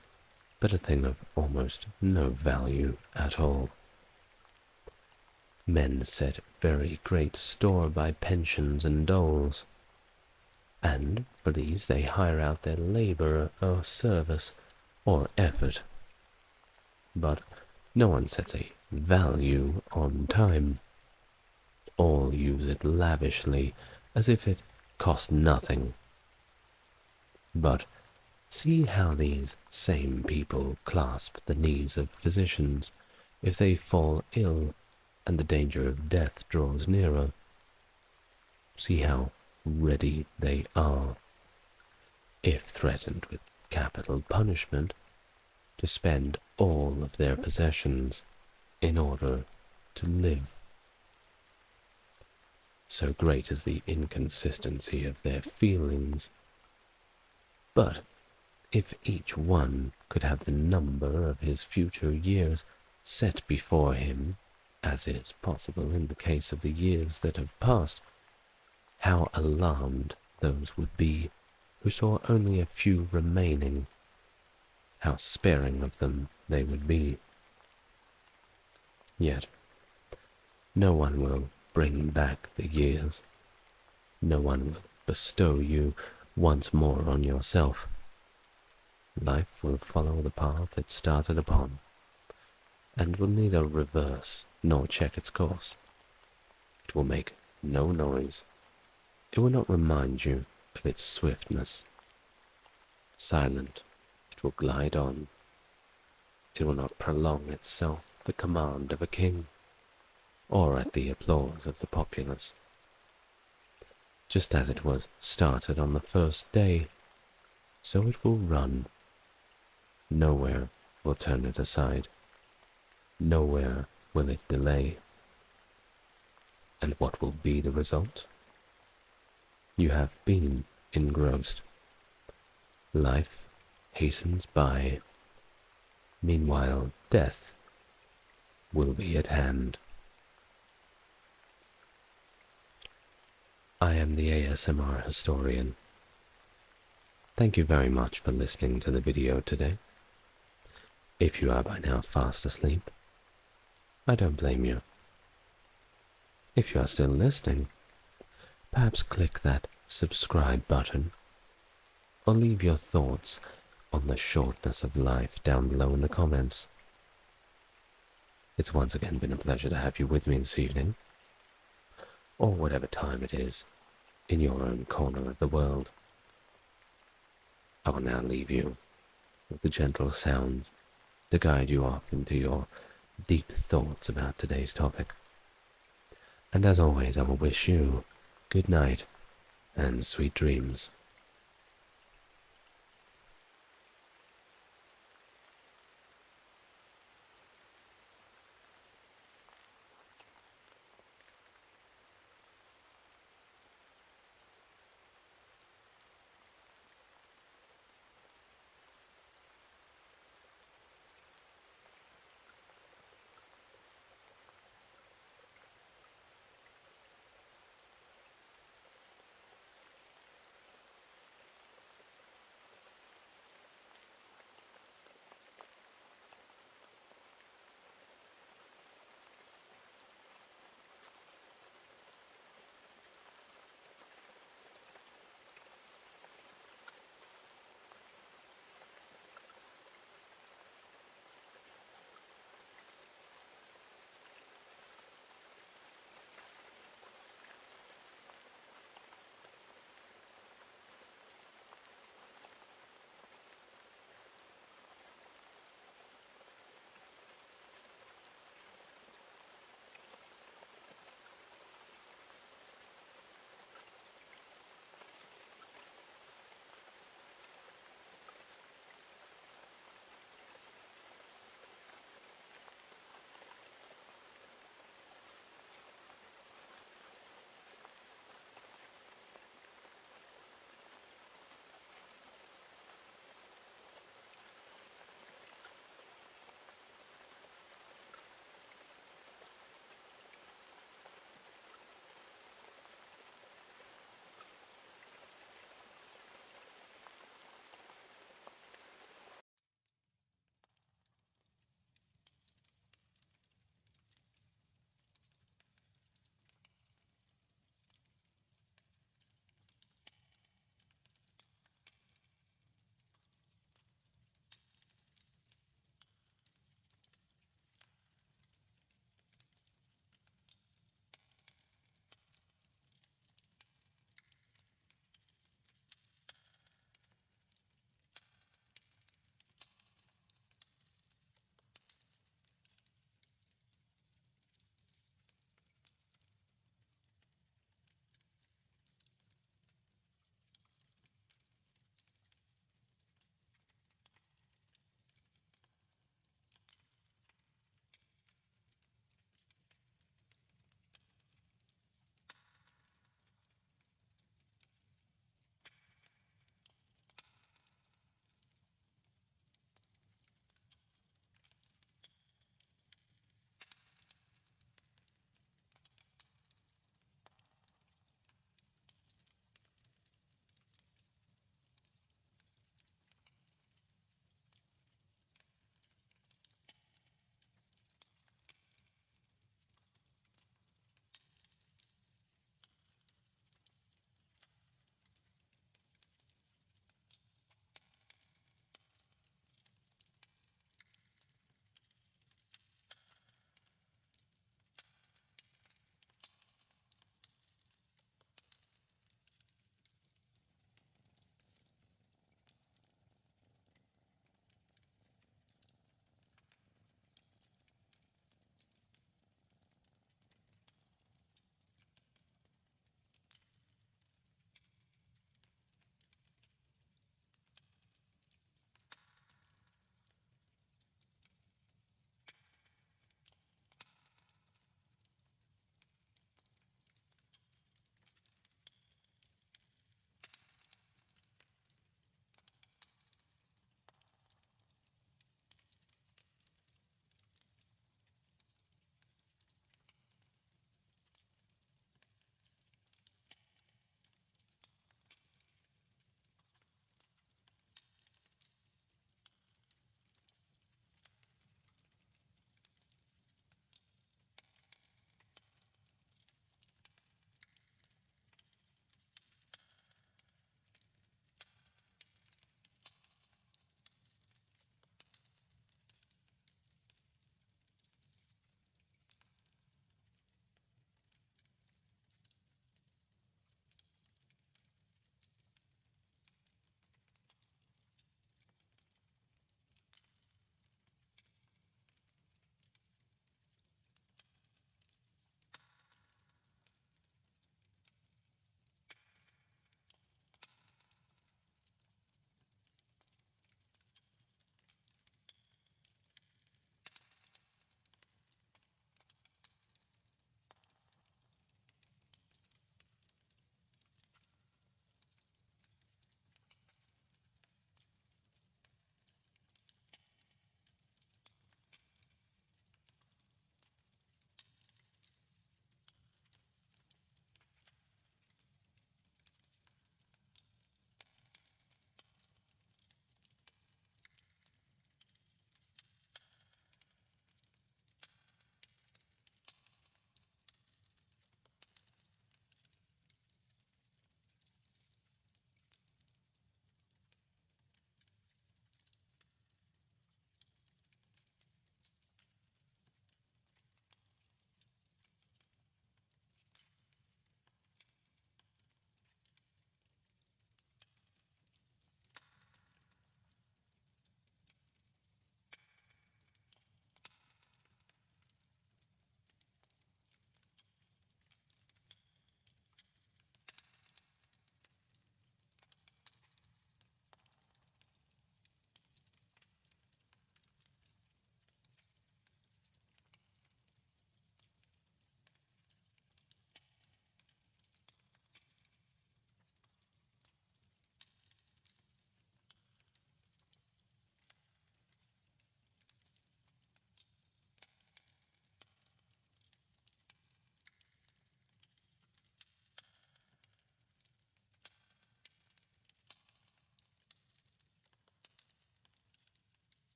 but a thing of almost no value at all. Men set very great store by pensions and doles, and for these they hire out their labor or service or effort. But no one sets a value on time. All use it lavishly, as if it cost nothing. But see how these same people clasp the knees of physicians if they fall ill and the danger of death draws nearer. See how ready they are, if threatened with capital punishment, to spend all of their possessions in order to live. So great is the inconsistency of their feelings. But if each one could have the number of his future years set before him, as is possible in the case of the years that have passed, how alarmed those would be who saw only a few remaining, how sparing of them they would be. Yet no one will bring back the years. No one will bestow you once more on yourself. Life will follow the path it started upon, and will neither reverse nor check its course. It will make no noise. It will not remind you of its swiftness. Silent, it will glide on. It will not prolong itself at the command of a king, or at the applause of the populace. Just as it was started on the first day, so it will run. Nowhere will turn it aside. Nowhere will it delay. And what will be the result? You have been engrossed. Life hastens by. Meanwhile, death will be at hand. I am the ASMR historian. Thank you very much for listening to the video today. If you are by now fast asleep, I don't blame you. If you are still listening, perhaps click that subscribe button, or leave your thoughts on the shortness of life down below in the comments. It's once again been a pleasure to have you with me this evening, or whatever time it is, in your own corner of the world. I will now leave you with the gentle sounds to guide you off into your deep thoughts about today's topic. And as always, I will wish you good night and sweet dreams.